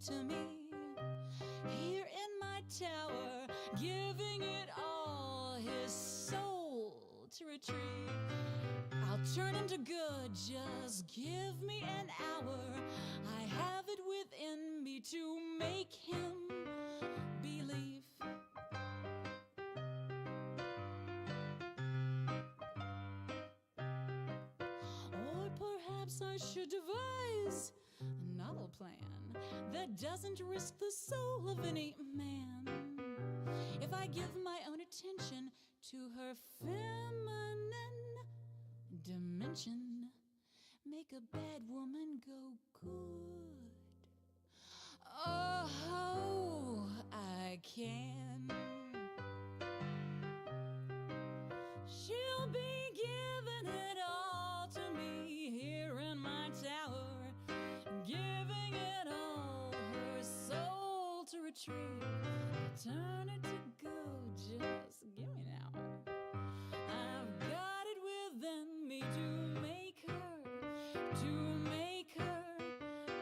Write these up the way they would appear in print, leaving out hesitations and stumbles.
to me. Here in my tower, giving it all his soul to retrieve. I'll turn him to good, just give me an hour. I have it within me to make him believe. Or perhaps I should devise a novel plan that doesn't risk the soul of any man. If I give my own attention to her feminine dimension, make a bad woman go good. Oh, I can. She'll be giving it all to me here in my tower, giving it all her soul to retrieve. Turn it to good, just give me an hour. I've got it within me to make her, to make her,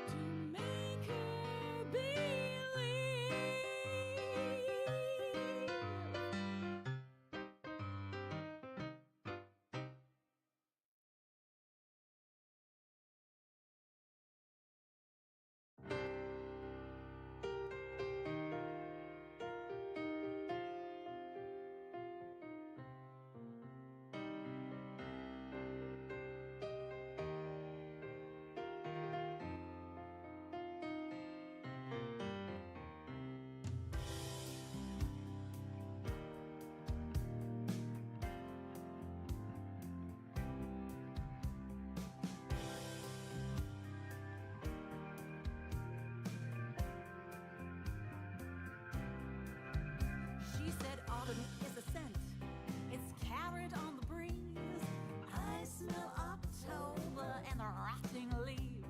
to make her believe. She said autumn is a scent, it's carried on the breeze. I smell October and the rotting leaves.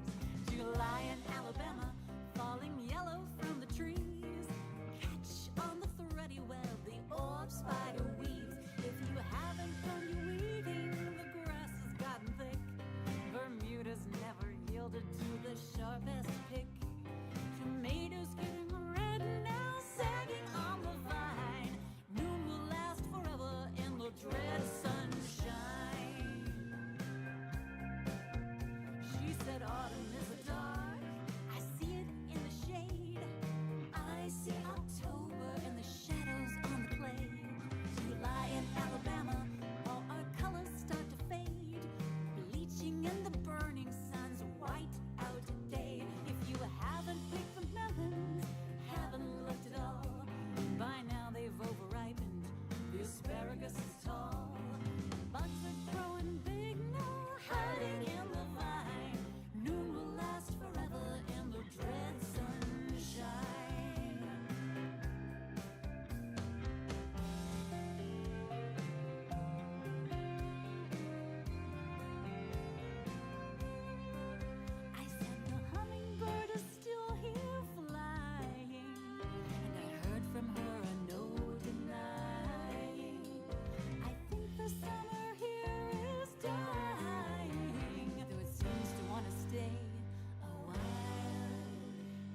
July in Alabama, falling yellow from the trees. Catch on the thready web the orb spider weaves. If you haven't done your weeding, the grass has gotten thick. Bermuda's never yielded to the sharpest pick. Tomatoes getting red now, sagging on the vine. Noon will last forever in the dread sunshine. She said autumn is a dark, I see it in the shade. I see October in the shadows on the clay. July in Alabama, all our colors start to fade, bleaching in the burning sun's white out day. If you haven't picked the melons, haven't looked at all, by now they've overripened, the asparagus is tall. Bugs are growing big now, hiding in the vine. Noon will last forever in the dread sunshine. I said the hummingbird is still here flying, and I heard from her a no denying. I think the summer here is dying, though it seems to want to stay a while.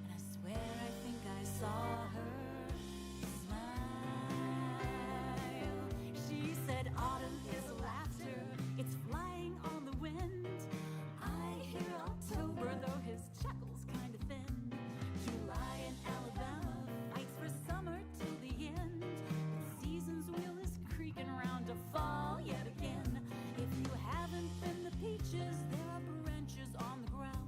And I swear I think I saw her smile. She said autumn is laughter, it's flying on the wind. I hear October, though his chuckle's kind of thin. July in Alabama fights for summer till the end. The season's wheel is creaking round to fall yet again. If you haven't been the peaches, there are branches on the ground.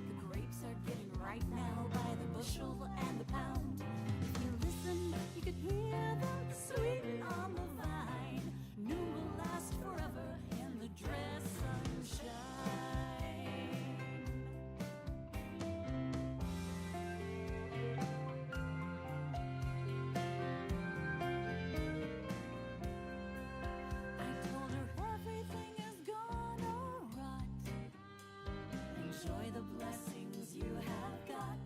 The grapes are getting ripe now by the bushel and the pound. If you listen, you could hear them sweeten on the vine. Noon will last forever in the dread sunshine. I told her everything is gonna rot. Enjoy the blessings you have got.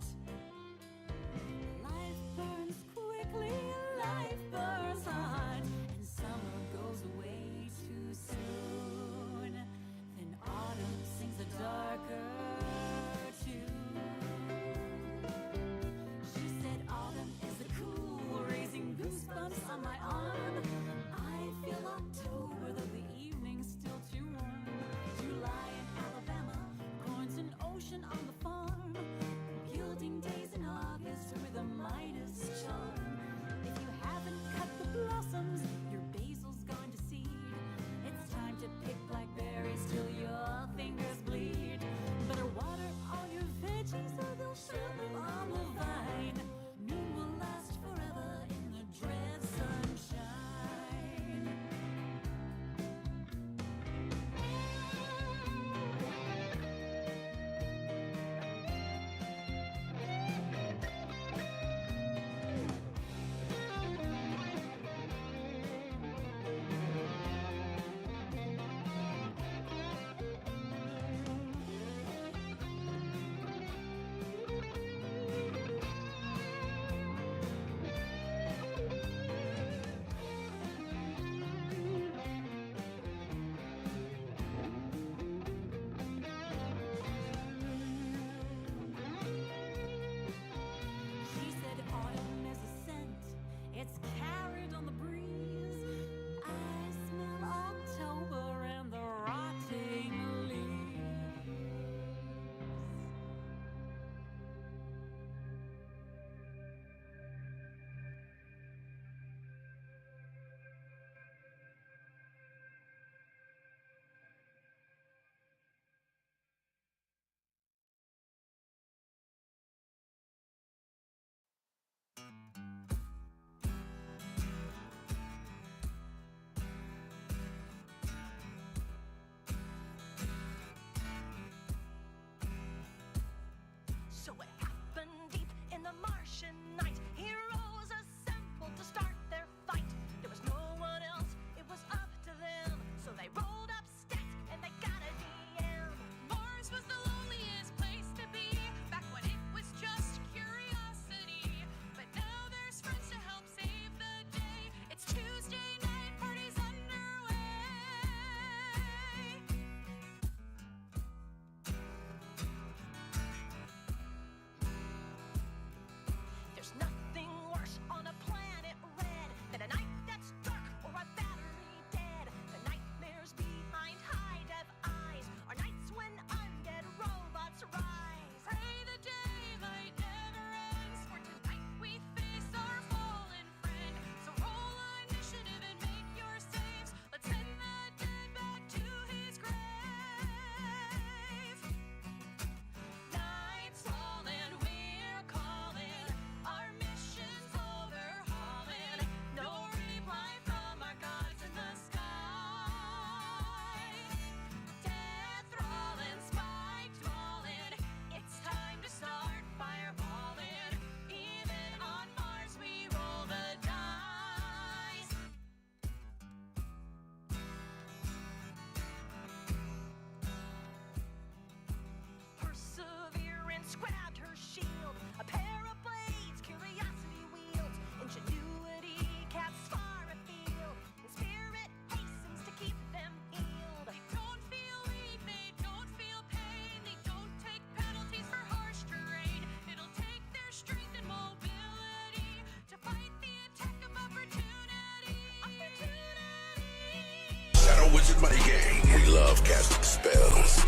Wizard Money Gang. We love casting spells.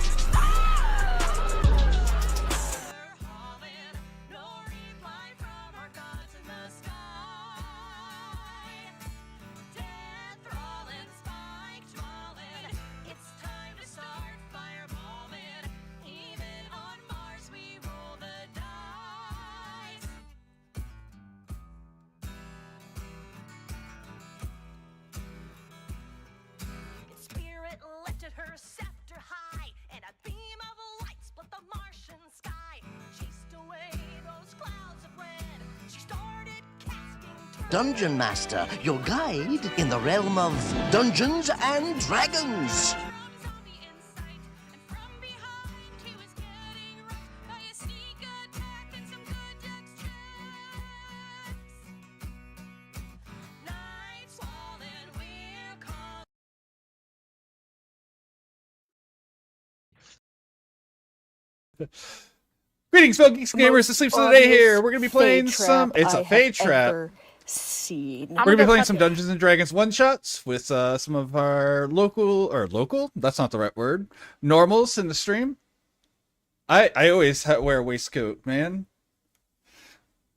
Lifted her scepter high, and a beam of light split the Martian sky. Chased away those clouds of red. She started casting Dungeon Master, your guide in the realm of Dungeons and Dragons. Greetings, fellow geeks and gamers. The Sleeps of the Day here. We're going to be playing some... It's a Fey Trap. Seen. We're going to be playing some Dungeons and Dragons one-shots with some of our local? That's not the right word. Normals in the stream. I always wear a waistcoat, man.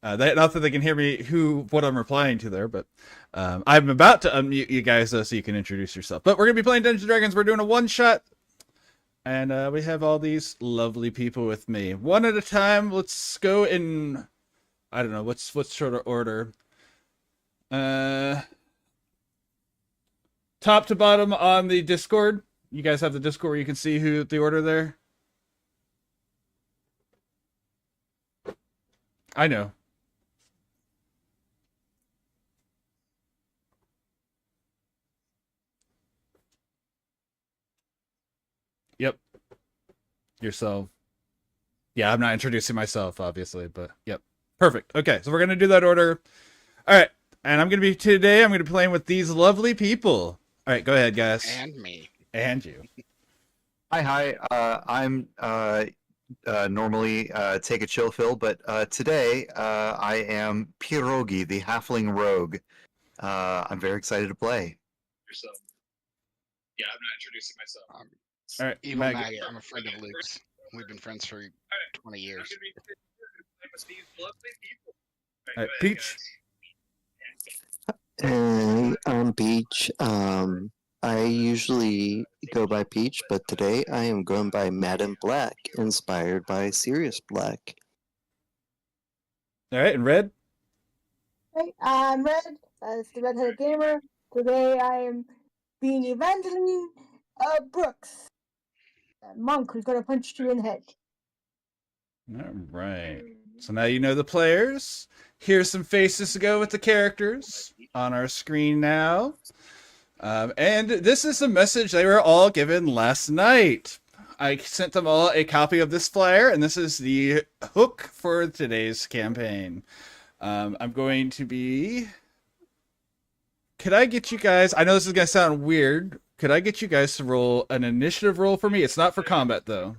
Not that they can hear me what I'm replying to there, but I'm about to unmute you guys so you can introduce yourself. But we're going to be playing Dungeons and Dragons. We're doing a one-shot. And we have all these lovely people with me. One at a time. Let's go in... I don't know. What's sort of order? Top to bottom on the Discord. You guys have the Discord where you can see the order there? I know. Yep. Yourself. Yeah, I'm not introducing myself, obviously, but yep. Perfect. Okay, so we're going to do that order. All right, and I'm going to be playing with these lovely people. All right, go ahead, guys. And me. And you. Hi. I'm normally take a chill Phil, but today I am Pierogi, the halfling rogue. I'm very excited to play. Yourself. Yeah, I'm not introducing myself. All right, EvilMaggot. I'm a friend of Luke's. We've been friends for 20 years. All right, Peach. And I'm Peach. I usually go by Peach, but today I am going by Madam Black, inspired by Sirius Black. All right, and Red. Hey, I'm Red. That's the Redheaded Gamer. Today I am being Evangeline Brooks, a monk who's gonna punch you in the head. All right. So now you know the players. Here's some faces to go with the characters on our screen now. And this is a message they were all given last night. I sent them all a copy of this flyer, and this is the hook for today's campaign. I'm going to be... Could I get you guys... I know this is going to sound weird. Could I get you guys to roll an initiative roll for me? It's not for combat, though.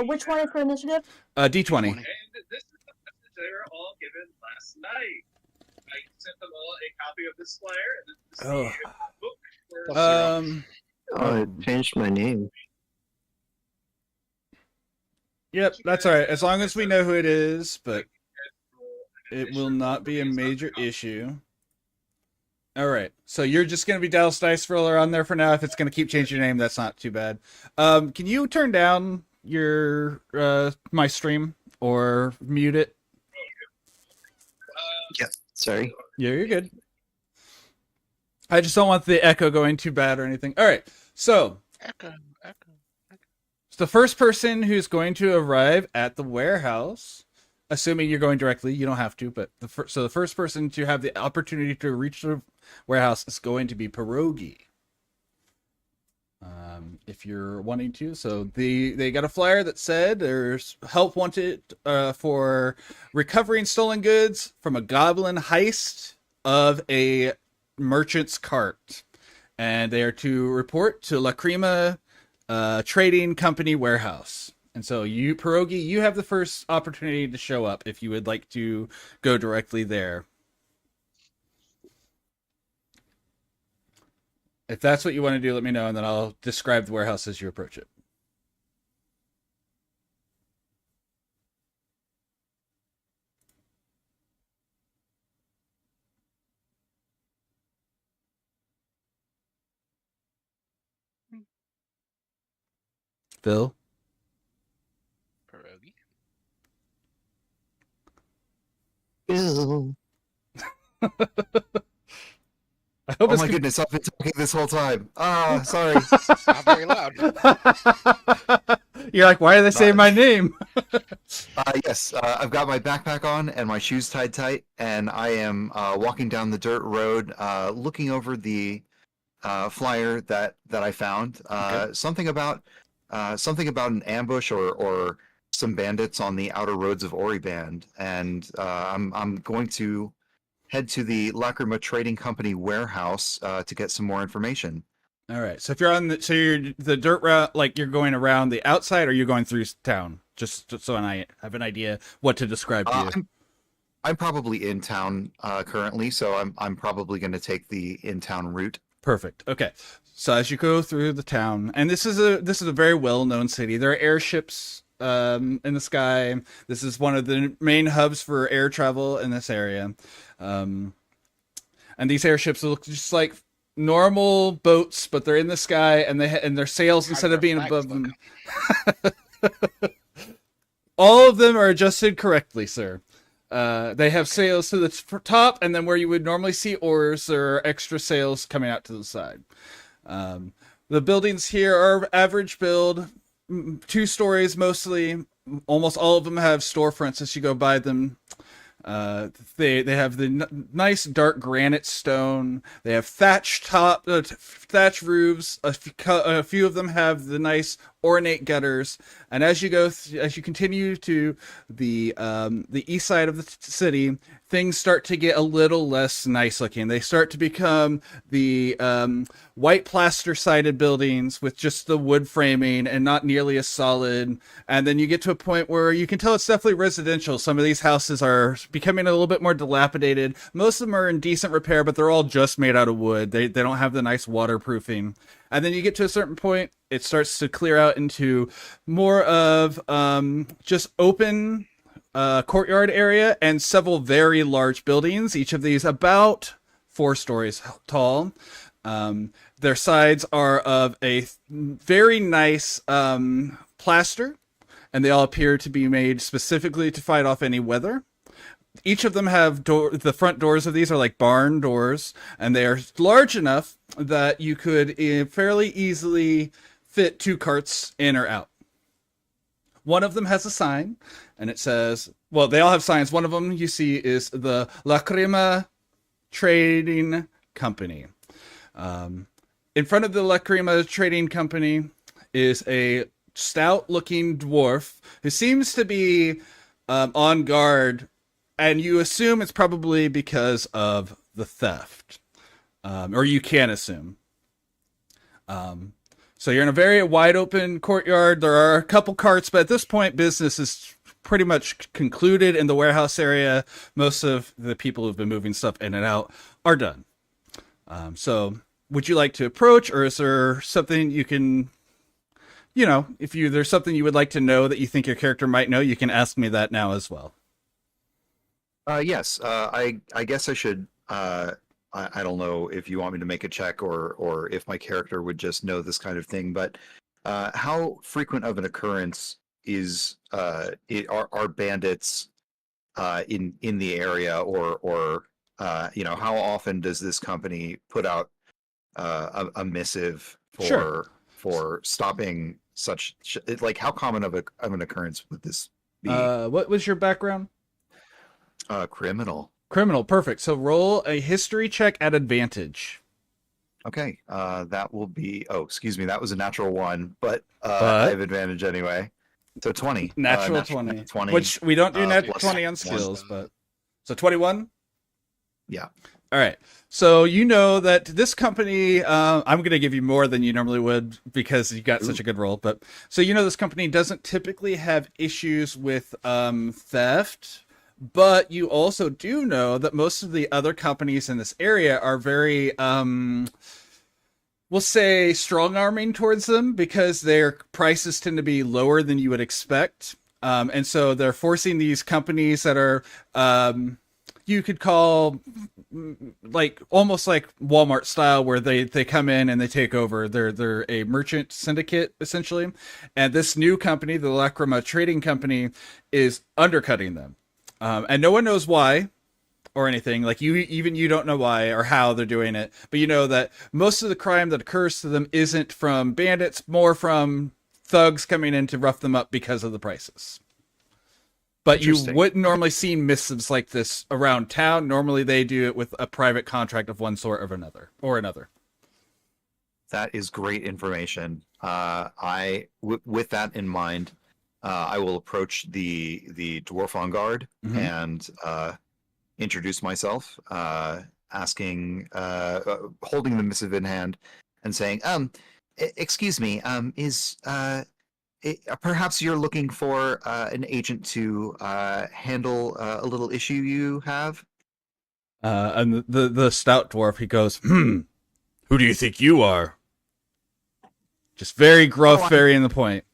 Which one is for initiative? D20. And this is the message they were all given last night. I sent them all a copy of this flyer, and this is the book for... I changed my name. Yep, that's all right. As long as we know who it is, but it will not be a major issue. All right, so you're just going to be Dallas Dice Roller on there for now. If it's going to keep changing your name, that's not too bad. Can you turn down your my stream or mute it? Yeah, sorry. Yeah, you're good. I just don't want the echo going too bad or anything. All right, so Echo. the first person who's going to arrive at the warehouse, assuming you're going directly, you don't have to, but the first person to have the opportunity to reach the warehouse is going to be Pierogi. If you're wanting to, so they got a flyer that said there's help wanted for recovering stolen goods from a goblin heist of a merchant's cart, and they are to report to La Crema Trading Company warehouse. And so you, Pierogi, you have the first opportunity to show up if you would like to go directly there. If that's what you want to do, let me know, and then I'll describe the warehouse as you approach it. Phil? Pierogi. Bill. I hope Oh it's my goodness, I've been talking this whole time. Ah, sorry. Not very loud. You're like, why are they saying my name? Yes, I've got my backpack on and my shoes tied tight, and I am walking down the dirt road, looking over the flyer that I found. Okay. Something about an ambush or some bandits on the outer roads of Oriband, and I'm going to head to the Lacrima Trading Company warehouse to get some more information. All right. So if you're on you're the dirt route, like you're going around the outside, or you're going through town, just so I have an idea what to describe to you. I'm probably in town currently, so I'm probably going to take the in-town route. Perfect. Okay. So as you go through the town, and this is a very well-known city. There are airships in the sky. This is one of the main hubs for air travel in this area. And these airships look just like normal boats, but they're in the sky, and and their sails, instead of being above them, all of them are adjusted correctly, sir. They have sails to the top, and then where you would normally see oars, there are extra sails coming out to the side. The buildings here are average build, 2 stories mostly. Almost all of them have storefronts as you go by them. They have the nice dark granite stone. They have thatch roofs. A few of them have the nice ornate gutters. And as you continue to the east side of the city, things start to get a little less nice looking. They start to become the white plaster sided buildings with just the wood framing and not nearly as solid. And then you get to a point where you can tell it's definitely residential. Some of these houses are becoming a little bit more dilapidated. Most of them are in decent repair, but they're all just made out of wood. They don't have the nice waterproofing. And then you get to a certain point, it starts to clear out into more of just open courtyard area and several very large buildings, each of these about 4 stories tall. Their sides are of a very nice plaster, and they all appear to be made specifically to fight off any weather. Each of them have the front doors of these are like barn doors, and they are large enough that you could fairly easily fit 2 carts in or out. One of them has a sign, and it says, well, they all have signs. One of them you see is the Lacrima Trading Company. In front of the Lacrima Trading Company is a stout-looking dwarf who seems to be on guard, and you assume it's probably because of the theft. Or you can assume. So you're in a very wide open courtyard. There are a couple carts, but at this point, business is pretty much concluded in the warehouse area. Most of the people who've been moving stuff in and out are done. So would you like to approach, or is there something you can, if there's something you would like to know that you think your character might know, you can ask me that now as well. Yes, I guess I should. I don't know if you want me to make a check or if my character would just know this kind of thing, but how frequent of an occurrence are bandits in the area, or how often does this company put out a missive for stopping such like how common of an occurrence would this be? What was your background? Criminal. Criminal, perfect. So roll a history check at advantage. Okay, that will be. Oh, excuse me, that was a natural 1, but I have advantage anyway. So 20. Natural 20. Which we don't do natural 20 on skills, but so 21. Yeah. All right. So you know that this company, I'm going to give you more than you normally would because you got such a good roll. But so this company doesn't typically have issues with theft. But you also do know that most of the other companies in this area are very we'll say strong arming towards them because their prices tend to be lower than you would expect. And so they're forcing these companies that are, you could call like almost like Walmart style, where they come in and they take over. They're a merchant syndicate essentially, and this new company, the Lacrima Trading Company, is undercutting them, and no one knows why or anything. Like you don't know why or how they're doing it, but you know that most of the crime that occurs to them isn't from bandits, more from thugs coming in to rough them up because of the prices. But you wouldn't normally see missives like this around town. Normally they do it with a private contract of one sort or another. That is great information. With that in mind, I will approach the dwarf on guard and introduce myself, asking, holding the missive in hand, and saying, "Excuse me, perhaps you're looking for an agent to handle a little issue you have?" And the stout dwarf, he goes, "Who do you think you are?" Just very gruff, very in the point.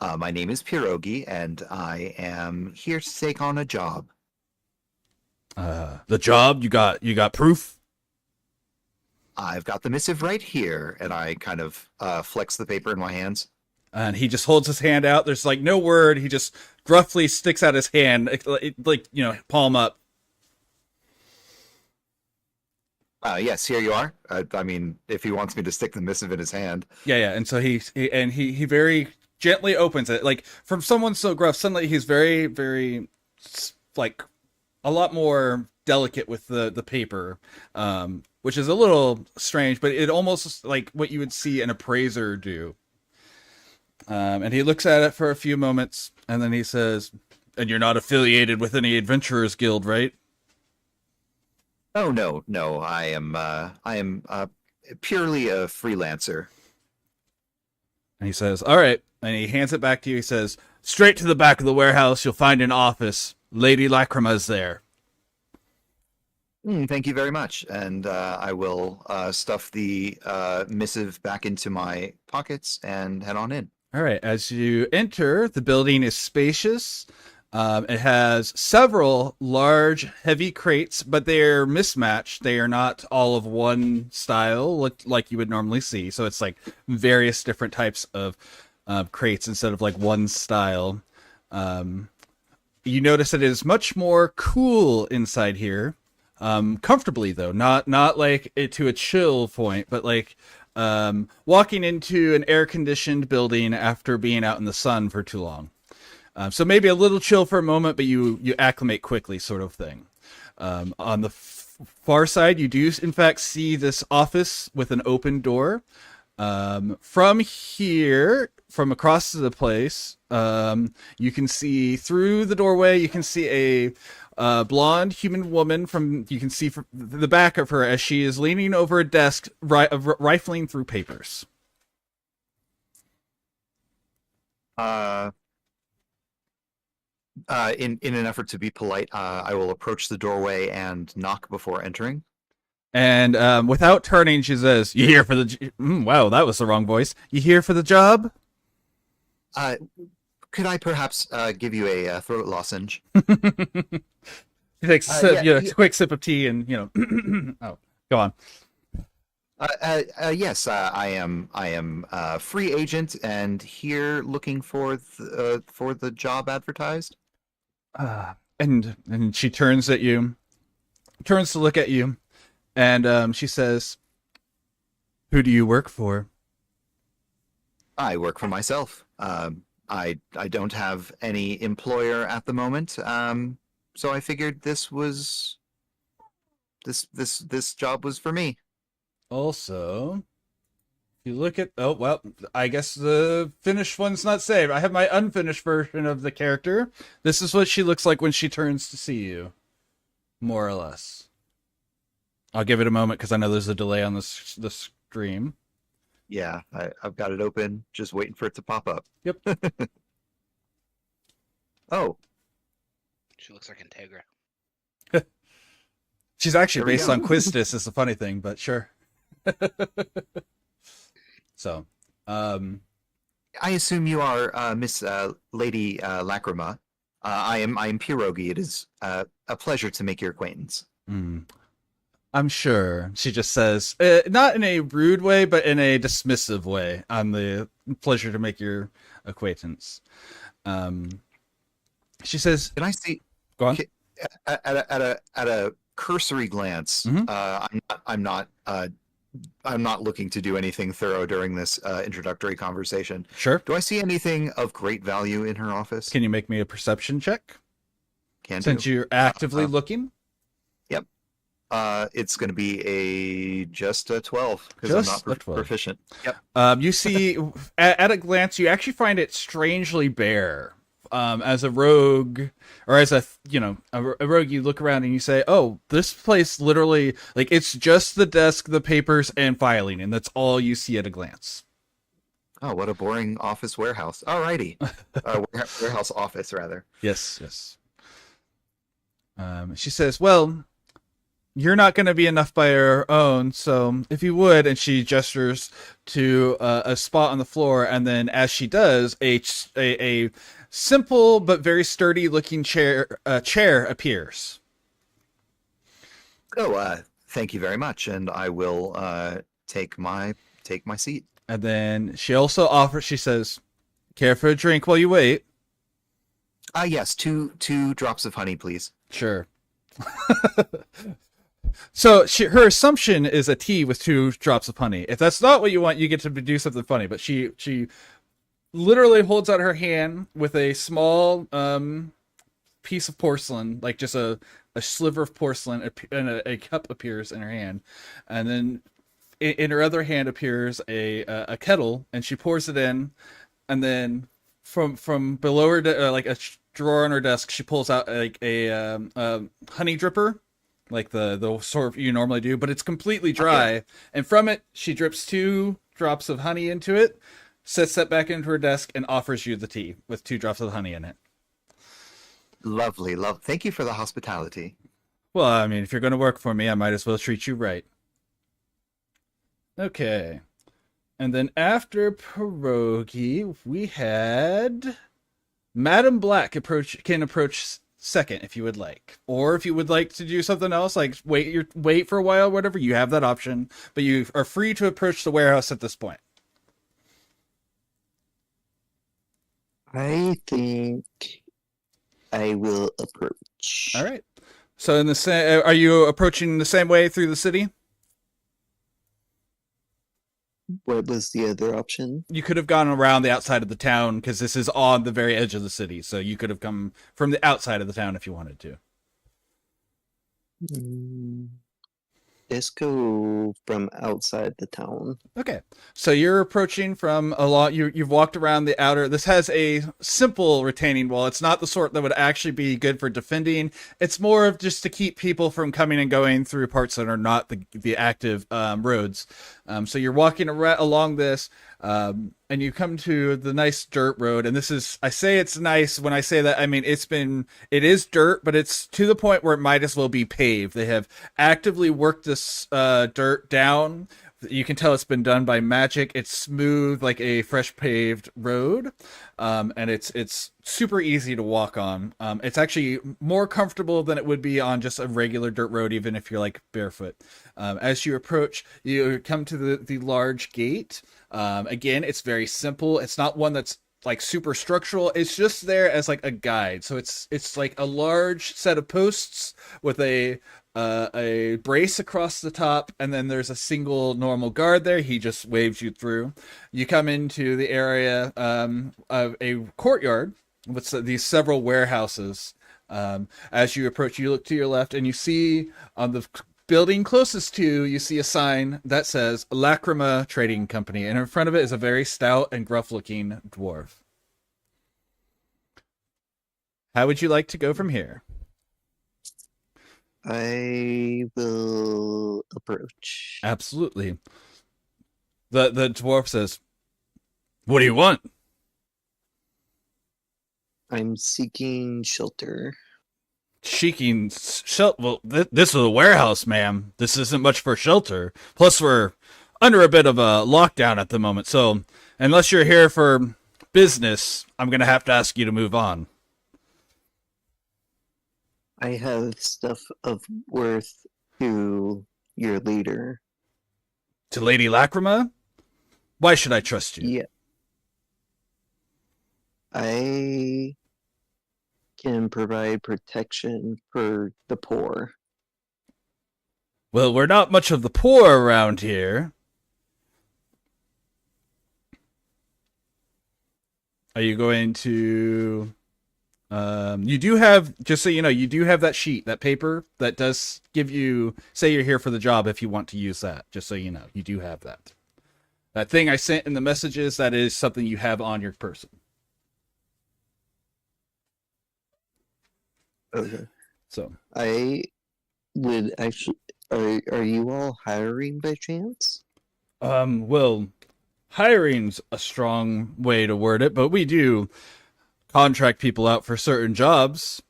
My name is Pierogi, and I am here to take on a job. The job? You got proof? I've got the missive right here, and I kind of flex the paper in my hands. And he just holds his hand out. There's like no word. He just gruffly sticks out his hand, like palm up. Yes, here you are. I mean, if he wants me to stick the missive in his hand. Yeah. And so he very gently opens it. Like from someone so gruff, suddenly he's very, very like a lot more delicate with the paper, which is a little strange, but it almost like what you would see an appraiser do. And he looks at it for a few moments, and then he says, "And you're not affiliated with any adventurers guild, right?" Oh no. I am purely a freelancer. And he says, "All right." And he hands it back to you. He says, "Straight to the back of the warehouse. You'll find an office. Lady Lacrima's there." Thank you very much. And I will stuff the missive back into my pockets and head on in. All right. As you enter, the building is spacious. It has several large, heavy crates, but they're mismatched. They are not all of one style like you would normally see. So it's like various different types of crates instead of like one style. You notice that it is much more cool inside here. Comfortably though, not like it to a chill point, but like walking into an air-conditioned building after being out in the sun for too long. So maybe a little chill for a moment, but you acclimate quickly, sort of thing. On the far side, you do in fact see this office with an open door. From here, from across the place, you can see through the doorway. You can see a blonde human woman. You can see from the back of her as she is leaning over a desk, rifling through papers. In an effort to be polite, I will approach the doorway and knock before entering. And without turning, she says, "You here for the... wow, that was the wrong voice. You here for the job?" Could I perhaps give you a throat lozenge? He takes a quick sip of tea and, oh, go on. Yes, I am a free agent and here looking for the job advertised. And she turns to look at you, and she says, "Who do you work for?" I work for myself. I don't have any employer at the moment. So I figured this job was for me. Also, if you look at... oh, well, I guess the finished one's not saved. I have my unfinished version of the character. This is what she looks like when she turns to see you. More or less. I'll give it a moment because I know there's a delay on the stream. Yeah, I've got it open, just waiting for it to pop up. Yep. Oh. She looks like Integra. She's actually based on Quistis, is the funny thing, but sure. So, I assume you are Miss Lady Lacrima. I am Pierogi. It is a pleasure to make your acquaintance. I'm sure. She just says, not in a rude way, but in a dismissive way. I'm the pleasure to make your acquaintance. She says, "Can I see?" Go on. At a cursory glance, I'm not looking to do anything thorough during this introductory conversation. Sure. Do I see anything of great value in her office? Can you make me a perception check? Since do. you're actively looking? Yep. It's going to be just a 12 because I'm not proficient. Yep. You see, at a glance, you actually find it strangely bare. As a rogue, or as a rogue, you look around and you say, "Oh, this place literally, like, it's just the desk, the papers, and filing, and that's all you see at a glance." Oh, what a boring office warehouse! Alrighty, warehouse office rather. Yes. She says, "Well, you're not going to be enough by your own, so if you would," and she gestures to a spot on the floor, and then as she does, a simple but very sturdy looking chair appears. Oh, thank you very much, and I will take my seat. And then she also offers. She says, "Care for a drink while you wait?" Yes, two drops of honey, please. Sure. So her assumption is a tea with 2 drops of honey. If that's not what you want, you get to do something funny. But she literally holds out her hand with a small piece of porcelain, like just a sliver of porcelain, and a cup appears in her hand, and then in her other hand appears a kettle, and she pours it in, and then from below her, like a drawer on her desk, she pulls out like a honey dripper, like the sort you normally do, but it's completely dry. Okay. And from it, she drips 2 drops of honey into it, sets that back into her desk, and offers you the tea with 2 drops of honey in it. Lovely. Thank you for the hospitality. Well, I mean, if you're going to work for me, I might as well treat you right. Okay. And then after Pierogi, we had Madam Black can approach second if you would like, or if you would like to do something else, like wait for a while, whatever, you have that option, but you are free to approach the warehouse at this point. I think I will approach. All right. So in the same, are you approaching the same way through the city? What was the other option? You could have gone around the outside of the town because this is on the very edge of the city. So you could have come from the outside of the town if you wanted to. Let's go from outside the town. Okay. So you're approaching from a lot. You've walked around the outer. This has a simple retaining wall. It's not the sort that would actually be good for defending. It's more of just to keep people from coming and going through parts that are not the active roads. So you're walking along this, and you come to the nice dirt road. And this is, I say it's nice. When I say that, I mean, it is dirt, but it's to the point where it might as well be paved. They have actively worked this dirt down. You can tell it's been done by magic. It's smooth like a fresh paved road, and it's super easy to walk on. It's actually more comfortable than it would be on just a regular dirt road, even if you're like barefoot. As you approach, you come to the large gate. Again, it's very simple. It's not one that's like super structural. It's just there as like a guide. So it's like a large set of posts with a brace across the top, and then there's a single normal guard there. He just waves you through. You come into the area of a courtyard with these several warehouses. As you approach, you look to your left, and you see on the building closest to you see a sign that says Lacrima Trading Company, and in front of it is a very stout and gruff-looking dwarf. How would you like to go from here? I will approach. Absolutely. The dwarf says, "What do you want?" I'm seeking shelter. seeking shelter. Well, this is a warehouse, ma'am. This isn't much for shelter. Plus, we're under a bit of a lockdown at the moment. So, unless you're here for business, I'm going to have to ask you to move on. I have stuff of worth to your leader. To Lady Lacrima? Why should I trust you? Yeah. I can provide protection for the poor. Well, we're not much of the poor around here. Are you going to... you do have, just so you know, you do have that sheet, that paper that does give you, say you're here for the job if you want to use that. Just so you know, you do have that. That thing I sent in the messages, that is something you have on your person. Okay. So I would actually. Are you all hiring by chance? Well, hiring's a strong way to word it, but we do contract people out for certain jobs.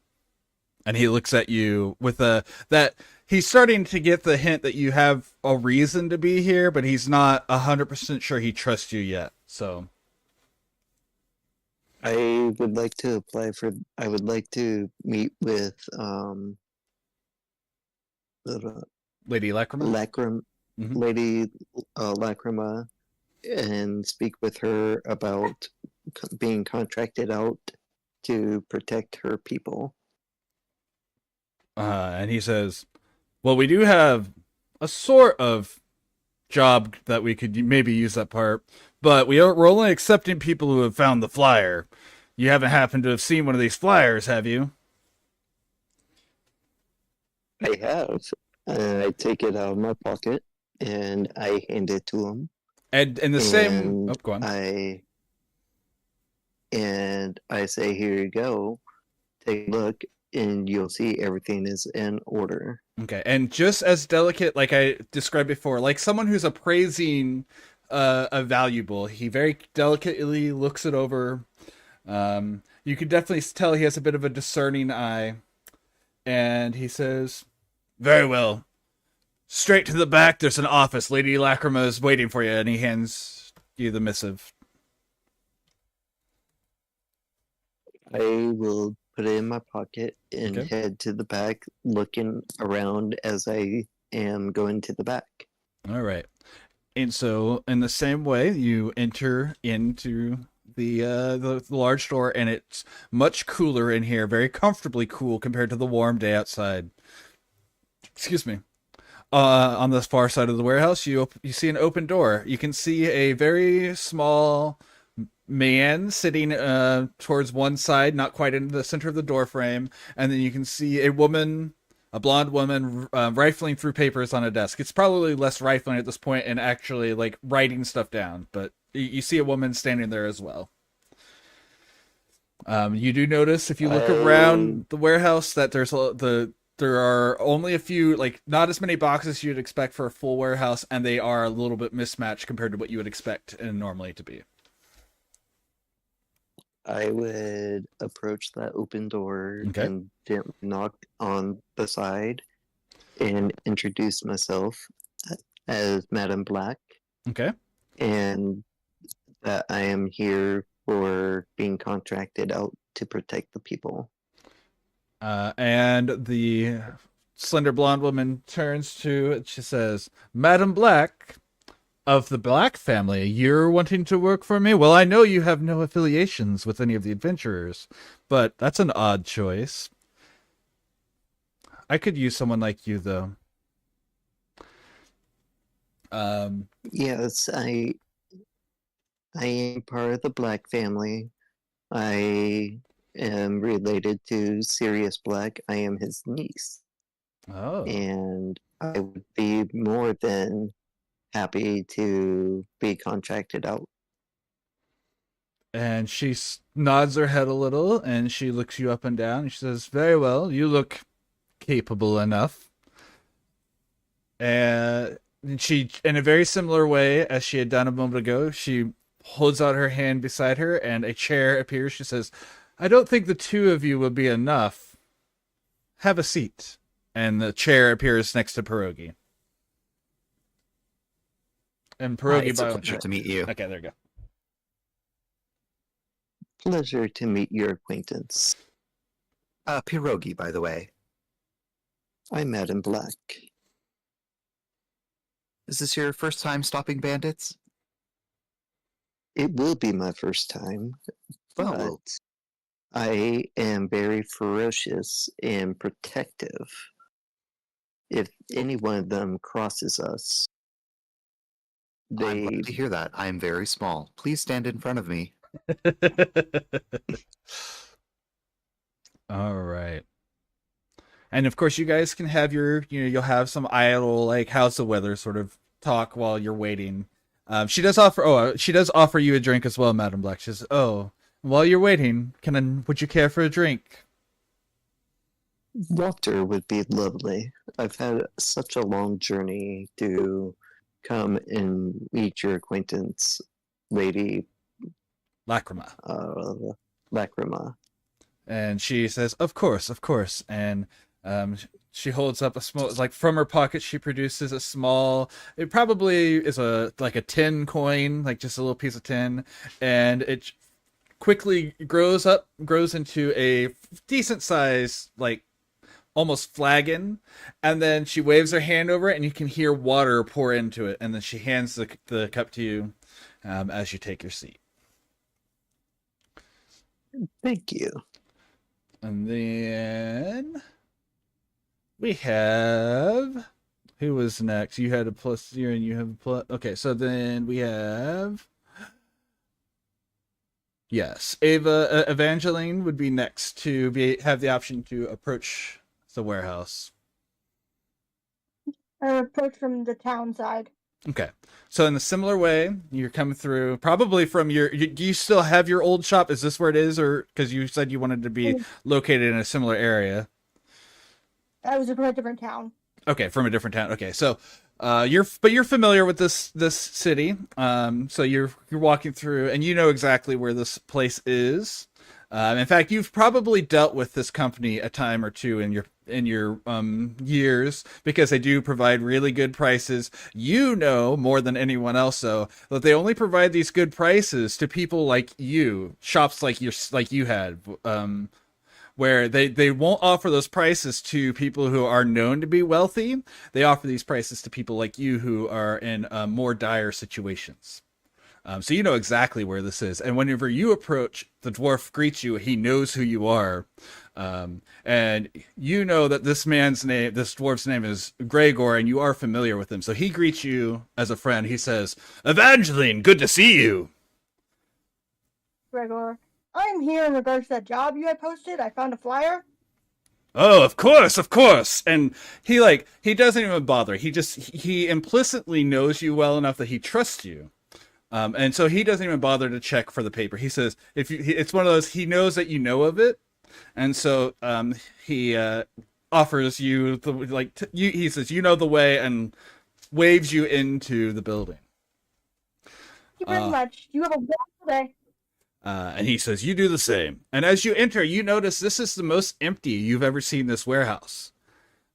And he looks at you with that he's starting to get the hint that you have a reason to be here, but he's not 100% sure he trusts you yet. So I would like to apply for. I would like to meet with Lady Lacrima? Lady Lacrima, and speak with her about being contracted out to protect her people. And he says, well, we do have a sort of job that we could maybe use that part, but we're only accepting people who have found the flyer. You haven't happened to have seen one of these flyers, have you? I have. I take it out of my pocket and I hand it to him. And in the same... Oh, go on. I say, here you go. Take a look and you'll see everything is in order. Okay, and just as delicate, like I described before, like someone who's appraising a valuable, he very delicately looks it over. You can definitely tell he has a bit of a discerning eye. And he says, very well. Straight to the back, there's an office. Lady Lacrima is waiting for you, and he hands you the missive. I will put it in my pocket and head to the back, looking around as I am going to the back. All right. And so, in the same way, you enter into the large door, and it's much cooler in here, very comfortably cool compared to the warm day outside. Excuse me. On the far side of the warehouse, you see an open door. You can see a very small man sitting towards one side, not quite in the center of the door frame, and then you can see a woman, a blonde woman, rifling through papers on a desk. It's probably less rifling at this point and actually like writing stuff down, but you see a woman standing there as well. You do notice if you look around the warehouse that there are only a few, like, not as many boxes you'd expect for a full warehouse, and they are a little bit mismatched compared to what you would expect and normally to be. I would approach that open door and knock on the side and introduce myself as Madam Black. Okay. And that I am here for being contracted out to protect the people. And the slender blonde woman turns to, she says, Madam Black, of the Black family, you're wanting to work for me? Well, I know you have no affiliations with any of the adventurers, but that's an odd choice. I could use someone like you, though. Yes, I am part of the Black family. I am related to Sirius Black. I am his niece. Oh. And I would be more than happy to be contracted out. And she nods her head a little, and she looks you up and down, and she says, very well, you look capable enough. And she, in a very similar way as she had done a moment ago, she holds out her hand beside her, and a chair appears. She says, I don't think the two of you will be enough. have a seat. And the chair appears next to Pierogi. And Pierogi, It's a pleasure to meet you. Okay, there you go. Pleasure to meet your acquaintance. Pierogi, by the way. I'm Madam Black. Is this your first time stopping bandits? It will be my first time, but well. I am very ferocious and protective. If any one of them crosses us, I'm glad to hear that. I am very small. Please stand in front of me. All right. And of course, you guys can have you'll have some idle, like, how's the weather sort of talk while you're waiting. She does offer you a drink as well, Madam Black. She says, "Oh, while you're waiting, would you care for a drink?" water would be lovely. I've had such a long journey to come and meet your acquaintance, Lady Lacrima. Lacrima. And she says, of course. And she holds up a small, like, from her pocket, she produces a small, it probably is like a tin coin, like just a little piece of tin. And it quickly grows into a decent size, like, almost flagon. And then she waves her hand over it, and you can hear water pour into it. And then she hands the cup to you as you take your seat. Thank you. And then we have, who was next? You had a +0 and you have a plus. Okay, so then we have, yes, Evangeline would be next to have the option to approach the warehouse. I approach from the town side. Okay, so in a similar way, you're coming through probably from do you still have your old shop? Is this where it is? Or because you said you wanted to be located in a similar area? I was from a different town. Okay, from a different town. Okay, so you're familiar with this city. So you're walking through, and you know exactly where this place is. In fact, you've probably dealt with this company a time or two in your years, because they do provide really good prices. You know more than anyone else, though, that they only provide these good prices to people like you, shops like you had, where they won't offer those prices to people who are known to be wealthy. They offer these prices to people like you who are in more dire situations. So you know exactly where this is. And whenever you approach, the dwarf greets you. He knows who you are. And you know that this dwarf's name is Gregor, and you are familiar with him. So he greets you as a friend. He says, "Evangeline, good to see you." Gregor, I'm here in regards to that job you had posted. I found a flyer. Oh, of course. And he doesn't even bother. He implicitly knows you well enough that he trusts you. And so he doesn't even bother to check for the paper. He says, it's one of those, he knows that you know of it. And so he offers you he says, you know the way, and waves you into the building. Thank you very much. You have a wonderful day. And he says, you do the same. And as you enter, you notice this is the most empty you've ever seen this warehouse.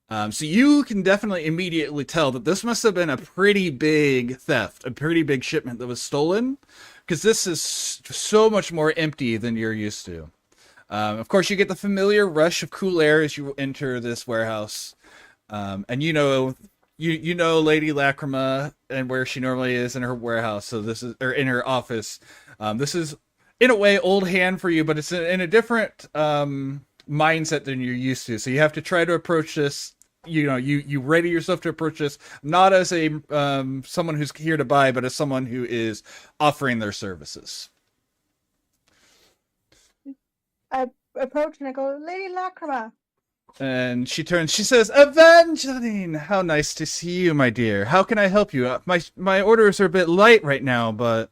So you can definitely immediately tell that this must have been a pretty big theft, a pretty big shipment that was stolen, because this is so much more empty than you're used to. Of course, you get the familiar rush of cool air as you enter this warehouse. And you know Lady Lacrima and where she normally is in her warehouse. So this is, or in her office. This is in a way old hand for you, but it's in a different mindset than you're used to. So you have to try to approach this. You ready yourself to approach this not as a someone who's here to buy, but as someone who is offering their services. I approach and I go, Lady Lacrima. And she turns. She says, "Evangeline, how nice to see you, my dear. How can I help you? My orders are a bit light right now, but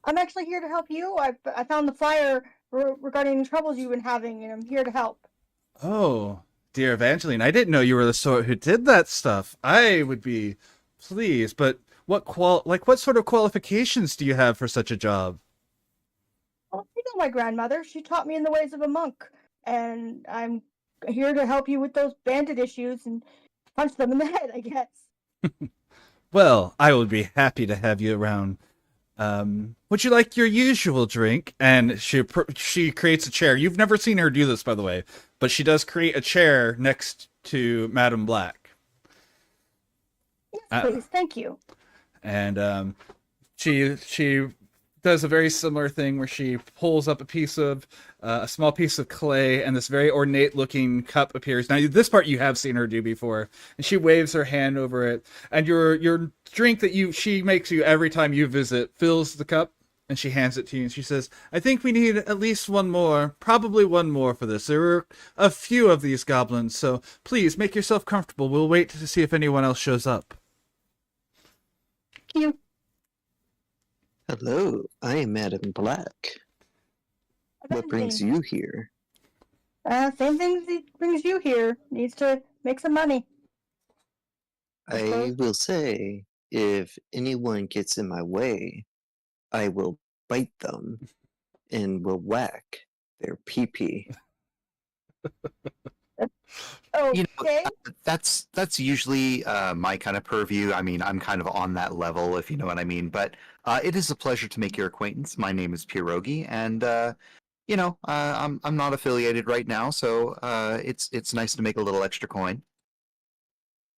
I'm actually here to help you. I found the flyer regarding the troubles you've been having, and I'm here to help." Oh, dear Evangeline, I didn't know you were the sort who did that stuff. I would be pleased, but what sort of qualifications do you have for such a job? Well, you know my grandmother. She taught me in the ways of a monk, and I'm here to help you with those bandit issues and punch them in the head, I guess. Well, I would be happy to have you around. Would you like your usual drink? And she creates a chair. You've never seen her do this, by the way, but she does create a chair next to Madam Black. Yes, please. Thank you. And she does a very similar thing where she pulls up a small piece of clay, and this very ornate looking cup appears. Now, this part you have seen her do before, and she waves her hand over it, and your drink that she makes you every time you visit fills the cup, and she hands it to you, and she says, "I think we need at least one more, probably one more for this. There are a few of these goblins, so please make yourself comfortable. We'll wait to see if anyone else shows up." Thank you. Hello, I am Madam Black. What brings you here? Same thing that brings you here. Needs to make some money. I will say, if anyone gets in my way, I will bite them and will whack their pee-pee. Okay. You know, that's usually my kind of purview. I mean, I'm kind of on that level, if you know what I mean. But it is a pleasure to make your acquaintance. My name is Pierogi, and I'm not affiliated right now, so it's nice to make a little extra coin.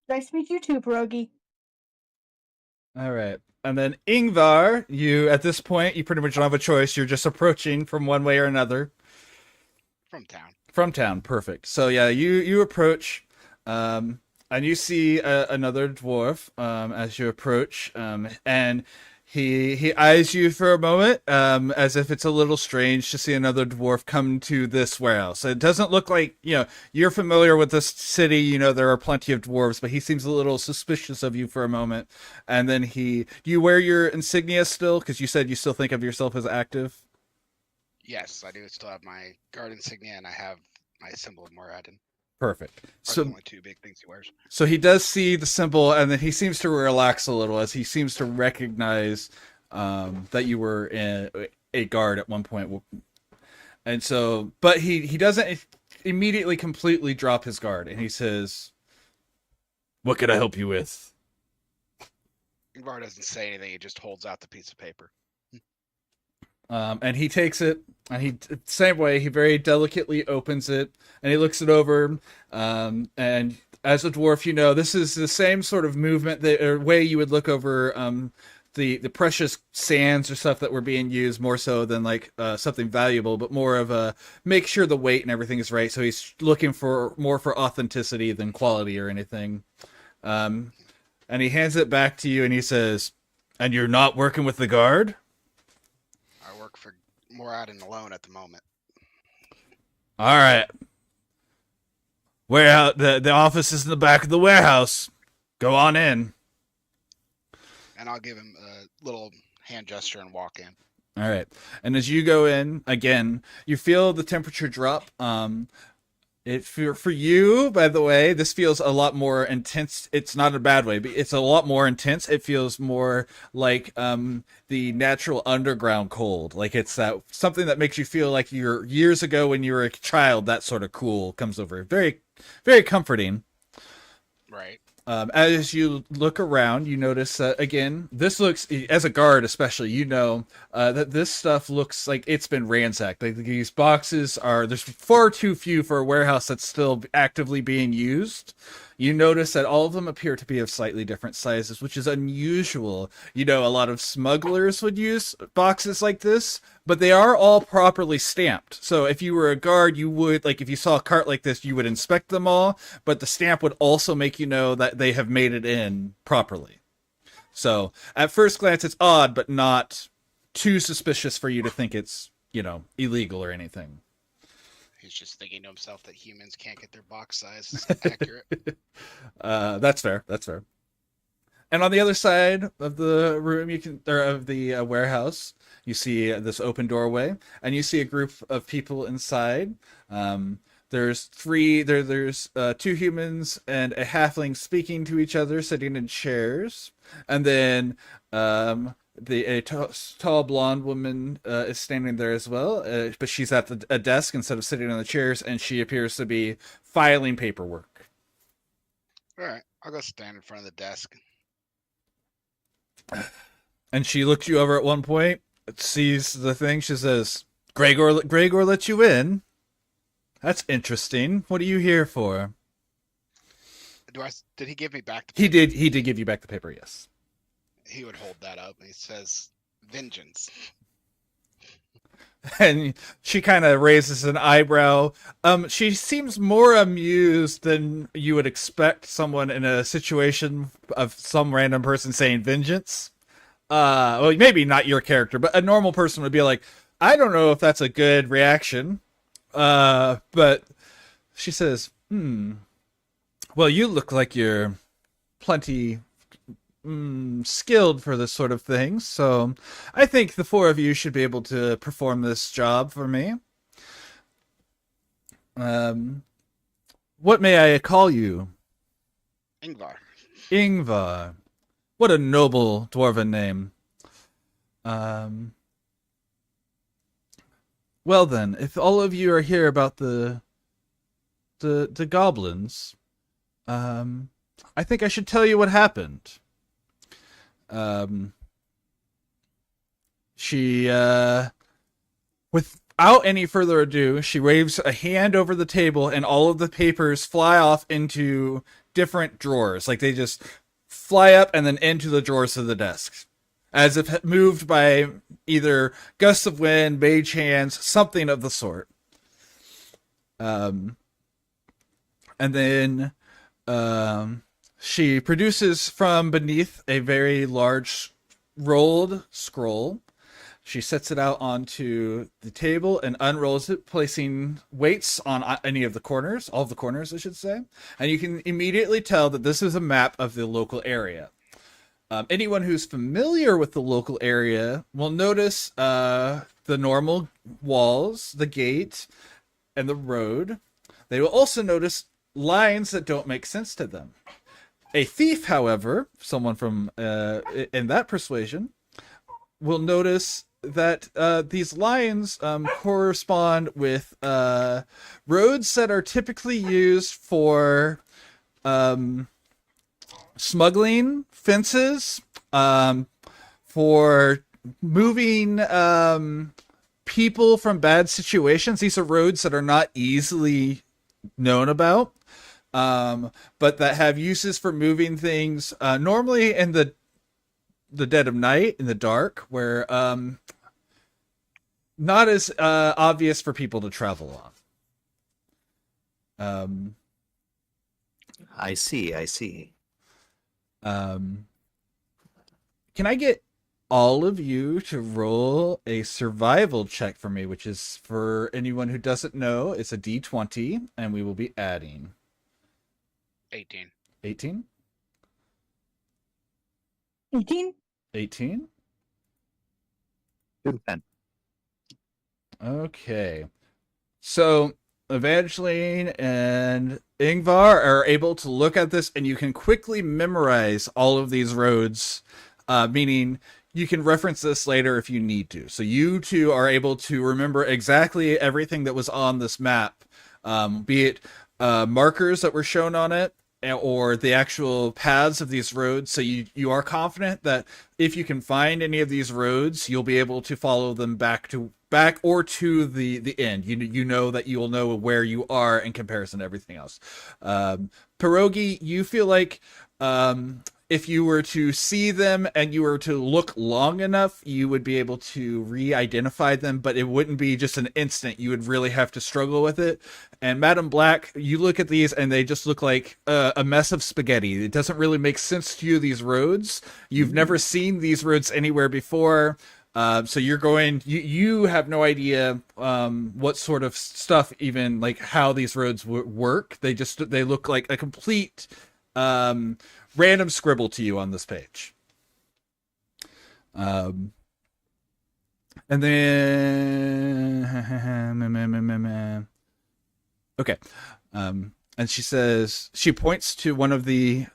Nice to meet you too, Pierogi. All right. And then Ingvar, at this point, you pretty much don't have a choice. You're just approaching from one way or another. From town. From town, perfect. So yeah, you approach, and you see another dwarf as you approach, and he eyes you for a moment, as if it's a little strange to see another dwarf come to this warehouse. It doesn't look like, you're familiar with this city, there are plenty of dwarves, but he seems a little suspicious of you for a moment. And then do you wear your insignia still? Because you said you still think of yourself as active. Yes, I do still have my guard insignia, and I have my symbol of Moradin. Perfect. So the only two big things he wears. So he does see the symbol, and then he seems to relax a little as he seems to recognize that you were a guard at one point. And so, but he doesn't immediately completely drop his guard, and he says, "What can I help you with?" Ingvar doesn't say anything. He just holds out the piece of paper. And he takes it, and same way, he very delicately opens it, and he looks it over. And as a dwarf, this is the same sort of movement or way you would look over the precious sands or stuff that were being used, more so than like something valuable, but more of a make sure the weight and everything is right. So he's looking more for authenticity than quality or anything. And he hands it back to you, and he says, "And you're not working with the guard?" I work for Moradin alone at the moment. All right. Warehouse. The office is in the back of the warehouse. Go on in. And I'll give him a little hand gesture and walk in. All right. And as you go in, again, you feel the temperature drop. For you, by the way, this feels a lot more intense. It's not a bad way, but it's a lot more intense. It feels more like the natural underground cold. Like it's something that makes you feel like you're years ago when you were a child. That sort of cool comes over. Very, very comforting. Right. As you look around, you notice that, again, this looks, as a guard especially, that this stuff looks like it's been ransacked. Like these boxes there's far too few for a warehouse that's still actively being used. You notice that all of them appear to be of slightly different sizes, which is unusual. A lot of smugglers would use boxes like this, but they are all properly stamped. So if you were a guard, you would, like, if you saw a cart like this, you would inspect them all, but the stamp would also make you know that they have made it in properly. So at first glance, it's odd, but not too suspicious for you to think it's, illegal or anything. He's just thinking to himself that humans can't get their box size accurate. That's fair. That's fair. And on the other side of the room, of the warehouse, you see this open doorway, and you see a group of people inside. There's two humans and a halfling speaking to each other, sitting in chairs, and then tall blonde woman is standing there as well, but she's at a desk instead of sitting on the chairs, and she appears to be filing paperwork. All right, I'll go stand in front of the desk. And she looks you over at one point, sees the thing. She says, Gregor let you in? That's interesting. What are you here for? Did he give me back the paper? He did give you back the paper, yes. He would hold that up and he says, vengeance. And she kind of raises an eyebrow. She seems more amused than you would expect someone in a situation of some random person saying vengeance. Well, maybe not your character, but a normal person would be like, I don't know if that's a good reaction. But she says, well, you look like you're plenty skilled for this sort of thing, so I think the four of you should be able to perform this job for me. What may I call you? Ingvar. Ingvar. What a noble dwarven name. Well then, if all of you are here about the goblins, I think I should tell you what happened. She, without any further ado, she waves a hand over the table and all of the papers fly off into different drawers. Like they just fly up and then into the drawers of the desks. As if moved by either gusts of wind, mage hands, something of the sort. And then she produces from beneath a very large rolled scroll. She sets it out onto the table and unrolls it, placing weights on any of the corners, all of the corners, I should say. And you can immediately tell that this is a map of the local area. Anyone who's familiar with the local area will notice the normal walls, the gate, and the road. They will also notice lines that don't make sense to them. A thief, however, someone from in that persuasion, will notice that these lines correspond with roads that are typically used for smuggling, fences, for moving people from bad situations. These are roads that are not easily known about. But that have uses for moving things, normally in the dead of night, in the dark, where not as obvious for people to travel on. I see. Can I get all of you to roll a survival check for me, which is, for anyone who doesn't know, it's a D20, and we will be adding. 18. 18? 18? 18? 10. Okay. So Evangeline and Ingvar are able to look at this, and you can quickly memorize all of these roads, meaning you can reference this later if you need to. So you two are able to remember exactly everything that was on this map, be it markers that were shown on it, or the actual paths of these roads. So you are confident that if you can find any of these roads, you'll be able to follow them back or to the end. You know that you'll know where you are in comparison to everything else. Pierogi, you feel like if you were to see them and you were to look long enough, you would be able to re-identify them, but it wouldn't be just an instant. You would really have to struggle with it. And Madam Black, you look at these and they just look like a mess of spaghetti. It doesn't really make sense to you, these roads. You've never seen these roads anywhere before. So you're going, you have no idea what sort of stuff, even like how these roads work. They look like a complete random scribble to you on this page. And then okay. And she says, she points to one of these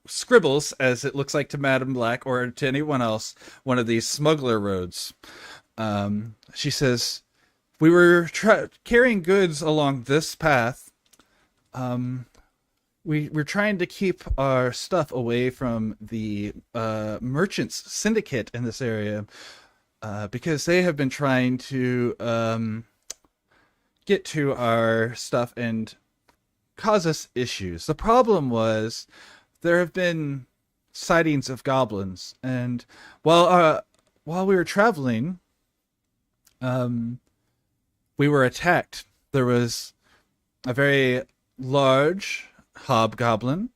scribbles, as it looks like to Madam Black or to anyone else, one of these smuggler roads. She says, we were carrying goods along this path. We're trying to keep our stuff away from the merchants syndicate in this area because they have been trying to get to our stuff and cause us issues. The problem was there have been sightings of goblins, and while we were traveling, we were attacked. There was a very large hobgoblin,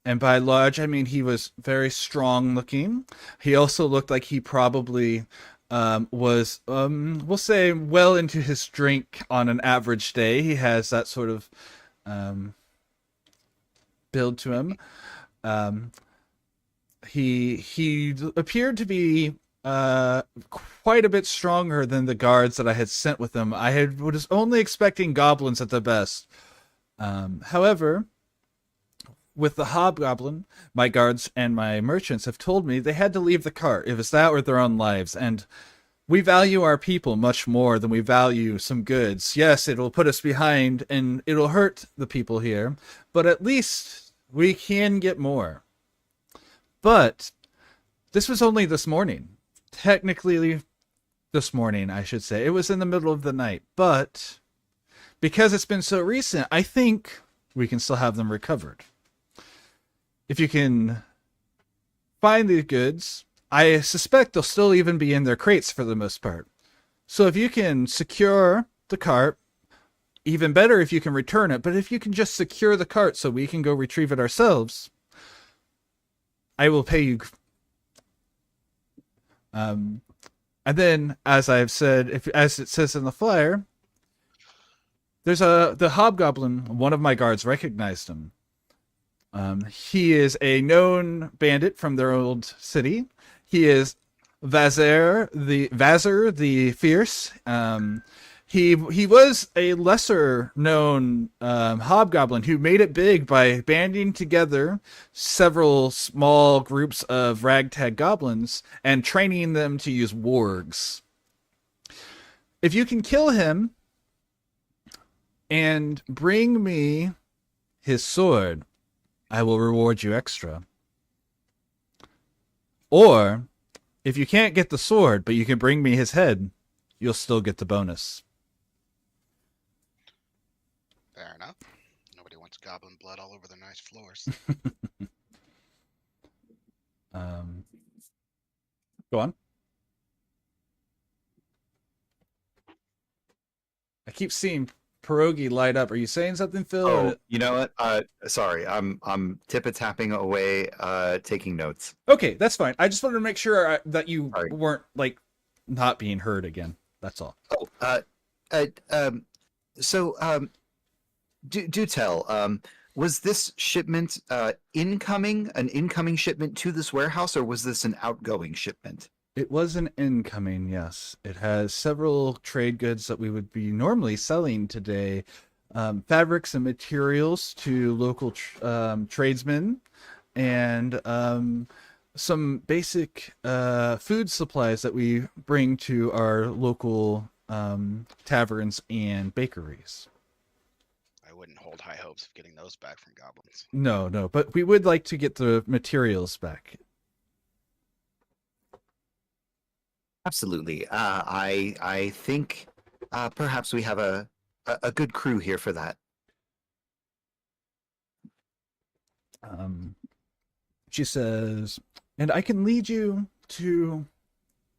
and by large I mean he was very strong looking. He also looked like he probably was we'll say well into his drink on an average day. He has that sort of build to him. He appeared to be quite a bit stronger than the guards that I had sent with him. Was only expecting goblins at the best. However, with the hobgoblin, my guards and my merchants have told me they had to leave the cart. It was that or their own lives, and we value our people much more than we value some goods. Yes, it'll put us behind, and it'll hurt the people here, but at least we can get more. But this was only this morning. Technically, this morning, I should say. It was in the middle of the night, but because it's been so recent, I think we can still have them recovered. If you can find the goods, I suspect they'll still even be in their crates for the most part. So if you can secure the cart, even better if you can return it, but if you can just secure the cart so we can go retrieve it ourselves, I will pay you. And then, as I've said, as it says in the flyer, there's the hobgoblin. One of my guards recognized him. He is a known bandit from their old city. He is Vazir the Fierce. He was a lesser known hobgoblin who made it big by banding together several small groups of ragtag goblins and training them to use wargs. If you can kill him and bring me his sword, I will reward you extra. Or, if you can't get the sword, but you can bring me his head, you'll still get the bonus. Fair enough. Nobody wants goblin blood all over their nice floors. Go on. I keep seeing Pierogi light up. Are you saying something, Phil? Oh, you know what? Sorry, I'm tip-a-tapping away, taking notes. Okay, that's fine. I just wanted to make sure that you weren't like not being heard again. That's all. Oh, do tell. Was this shipment an incoming shipment to this warehouse, or was this an outgoing shipment? It was an incoming, yes. It has several trade goods that we would be normally selling today. Fabrics and materials to local tradesmen, and some basic food supplies that we bring to our local taverns and bakeries. I wouldn't hold high hopes of getting those back from goblins. No, but we would like to get the materials back. Absolutely. I think perhaps we have a good crew here for that. She says, and I can lead you to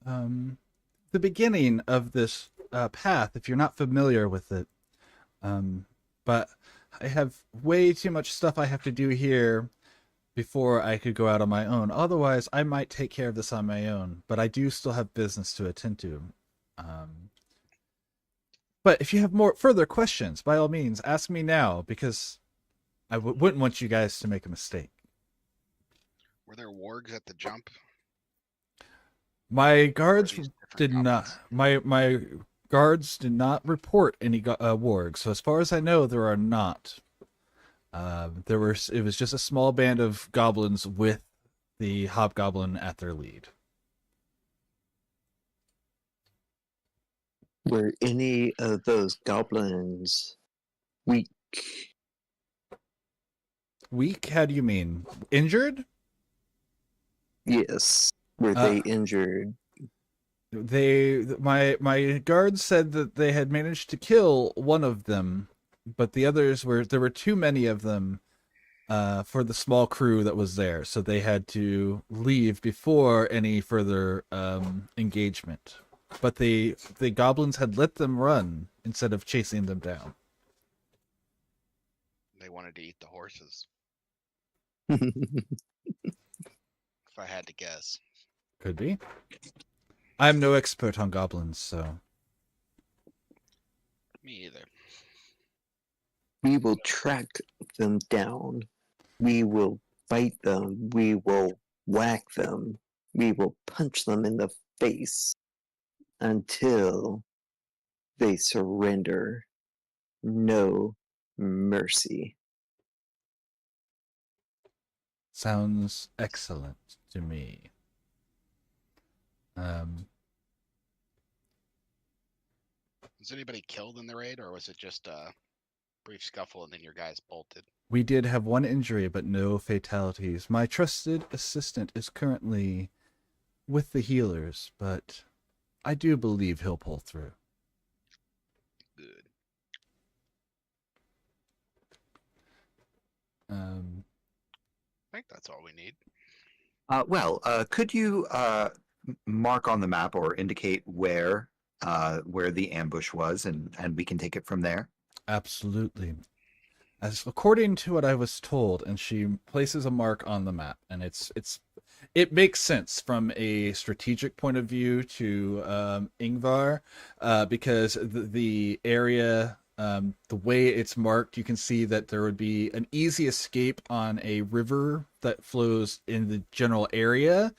the beginning of this path if you're not familiar with it. But I have way too much stuff I have to do here before I could go out on my own. Otherwise, I might take care of this on my own, but I do still have business to attend to. But if you have further questions, by all means, ask me now, because I wouldn't want you guys to make a mistake. Were there wargs at the jump? My guards did not. My guards did not report any wargs. So as far as I know, there are not. It was just a small band of goblins with the hobgoblin at their lead. Were any of those goblins weak? Weak? How do you mean? Injured? Yes. Were they injured? My guards said that they had managed to kill one of them, but the others there were too many of them for the small crew that was there, so they had to leave before any further engagement. But the goblins had let them run instead of chasing them down. They wanted to eat the horses, I if I had to guess. Could be. I'm no expert on goblins, so. Me either. We will track them down. We will bite them. We will whack them. We will punch them in the face until they surrender. No mercy. Sounds excellent to me. Was anybody killed in the raid, or was it just a brief scuffle and then your guys bolted? We did have one injury, but no fatalities. My trusted assistant is currently with the healers, but I do believe he'll pull through. Good. I think that's all we need. Could you mark on the map or indicate where the ambush was, and we can take it from there? Absolutely. As according to what I was told, and she places a mark on the map, and it makes sense from a strategic point of view to Ingvar, because the area, the way it's marked, you can see that there would be an easy escape on a river that flows in the general area,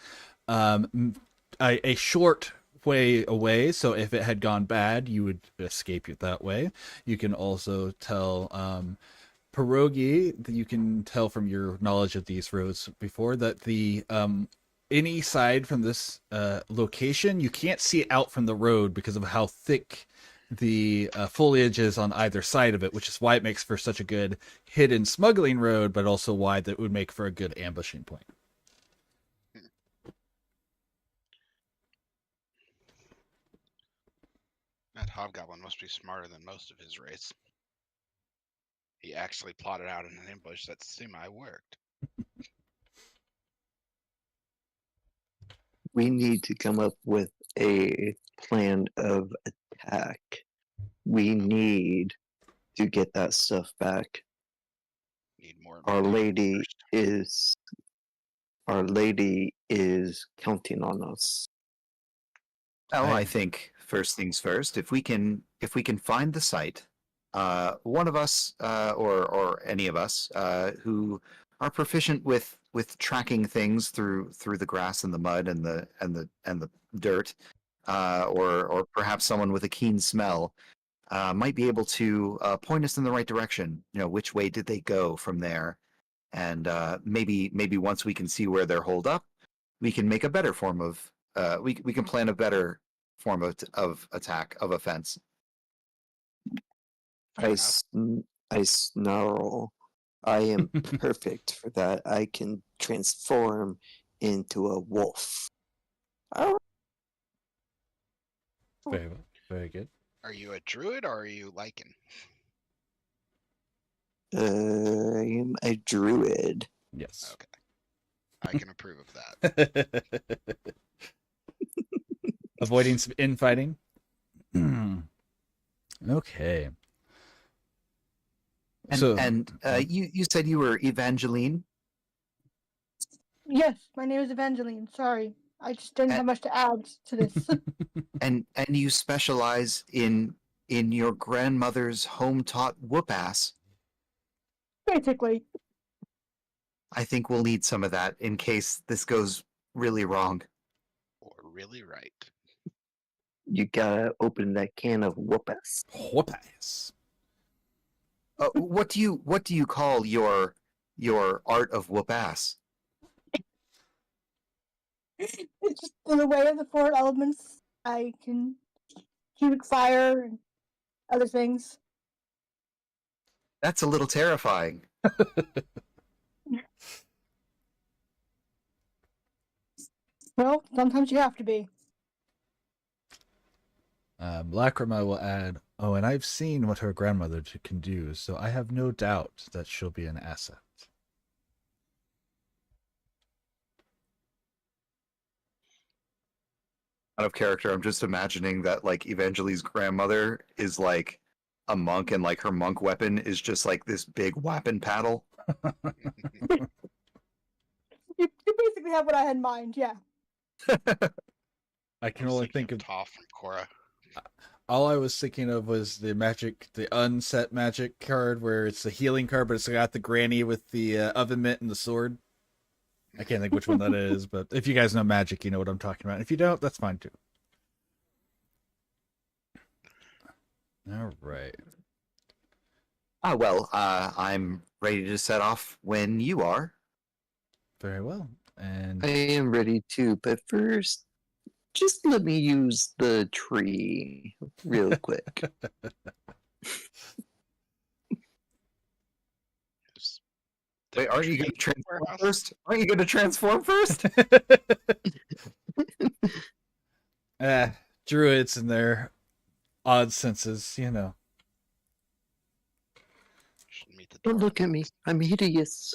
a short way away, so if it had gone bad, you would escape it that way. You can also tell Pierogi, you can tell from your knowledge of these roads before, that the any side from this location, you can't see out from the road because of how thick the foliage is on either side of it, which is why it makes for such a good hidden smuggling road, but also why that would make for a good ambushing point. That hobgoblin must be smarter than most of his race. He actually plotted out an ambush that semi-worked. We need to come up with a plan of attack. We need to get that stuff back. Need more. Our Lady is counting on us. Oh, I think first things first. If we can find the site, one of us or any of us who are proficient with tracking things through the grass and the mud and the dirt, or perhaps someone with a keen smell, might be able to point us in the right direction. You know, which way did they go from there? And maybe once we can see where they're holed up, we can make a better form of we can plan a better form of attack, of offense. I snarl. I am perfect for that. I can transform into a wolf. Very well. Very good. Are you a druid or are you Lycan? I am a druid. Yes. Okay. I can approve of that. Avoiding some infighting. Okay. And you said you were Evangeline? Yes, my name is Evangeline. Sorry, I just didn't have much to add to this. and you specialize in your grandmother's home-taught whoop-ass. Basically. I think we'll need some of that in case this goes really wrong. Or really right. You gotta open that can of whoop-ass. Whoop-ass. What do you call your art of whoop ass? It's just in the way of the four elements. I can cubic fire and other things. That's a little terrifying. Well, sometimes you have to be. Lacrima will add, "Oh, and I've seen what her grandmother can do, so I have no doubt that she'll be an asset." Out of character, I'm just imagining that like Evangeli's grandmother is like a monk, and like her monk weapon is just like this big weapon paddle. You basically have what I had in mind, yeah. I can only think of Toph from Korra. all I was thinking of was the unset magic card where it's a healing card, but it's got the granny with the oven mitt and the sword. I can't think which one that is, but if you guys know magic, you know what I'm talking about. If you don't, that's fine too. All right. Well, I'm ready to set off when you are. Very well. And I am ready too, but first, just let me use the tree real quick. Wait, aren't you going to transform first? Aren't you going to transform first? Druids and their odd senses, you know. Don't look at me. I'm hideous.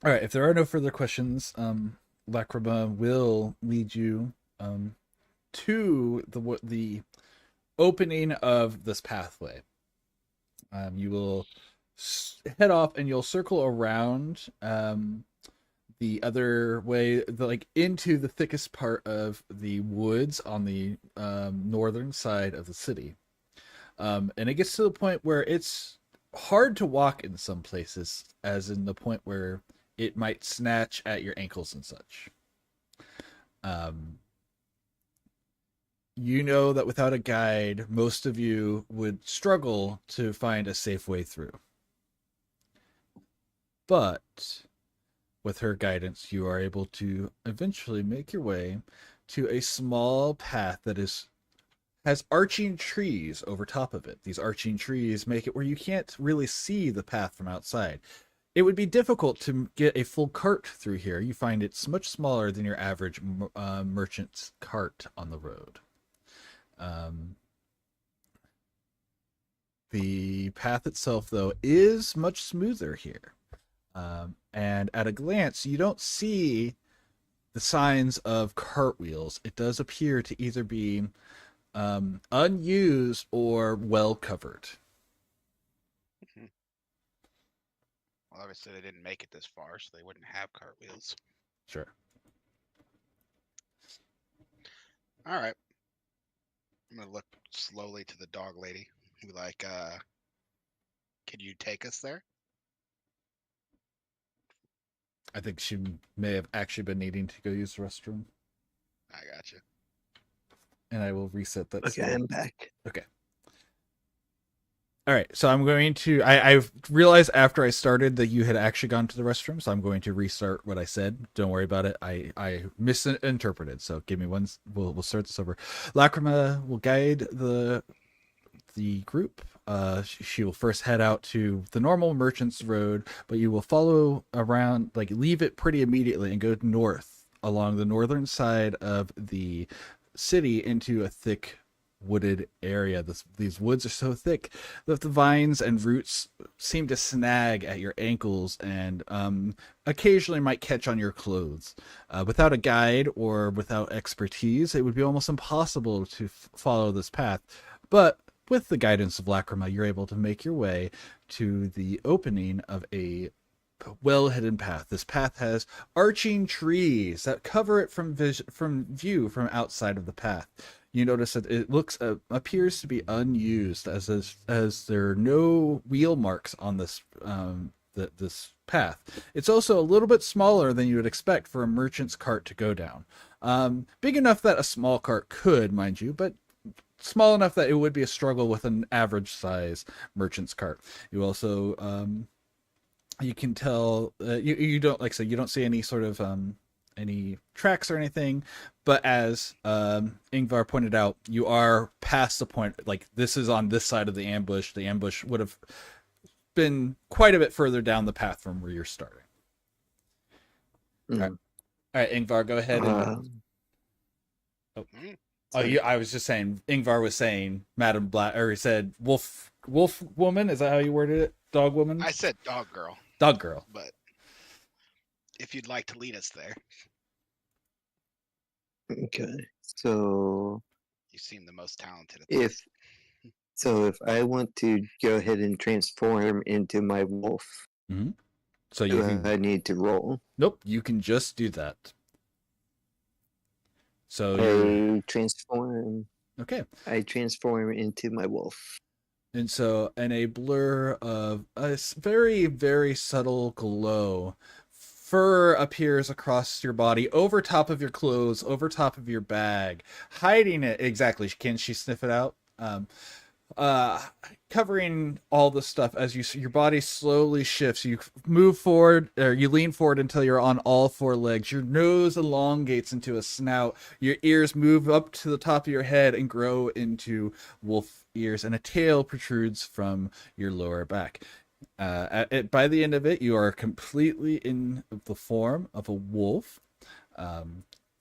All right, if there are no further questions, Lacrima will lead you to the opening of this pathway. You will head off and you'll circle around the other way, like into the thickest part of the woods on the northern side of the city. And it gets to the point where it's hard to walk in some places, as in the point where it might snatch at your ankles and such. You know that without a guide, most of you would struggle to find a safe way through. But with her guidance, you are able to eventually make your way to a small path that has arching trees over top of it. These arching trees make it where you can't really see the path from outside. It would be difficult to get a full cart through here. You find it's much smaller than your average merchant's cart on the road. The path itself, though, is much smoother here. And at a glance, you don't see the signs of cartwheels. It does appear to either be unused or well covered. Well, obviously they didn't make it this far, so they wouldn't have cartwheels. Sure. All right. I'm gonna look slowly to the dog lady. Who can you take us there? I think she may have actually been needing to go use the restroom. I got you. And I will reset that. Okay, I'm back. Okay. All right, so I'm going to. I've realized after I started that you had actually gone to the restroom, so I'm going to restart what I said. Don't worry about it. I misinterpreted. So give me one. We'll start this over. Lacrima will guide the group. She will first head out to the normal Merchants Road, but you will follow around, like leave it pretty immediately, and go north along the northern side of the city into a thick wooded area. These woods are so thick that the vines and roots seem to snag at your ankles and occasionally might catch on your clothes. Without a guide or without expertise, it would be almost impossible to follow this path. But with the guidance of Lacrima, you're able to make your way to the opening of a well-hidden path. This path has arching trees that cover it from view from outside of the path. You notice that it appears to be unused, as there are no wheel marks on this this path. It's also a little bit smaller than you would expect for a merchant's cart to go down. Big enough that a small cart could, mind you, but small enough that it would be a struggle with an average size merchant's cart. You also you can tell you don't, like I said, you don't see any sort of any tracks or anything, but as Ingvar pointed out, you are past the point, like this is on this side of the ambush. The ambush would have been quite a bit further down the path from where you're starting. All right, Ingvar, go ahead and I was just saying, Ingvar was saying Madam Black, or he said wolf woman, is that how you worded it? Dog woman? I said dog girl. Dog girl. But if you'd like to lead us there. Okay, so You seem the most talented at if I want to go ahead and transform into my wolf, so you can, I need to roll. Nope, you can just do that. So I transform. Okay. I transform into my wolf. And so, in a blur of a very, very subtle glow, fur appears across your body, over top of your clothes, over top of your bag, hiding it. Exactly. Can she sniff it out? Covering all the stuff as your body slowly shifts. You move forward, or you lean forward until you're on all four legs. Your nose elongates into a snout. Your ears move up to the top of your head and grow into wolf ears, and a tail protrudes from your lower back. By the end of it, you are completely in the form of a wolf.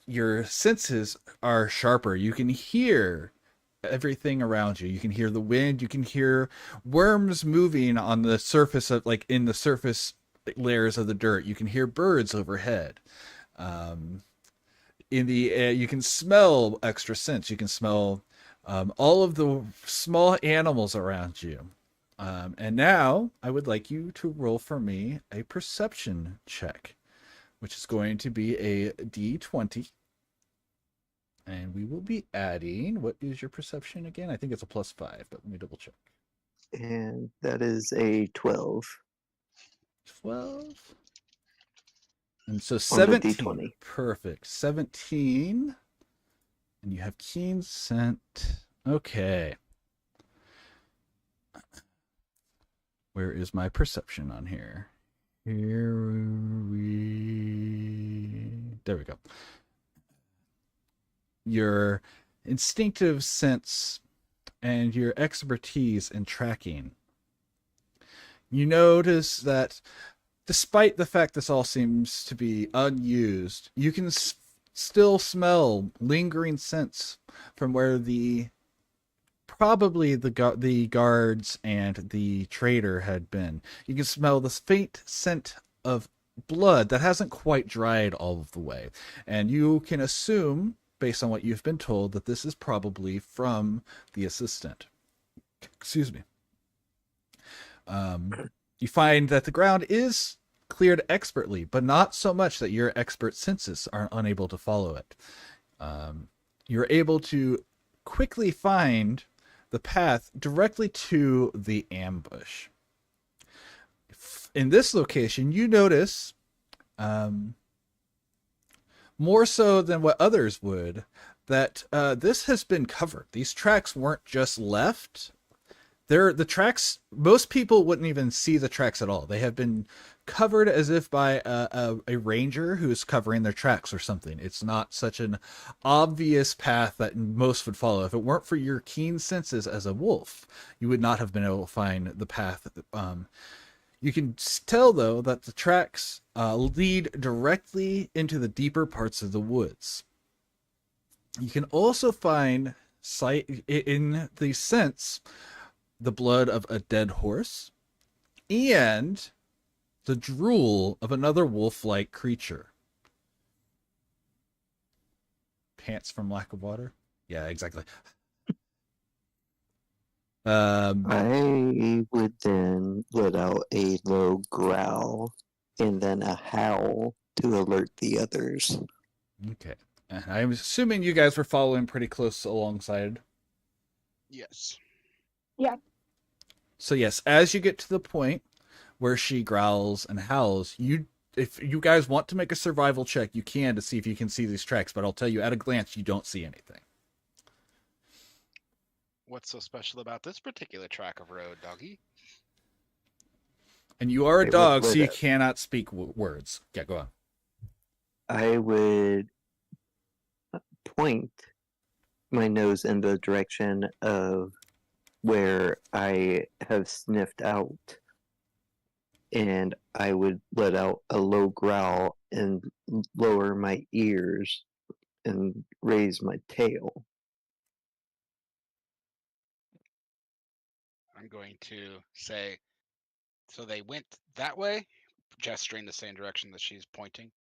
Your senses are sharper. You can hear everything around you. You can hear the wind. You can hear worms moving on the surface of, like, in the surface layers of the dirt. You can hear birds overhead. In the air, you can smell extra scents. You can smell all of the small animals around you. And now I would like you to roll for me a perception check, which is going to be a D20. And we will be adding, what is your perception again? I think it's a +5, but let me double check. And that is a 12. 12. And so On the 17. D20. Perfect. 17. And you have keen scent. Okay. Where is my perception on here? There we go. Your instinctive sense and your expertise in tracking. You notice that despite the fact this all seems to be unused, you can still smell lingering scents from where probably the guards and the trader had been. You can smell this faint scent of blood that hasn't quite dried all of the way. And you can assume, based on what you've been told, that this is probably from the assistant. Excuse me. You find that the ground is cleared expertly, but not so much that your expert senses are unable to follow it. You're able to quickly find the path directly to the ambush. In this location, you notice, more so than what others would, that this has been covered. These tracks weren't just left. The tracks, most people wouldn't even see the tracks at all. They have been covered as if by a ranger who's covering their tracks or something. It's not such an obvious path that most would follow. If it weren't for your keen senses as a wolf, you would not have been able to find the path. You can tell, though, that the tracks lead directly into the deeper parts of the woods. You can also find in the scents the blood of a dead horse and the drool of another wolf-like creature. Pants from lack of water? Yeah, exactly. I would then let out a low growl and then a howl to alert the others. Okay. And I'm assuming you guys were following pretty close alongside. Yes. Yeah. So yes, as you get to the point where she growls and howls, if you guys want to make a survival check, you can, to see if you can see these tracks, but I'll tell you at a glance, you don't see anything. What's so special about this particular track of road, doggy? And you are a Wait, dog, so you what- cannot speak words. Yeah, go on. I would point my nose in the direction of where I have sniffed out, and I would let out a low growl and lower my ears and raise my tail. I'm going to say, so they went that way, gesturing the same direction that she's pointing.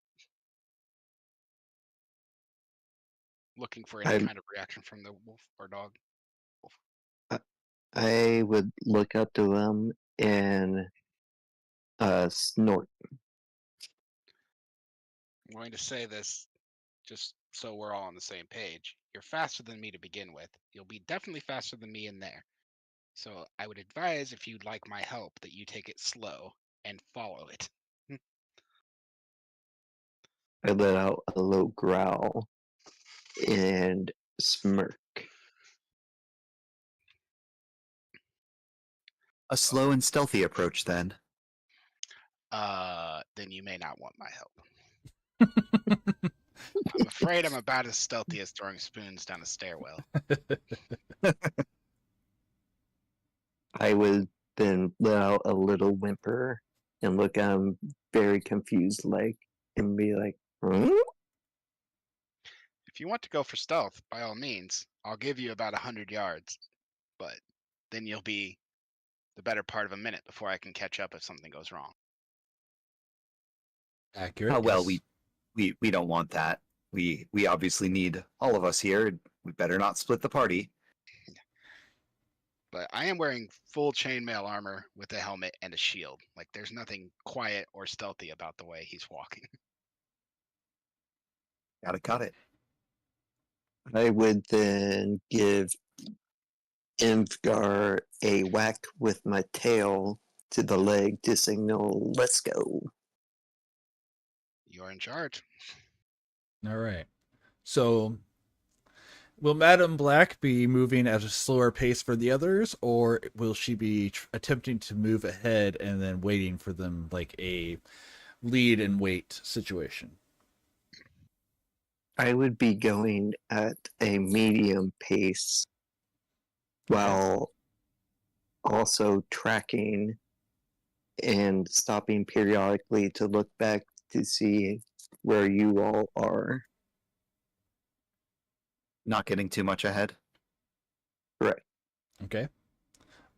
Looking for any I'm- kind of reaction from the wolf or dog. I would look up to them and snort. I'm going to say this just so we're all on the same page. You're faster than me to begin with. You'll be definitely faster than me in there. So I would advise, if you'd like my help, that you take it slow and follow it. I let out a low growl and smirk. A slow and stealthy approach, then. Then you may not want my help. I'm afraid I'm about as stealthy as throwing spoons down a stairwell. I would then let out a little whimper and look at him very confused, like, and be like, "Hmm?" If you want to go for stealth, by all means, I'll give you about 100 yards, but then you'll be the better part of a minute before I can catch up if something goes wrong. Accurate. Oh, well, yes. we don't want that. We obviously need all of us here. We better not split the party. But I am wearing full chainmail armor with a helmet and a shield. Like, there's nothing quiet or stealthy about the way he's walking. Gotta cut it. I would then give Imgar a whack with my tail to the leg to signal, "Let's go." You're in charge. All right. So, will Madame Black be moving at a slower pace for the others, or will she be attempting to move ahead and then waiting for them, like a lead and wait situation? I would be going at a medium pace while also tracking and stopping periodically to look back to see where you all are. Not getting too much ahead. Right. Okay.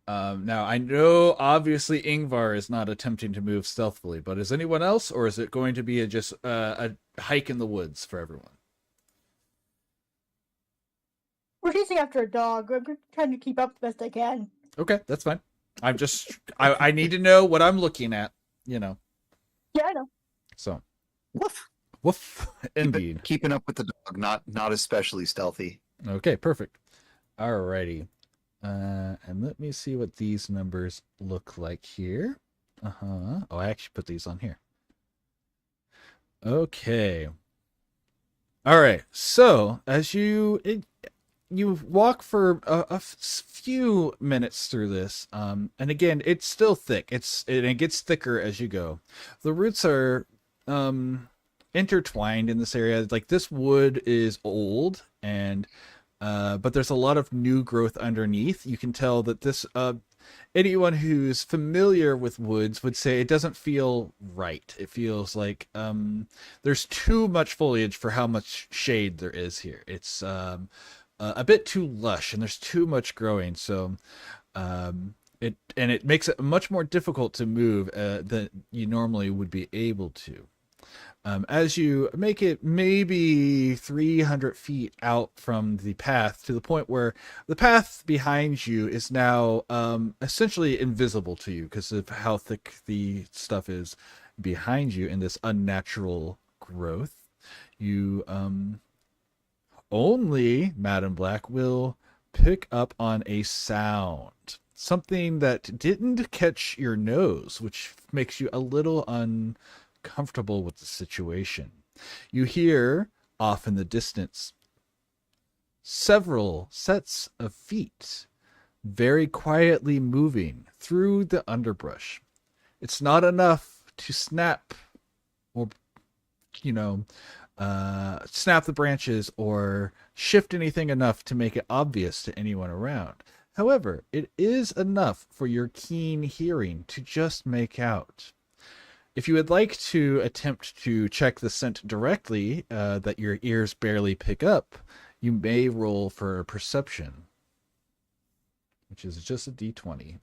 Now, I know obviously Ingvar is not attempting to move stealthily, but is anyone else, or is it going to be just a hike in the woods for everyone? We're chasing after a dog. I'm trying to keep up the best I can. Okay, that's fine. I'm just, I need to know what I'm looking at, you know. Yeah, I know. So, Woof. woof, indeed. Keeping up with the dog, not especially stealthy. Okay, perfect. Alrighty. And let me see what these numbers look like here. Oh, I actually put these on here. Okay. All right. So as you walk for a few minutes through this, and again, it's still thick. It gets thicker as you go. The roots are intertwined in this area. Like, this wood is old, and but there's a lot of new growth underneath. You can tell that this anyone who's familiar with woods would say it doesn't feel right. It feels like there's too much foliage for how much shade there is here. It's a bit too lush, and there's too much growing. So it makes it much more difficult to move than you normally would be able to. As you make it maybe 300 feet out from the path, to the point where the path behind you is now essentially invisible to you because of how thick the stuff is behind you in this unnatural growth, you only, Madam Black, will pick up on a sound. Something that didn't catch your nose, which makes you a little uncomfortable with the situation. You hear, off in the distance, several sets of feet very quietly moving through the underbrush. It's not enough to snap or, snap the branches or shift anything enough to make it obvious to anyone around. However, it is enough for your keen hearing to just make out. If you would like to attempt to check the scent directly that your ears barely pick up, you may roll for perception, which is just a d20.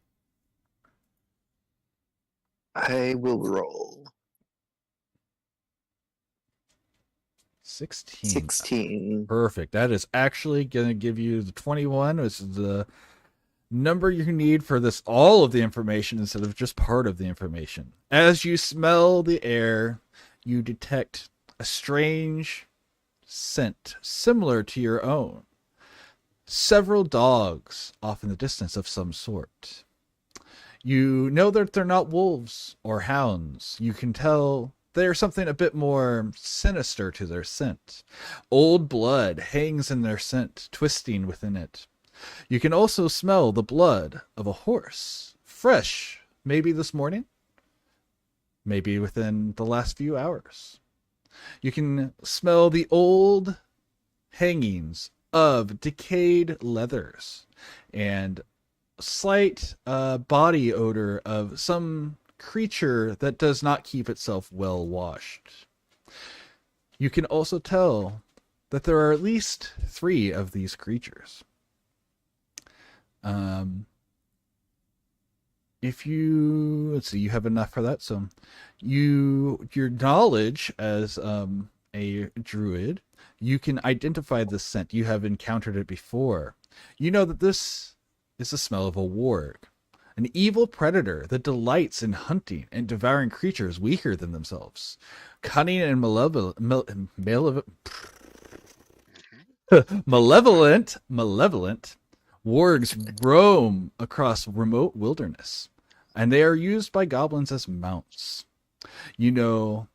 I will roll 16. 16. Perfect. That is actually going to give you the 21, which is the number you need for this, all of the information instead of just part of the information. As you smell the air, you detect a strange scent similar to your own. Several dogs off in the distance of some sort. You know that they're not wolves or hounds. You can tell there's something a bit more sinister to their scent. Old blood hangs in their scent, twisting within it. You can also smell the blood of a horse, fresh, maybe this morning, maybe within the last few hours. You can smell the old hangings of decayed leathers and slight body odor of some creature that does not keep itself well washed. You can also tell that there are at least 3 of these creatures. If you, let's see, you have enough for that. So your knowledge as a druid, you can identify this scent. You have encountered it before. You know that this is the smell of a warg, an evil predator that delights in hunting and devouring creatures weaker than themselves. Cunning and malevolent, wargs roam across remote wilderness, and they are used by goblins as mounts. You know,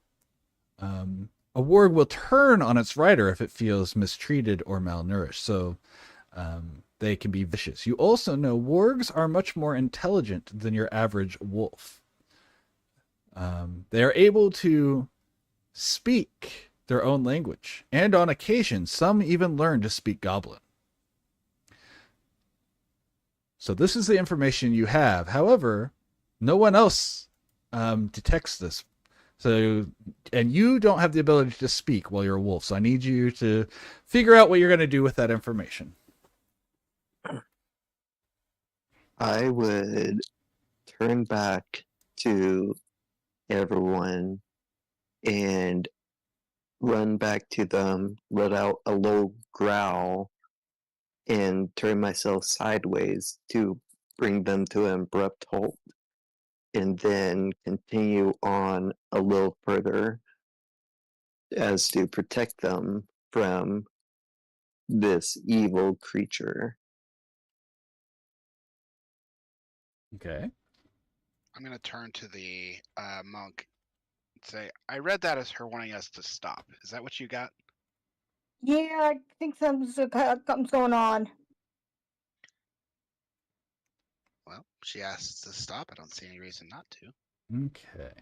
a warg will turn on its rider if it feels mistreated or malnourished, so they can be vicious. You also know wargs are much more intelligent than your average wolf. They are able to speak their own language, and on occasion, some even learn to speak goblin. So this is the information you have. However, no one else detects this. So, and you don't have the ability to speak while you're a wolf. So I need you to figure out what you're going to do with that information. I would turn back to everyone and run back to them, let out a low growl, and turn myself sideways to bring them to an abrupt halt, and then continue on a little further as to protect them from this evil creature. Okay. I'm going to turn to the monk and say, I read that as her wanting us to stop. Is that what you got? Yeah, I think something's going on. Well, she asked us to stop. I don't see any reason not to. Okay.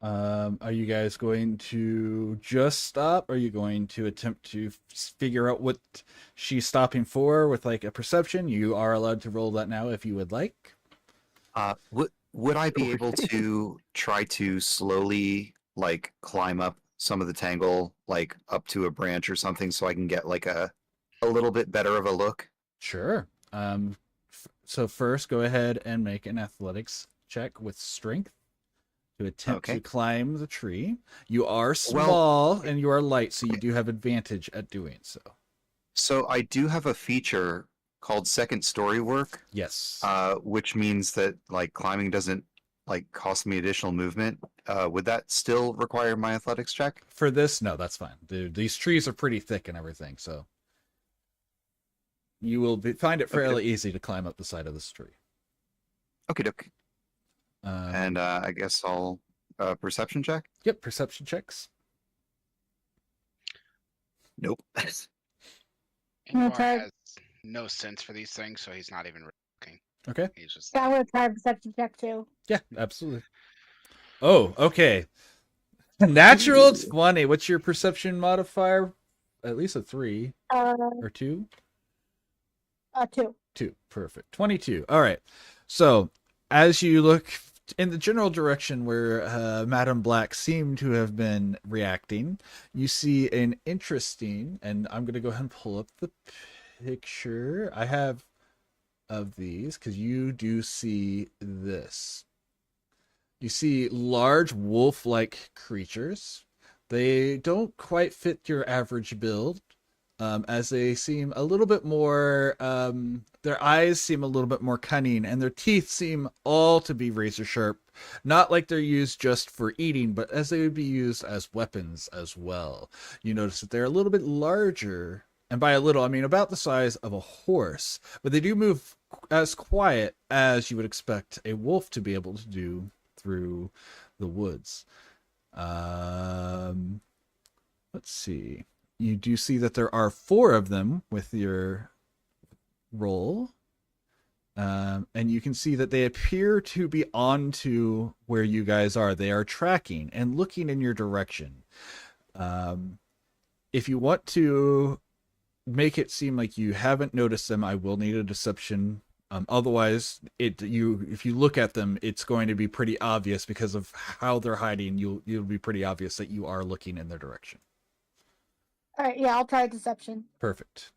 Are you guys going to just stop? Or are you going to attempt to figure out what she's stopping for with like a perception? You are allowed to roll that now if you would like. Would I be able to try to slowly like climb up some of the tangle, like up to a branch or something, so I can get like a little bit better of a look? Sure. So first, go ahead and make an athletics check with strength to attempt to climb the tree. You are small and you are light, so you do have advantage at doing so. So I do have a feature called second story work. Yes. Which means that like climbing doesn't like cost me additional movement. Would that still require my athletics check? For this, no, that's fine. These trees are pretty thick and everything, so you will find it fairly easy to climb up the side of this tree. Okay, doke. And I guess I'll perception check. Yep, perception checks. Nope. Ingvar has no sense for these things, so he's not even looking. Okay. He's just Yeah, I'm gonna try a perception check too. Yeah, absolutely. Oh, okay. Natural 20. What's your perception modifier? At least a 3 or 2? 2. 2. Perfect. 22. All right. So, as you look in the general direction where Madame Black seemed to have been reacting, you see an interesting, and I'm going to go ahead and pull up the picture I have of these, because you do see this. You see large wolf-like creatures. They don't quite fit your average build, as they seem a little bit more, their eyes seem a little bit more cunning, and their teeth seem all to be razor sharp. Not like they're used just for eating, but as they would be used as weapons as well. You notice that they're a little bit larger, and by a little, I mean about the size of a horse, but they do move as quiet as you would expect a wolf to be able to do through the woods. Let's see. You do see that there are 4 of them with your roll. And you can see that they appear to be onto where you guys are. They are tracking and looking in your direction. If you want to make it seem like you haven't noticed them, I will need a deception. Otherwise, if you look at them, it's going to be pretty obvious because of how they're hiding. You'll be pretty obvious that you are looking in their direction. All right, yeah, I'll try deception. Perfect.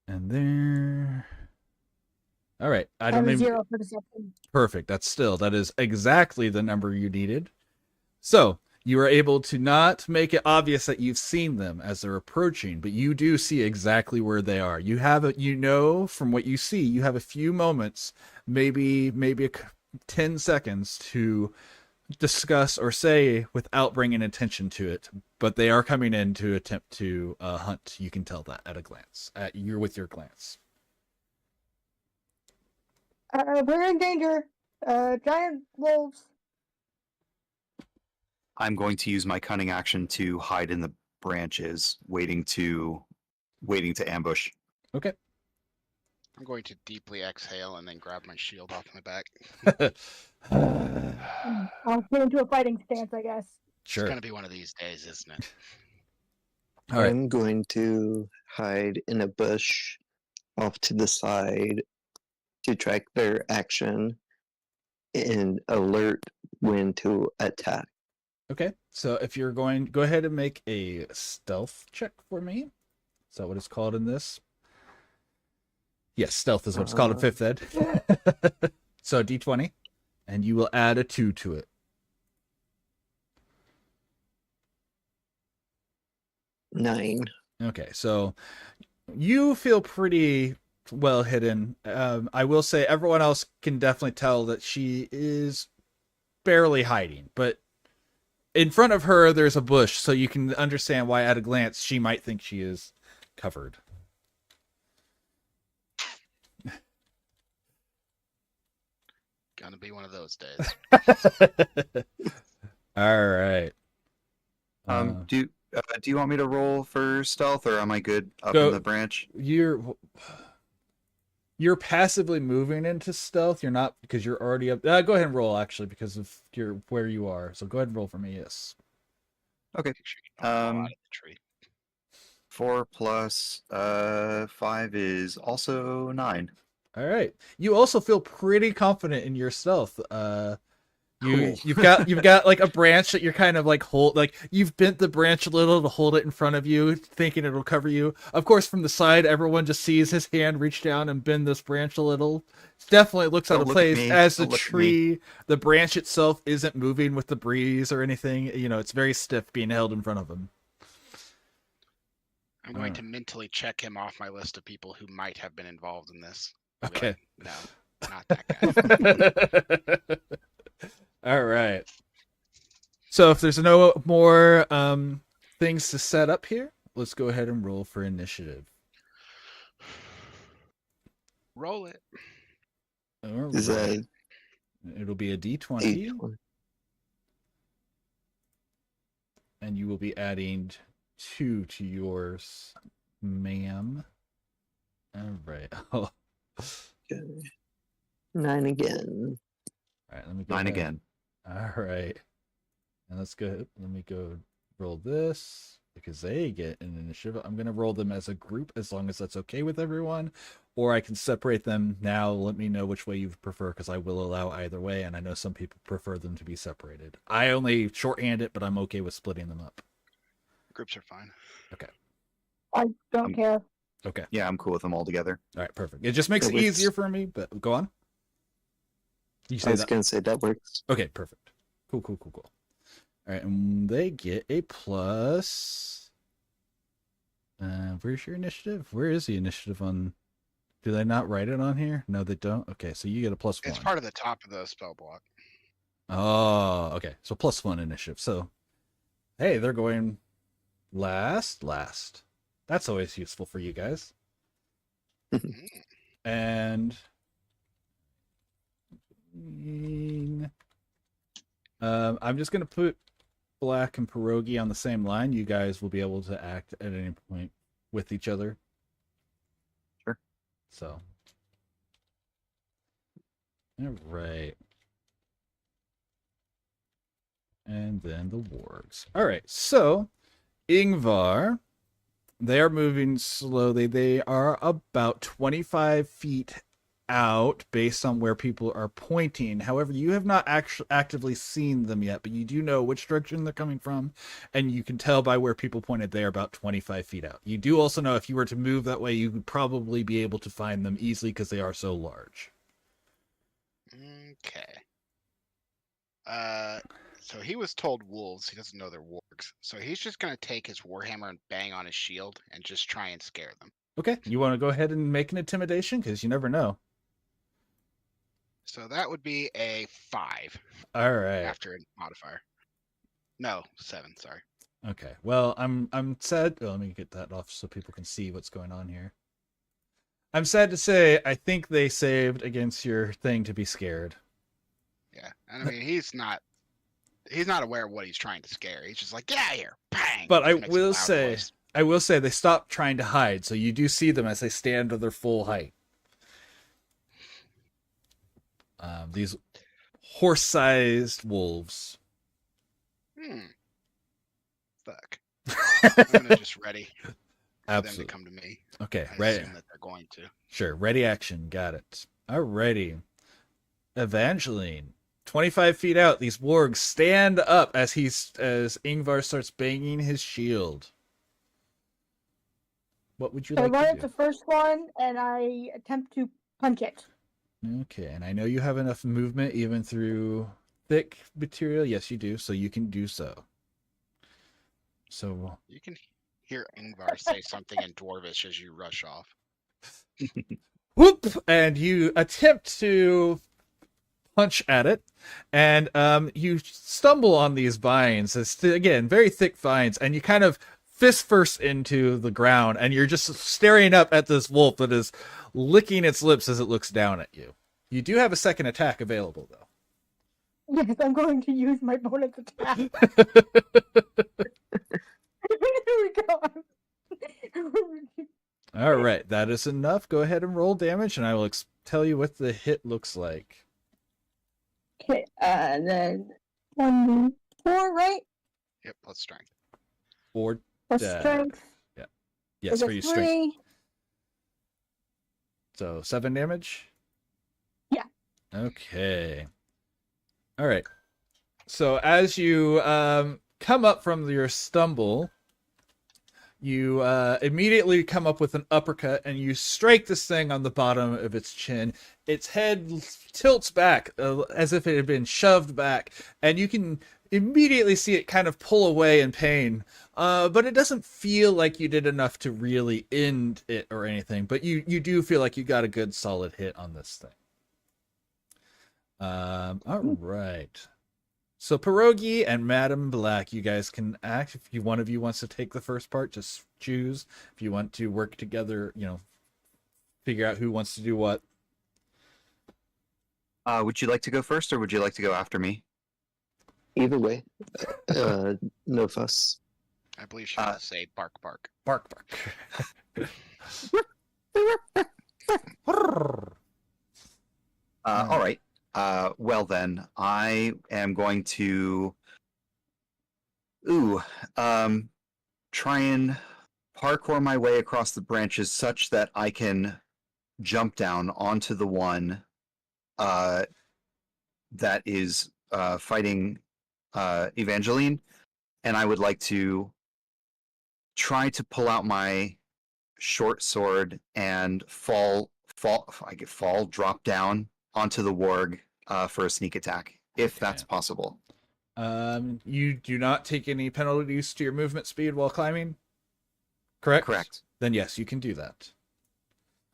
And there. All right. I don't even. 0 for deception. Perfect. That is exactly the number you needed. So you are able to not make it obvious that you've seen them as they're approaching, but you do see exactly where they are. You know from what you see, you have a few moments, maybe 10 seconds to discuss or say without bringing attention to it, but they are coming in to attempt to hunt. You can tell that at a glance, with your glance. We're in danger. Giant wolves. I'm going to use my cunning action to hide in the branches, waiting to ambush. Okay. I'm going to deeply exhale and then grab my shield off my back. I'll get into a fighting stance, I guess. Sure. It's going to be one of these days, isn't it? All right. I'm going to hide in a bush off to the side to track their action and alert when to attack. Okay. So if you're going, go ahead and make a stealth check for me. Is that what it's called in this? Yes, stealth is what it's called in 5th ed. So D20, and you will add a 2 to it. 9. Okay, so you feel pretty well hidden. I will say everyone else can definitely tell that she is barely hiding, but in front of her there's a bush, so you can understand why at a glance she might think she is covered. Gonna be one of those days. All right. Do you want me to roll for stealth, or am I good up in the branch? You're passively moving into stealth. You're not, because you're already up. Go ahead and roll, actually, because of where you are. So go ahead and roll for me. Yes. Okay. Make sure you don't fall out of the tree. 4 plus 5 is also 9. All right. You also feel pretty confident in your stealth. Cool. You've got like a branch that you're kind of like you've bent the branch a little to hold it in front of you, thinking it'll cover you. Of course, from the side, everyone just sees his hand reach down and bend this branch a little. Definitely looks out of place as the tree, the branch itself isn't moving with the breeze or anything. You know, it's very stiff being held in front of him. I'm going to mentally check him off my list of people who might have been involved in this. Okay. Like, no, not that guy. All right. So if there's no more things to set up here, let's go ahead and roll for initiative. Roll it. All Is right. that It'll be a D20, 8? and you will be adding 2 to yours. ma'am. All right. Oh. Okay. 9 again. All right, let me go 9 ahead. again. All right. And let's go. Let me go roll this because they get an initiative. I'm going to roll them as a group as long as that's okay with everyone. Or I can separate them now. Let me know which way you prefer because I will allow either way. And I know some people prefer them to be separated. I only shorthand it, but I'm okay with splitting them up. Groups are fine. Okay. I don't care. Okay. Yeah, I'm cool with them all together. All right. Perfect. It just makes That it works. easier for me, but go on. You I say was that. going to say that works. Okay. Perfect. Cool. All right. And they get a plus. Where's your initiative? Where is the initiative on? Do they not write it on here? No, they don't. Okay, so you get a +1. It's part of the top of the spell block. Oh, okay. So +1 initiative. So, hey, they're going last. That's always useful for you guys. And I'm just gonna put Black and Pierogi on the same line. You guys will be able to act at any point with each other. Sure. So, all right. And then the wargs. All right. So, Ingvar, they are moving slowly. They are about 25 feet out based on where people are pointing. However, you have not actively seen them yet, but you do know which direction they're coming from, and you can tell by where people pointed they are about 25 feet out. You do also know if you were to move that way, you would probably be able to find them easily because they are so large. Okay. So he was told wolves. He doesn't know they're wargs. So he's just gonna take his warhammer and bang on his shield and just try and scare them. Okay, you want to go ahead and make an intimidation because you never know. So that would be a 5 All right. after a modifier. No, 7. Sorry. Okay. Well, I'm sad. Oh, let me get that off so people can see what's going on here. I'm sad to say I think they saved against your thing to be scared. Yeah, and I mean he's not aware of what he's trying to scare. He's just like, get out of here, bang. But I Makes a will loud say, voice. they stopped trying to hide, so you do see them as they stand to their full height. These horse-sized wolves. Fuck. I'm gonna just ready for them to Absolutely. come to me. Okay, I ready. assume that they're going to. Sure, ready action. Got it. Alrighty. Evangeline. 25 feet out, these wargs stand up as Ingvar starts banging his shield. What would you I like run to at do? the first one and I attempt to punch it. Okay, and I know you have enough movement even through thick material. Yes, you do, so you can do so. So You can hear Ingvar say something in Dwarvish as you rush off. whoop, and you attempt to punch at it, and you stumble on these vines. It's again very thick vines, and you kind of fist first into the ground, and you're just staring up at this wolf that is licking its lips as it looks down at you. You do have a second attack available, though. Yes, I'm going to use my bonus attack. Here we go. All right, that is enough. Go ahead and roll damage, and I will tell you what the hit looks like. Okay, and then 1d4, right? Yep, plus strength. Or Plus dead. strength. Yeah. Yes, Is it for your strength. 3? So 7 damage? Yeah. Okay. All right. So as you come up from your stumble, you immediately come up with an uppercut and you strike this thing on the bottom of its chin. Its head tilts back as if it had been shoved back, and you can immediately see it kind of pull away in pain. But it doesn't feel like you did enough to really end it or anything. But you do feel like you got a good solid hit on this thing. All right. So Pierogi and Madam Black, you guys can act. If one of you wants to take the first part, just choose. If you want to work together, figure out who wants to do what. Would you like to go first, or would you like to go after me? Either way, no fuss. I believe she wants to say bark bark. Bark, bark. All right. Well then, I am going to try and parkour my way across the branches such that I can jump down onto the one that is fighting Evangeline, and I would like to try to pull out my short sword and drop down onto the warg for a sneak attack, if that's possible. You do not take any penalties to your movement speed while climbing, correct? Correct. Then yes, you can do that.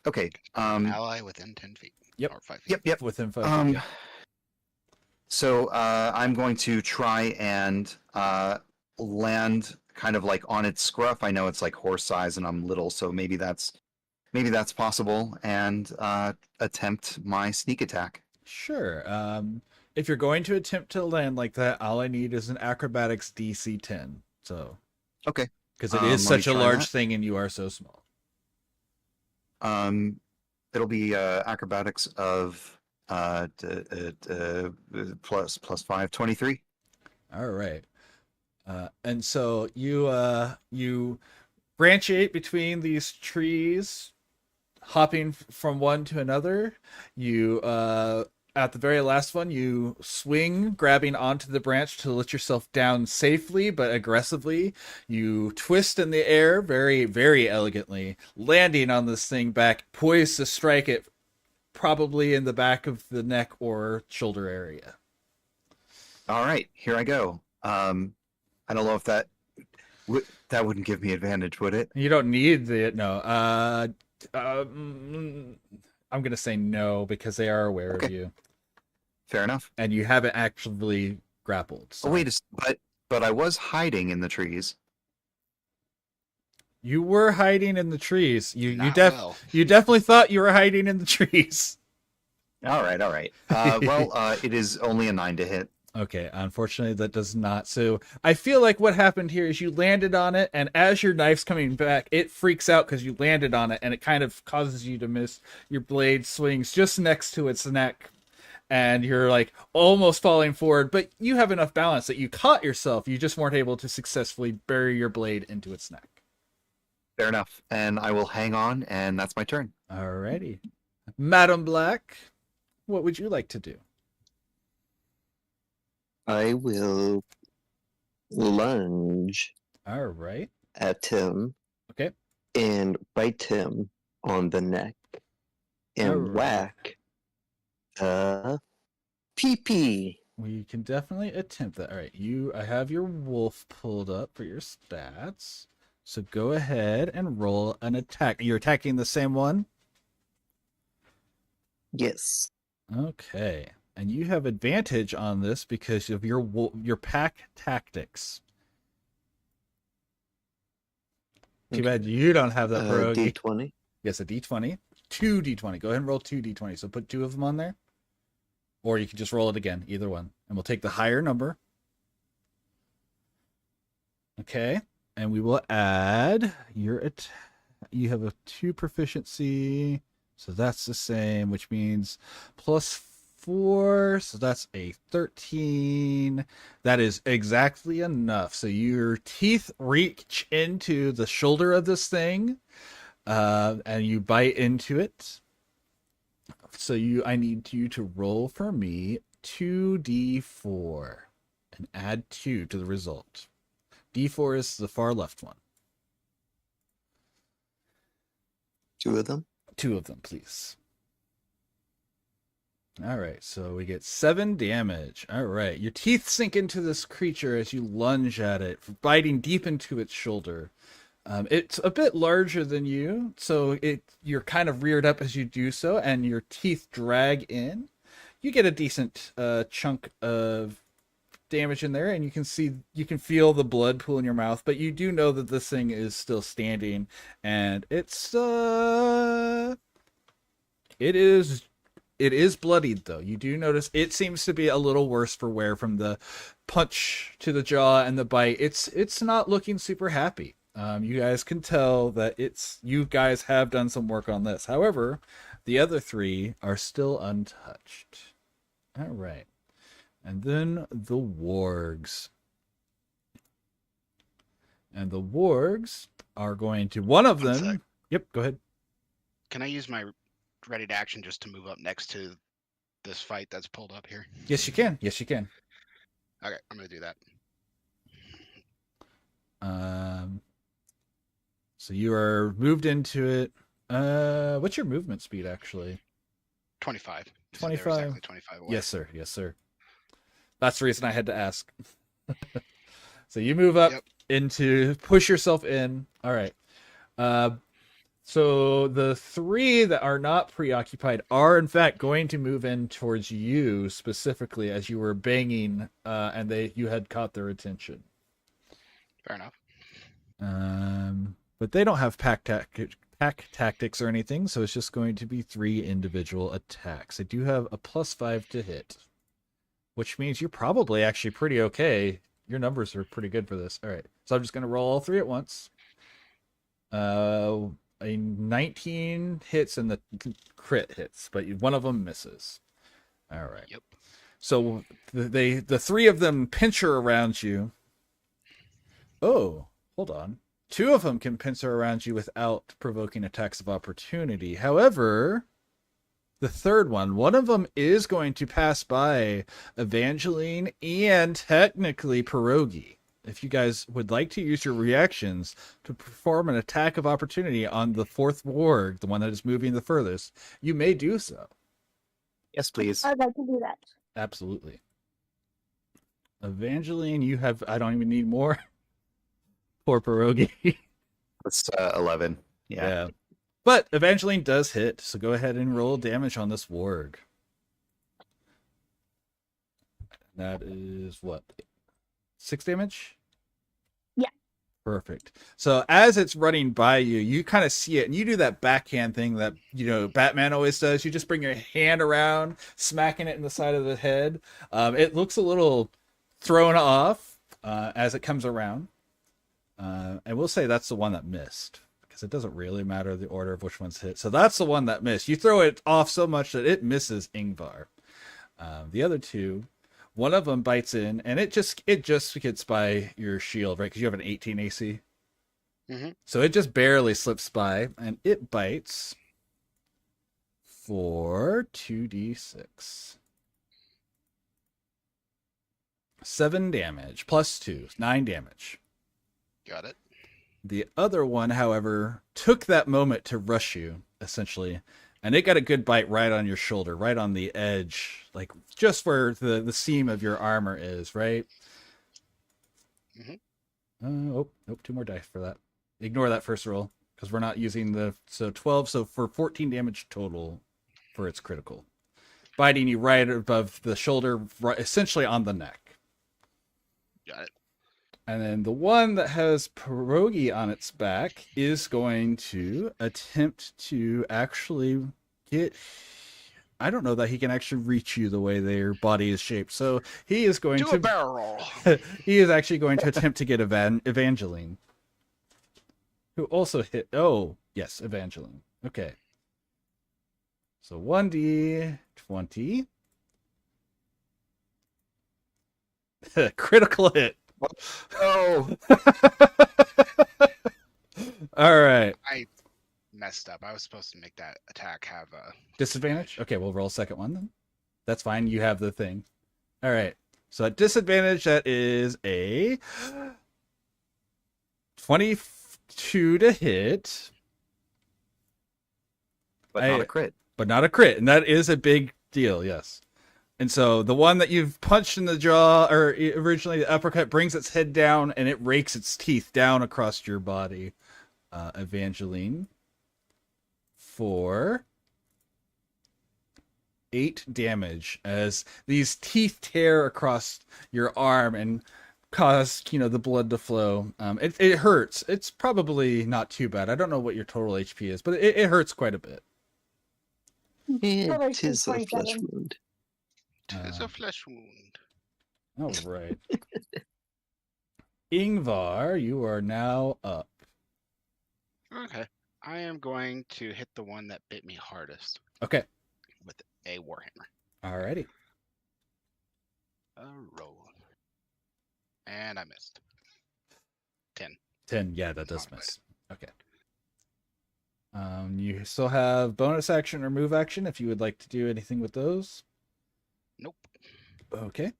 Okay. Ally within 10 feet. Yep. Or 5 feet. Yep. Within 5 feet. So I'm going to try and land kind of like on its scruff. I know it's like horse size and I'm little, so maybe that's possible, and attempt my sneak attack. Sure. If you're going to attempt to land like that, all I need is an acrobatics DC 10. So okay, because it is such a large thing and you are so small. It'll be acrobatics of plus 5, 23. All right. And so you branchiate between these trees, hopping from one to another. You at the very last one, you swing, grabbing onto the branch to let yourself down safely but aggressively. You twist in the air very, very elegantly, landing on this thing back, poised to strike it probably in the back of the neck or shoulder area. All right, here I go. I don't know if that wouldn't give me advantage, would it? You don't need the no. I'm gonna say no because they are aware of you. Fair enough. And you haven't actually grappled. So. Oh wait, but I was hiding in the trees. You were hiding in the trees. You well. you definitely thought you were hiding in the trees. All right. Well, it is only a 9 to hit. Okay, unfortunately that does not. So I feel like what happened here is you landed on it, and as your knife's coming back, it freaks out because you landed on it, and it kind of causes you to miss. Your blade swings just next to its neck, and you're like almost falling forward, but you have enough balance that you caught yourself. You just weren't able to successfully bury your blade into its neck. Fair enough. And I will hang on, and that's my turn. Alrighty. Madam Black, what would you like to do? I will lunge All right. at him. Okay. And bite him on the neck and All right. whack pee-pee. We can definitely attempt that. All right, I have your wolf pulled up for your stats. So go ahead and roll an attack. You're attacking the same one? Yes. Okay. And you have advantage on this because of your pack tactics. Too bad you don't have that pierogi. D20. Yes, a D20. 2 D20. Go ahead and roll 2 D20. So put 2 of them on there. Or you can just roll it again, either one. And we'll take the higher number. Okay. And we will add you have a 2 proficiency. So that's the same, which means plus 4. So that's a 13. That is exactly enough. So your teeth reach into the shoulder of this thing, and you bite into it. So I need you to roll for me 2d4 and add 2 to the result. D4 is the far left one. 2 of them? 2 of them, please. All right, so we get 7 damage. All right, your teeth sink into this creature as you lunge at it, biting deep into its shoulder. It's a bit larger than you, so you're kind of reared up as you do so, and your teeth drag in. You get a decent chunk of damage in there, and you can feel the blood pool in your mouth, but you do know that this thing is still standing, and it is bloodied, though. You do notice it seems to be a little worse for wear from the punch to the jaw and the bite. It's not looking super happy. You guys can tell that you guys have done some work on this. However, the other 3 are still untouched. All right. And then the wargs. And the wargs are going to, one of them. sec. Yep, go ahead. Can I use my ready to action just to move up next to this fight that's pulled up here? Yes, you can. Yes, you can. Okay, I'm gonna do that. So you are moved into it. What's your movement speed actually? 25. You said they were 25. Exactly 25 away. Yes, sir. Yes, sir. That's the reason I had to ask. So you move up into, push yourself in. All right. So the 3 that are not preoccupied are in fact going to move in towards you specifically as you were banging, and you had caught their attention. Fair enough. But they don't have pack tactics or anything, so it's just going to be 3 individual attacks. I do have a +5 to hit, which means you're probably actually pretty okay. Your numbers are pretty good for this. All right, so I'm just going to roll all 3 at once. A 19 hits and the crit hits, but one of them misses. All right. Yep. So the 3 of them pincer around you. Oh, hold on. 2 of them can pincer around you without provoking attacks of opportunity. However, the third one of them is going to pass by Evangeline and technically Pierogi. If you guys would like to use your reactions to perform an attack of opportunity on the 4th warg, the one that is moving the furthest, you may do so. Yes, please. I'd like to do that. Absolutely. Evangeline, you have, I don't even need more. Poor Pierogi. That's 11. Yeah. But Evangeline does hit, so go ahead and roll damage on this warg. That is what? 6 damage? Yeah. Perfect. So as it's running by you, you kind of see it, and you do that backhand thing that, Batman always does. You just bring your hand around, smacking it in the side of the head. It looks a little thrown off as it comes around. And we'll say that's the one that missed, because it doesn't really matter the order of which one's hit. So that's the one that missed. You throw it off so much that it misses Ingvar. The other 2, one of them bites in, and it just gets by your shield, right? Because you have an 18 AC. Mm-hmm. So it just barely slips by, and it bites for 2d6. 7 damage, plus 2, 9 damage. Got it. The other one, however, took that moment to rush you, essentially, and it got a good bite right on your shoulder, right on the edge, like just where the seam of your armor is, right? Mm-hmm. Nope, 2 more dice for that. Ignore that first roll, because we're not using so 12, so for 14 damage total for its critical. Biting you right above the shoulder, right, essentially on the neck. Got it. And then the one that has Pierogi on its back is going to attempt to actually get... I don't know that he can actually reach you the way their body is shaped. So he is going Do a barrel roll. He is actually going to attempt to get Evangeline. Who also hit... Oh, yes, Evangeline. Okay. So 1d20. Critical hit. Oh. All right. I messed up. I was supposed to make that attack have a Disadvantage? Okay, we'll roll a second one then. That's fine. You have the thing. All right. So at disadvantage, that is a 22 to hit. But not a crit. But not a crit. And that is a big deal, yes. And so the one that you've punched in the jaw, or originally the uppercut, brings its head down and it rakes its teeth down across your body. Evangeline, for 8 damage as these teeth tear across your arm and cause, the blood to flow. It hurts. It's probably not too bad. I don't know what your total HP is, but it hurts quite a bit. It is a flesh wound. It's a flesh wound. All right. Ingvar, you are now up. Okay. I am going to hit the one that bit me hardest Okay. with a warhammer. Alrighty. A roll. And I missed. 10. 10. Yeah, that It's does not miss. Okay. You still have bonus action or move action if you would like to do anything with those. Nope. Okay.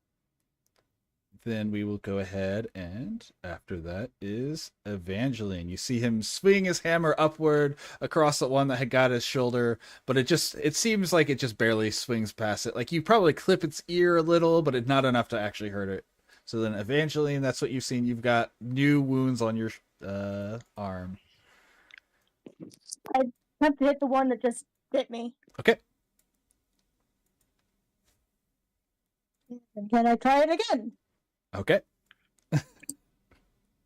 Then we will go ahead, and after that is Evangeline. You see him swing his hammer upward across the one that had got his shoulder, but it seems like it just barely swings past it. Like you probably clip its ear a little, but it's not enough to actually hurt it. So then Evangeline, that's what you've seen. You've got new wounds on your arm. I attempt to hit the one that just bit me. Okay. And can I try it again? Okay.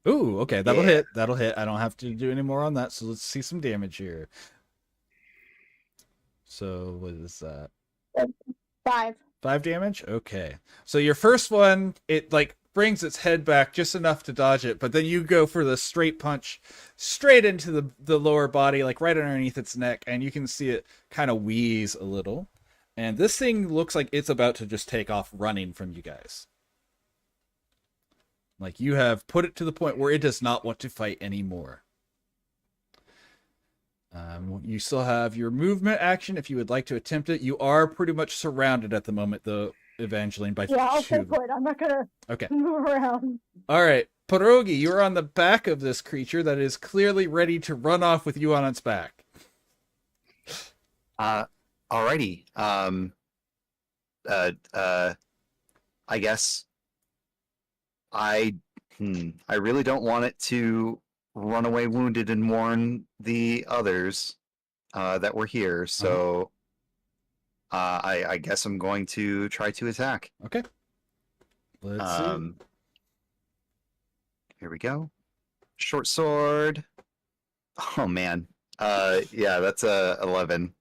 Ooh, okay, that'll Yeah. hit. That'll hit. I don't have to do any more on that, so let's see some damage here. So what is that? 5. 5 damage? Okay. So your first one, it like brings its head back just enough to dodge it, but then you go for the straight punch straight into the lower body, like right underneath its neck, and you can see it kind of wheeze a little. And this thing looks like it's about to just take off running from you guys. Like you have put it to the point where it does not want to fight anymore. You still have your movement action if you would like to attempt it. You are pretty much surrounded at the moment, though, Evangeline, by Yeah, I'll stay two. put. I'm not gonna Okay. move around. All right. Pierogi, you're on the back of this creature that is clearly ready to run off with you on its back. Alrighty. I guess I really don't want it to run away wounded and warn the others that we're here. So I guess I'm going to try to attack. Okay. Let's see. Here we go. Short sword. Oh man. Yeah, that's a 11.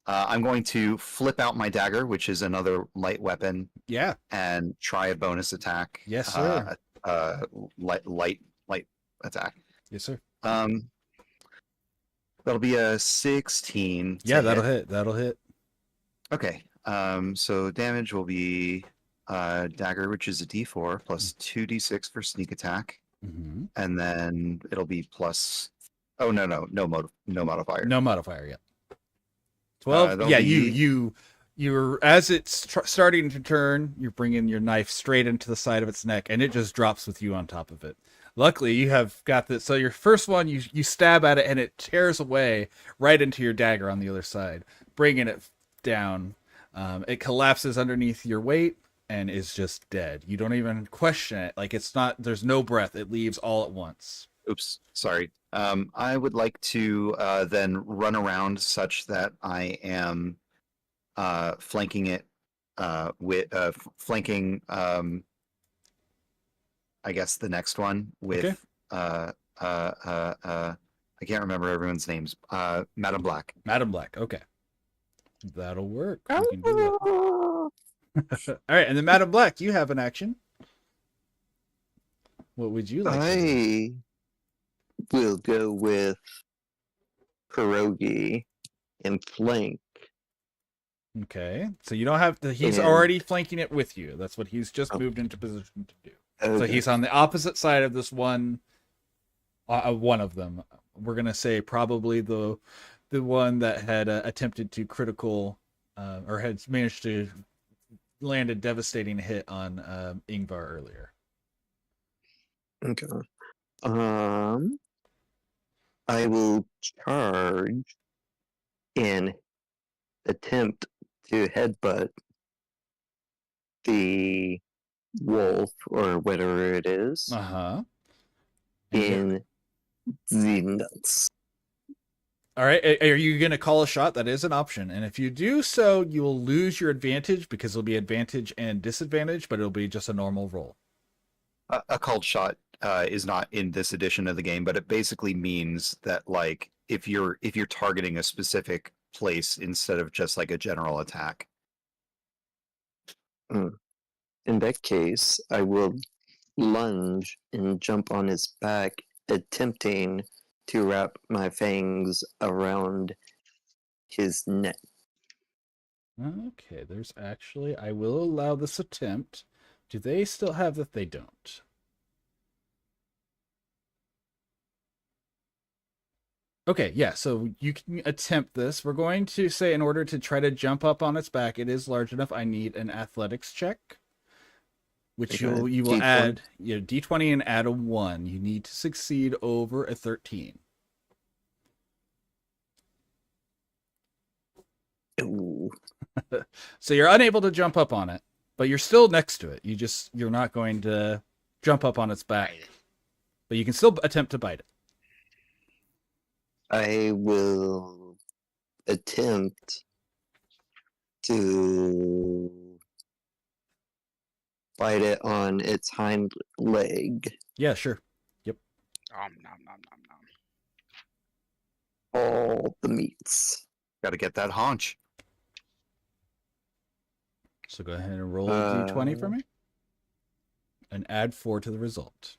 I'm going to flip out my dagger, which is another light weapon, Yeah. and try a bonus attack. Yes, sir. Light attack. Yes, sir. That'll be a 16. Yeah, that'll hit. That'll hit. Okay. So damage will be dagger, which is a D4 plus 2d6 for sneak attack, Mm-hmm. and then it'll be plus. Oh no modifier. No modifier yet. 12. That'll Yeah, be- you're as it's starting to turn, you're bringing your knife straight into the side of its neck, and it just drops with you on top of it. Luckily, you have got this. So your first one, you stab at it, and it tears away right into your dagger on the other side, bringing it down. It collapses underneath your weight and is just dead. You don't even question it. Like it's not. There's no breath. It leaves all at once. Oops, sorry. I would like to then run around such that I am flanking it with flanking. I guess the next one with Okay. I can't remember everyone's names. Madam Black. Madam Black. Okay, that'll work. We can do that. All right, and then Madam Black, you have an action. What would you like? to do? I will go with Pierogi and flank. Okay, so you don't have to. He's And- already flanking it with you. That's what he's just Oh. moved into position to do. So Okay. he's on the opposite side of this one. One of them. We're gonna say probably the one that had attempted to critical or had managed to land a devastating hit on Ingvar earlier. Okay. I will charge and attempt to headbutt the wolf or whatever it is Uh-huh. in the nuts. All right. Are you going to call a shot? That is an option. And if you do so, you will lose your advantage because it'll be advantage and disadvantage, but it'll be just a normal roll. A called shot is not in this edition of the game, but it basically means that like if you're targeting a specific place instead of just like a general attack. In that case, I will lunge and jump on his back, attempting to wrap my fangs around his neck. Okay, there's actually... I will allow this attempt. Do they still have that? They don't. Okay, yeah, so you can attempt this. We're going to say in order to try to jump up on its back, it is large enough, I need an athletics check, which Okay, you will D20. add D20 and add a 1. You need to succeed over a 13. Ooh. So you're unable to jump up on it, but you're still next to it. You're not going to jump up on its back, but you can still attempt to bite it. I will attempt to bite it on its hind leg. Yeah, sure. Yep. Nom, nom, nom, nom, nom. All the meats. Got to get that haunch. So go ahead and roll a d20 for me. And add 4 to the result.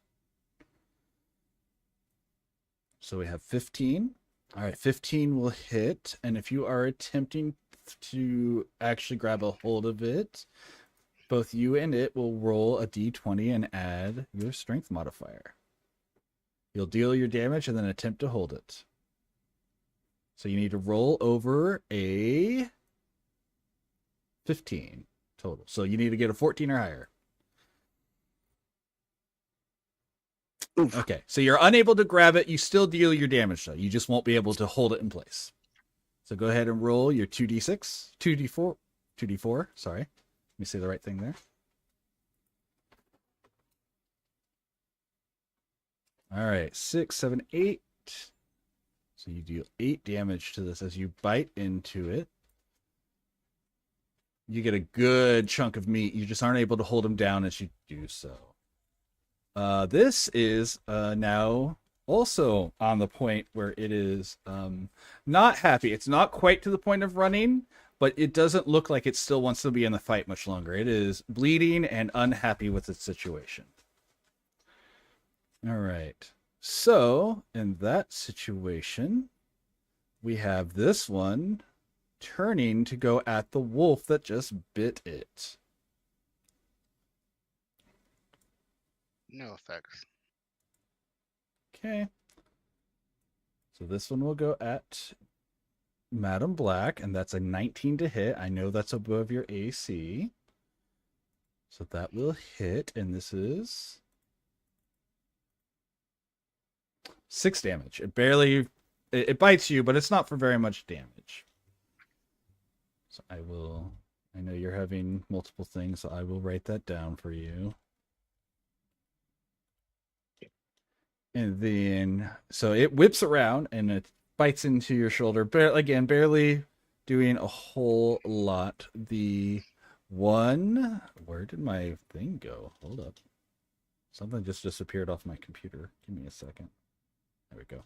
So we have 15. All right, 15 will hit. And if you are attempting to actually grab a hold of it, both you and it will roll a d20 and add your strength modifier. You'll deal your damage and then attempt to hold it. So you need to roll over a 15 total. So you need to get a 14 or higher. Oof. Okay, so you're unable to grab it. You still deal your damage, though. You just won't be able to hold it in place. So go ahead and roll your 2d4, sorry. Let me say the right thing there. All right, 6, 7, 8. So you deal 8 damage to this as you bite into it. You get a good chunk of meat. You just aren't able to hold him down as you do so. This is now also on the point where it is not happy. It's not quite to the point of running, but it doesn't look like it still wants to be in the fight much longer. It is bleeding and unhappy with its situation. All right. So in that situation, we have this one turning to go at the wolf that just bit it. No effects. Okay. So this one will go at Madam Black, and that's a 19 to hit. I know that's above your AC. So that will hit, and this is 6 damage. It bites you, but it's not for very much damage. So I know you're having multiple things, so I will write that down for you. And then, so it whips around and it bites into your shoulder. Again, barely doing a whole lot. The one, where did my thing go? Hold up. Something just disappeared off my computer. Give me a second. There we go.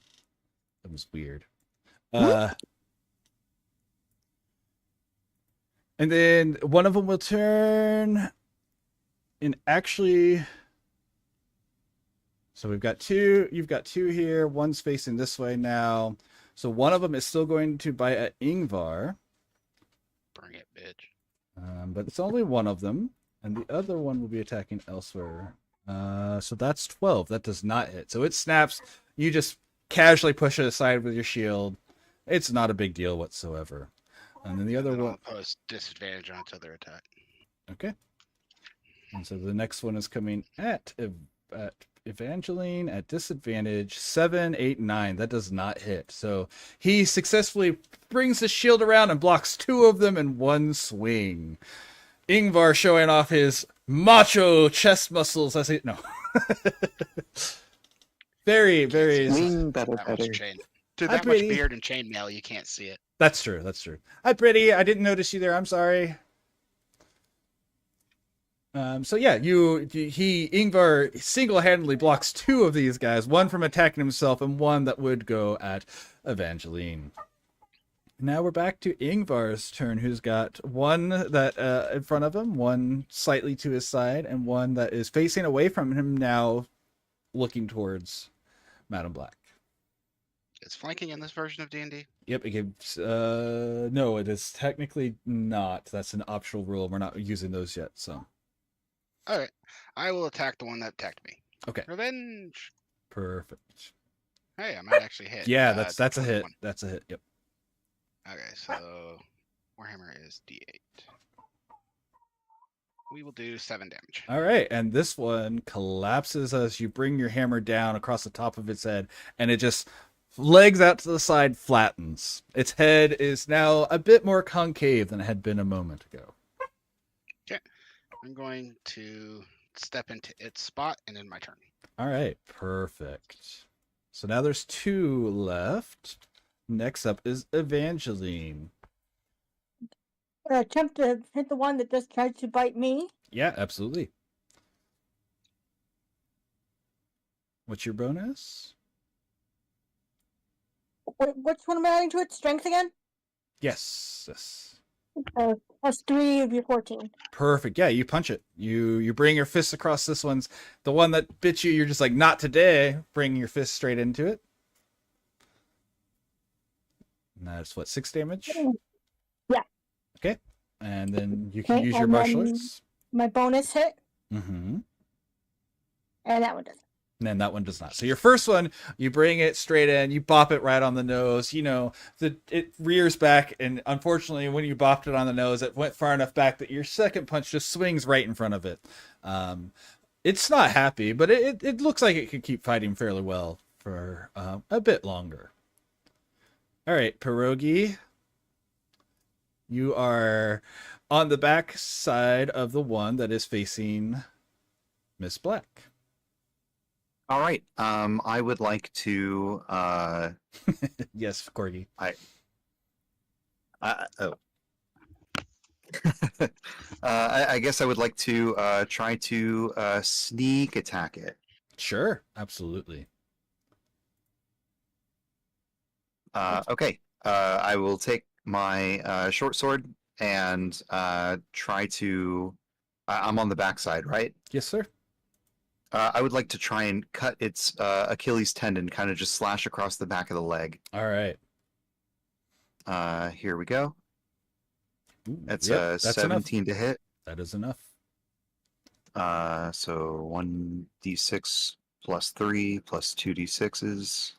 That was weird. And then one of them will turn and actually... So we've got 2, you've got 2 here, one's facing this way now. So one of them is still going to bite at Ingvar. Bring it, bitch. But it's only one of them, and the other one will be attacking elsewhere. So that's 12. That does not hit. So it snaps. You just casually push it aside with your shield. It's not a big deal whatsoever. And then the other one... Post disadvantage on its other attack. Okay. And so the next one is coming at Evangeline at disadvantage. 7, 8, 9. That does not hit. So he successfully brings the shield around and blocks 2 of them in one swing. Ingvar showing off his macho chest muscles as he... No. Very, very... Swing better. Dude, that much beard and chainmail, you can't see it. That's true. That's true. Hi, Pretty. I didn't notice you there. I'm sorry. So yeah, Ingvar single-handedly blocks 2 of these guys, one from attacking himself and one that would go at Evangeline. Now we're back to Ingvar's turn, who's got one that in front of him, one slightly to his side, and one that is facing away from him now, looking towards Madam Black. Is flanking in this version of D&D? Yep, it gives. No, it is technically not. That's an optional rule. We're not using those yet. So. All right, I will attack the one that attacked me. Okay. Revenge. Perfect. Hey, I might actually hit. Yeah, that's a hit. 21. That's a hit. Yep. Okay, so Warhammer is D8. We will do 7 damage. All right, and this one collapses as you bring your hammer down across the top of its head, and it just legs out to the side, flattens. Its head is now a bit more concave than it had been a moment ago. Okay, I'm going to step into its spot and end my turn. All right, perfect. So now there's 2 left. Next up is Evangeline. Attempt to hit the one that just tried to bite me. Yeah, absolutely. What's your bonus? Which one am I adding to it? Strength again? Yes. Plus 3 of your 14. Perfect. Yeah, you punch it. You bring your fist across this one's. The one that bit you, you're just like, not today. Bring your fist straight into it. And that's what, 6 damage? Yeah. Okay. And then you can Okay, use your and martial then arts. My bonus hit, Mm-hmm. and that one doesn't. And then that one does not. So your first one, you bring it straight in, you bop it right on the nose. You know, it rears back, and unfortunately, when you bopped it on the nose, it went far enough back that your second punch just swings right in front of it. It's not happy, but it looks like it could keep fighting fairly well for a bit longer. All right, Pierogi, you are on the back side of the one that is facing Miss Black. All right. I would like to. Yes, Corgi. I guess I would like to try to sneak attack it. Sure, absolutely. Okay. I will take my short sword and try to. I'm on the backside, right? Yes, sir. I would like to try and cut its Achilles tendon, kind of just slash across the back of the leg. All right. Here we go. Ooh, That's yep, 17 enough. to hit. That is enough. So 1d6 plus 3 plus 2d6s.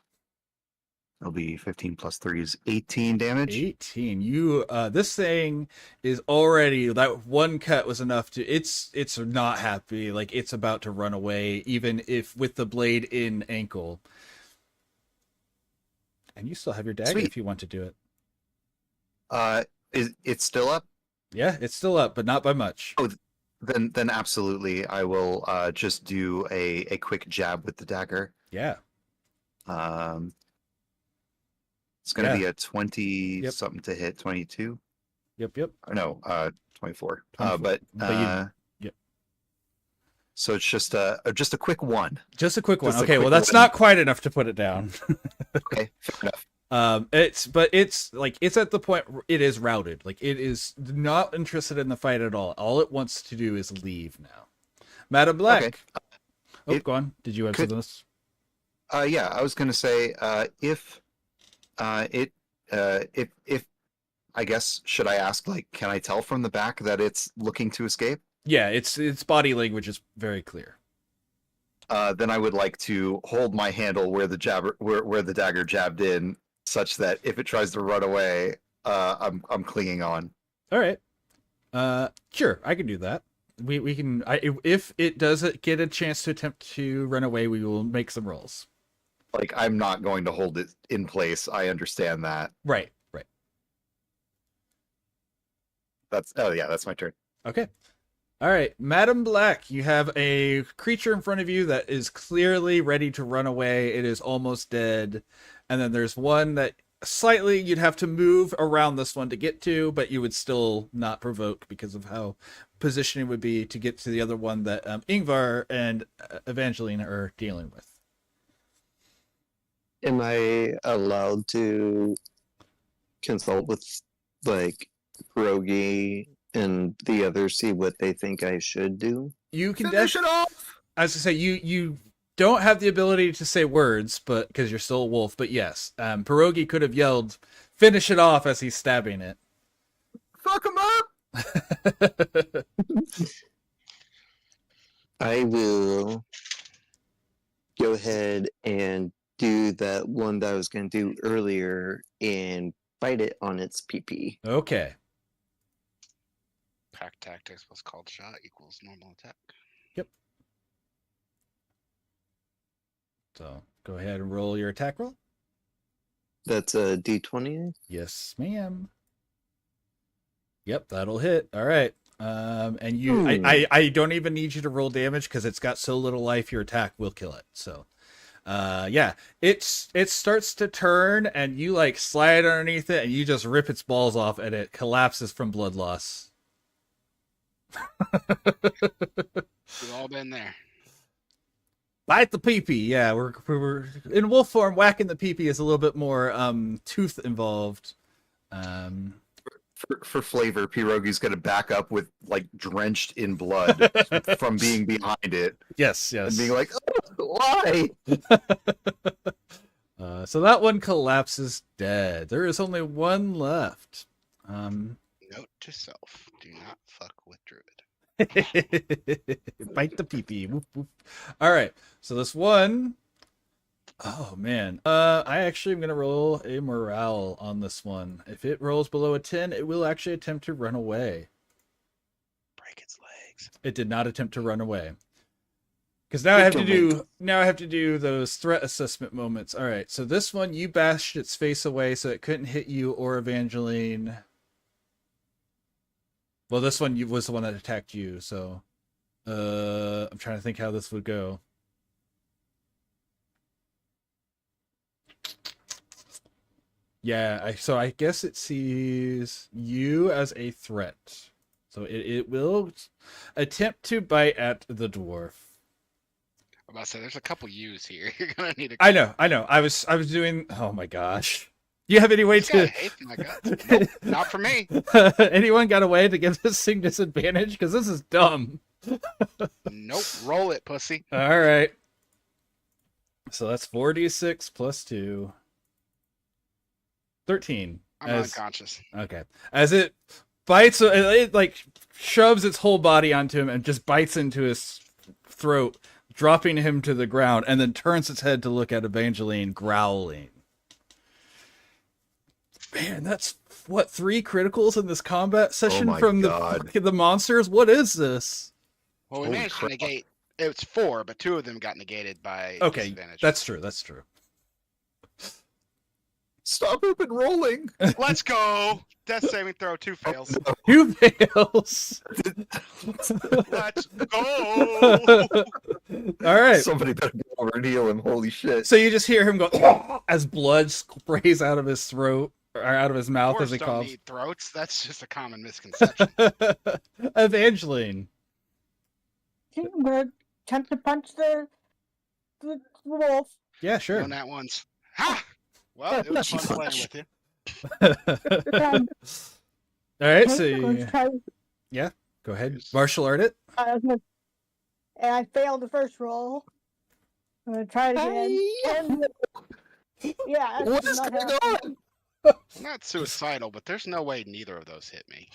It'll be 15 plus 3 is 18 damage. 18. You this thing is already, that one cut was enough to, it's not happy. Like, it's about to run away, even if with the blade in ankle. And you still have your dagger. Sweet. If you want to do it. Is it still up? Yeah, it's still up, but not by much. Oh, then absolutely, I will just do a quick jab with the dagger. Yeah. It's going to Yeah. be a 20 Yep. something to hit, 22. Yep. Or no, 24. 24. But yep. So it's just a quick one. Just a quick one. Just a Okay, quick well, that's one. not quite enough to put it down. Okay, fair enough. It's like, it's at the point where it is routed. Like, it is not interested in the fight at all. All it wants to do is leave now. Madam Black. Okay. Go on. Did you have something else? Yeah, I was going to say if I guess, should I ask, like, can I tell from the back that it's looking to escape? Yeah, its body language is very clear. Then I would like to hold my handle where the dagger jabbed in, such that if it tries to run away, I'm clinging on. All right. Sure, I can do that. We can. If it does get a chance to attempt to run away, we will make some rolls. Like, I'm not going to hold it in place. I understand that. Right. That's my turn. Okay. All right, Madam Black, you have a creature in front of you that is clearly ready to run away. It is almost dead. And then there's one that slightly you'd have to move around this one to get to, but you would still not provoke because of how positioning would be to get to the other one that Ingvar and Evangeline are dealing with. Am I allowed to consult with, like, Rogi and the others, see what they think I should do? You can Finish it off! As I say, you don't have the ability to say words, but because you're still a wolf. But yes, Pierogi could have yelled, "Finish it off!" as he's stabbing it. Fuck him up. I will go ahead and do that one that I was going to do earlier and bite it on its pee-pee. Okay. Pack tactics plus called shot equals normal attack. Yep. So go ahead and roll your attack roll. That's a D20. Yes, ma'am. Yep, that'll hit. All right. And you, I don't even need you to roll damage because it's got so little life. Your attack will kill it. So, yeah, it starts to turn, and you like slide underneath it, and you just rip its balls off, and it collapses from blood loss. We've all been there. Bite the pee-pee. Yeah, we're in wolf form. Whacking the pee-pee is a little bit more tooth involved. For flavor, Pierogi's gonna back up with like drenched in blood from being behind it. Yes. And being like, oh, why? So that one collapses dead. There is only one left. Note to self: do not fuck with Druid. Bite the pee-pee. Woof, woof. All right. So this one, oh man. I actually am gonna roll a morale on this one. If it rolls below a 10, it will actually attempt to run away. Break its legs. It did not attempt to run away. Because now I have to do those threat assessment moments. All right. So this one, you bashed its face away, so it couldn't hit you or Evangeline. Well, this one was the one that attacked you, so I'm trying to think how this would go. Yeah, so I guess it sees you as a threat. So it will attempt to bite at the dwarf. I'm about to say there's a couple U's here. You're gonna need a. I know. I was doing. Oh my gosh. Do you have any way This guy to? hates my guts. Nope, not for me. Anyone got a way to give this thing disadvantage? Because this is dumb. Nope. Roll it, pussy. All right. So that's 4d6 plus 2. 13. I'm unconscious. Okay. As it bites, it like shoves its whole body onto him and just bites into his throat, dropping him to the ground, and then turns its head to look at Evangeline, growling. Man, that's what, 3 criticals in this combat session from the monsters? What is this? Well, we managed to negate. It's 4, but 2 of them got negated by disadvantage. That's true. That's true. Stop open rolling. Let's go. Death saving throw. 2 fails. 2 fails. Let's go. All right. Somebody better go over and heal him. Holy shit. So you just hear him go as blood sprays out of his throat or out of his mouth Dwarves as he don't coughs. need throats. That's just a common misconception. Evangeline. I'm gonna attempt to punch the wolf. Yeah, sure. Doing that once. Ha! Well, it was fun playing with you. All right, Okay, so I'm gonna try, yeah, go ahead. Martial art it. and I failed the first roll. I'm gonna try it again. Yeah, What that's is not going happening. on? I'm not suicidal, but there's no way neither of those hit me.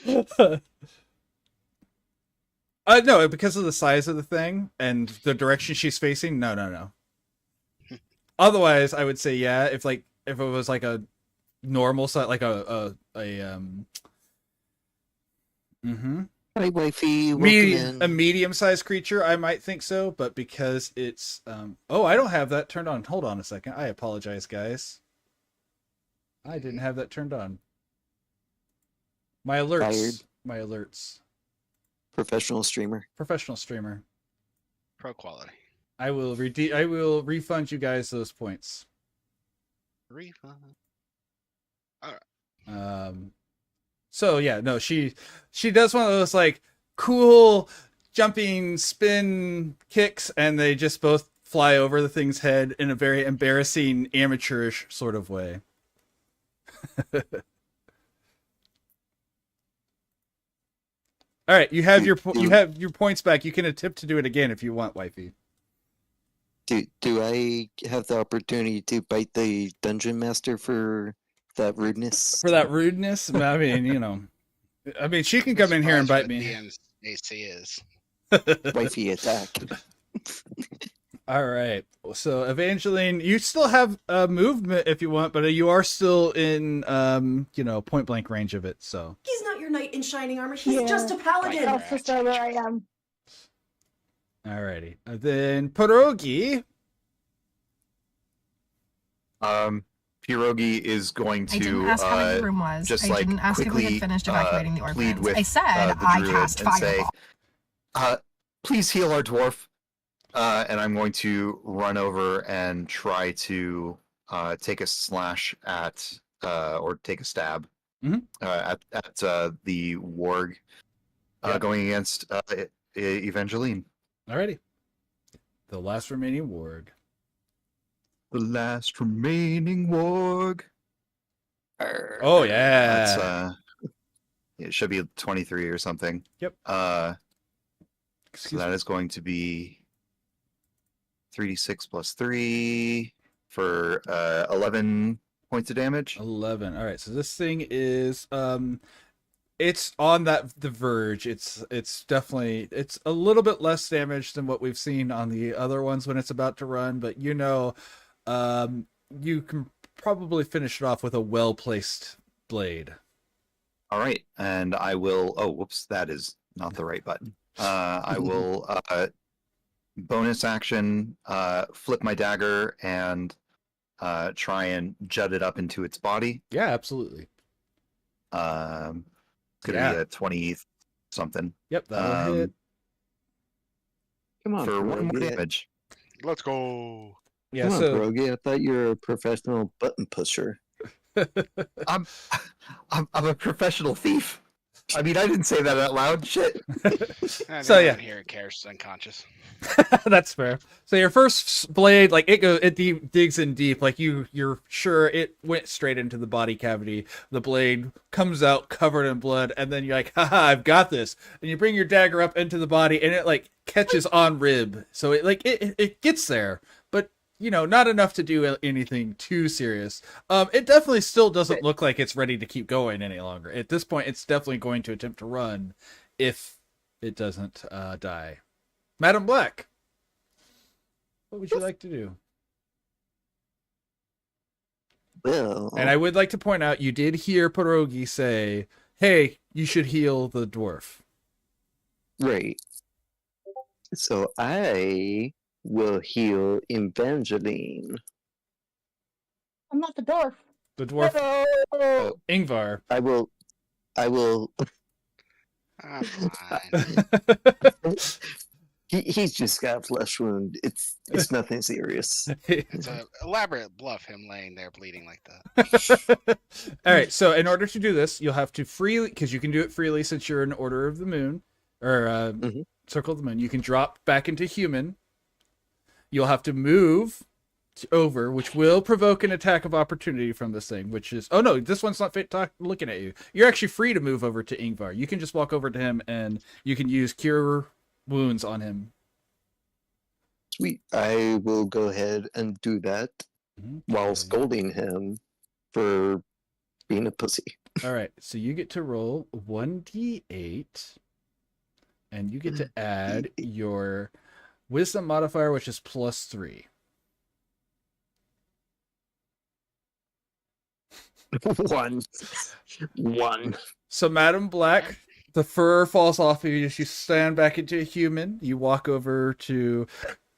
No, because of the size of the thing and the direction she's facing. No. Otherwise, I would say yeah. If it was like a normal size, like a Hi, wifey. a medium-sized creature, I might think so. But because it's oh, I don't have that turned on. Hold on a second. I apologize, guys. I didn't have that turned on. My alerts. Tired. My alerts. Professional streamer. Professional streamer. Pro quality. I will refund you guys those points. Refund. All right. So yeah, no, she does one of those like cool jumping spin kicks, and they just both fly over the thing's head in a very embarrassing amateurish sort of way. All right, you have your points back. You can attempt to do it again if you want, wifey. Do I have the opportunity to bite the dungeon master for that rudeness? For that rudeness, I mean, you know, I mean, she can come in here and bite me. DM's AC is. Wifey attack. All right. So Evangeline, you still have movement if you want, but you are still in you know, point blank range of it. So He's not your knight in shining armor. He's Yeah. just a paladin. That's just where I am. alrighty. Then Pierogi. Pierogi is going to I didn't ask how big the room was. just I like didn't ask if we had quickly, finished evacuating the plead orphans. with I said the I druid cast and say, fireball. please heal our dwarf. And I'm going to run over and try to take a slash at or take a stab at the warg going against Evangeline. Alrighty. The last remaining warg. The last remaining warg. Oh yeah. That's it should be 23 or something. Yep. So that is going to be 3d6 plus 3 for 11 points of damage. 11. All right. So this thing is it's on the verge. It's definitely it's a little bit less damage than what we've seen on the other ones when it's about to run, but you know, you can probably finish it off with a well-placed blade. All right, and I will. Oh, whoops, that is not the right button. I will bonus action, flip my dagger and try and jut it up into its body. Yeah, absolutely. It's gonna be a 20 something. Yep, that'll hit. Come on, For one more Pierogi. damage. Let's go. Yeah, Come on, so Pierogi. I thought you were a professional button pusher. I'm a professional thief. I mean, I didn't say that out loud. Shit. So, yeah. Here it cares, unconscious. that's fair. So your first blade, like it digs in deep, like you're sure it went straight into the body cavity. The blade comes out covered in blood, and then you're like, haha, I've got this. And you bring your dagger up into the body, and it like catches on rib. So it gets there, but you know, not enough to do anything too serious. It definitely still doesn't look like it's ready to keep going any longer. At this point, it's definitely going to attempt to run if it doesn't die. Madam Black, what would you like to do? Well, And I would like to point out, you did hear Pierogi say, hey, you should heal the dwarf. right. So I will heal Evangeline. I'm not the dwarf. The dwarf, Hello. Ingvar. I will. I'm fine. He's just got a flesh wound. It's nothing serious. It's an elaborate bluff, him laying there bleeding like that. All right, so in order to do this, you'll have to freely, because you can do it freely since you're in Order of the Moon, or Circle of the Moon, you can drop back into human. You'll have to move over, which will provoke an attack of opportunity from this thing, which is... Oh, no, this one's not looking at you. You're actually free to move over to Ingvar. You can just walk over to him, and you can use Cure Wounds on him. Sweet. I will go ahead and do that while Okay. scolding him for being a pussy. All right, so you get to roll 1d8, and you get to add your wisdom modifier, which is +3. One. So, Madam Black, the fur falls off of you as you stand back into a human. You walk over to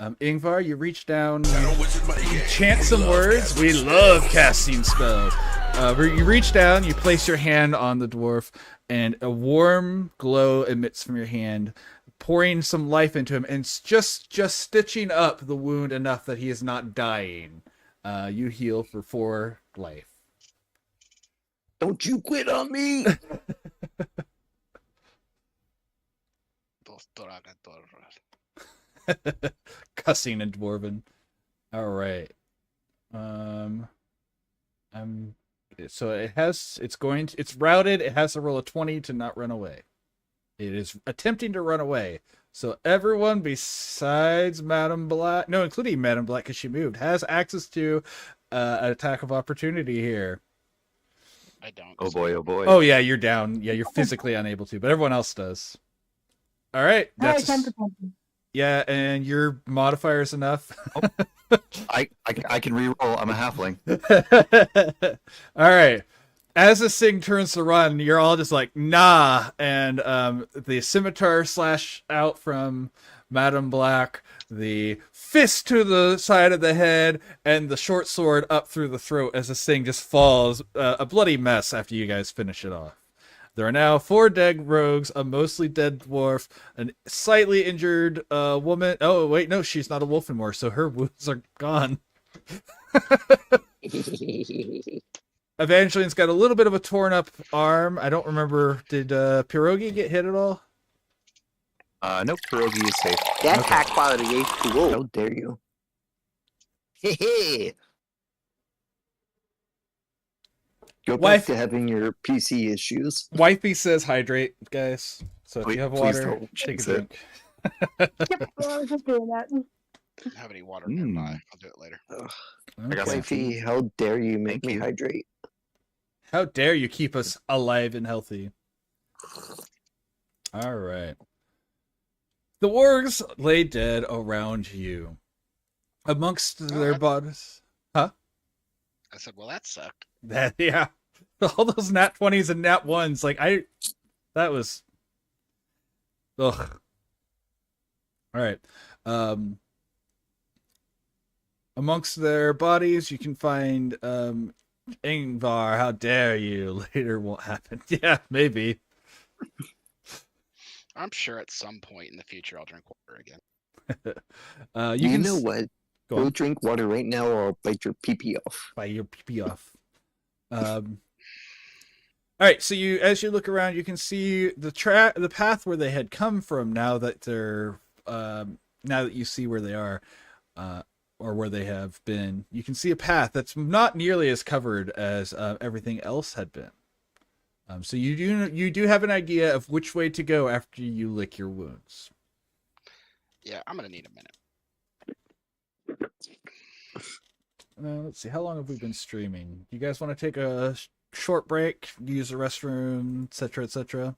Ingvar. You reach down, you chant some words. We love casting spells. You reach down, you place your hand on the dwarf, and a warm glow emits from your hand, pouring some life into him, and it's just stitching up the wound enough that he is not dying. You heal for 4 life. Don't you quit on me! Cussing in Dwarven. All right. So it's routed. It has to roll a 20 to not run away. It is attempting to run away. So everyone besides Madame Black, no, including Madame Black because she moved, has access to an attack of opportunity here. I don't. Oh boy, oh boy. Oh yeah, you're down. Yeah, you're physically unable to, but everyone else does. All right, Alright, that's time for something. yeah, and your modifier is enough. I can reroll. I'm a halfling. All right. As this thing turns to run, you're all just like, nah. And the scimitar slash out from Madame Black, the fist to the side of the head, and the short sword up through the throat as this thing just falls. A bloody mess after you guys finish it off. There are now 4 dead rogues, a mostly dead dwarf, a slightly injured woman. Oh, wait, no, she's not a wolf anymore, so her wounds are gone. Evangeline's got a little bit of a torn up arm. I don't remember. Did Pierogi get hit at all? Nope, Pierogi is safe. That's high quality H2O. How dare you? Hey. Go back to having your PC issues. Wifey says hydrate, guys. So if you have water, don't take a jinx it. drink. Yep, well, I was just doing that. I don't have any water nearby. I'll do it later. I got some Wifey, how dare you make Thank me you. hydrate? How dare you keep us alive and healthy? All right. The wargs lay dead around you. Amongst their bodies. Huh? I said, well, that sucked. That, yeah. All those nat 20s and nat 1s. Like, that was. Ugh. All right. Amongst their bodies, you can find Ingvar. How dare you? Later won't happen. Yeah, maybe. I'm sure at some point in the future I'll drink water again. You know what? Go Go on. drink water right now or I'll bite your pee-pee off. Bite your pee off. All right, so as you look around, you can see the path where they had come from. Now that they're now that you see where they are, or where they have been, you can see a path that's not nearly as covered as everything else had been. So you do have an idea of which way to go after you lick your wounds. Yeah, I'm gonna need a minute. Let's see, how long have we been streaming? You guys want to take a short break, use the restroom, etc., etc.?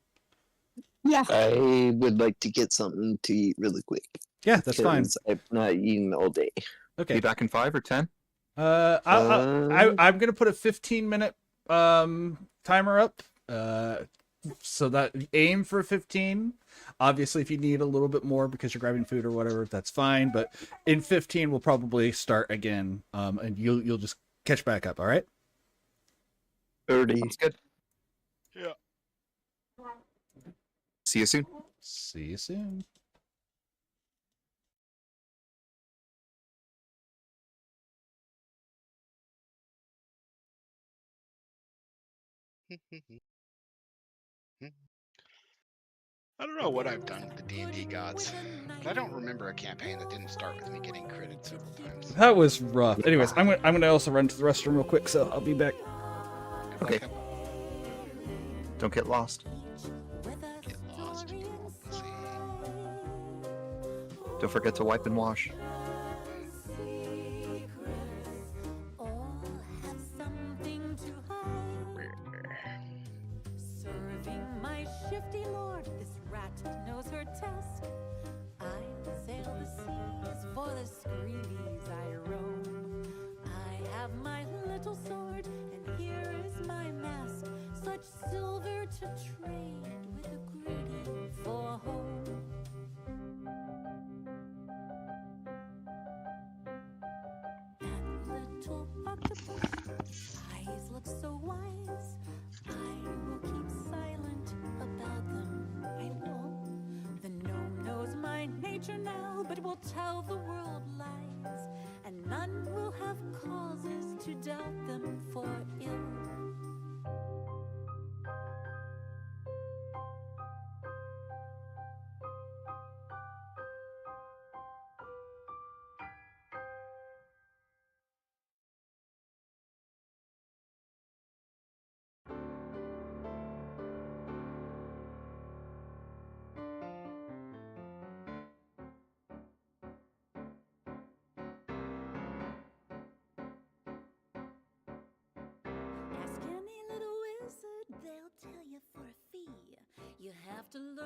Yeah. I would like to get something to eat really quick. Yeah, that's fine. 'Cause I've not eaten all day. Okay. Be back in 5 or 10? I'm gonna put a 15-minute timer up. So that aim for 15. Obviously, if you need a little bit more because you're grabbing food or whatever, that's fine. But in 15, we'll probably start again. And you'll just catch back up. All right. 30. That's good. Yeah. See you soon. See you soon. I don't know what I've done with the D&D gods, but I don't remember a campaign that didn't start with me getting critted several times. That was rough. Anyways, I'm gonna also run to the restroom real quick, so I'll be back. Okay. Don't get lost. Get lost, you little pussy. Don't forget to wipe and wash. Serving my shifty lord, this rat knows her task. I sail the seas for the screebies I roam. I have my little sword, and here is my mask. Such silver to trade with a greedy for home. That little octopus eyes look so wise. I will keep silent about them, I will. The gnome knows my nature now, but will tell the world lies, and none will have causes to doubt them for ill.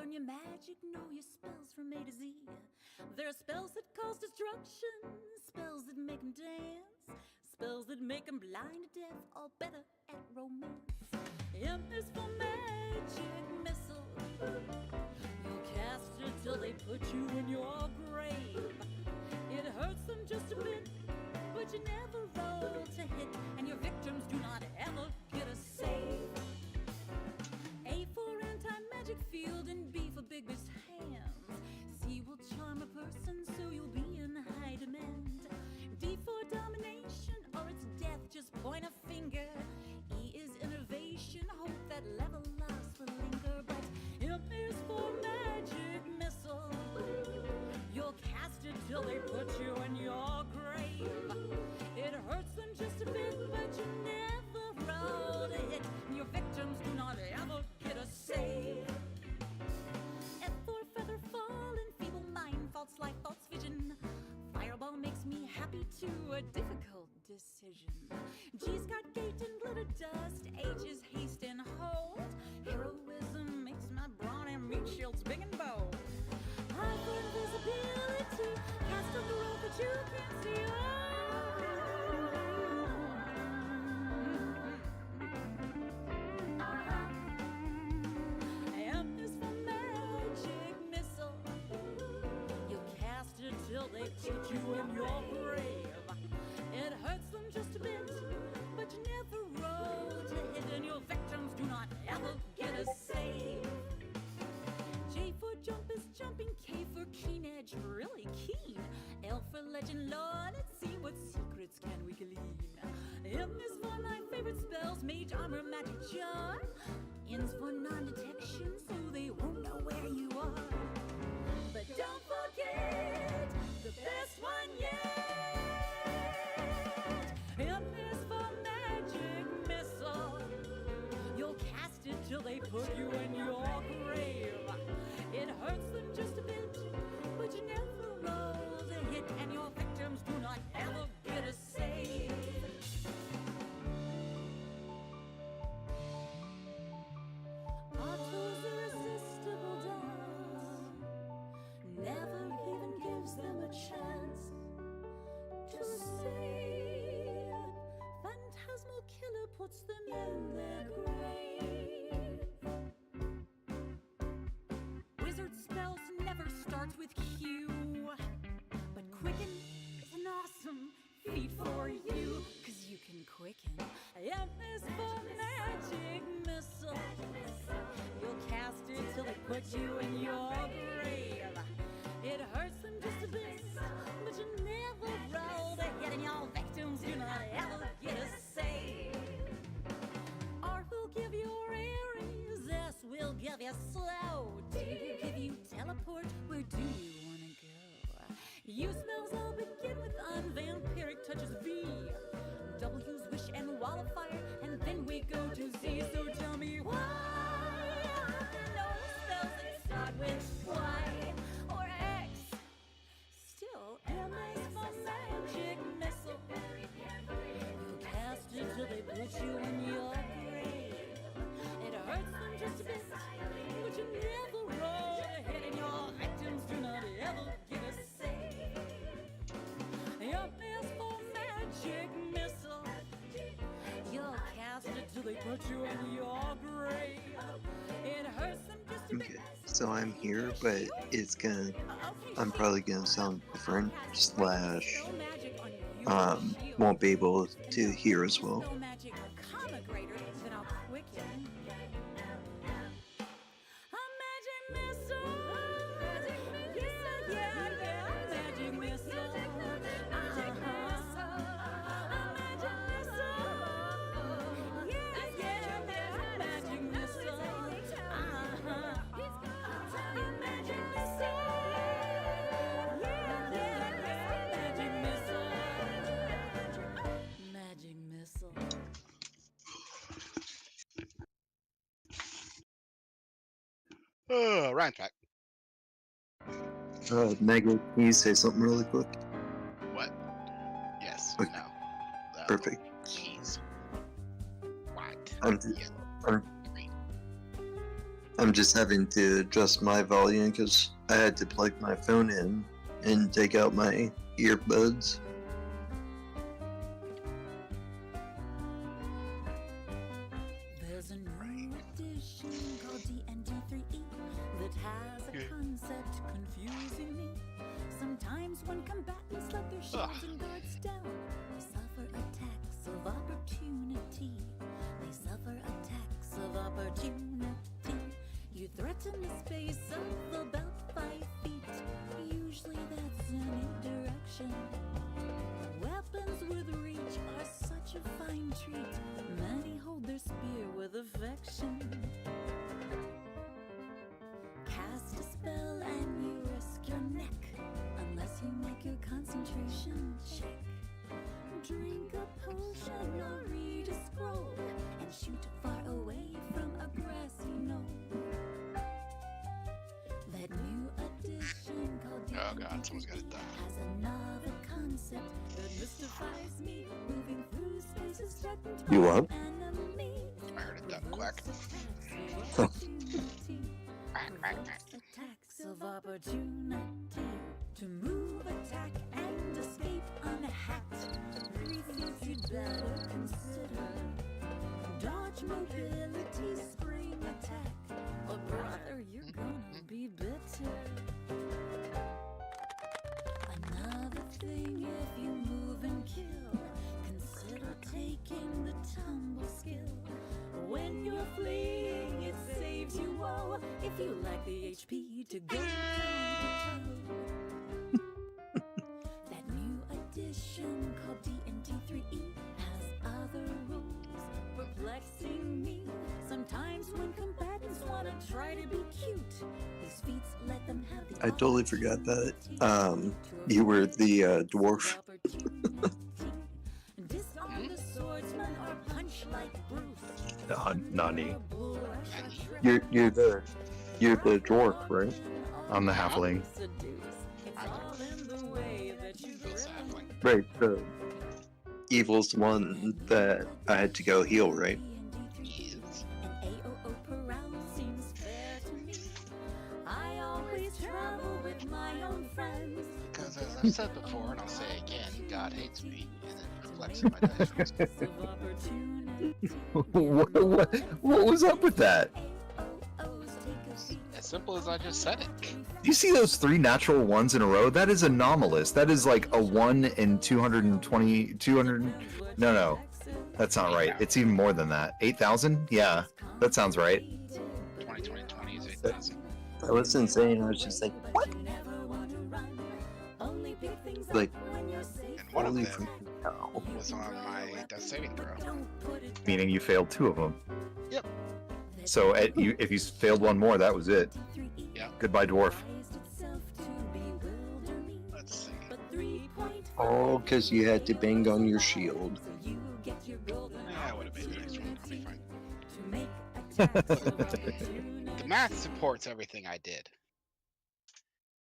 Learn your magic, know your spells from A to Z. There are spells that cause destruction, spells that make them dance, spells that make them blind, deaf, or better at romance. M is for magic missile. You'll cast it till they put you in your grave. It hurts them just a bit, but you never roll to hit, and your victims do not ever get a save. A for anti-magic field, and B for biggest hands. C will charm a person, so you'll be in high demand. D for domination, or it's death, just point a finger. E is innovation, hope that level lasts will linger. But M is for magic missile. You'll cast it till they put you in your grave. It hurts them just a bit, but you never roll to hit, and your victims do not ever get a save. F for feather fall, and feeble mind, false life, false vision. Fireball makes me happy to a difficult decision. G's got gate and glitter dust. H is haste and hold. Heroism makes my brawny meat shields big and bold. I for invisibility, cast on the road that you can't see. M is for magic missile. You cast it till they put you in your grave. It hurts them just a bit, but you never roll to hit, and your victims do not ever get a save. J for jump is jumping, K for keen edge, really keen. L for legend lore, let's see what secrets can we glean. M is for my favorite spells, mage armor, magic jar. N's for non-detection, so they won't know where you are. But don't forget the best one yet. M is for magic missile. You'll cast it till they put you in your grave. It hurts them just a bit, but you never roll to hit, and your victims do not ever get a save. Otto's irresistible dance never even gives them a chance to save. Phantasmal killer puts them in their grave. Wizard spells never starts with Q, but quicken is an awesome feat for you, 'cause you can quicken. M is for magic missile. You'll cast it till they put you in your grave. It hurts them just a bit, but you never roll to hit, and your victims do not ever get a save. R will give you Aries, S will give you slow, T will give you teleport. Where do you wanna go? U spells all begin with unvampiric touches V. W's wish and wall of fire, and then we go to Z. So tell me why no spells that start with Y or X. Still, M is for magic missile. You cast it till they put you in your grave. It hurts them just a bit, but you never roll to hit, and your victims do not ever get a save. M is for magic missile. You'll cast it till they put you in your grave. It hurts them just a bit. Okay, so I'm here, but it's gonna. I'm probably gonna sound different. Slash, won't be able to hear as well. Spell magic, comma greater than I'll quicken. A magic missile. Yeah, yeah, yeah. Magic missile. A magic missile. Yeah, yeah, yeah. Magic missile. A magic missile. Yeah, yeah, yeah. Magic missile. Magic missile. Rhyme track. Maggot, can you say something really quick? What? Yes. Okay. No. Perfect. Cheese. White. I'm, Yellow. I'm, Green. I'm just having to adjust my volume because I had to plug my phone in and take out my earbuds. There's a new edition called D&D3E that has a concept confusing me. Sometimes when combatants let their shields and guards down, they suffer attacks of opportunity. They suffer attacks of opportunity. You threaten a space of about 5 feet. Usually that's any direction. Weapons with reach are such a fine treat. Many hold their spear with affection. Cast a spell and you risk your neck, unless you make your concentration check. Drink a potion or read a scroll, and shoot far away from a grassy knoll. That new edition called Oh god, someone's got it done. has another concept that mystifies me. Moving through spaces threatened You by what? enemies. I heard a duck quack. Attacks of opportunity to move, attack, and escape unhacked. 3 things you'd better consider: dodge, mobility, spring attack, or brother, you're gonna be bitter. Another thing, if you move and kill, consider taking the tumble skill. When you're fleeing, it saves you woe if you lack the HP to go toe-to-toe. That new edition called D&D3E has other rules perplexing me. Sometimes when combatants want to try to be cute, these feats let them have the I totally forgot that you were the dwarf. Disarm the swordsman or punch like Bruce. Nani. You're the dwarf, right? I'm the halfling. Right. The evil's one that I had to go heal, right? Because as I've said before, and I'll say again, God hates me, and it reflects in my dice rolls. What was up with that? As simple as I just said it. You see those 3 natural ones in a row? That is anomalous. That is like a 1 in 220, 200. No, that's not right. It's even more than that. 8,000? Yeah, that sounds right. 20 is 8,000. That was insane. I was just like, what? Like, And one of holy them freaking cow. was on my death saving throw. Meaning you failed 2 of them. Yep. So if you failed 1 more, that was it. Yeah. Goodbye, dwarf. Let's see. All because you had to bang on your shield. I would have made the next one. I'll be fine. The math supports everything I did.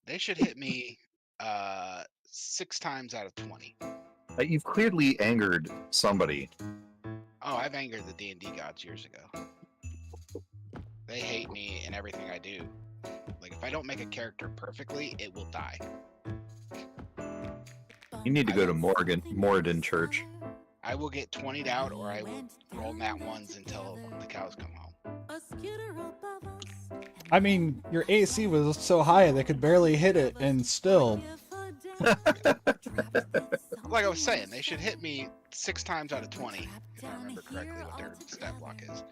They should hit me 6 times out of 20. You've clearly angered somebody. Oh, I've angered the D&D gods years ago. They hate me and everything I do. Like, if I don't make a character perfectly, it will die. You need to go to Moradin Church. I will get 20'd out, or I will roll nat ones until the cows come home. I mean, your AC was so high they could barely hit it, and still. Like I was saying, they should hit me 6 times out of 20, if I remember correctly what their stat block is.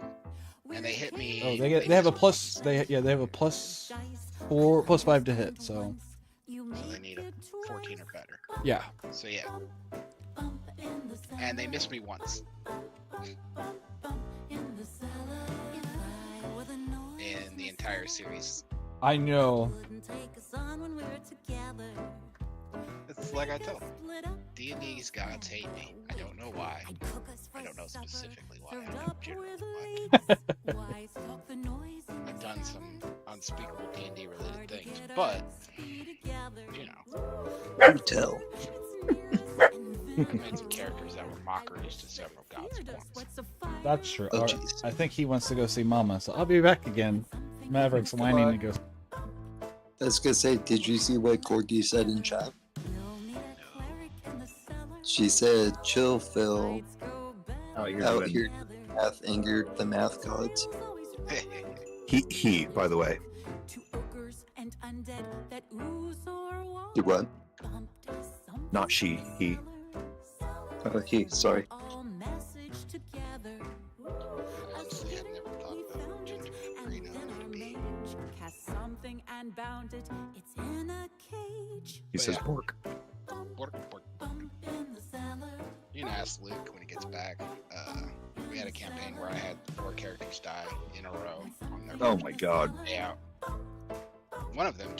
And they hit me. Oh, they have a plus. They have a +4, +5 to hit. So. So they need a 14 or better. Yeah. So yeah. And they missed me once. In the entire series. I know. It's like I tell them. D&D's gods hate me. I don't know why. I don't know specifically why. I know generally why. I've done some unspeakable D&D related things, but you know. You tell. I made some characters that were mockeries to several gods at once. That's true. Oh, I think he wants to go see Mama, so I'll be back again. Maverick's whining to go. I was gonna say, did you see what Corgi said in chat? She said, "Chill, Phil. Out here, math angered the math gods." He, by the way. You what? Not she, he. Oh, he. Sorry. He says pork. Bork, bork. You can ask Luke when he gets back. We had a campaign where I had 4 characters die in a row. On their Oh my god. Yeah. One of them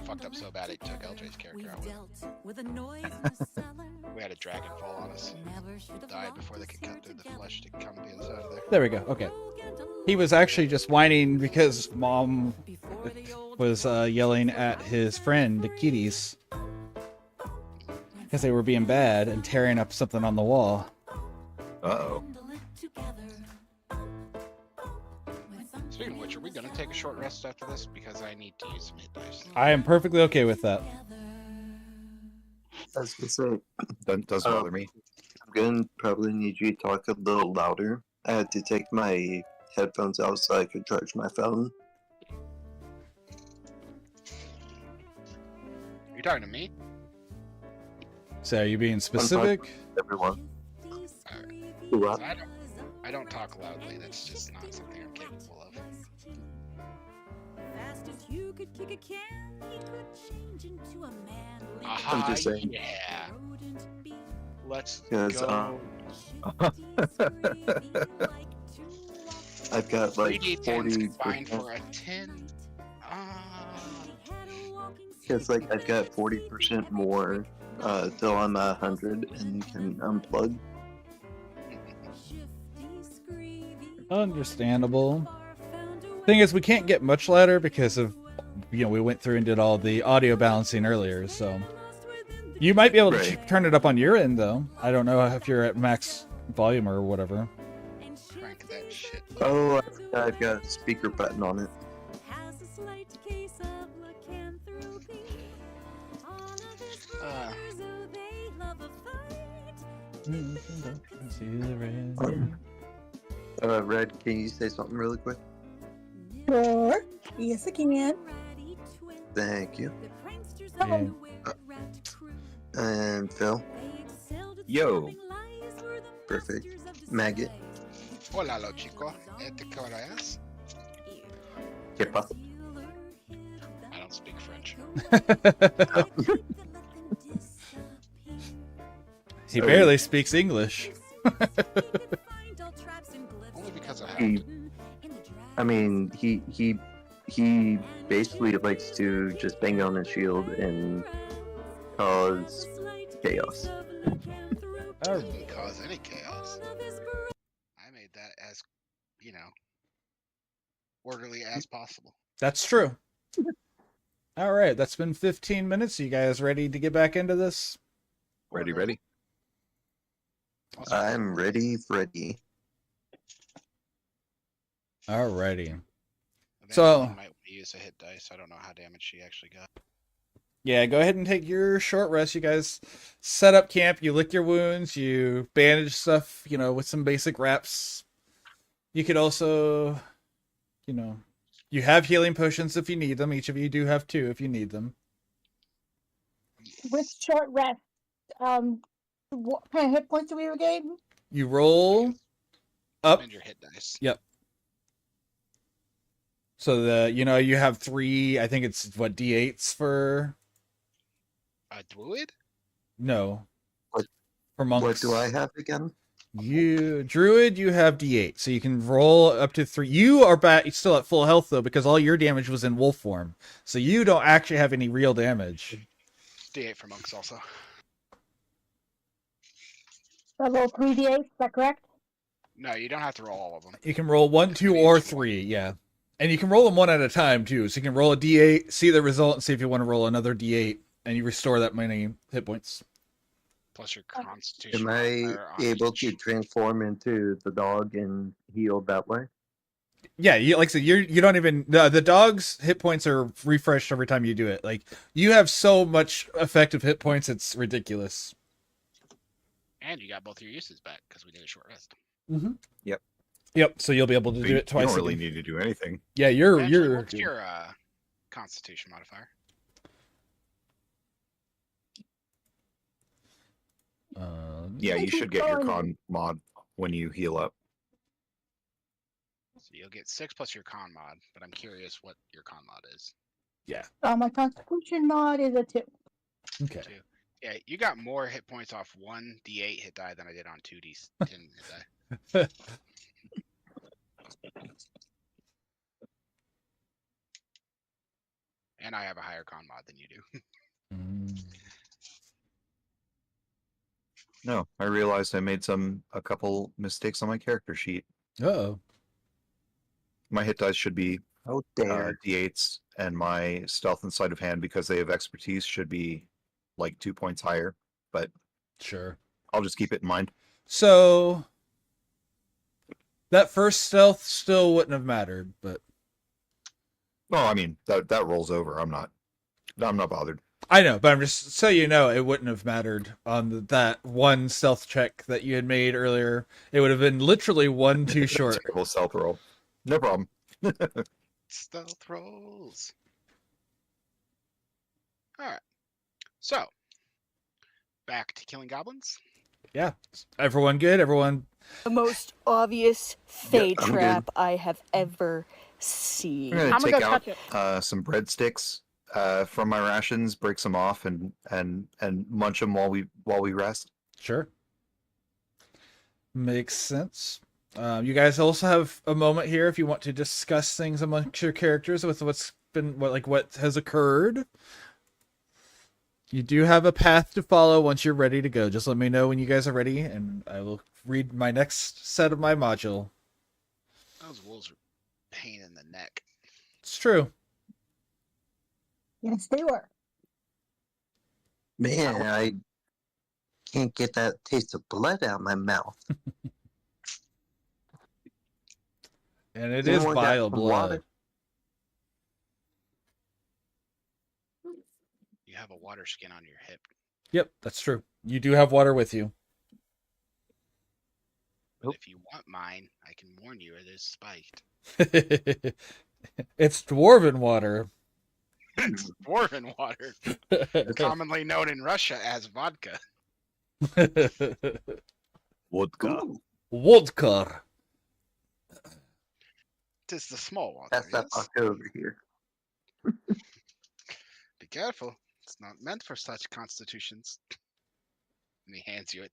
fucked up so bad it took LJ's character out with it. We had a dragon fall on us. Died before they could cut through the flesh to come to the inside of there. There we go. Okay. He was actually just whining because Mom was yelling at his friend, the kitties, because they were being bad and tearing up something on the wall. Uh-oh. Speaking of which, are we going to take a short rest after this? Because I need to use some hit dice. I am perfectly okay with that. I was gonna say, doesn't bother me. I'm gonna probably need you to talk a little louder. I had to take my headphones out so I could charge my phone. Are you talking to me? So, are you being specific? Everyone. What? I don't talk loudly. That's just not something I'm capable of. I'm just saying. Yeah. Let's Because go. I've got like 3d10s combined 40%. for a 10. Because like I've got 40% more till I'm 100 and can unplug. Understandable. Thing is, we can't get much louder because of, we went through and did all the audio balancing earlier, so. You might be able to turn it up on your end, though. I don't know if you're at max volume or whatever. Crank that shit. Oh, I've got a speaker button on it. Red, can you say something really quick? Sure. Yes, I can. Thank you. Yeah. And Phil? Yo. Perfect. Maggot? Hola, lo chico. ¿Qué hora es? ¿Qué pasa? I don't speak French. He barely speaks English. Only because I have to. I mean, he basically likes to just bang on his shield and cause chaos. I didn't cause any chaos. I made that as, orderly as possible. That's true. All right, that's been 15 minutes. You guys ready to get back into this? Ready. I'm ready. Alrighty. So you might want to use a hit dice. I don't know how damage she actually got. Yeah, go ahead and take your short rest. You guys set up camp. You lick your wounds. You bandage stuff, with some basic wraps. You could also, you have healing potions if you need them. Each of you do have 2 if you need them. With short rest, what kind of hit points do we regain? You roll up. Spend your hit dice. Yep. So you have 3. I think it's D8s for. A druid? No. What? For monks. What do I have again? Druid, you have D8, so you can roll up to 3. You are still at full health though, because all your damage was in wolf form, so you don't actually have any real damage. D8 for monks also. I roll 3d8, is that correct? No, you don't have to roll all of them. You can roll 1, 2, or 3, yeah. And you can roll them one at a time too, so you can roll a D8, see the result, and see if you want to roll another D8, and you restore that many hit points. Plus your constitution. Am I able to transform into the dog and heal that way? Yeah, like I said, you don't even the dog's hit points are refreshed every time you do it. Like you have so much effective hit points, it's ridiculous. And you got both your uses back because we did a short rest. Mm-hmm. Yep. Yep. So you'll be able to So do it twice. You don't really again. need to do anything. Yeah, Actually, what's your Constitution modifier? Yeah, you should get your con mod when you heal up. So you'll get 6 plus your con mod, but I'm curious what your con mod is. Yeah. My Constitution mod is a 2. Okay. 2. Yeah, you got more hit points off 1d8 hit die than I did on 2d10 hit die. And I have a higher con mod than you do. No, I realized I made a couple mistakes on my character sheet. Uh-oh. My hit dice should be dare. d8s, and my stealth and sleight of hand, because they have expertise, should be like 2 points higher. But sure, I'll just keep it in mind. So that first stealth still wouldn't have mattered, but well, I mean that rolls over. I'm not bothered. I know, but I'm just so you know, it wouldn't have mattered on that one stealth check that you had made earlier. It would have been literally 1 too short. Terrible stealth roll. No problem. Stealth rolls. All right. So back to killing goblins. Yeah. Everyone good? Everyone. The most obvious fade I'm trap good. I have ever seen. I'm gonna take out some breadsticks from my rations, break some off, and munch them while we rest. Sure. Makes sense. You guys also have a moment here if you want to discuss things amongst your characters with what has occurred. You do have a path to follow once you're ready to go. Just let me know when you guys are ready, and I will read my next set of my module. Those wolves are pain in the neck. It's true. Yes, they were. Man, I can't get that taste of blood out of my mouth. And it is vile blood. You have a water skin on your hip. Yep, that's true. You do have water with you. But if you want mine, I can warn you it is spiked. It's dwarven water. It's dwarven water. Commonly known in Russia as vodka. Vodka. Vodka. Tis the small water. That's that vodka over here. Be careful. It's not meant for such constitutions. And he hands you it.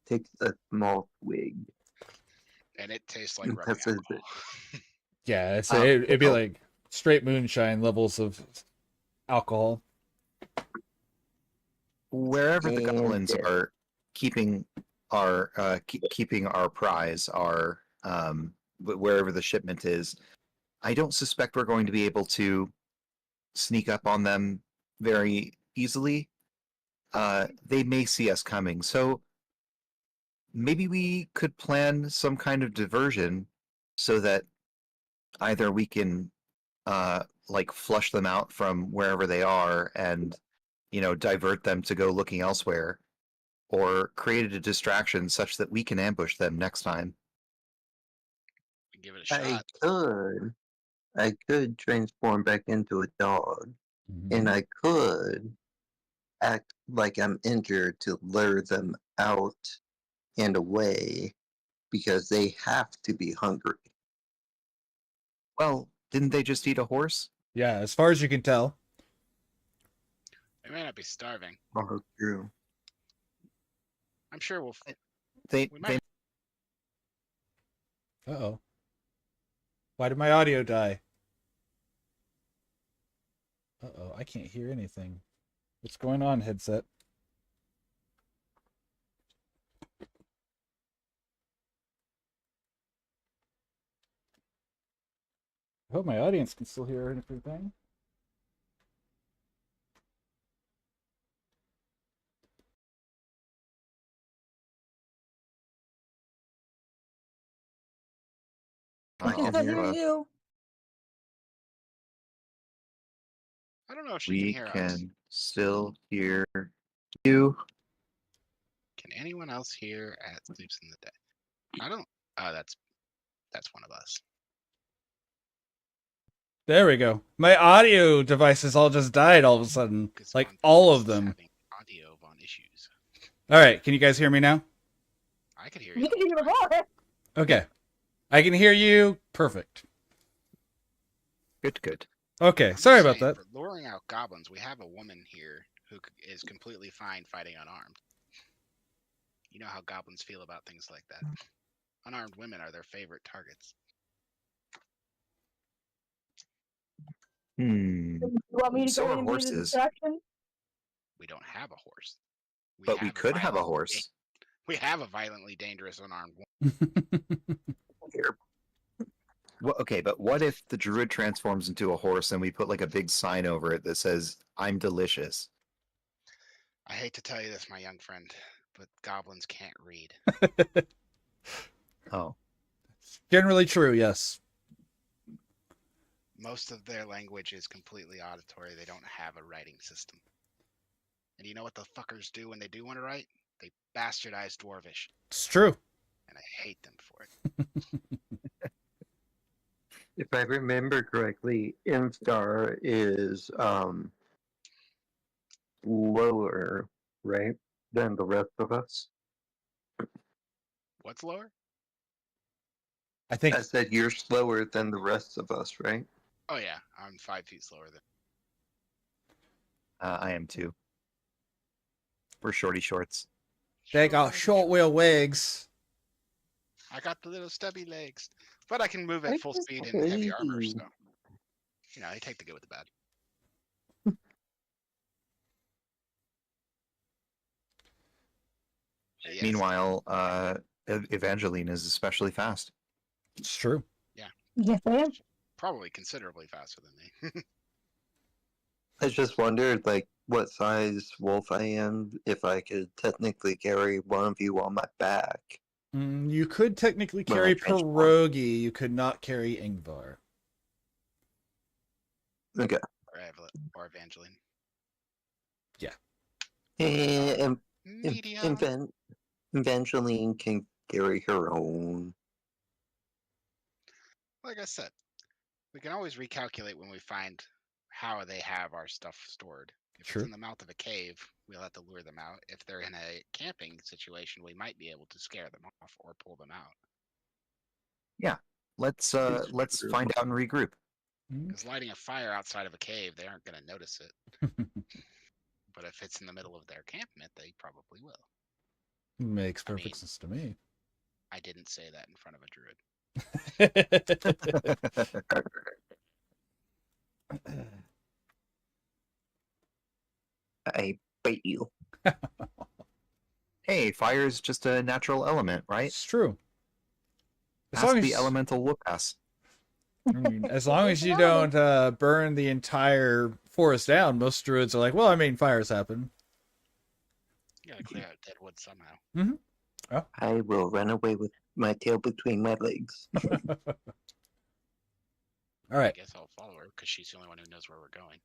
Takes a small twig. And it tastes like rubbing That's it. alcohol. Yeah, it'd be like straight moonshine levels of alcohol. Wherever the goblins are keeping our prize, wherever the shipment is, I don't suspect we're going to be able to sneak up on them very easily. They may see us coming, so maybe we could plan some kind of diversion so that either we can flush them out from wherever they are and divert them to go looking elsewhere, or create a distraction such that we can ambush them next time. Give it a shot. I could transform back into a dog, and I could act like I'm injured to lure them out and away because they have to be hungry. Well, didn't they just eat a horse? Yeah, as far as you can tell. They may not be starving. Oh, true. I'm sure we'll. They. Uh-oh. Why did my audio die? Uh-oh, I can't hear anything. What's going on, headset? I hope my audience can still hear everything. I can can still hear hear us. you. I don't know if she can We hear us. can still hear you. Can anyone else hear at Sleeps in the Day? I don't. Oh, that's one of us. There we go. My audio devices all just died all of a sudden. Like, all of them. Having audio on issues. Alright, can you guys hear me now? I could hear you. You can hear me before. Okay. I can hear you. Perfect. Good. Okay, I'm sorry just about saying, that. For luring out goblins, we have a woman here who is completely fine fighting unarmed. You know how goblins feel about things like that. Unarmed women are their favorite targets. Hmm. You want me to So go are in and be the horses. distraction? We don't have a horse. But we could have a horse. We have a violently dangerous unarmed woman. Here. Well, okay, but what if the druid transforms into a horse and we put like a big sign over it that says, "I'm delicious"? I hate to tell you this, my young friend, but goblins can't read. Oh. Generally true, yes. Most of their language is completely auditory. They don't have a writing system. And you know what the fuckers do when they do want to write? They bastardize Dwarvish. It's true. And I hate them for it. If I remember correctly, Instar is lower, right, than the rest of us. What's lower? I think I said you're slower than the rest of us, right? Oh yeah, I'm 5 feet slower than. I am too. We're shorty shorts. They got short wheel legs. I got the little stubby legs, but I can move at full speed in heavy armor, so you know, I take the good with the bad. Yes. Meanwhile, Evangeline is especially fast. It's true. Yeah. Yes, I am. Probably considerably faster than me. I just wondered, like, what size wolf I am if I could technically carry one of you on my back. You could technically Well, carry transform. Pierogi. You could not carry Ingvar. Okay. Or Evangeline. Yeah. And Medium. Evangeline can carry her own. Like I said, we can always recalculate when we find how they have our stuff stored. If True. it's in the mouth of a cave, we'll have to lure them out. If they're in a camping situation, we might be able to scare them off or pull them out. Yeah. Let's find out and regroup. Because lighting a fire outside of a cave, they aren't going to notice it. But if it's in the middle of their encampment, they probably will. Makes perfect sense to me. I didn't say that in front of a druid. I bait you. Hey, fire is just a natural element, right? It's true. As Ask long the as, elemental whoop ass. I mean, as long as you don't burn the entire forest down, most druids are like, well, I mean, fires happen. You gotta clear out dead wood somehow. Mm-hmm. Oh. I will run away with my tail between my legs. All right. I guess I'll follow her because she's the only one who knows where we're going.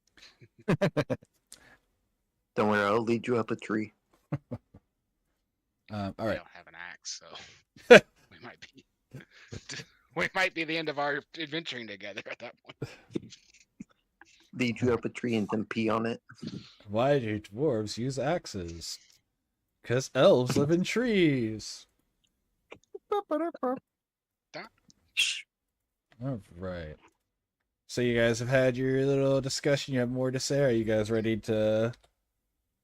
Don't worry, I'll lead you up a tree. All I right. don't have an axe, so we might be the end of our adventuring together at that point. Lead you up a tree and then pee on it. Why do dwarves use axes? Because elves live in trees. All right. So you guys have had your little discussion. You have more to say? Are you guys ready to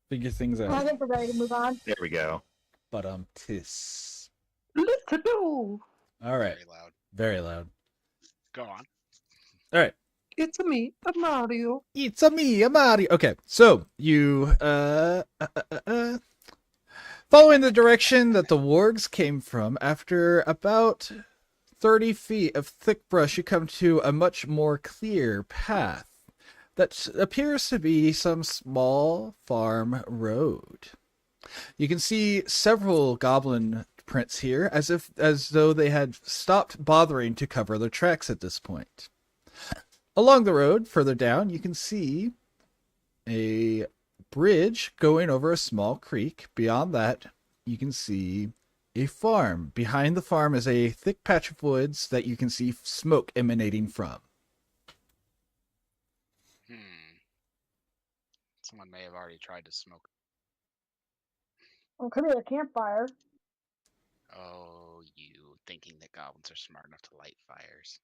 figure things I out? think we're ready to move on. There we go. But tis. Let's go. All right. Very loud. Very loud. Go on. All right. It's me, a Mario. It's a me, a Mario. Okay, so you following the direction that the wargs came from, after about 30 feet of thick brush, you come to a much more clear path that appears to be some small farm road. You can see several goblin prints here, as though they had stopped bothering to cover their tracks at this point. Along the road, further down, you can see a bridge going over a small creek. Beyond that, you can see a farm. Behind the farm is a thick patch of woods that you can see smoke emanating from. Someone may have already tried to smoke. Well, could be a campfire. Oh, you thinking that goblins are smart enough to light fires.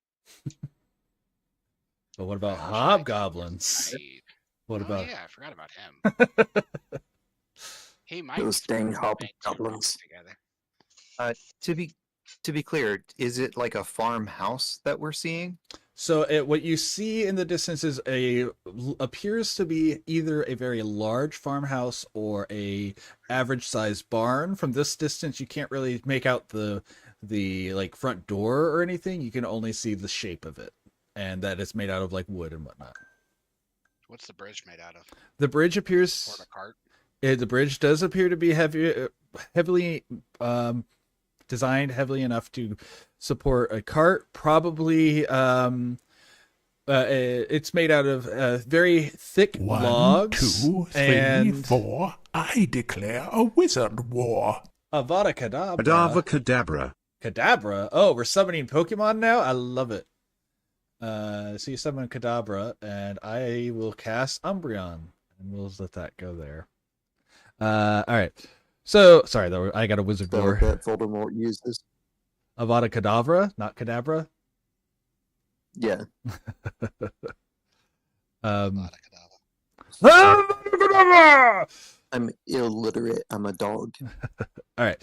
But what about hobgoblins? What about? Yeah, I forgot about him. He might Those dang hobgoblins. Together. To be clear, is it like a farmhouse that we're seeing? So what you see in the distance is appears to be either a very large farmhouse or a average sized barn. From this distance, you can't really make out the like front door or anything. You can only see the shape of it, and that it's made out of like wood and whatnot. What's the bridge made out of? The bridge appears. Or a cart? The bridge does appear to be heavily designed heavily enough to support a cart. Probably it's made out of very thick logs. 1, 2, 3, 4. I declare a wizard war. Avada Kedavra. Kadavra Kadabra. Kadabra. Oh, we're summoning Pokemon now? I love it. So you summon Kadabra, and I will cast Umbreon. And we'll let that go there. All right. So, sorry, though, I got a wizard door. That Voldemort uses. Avada Kedavra, not Kadabra? Yeah. Avada Kedavra! I'm illiterate. I'm a dog. All right.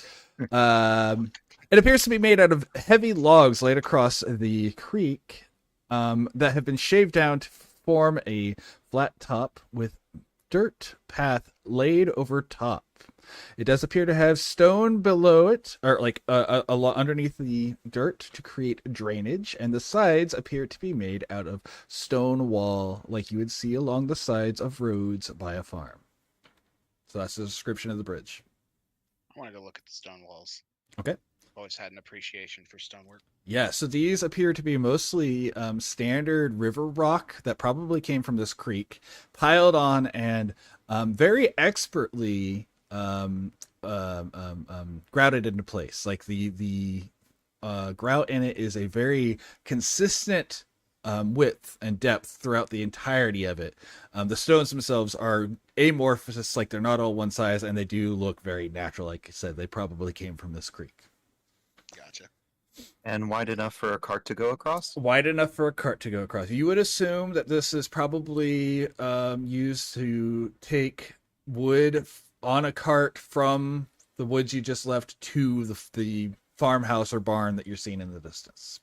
It appears to be made out of heavy logs laid across the creek that have been shaved down to form a flat top with dirt path laid over top. It does appear to have stone below it, or like underneath the dirt to create drainage, and the sides appear to be made out of stone wall, like you would see along the sides of roads by a farm. So that's the description of the bridge. I want to go look at the stone walls. Okay. Always had an appreciation for stonework. Yeah, so these appear to be mostly standard river rock that probably came from this creek, piled on and very expertly grouted into place. Like the grout in it is a very consistent width and depth throughout the entirety of it. The stones themselves are amorphous, like they're not all one size, and they do look very natural. Like I said, they probably came from this creek. Gotcha. And wide enough for a cart to go across? Wide enough for a cart to go across. You would assume that this is probably used to take wood on a cart from the woods you just left to the farmhouse or barn that you're seeing in the distance.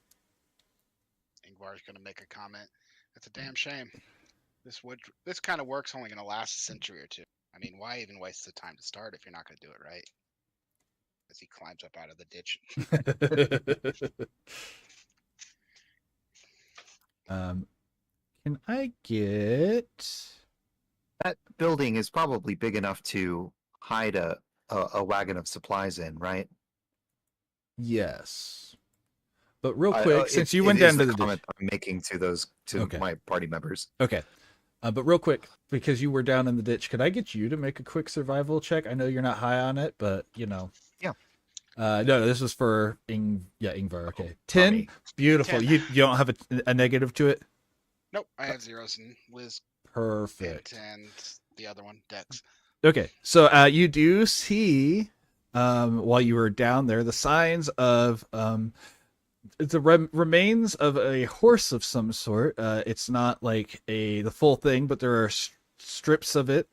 Ingvar's going to make a comment. It's a damn shame. This kind of work's only going to last a century or two. I mean, why even waste the time to start if you're not going to do it right? As he climbs up out of the ditch. Can I get... That building is probably big enough to hide a wagon of supplies in, right? Yes. But real quick, since you went down to the comment I'm making to my party members. Okay. But real quick, because you were down in the ditch, could I get you to make a quick survival check? I know you're not high on it, but you know. Yeah. No, this was for Ingvar. Okay. 10. Beautiful. 10. You don't have a negative to it? Nope, I have zeros in Wiz. Perfect. And the other one, Dex. Okay, so you do see, while you were down there, the signs of the remains of a horse of some sort. It's not like the full thing, but there are strips of it,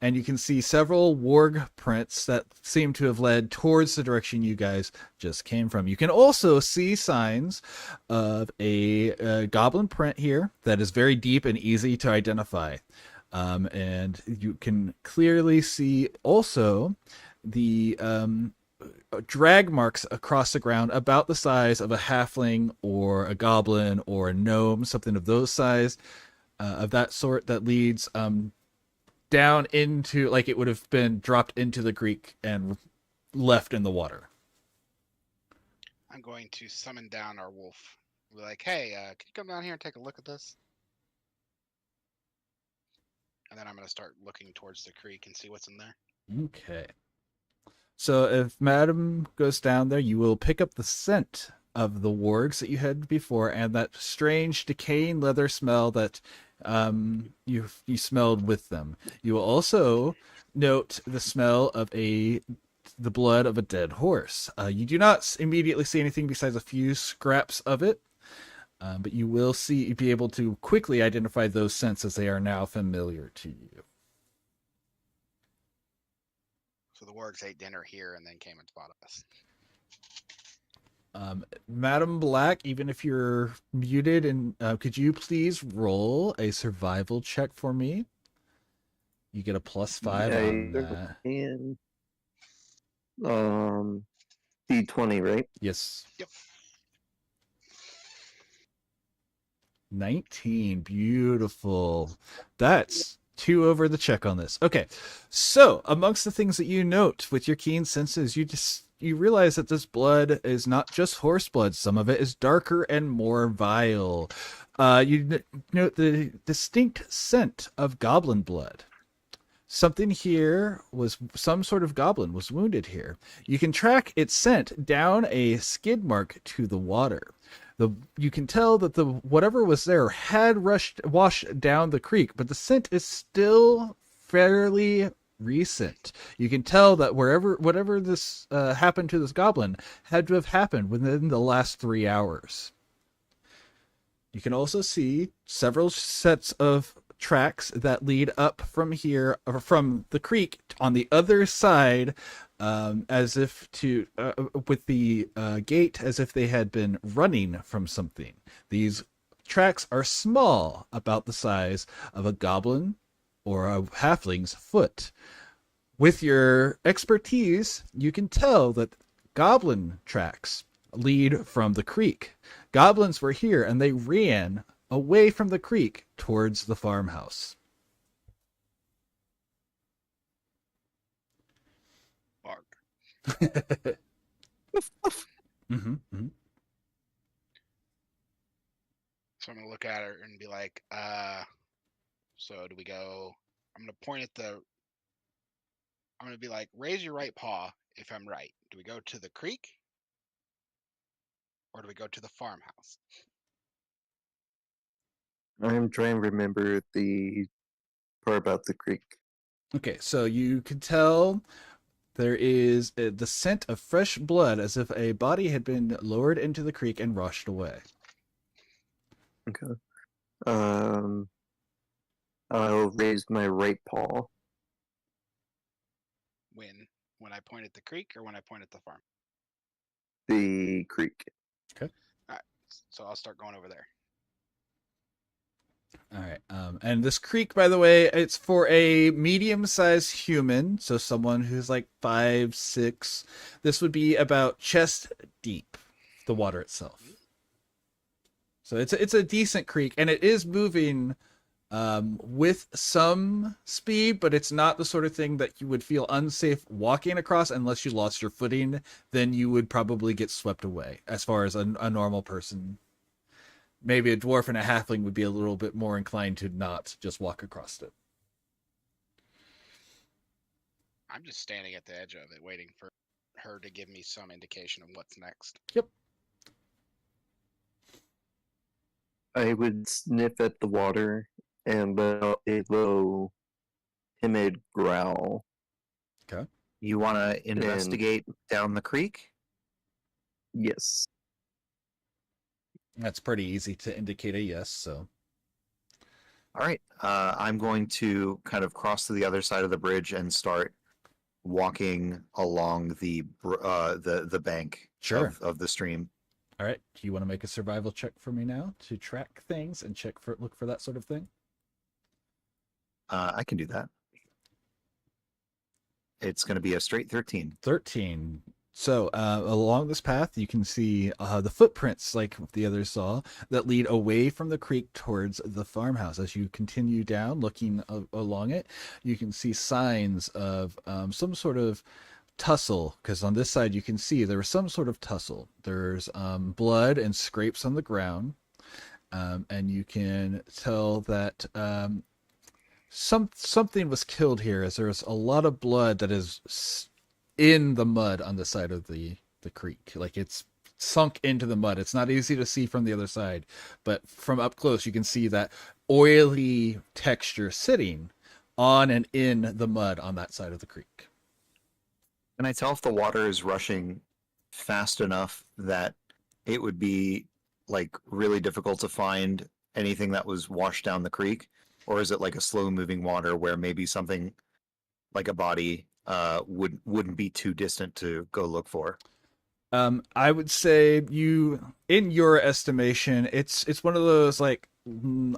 and you can see several warg prints that seem to have led towards the direction you guys just came from. You can also see signs of a goblin print here that is very deep and easy to identify. And you can clearly see also the drag marks across the ground about the size of a halfling or a goblin or a gnome, something of those size, of that sort, that leads down into, like it would have been dropped into the creek and left in the water. I'm going to summon down our wolf. Be like, hey, can you come down here and take a look at this? And then I'm going to start looking towards the creek and see what's in there. Okay. So if Madam goes down there, you will pick up the scent of the wargs that you had before, and that strange decaying leather smell that you smelled with them. You will also note the smell of the blood of a dead horse. You do not immediately see anything besides a few scraps of it, but you will be able to quickly identify those scents as they are now familiar to you. So the wargs ate dinner here and then came and spotted us. Madam Black, even if you're muted, and could you please roll a survival check for me? You get a +5 on that. And D20, right? Yes. Yep. 19. Beautiful. That's 2 over the check on this. Okay. So, amongst the things that you note with your keen senses, you realize that this blood is not just horse blood. Some of it is darker and more vile. You note the distinct scent of goblin blood. Some sort of goblin was wounded here. You can track its scent down a skid mark to the water. You can tell that whatever was there had washed down the creek, but the scent is still fairly recent. You can tell that whatever this happened to this goblin had to have happened within the last 3 hours. You can also see several sets of tracks that lead up from here, or from the creek on the other side, as if to with the gate as if they had been running from something. These tracks are small, about the size of a goblin or a halfling's foot. With your expertise, you can tell that goblin tracks lead from the creek. Goblins were here and they ran away from the creek towards the farmhouse. Bark. Mm-hmm. So I'm going to look at her and be like, so do we go? I'm going to point at I'm going to be like, raise your right paw if I'm right. Do we go to the creek? Or do we go to the farmhouse? I'm trying to remember the part about the creek. Okay, so you can tell there is the scent of fresh blood, as if a body had been lowered into the creek and washed away. Okay. I'll raise my right paw. When I point at the creek or when I point at the farm? The creek. Okay. All right. So I'll start going over there. All right. And this creek, by the way, it's for a medium-sized human, so someone who's like 5'6". This would be about chest deep, the water itself. So it's a decent creek, and it is moving with some speed, but it's not the sort of thing that you would feel unsafe walking across unless you lost your footing. Then you would probably get swept away. As far as a normal person, maybe a dwarf and a halfling would be a little bit more inclined to not just walk across it. I'm just standing at the edge of it, waiting for her to give me some indication of what's next. Yep. I would sniff at the water and let out a low, timid growl. Okay. You want to investigate down the creek? Yes. That's pretty easy to indicate a yes, so. All right. I'm going to kind of cross to the other side of the bridge and start walking along the bank Sure. of the stream. All right. Do you want to make a survival check for me now to track things and look for that sort of thing? I can do that. It's going to be a straight 13. 13. So along this path, you can see the footprints, like the others saw, that lead away from the creek towards the farmhouse. As you continue down, looking along it, you can see signs of some sort of tussle, because on this side you can see there was some sort of tussle. There's blood and scrapes on the ground, and you can tell that something was killed here, as there's a lot of blood that is in the mud on the side of the creek. Like, it's sunk into the mud. It's not easy to see from the other side, but from up close you can see that oily texture sitting on and in the mud on that side of the creek. Can I tell if the water is rushing fast enough that it would be like really difficult to find anything that was washed down the creek? Or is it like a slow moving water where maybe something like a body wouldn't be too distant to go look for? I would say in your estimation, it's one of those like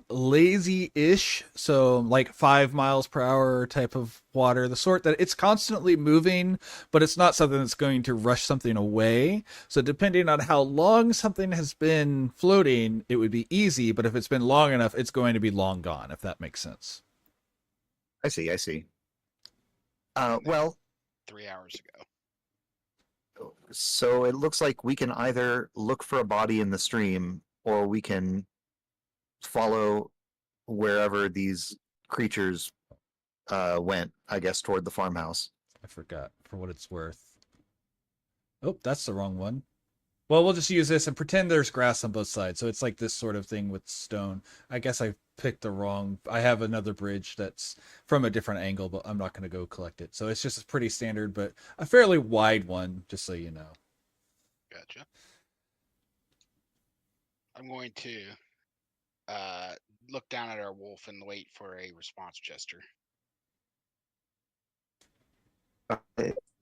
lazy-ish, so like 5 miles per hour type of water, the sort that it's constantly moving, but it's not something that's going to rush something away. So depending on how long something has been floating, it would be easy, but if it's been long enough, it's going to be long gone, if that makes sense. I see. Well, 3 hours ago. So it looks like we can either look for a body in the stream, or we can follow wherever these creatures went, I guess, toward the farmhouse. I forgot, for what it's worth. Oh, that's the wrong one. Well, we'll just use this and pretend there's grass on both sides. So it's like this sort of thing with stone. I guess I picked the wrong. I have another bridge that's from a different angle, but I'm not going to go collect it. So it's just a pretty standard, but a fairly wide one, just so you know. Gotcha. I'm going to look down at our wolf and wait for a response gesture.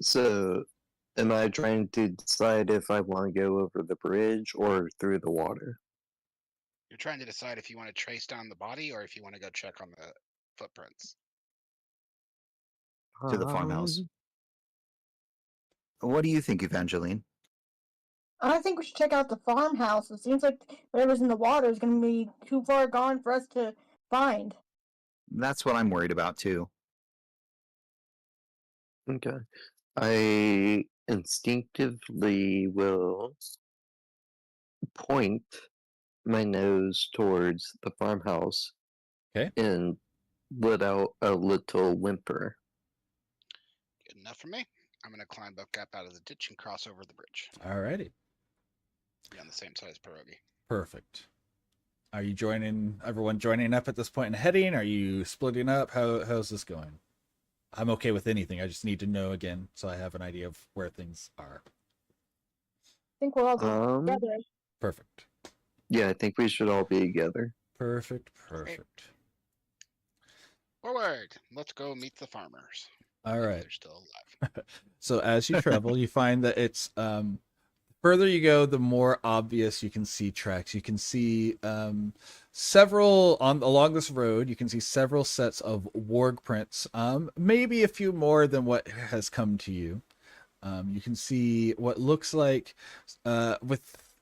So, am I trying to decide if I want to go over the bridge or through the water? You're trying to decide if you want to trace down the body or if you want to go check on the footprints. To the farmhouse. What do you think, Evangeline? I think we should check out the farmhouse. It seems like whatever's in the water is going to be too far gone for us to find. That's what I'm worried about, too. Okay. I instinctively will point my nose towards the farmhouse. Okay. And let out a little whimper. Good enough for me. I'm going to climb back up out of the ditch and cross over the bridge. Alrighty. Be on the same side as Pierogi. Perfect. Are you everyone joining up at this point and heading? Are you splitting up? How's this going? I'm okay with anything. I just need to know again so I have an idea of where things are. I think we're all together. Perfect. Yeah, I think we should all be together. Perfect. Forward. Let's go meet the farmers. All right. They're still alive. So as you travel, you find that it's further you go, the more obvious you can see tracks. You can see several along this road. You can see several sets of warg prints, maybe a few more than what has come to you. You can see what looks like,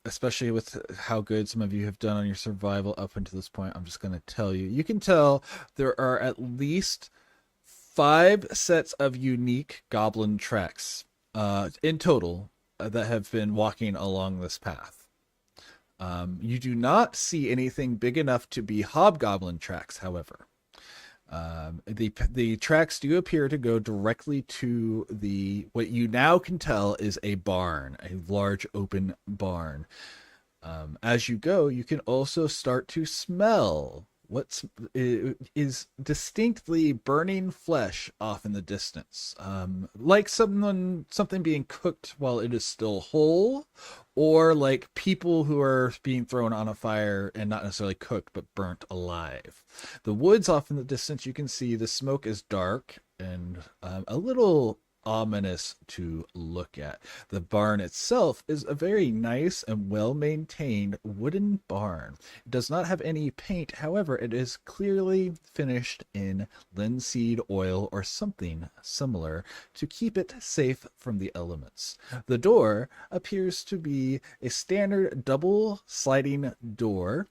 especially with how good some of you have done on your survival up until this point. I'm just going to tell you. You can tell there are at least 5 sets of unique goblin tracks in total that have been walking along this path. You do not see anything big enough to be hobgoblin tracks, however. The tracks do appear to go directly to what you now can tell is a barn, a large open barn. As you go, you can also start to smell what is distinctly burning flesh off in the distance, like something being cooked while it is still whole, or like people who are being thrown on a fire and not necessarily cooked but burnt alive. The woods off in the distance, you can see the smoke is dark and a little ominous to look at. The barn itself is a very nice and well-maintained wooden barn. It does not have any paint, however, it is clearly finished in linseed oil or something similar to keep it safe from the elements. The door appears to be a standard double sliding door,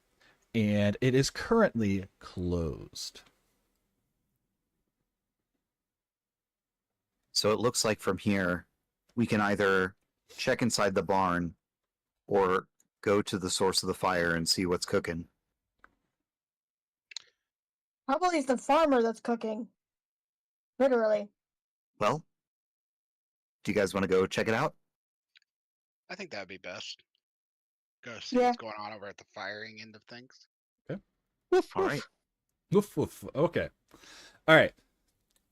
and it is currently closed. So it looks like from here, we can either check inside the barn or go to the source of the fire and see what's cooking. Probably it's the farmer that's cooking. Literally. Well, do you guys want to go check it out? I think that would be best. Go see Yeah. what's going on over at the firing end of things. Okay. All right. Woof, woof. Okay. All right.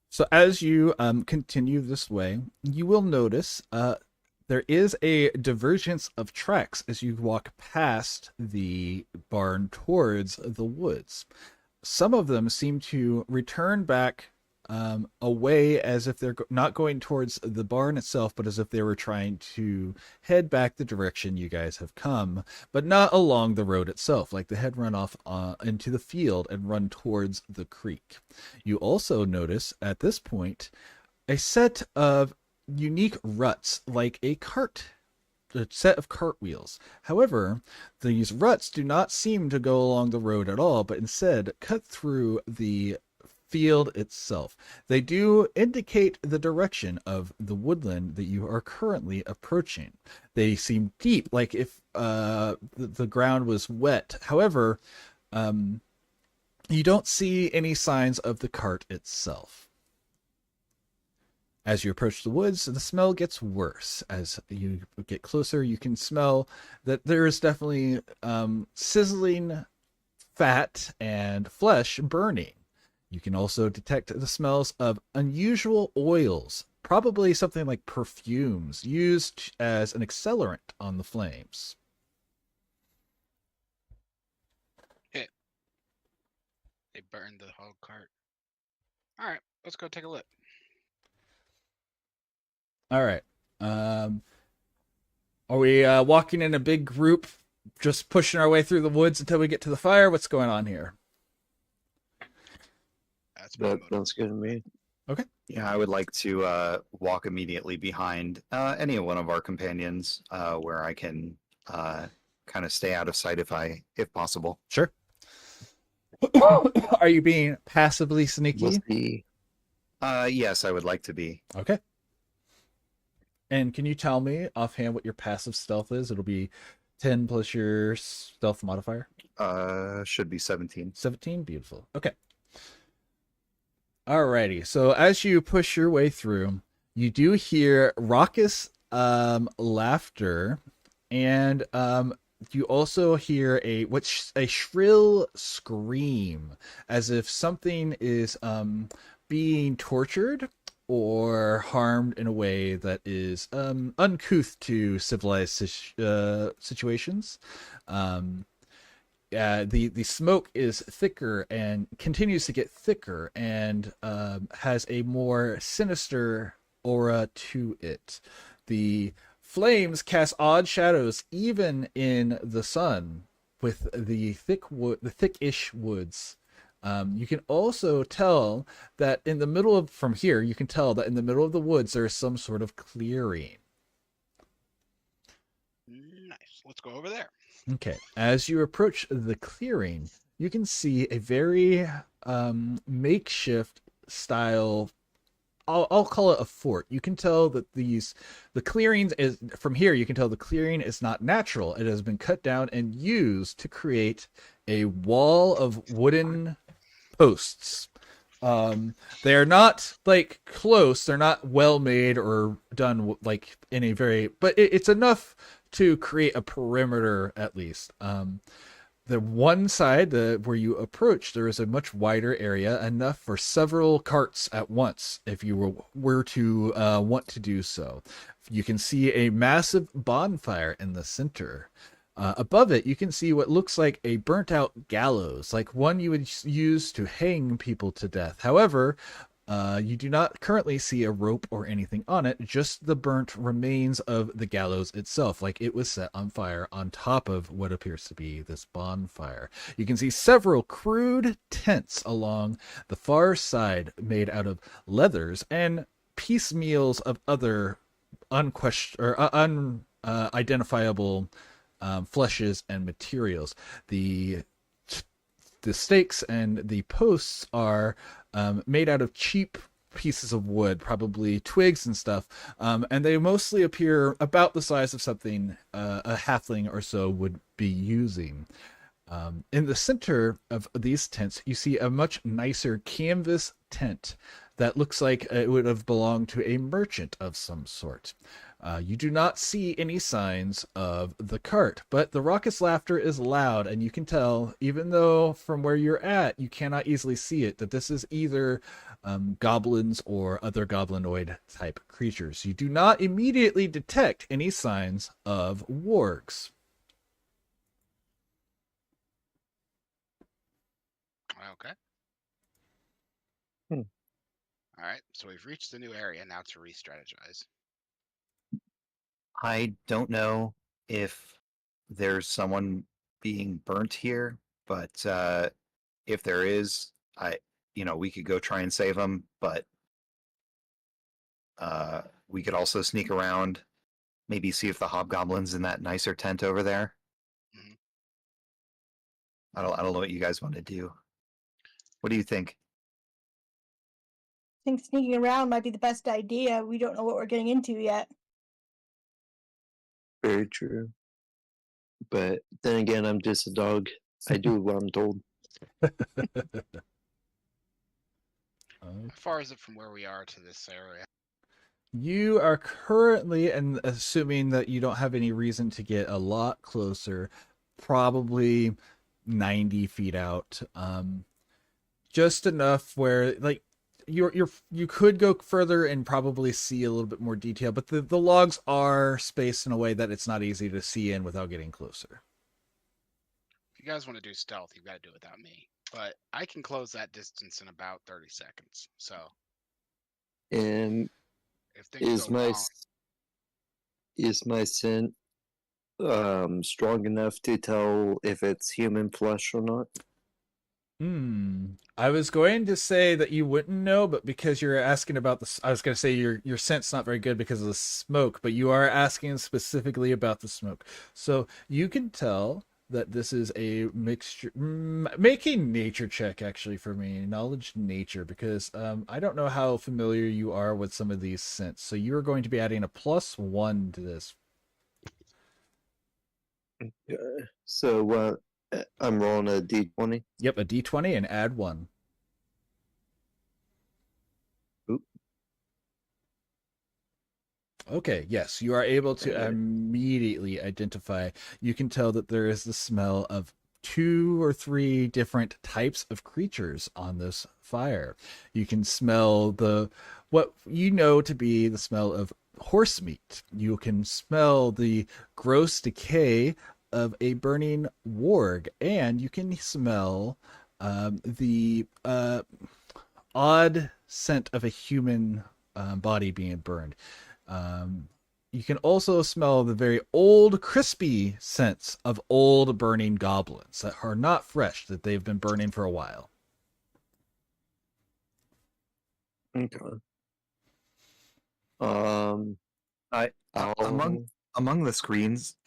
So as you continue this way, you will notice there is a divergence of tracks as you walk past the barn towards the woods. Some of them seem to return back away as if they're not going towards the barn itself, but as if they were trying to head back the direction you guys have come, but not along the road itself. Like they had run off into the field and run towards the creek. You also notice at this point a set of unique ruts, like a set of cartwheels. However, these ruts do not seem to go along the road at all, but instead cut through the field itself. They do indicate the direction of the woodland that you are currently approaching. They seem deep, like if the ground was wet. However, you don't see any signs of the cart itself. As you approach the woods, the smell gets worse. As you get closer, you can smell that there is definitely sizzling fat and flesh burning. You can also detect the smells of unusual oils, probably something like perfumes, used as an accelerant on the flames. Hit. They burned the whole cart. All right, let's go take a look. All right. Are we walking in a big group, just pushing our way through the woods until we get to the fire? What's going on here? That sounds good to me. Okay. Yeah, I would like to walk immediately behind any one of our companions, where I can kind of stay out of sight if possible. Sure. Are you being passively sneaky? Yes, I would like to be. Okay. And can you tell me offhand what your passive stealth is? It'll be 10 plus your stealth modifier. Should be 17. 17, beautiful. Okay. Alrighty, so as you push your way through, you do hear raucous laughter, and you also hear a shrill scream, as if something is being tortured or harmed in a way that is uncouth to civilized situations. The smoke is thicker and continues to get thicker and has a more sinister aura to it. The flames cast odd shadows even in the sun with the thickish woods. You can also tell that in the middle of the woods there is some sort of clearing. Nice. Let's go over there. Okay, as you approach the clearing, you can see a very makeshift style. I'll call it a fort. You can tell that the clearings is from here. You can tell the clearing is not natural. It has been cut down and used to create a wall of wooden posts. They are not like close. They're not well made or done like in a very, but it's enough to create a perimeter at least. The one side where you approach, there is a much wider area, enough for several carts at once if you were to want to do so. You can see a massive bonfire in the center. Above it, you can see what looks like a burnt out gallows, like one you would use to hang people to death. However, you do not currently see a rope or anything on it, just the burnt remains of the gallows itself, like it was set on fire on top of what appears to be this bonfire. You can see several crude tents along the far side made out of leathers and piecemeals of other unidentifiable fleshes and materials. The stakes and the posts are made out of cheap pieces of wood, probably twigs and stuff, and they mostly appear about the size of something a halfling or so would be using. In the center of these tents, you see a much nicer canvas tent that looks like it would have belonged to a merchant of some sort. You do not see any signs of the cart, but the raucous laughter is loud, and you can tell, even though from where you're at, you cannot easily see it, that this is either goblins or other goblinoid type creatures. You do not immediately detect any signs of wargs. Okay. Hmm. All right. So we've reached the new area. Now to re-strategize. I don't know if there's someone being burnt here, but if there is, we could go try and save them, but we could also sneak around, maybe see if the hobgoblin's in that nicer tent over there. Mm-hmm. I don't know what you guys want to do. What do you think? I think sneaking around might be the best idea. We don't know what we're getting into yet. Very true. But then again, I'm just a dog. I do what I'm told. How far is it from where we are to this area? You are currently, and assuming that you don't have any reason to get a lot closer, probably 90 feet out. Just enough where, like, you could go further and probably see a little bit more detail, but the logs are spaced in a way that it's not easy to see in without getting closer. If you guys want to do stealth, you've got to do it without me. But I can close that distance in about 30 seconds. So And if things is go my wrong, is my scent strong enough to tell if it's human flesh or not? I was going to say that you wouldn't know, but because you're asking about the, I was going to say your scent's not very good because of the smoke, but you are asking specifically about the smoke. So you can tell that this is a mixture. Make a nature check actually for me, knowledge nature, because I don't know how familiar you are with some of these scents. So you're going to be adding a +1 to this. So I'm rolling a d20. Yep, a d20 and add 1. Oop. Okay, yes, you are able to immediately identify. You can tell that there is the smell of 2 or 3 different types of creatures on this fire. You can smell what you know to be the smell of horse meat. You can smell the gross decay of a burning warg, and you can smell the odd scent of a human body being burned. You can also smell the very old, crispy scents of old burning goblins that are not fresh, that they've been burning for a while. Okay. Among the screams,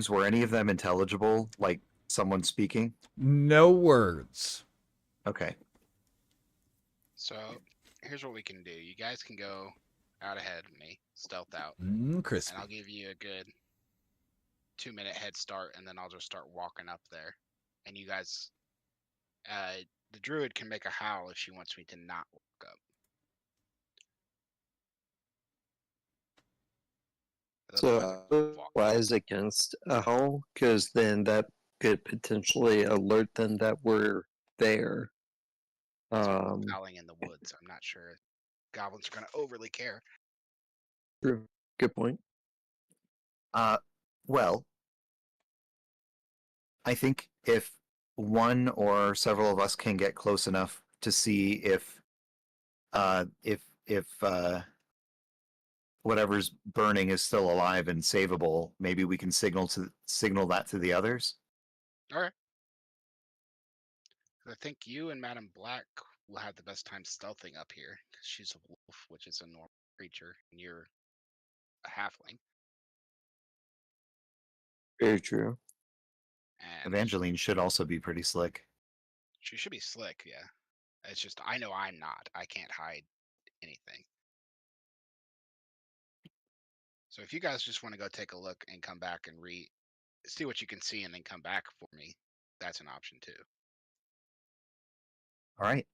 were any of them intelligible, like someone speaking? No words. Okay. so here's what we can do. You guys can go out ahead of me, stealth out, Crispy. and I'll give you a good 2-minute head start, and then I'll just start walking up there. And you guys, the druid can make a howl if she wants me to not walk up. But So otherwise, I would advise against a howl, because then that could potentially alert them that we're there. howling in the woods. I'm not sure goblins are going to overly care. True. Good point. Well, I think if one or several of us can get close enough to see if whatever's burning is still alive and savable, maybe we can signal that to the others. All right. I think you and Madam Black will have the best time stealthing up here, because she's a wolf, which is a normal creature, and you're a halfling. Very true. And Evangeline should also be pretty slick. she should be slick, yeah. It's just I know I'm not. I can't hide anything. So if you guys just want to go take a look and come back and see what you can see and then come back for me, that's an option too. All right.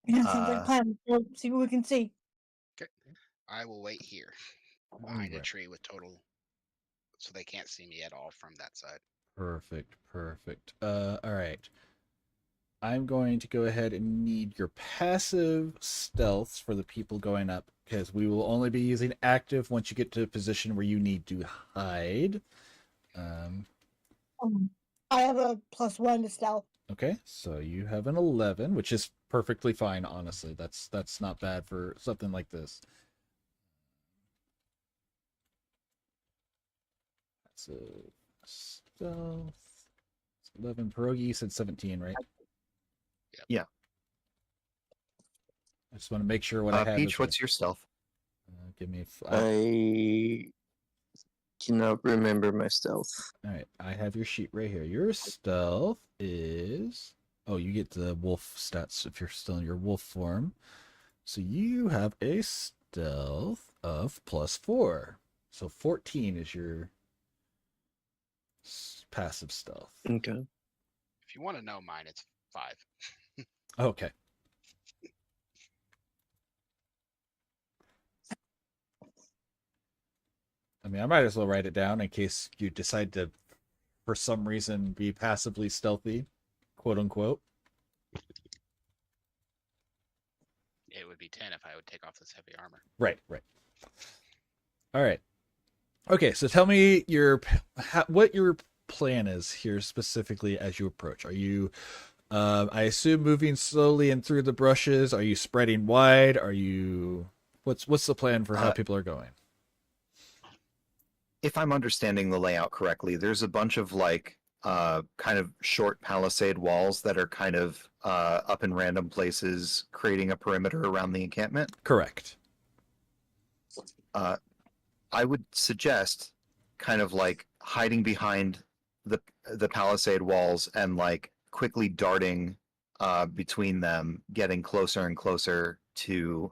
Yeah, sounds like a plan. We'll see what we can see. Okay. I will wait here behind a tree with total, so they can't see me at all from that side. Perfect. All right. I'm going to go ahead and need your passive stealths for the people going up, because we will only be using active once you get to a position where you need to hide. I have a +1 to stealth. Okay, so you have an 11, which is perfectly fine, honestly. That's not bad for something like this. So, stealth. 11. Pierogi, you said 17, right? Yeah. I just want to make sure what I have. Peach, what's your stealth? Give me. I cannot remember my stealth. All right, I have your sheet right here. Your stealth is. Oh, you get the wolf stats if you're still in your wolf form. So you have a stealth of +4. So 14 is your passive stealth. Okay. If you want to know mine, it's 5. Okay. I mean, I might as well write it down in case you decide to, for some reason, be passively stealthy, quote unquote. It would be 10 if I would take off this heavy armor. Right. All right. Okay, so tell me what your plan is here specifically as you approach. Are you, I assume, moving slowly and through the brushes? Are you spreading wide? Are you, what's the plan for how people are going? If I'm understanding the layout correctly, there's a bunch of like kind of short palisade walls that are kind of up in random places, creating a perimeter around the encampment. Correct. I would suggest kind of like hiding behind the palisade walls and like quickly darting between them, getting closer and closer to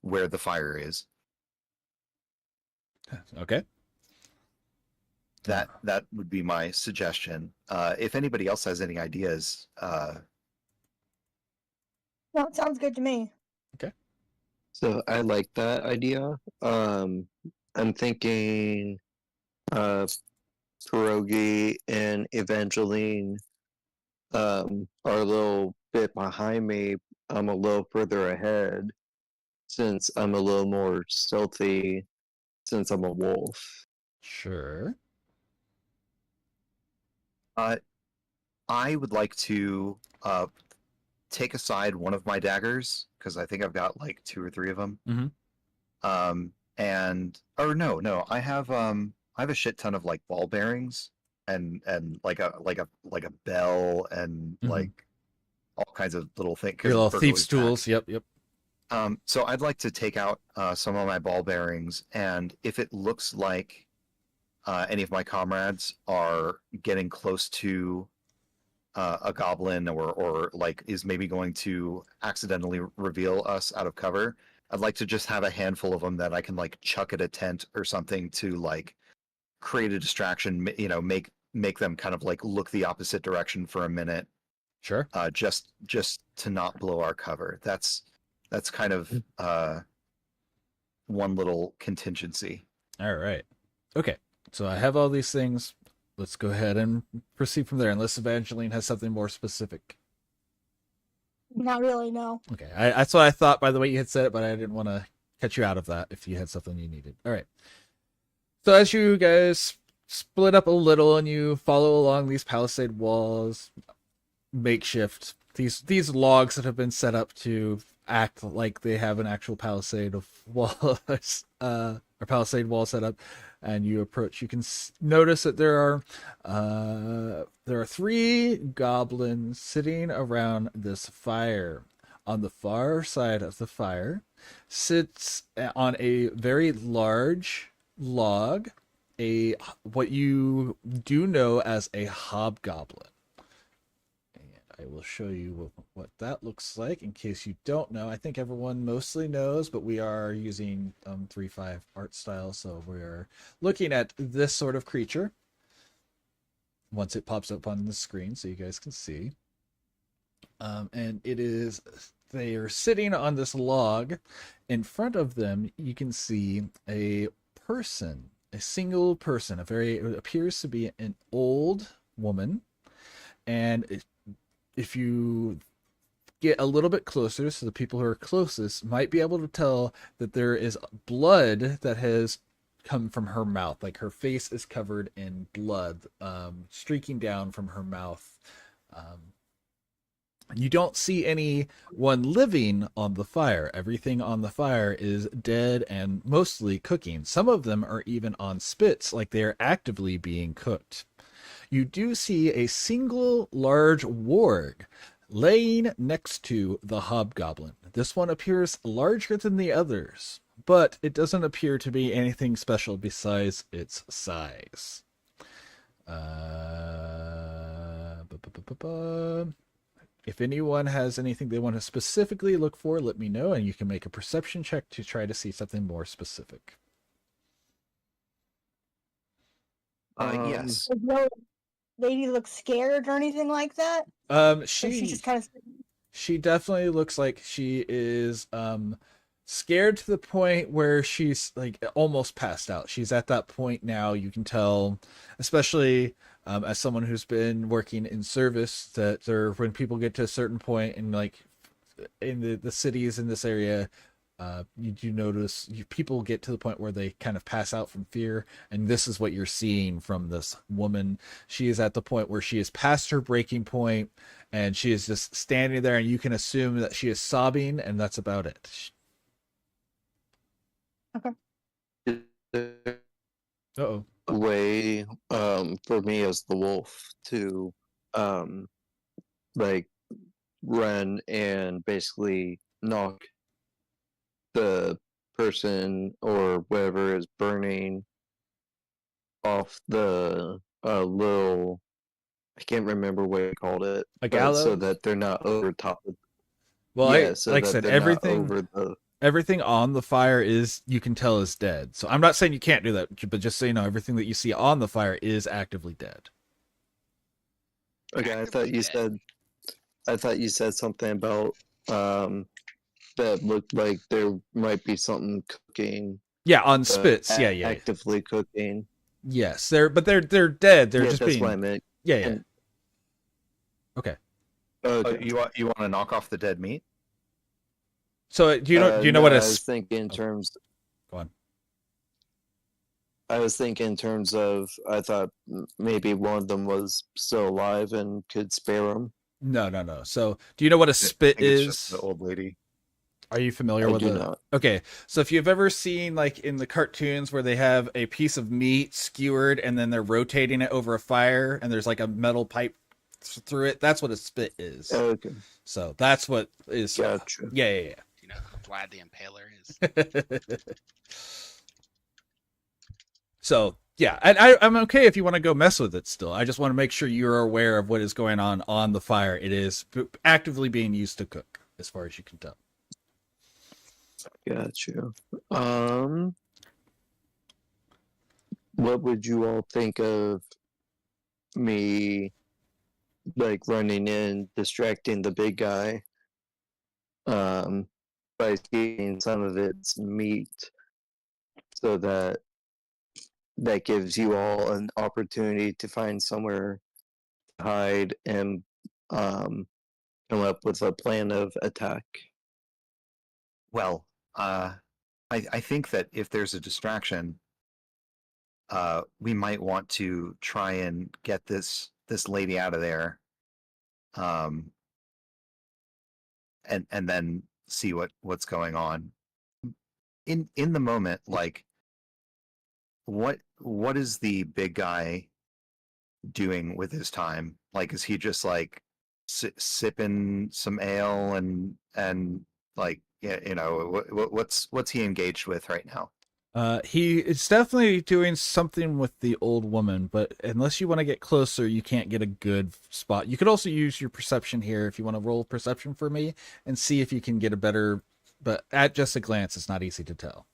where the fire is. Okay. That would be my suggestion. If anybody else has any ideas, No, it sounds good to me. Okay. So I like that idea. I'm thinking Pierogi and Evangeline are a little bit behind me. I'm a little further ahead since I'm a little more stealthy since I'm a wolf. Sure. I would like to take aside one of my daggers because I think I've got like 2 or 3 of them. Mm-hmm. No, I have a shit ton of like ball bearings and like a bell and like all kinds of little things. Your little thief's tools. Yep. So I'd like to take out some of my ball bearings, and if it looks like any of my comrades are getting close to a goblin or like is maybe going to accidentally reveal us out of cover, I'd like to just have a handful of them that I can like chuck at a tent or something to like create a distraction, make them kind of like look the opposite direction for a minute. Sure. Just to not blow our cover. That's kind of one little contingency. All right. Okay. So I have all these things. Let's go ahead and proceed from there, unless Evangeline has something more specific. Not really, no. Okay. That's what I thought by the way you had said it, but I didn't want to cut you out of that if you had something you needed. All right. So as you guys split up a little and you follow along these palisade walls, makeshift, these logs that have been set up to act like they have an actual palisade of walls, or palisade wall set up, and you approach, you can notice that there are 3 goblins sitting around this fire. On the far side of the fire sits on a very large log what you do know as a hobgoblin. I will show you what that looks like in case you don't know. I think everyone mostly knows, but we are using 3.5 art style, so we're looking at this sort of creature once it pops up on the screen so you guys can see. And they are sitting on this log. In front of them, you can see a person, a single person, it appears to be an old woman. And if you get a little bit closer, so the people who are closest might be able to tell that there is blood that has come from her mouth. Like her face is covered in blood, streaking down from her mouth. You don't see anyone living on the fire. Everything on the fire is dead and mostly cooking. Some of them are even on spits, like they are actively being cooked. You do see a single large warg laying next to the hobgoblin. This one appears larger than the others, but it doesn't appear to be anything special besides its size. If anyone has anything they want to specifically look for, let me know, and you can make a perception check to try to see something more specific. Yes. Does no lady look scared or anything like that? She just kind of. She definitely looks like she is scared to the point where she's like almost passed out. She's at that point now. You can tell, especially as someone who's been working in service, that when people get to a certain point and like in the cities in this area, you do notice people get to the point where they kind of pass out from fear, and this is what you're seeing from this woman. She is at the point where she is past her breaking point, and she is just standing there, and you can assume that she is sobbing, and that's about it. Okay. Uh-oh. Way for me as the wolf to like run and basically knock the person or whatever is burning off the little, I can't remember what you called it, A gallows? so that they're not over top of. Well, Yeah, so like I that said, they're not over the. everything on the fire is, you can tell, is dead. So I'm not saying you can't do that, but just so you know, everything that you see on the fire is actively dead. Okay, I thought you said something about that looked like there might be something cooking. Yeah, on spits. Yeah. Actively cooking. Yes, they're dead. They're just that's being. what I meant. Yeah. And- Okay. Okay. You want to knock off the dead meat? So do you know what I a? was thinking in terms. Go on. I was thinking in terms of, I thought maybe one of them was still alive and could spare him. No. So do you know what a spit is? The old lady. Are you familiar with it? Not. Okay, so if you've ever seen like in the cartoons where they have a piece of meat skewered and then they're rotating it over a fire and there's like a metal pipe through it, that's what a spit is. Okay. So that's what is. Gotcha. Yeah. You know who Vlad the Impaler is? So yeah, and I'm okay if you want to go mess with it still. I just want to make sure you're aware of what is going on the fire. It is actively being used to cook, as far as you can tell. Gotcha. What would you all think of me like running in, distracting the big guy, by stealing some of its meat, so that gives you all an opportunity to find somewhere to hide and come up with a plan of attack? Well, I think that if there's a distraction, we might want to try and get this lady out of there, and then see what's going on. In the moment, like what is the big guy doing with his time? Like, is he just like sipping some ale and like, yeah, you know, what's he engaged with right now? He is definitely doing something with the old woman, but unless you want to get closer, you can't get a good spot. You could also use your perception here if you want to roll perception for me and see if you can get a better. But at just a glance, it's not easy to tell.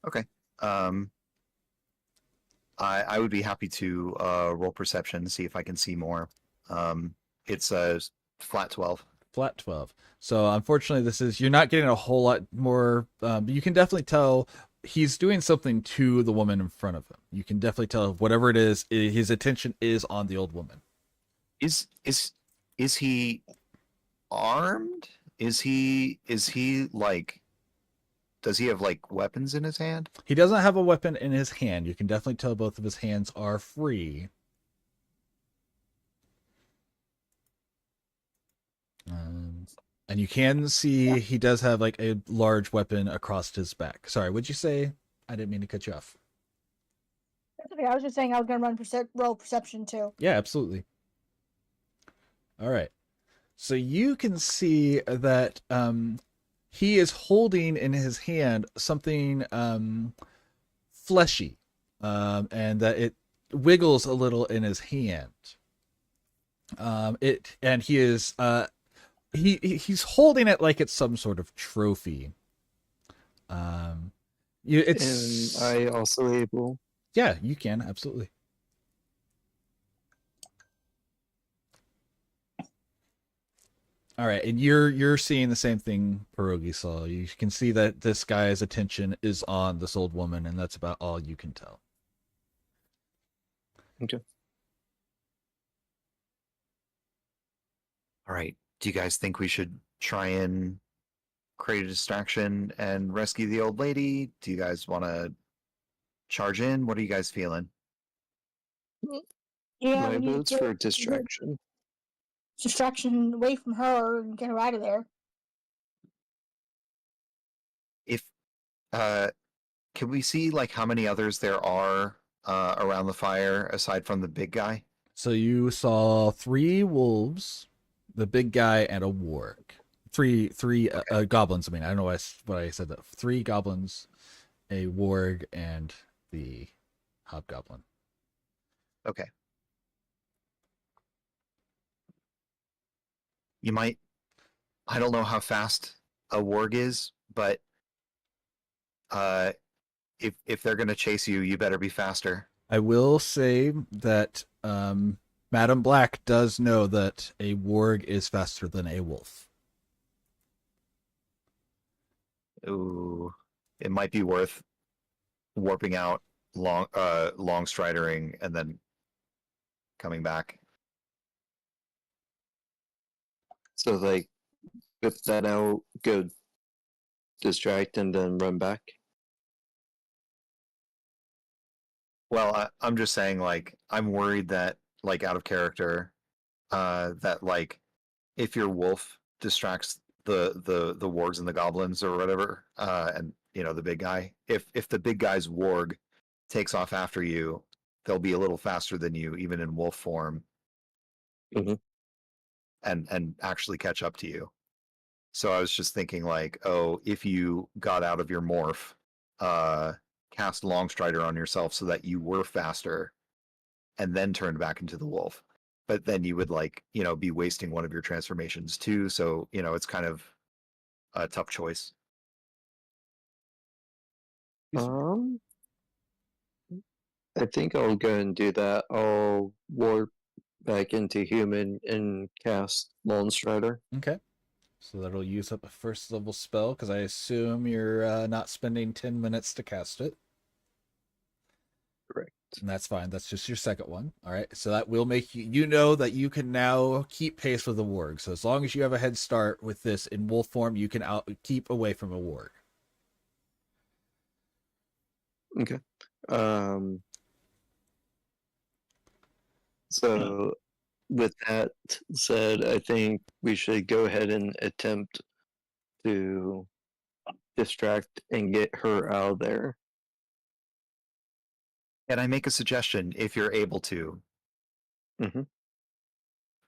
Okay. I would be happy to roll perception, see if I can see more. It's a flat 12. Flat 12. So unfortunately, you're not getting a whole lot more. But you can definitely tell he's doing something to the woman in front of him. You can definitely tell whatever it is, his attention is on the old woman. Is he armed? Is he like? Does he have like weapons in his hand? He doesn't have a weapon in his hand. You can definitely tell both of his hands are free. And you can see he does have like a large weapon across his back. Sorry, what'd you say? I didn't mean to cut you off. That's okay. I was just saying I was gonna roll perception too. Yeah, absolutely. All right. So you can see that he is holding in his hand something fleshy, and that it wiggles a little in his hand. He is he's holding it like it's some sort of trophy. It's. Am I also able? Yeah, you can absolutely. All right, and you're seeing the same thing Pierogi saw. You can see that this guy's attention is on this old woman, and that's about all you can tell. Okay. All right. Do you guys think we should try and create a distraction and rescue the old lady? Do you guys want to charge in? What are you guys feeling? Yeah, My we need vote's to for get distraction. distraction away from her and get her out of there. If can we see like how many others there are around the fire aside from the big guy? So you saw 3 wolves, the big guy, and a warg. Three goblins. I mean, I don't know what I said. That 3 goblins, a warg, and the hobgoblin. Okay. You might. I don't know how fast a warg is, but if they're gonna chase you, you better be faster. I will say that Madam Black does know that a warg is faster than a wolf. Ooh, it might be worth warping out, long stridering, and then coming back. So like, whip that out, go distract, and then run back. Well, I'm just saying, like, I'm worried that, like, out of character, that like, if your wolf distracts the wargs and the goblins or whatever, and the big guy, if the big guy's warg takes off after you, they'll be a little faster than you, even in wolf form, and actually catch up to you. So I was just thinking, like, oh, if you got out of your morph, cast Longstrider on yourself so that you were faster, and then turned back into the wolf. But then you would, like, be wasting one of your transformations too. So, it's kind of a tough choice. I think I'll go and do that. I'll warp back into human and cast Lone Strider. Okay. So that'll use up a first level spell, because I assume you're not spending 10 minutes to cast it. Correct. And that's fine. That's just your second one. All right. So that will make you know that you can now keep pace with the warg. So as long as you have a head start with this in wolf form, you can keep away from a warg. Okay. So with that said, I think we should go ahead and attempt to distract and get her out of there. Can I make a suggestion if you're able to?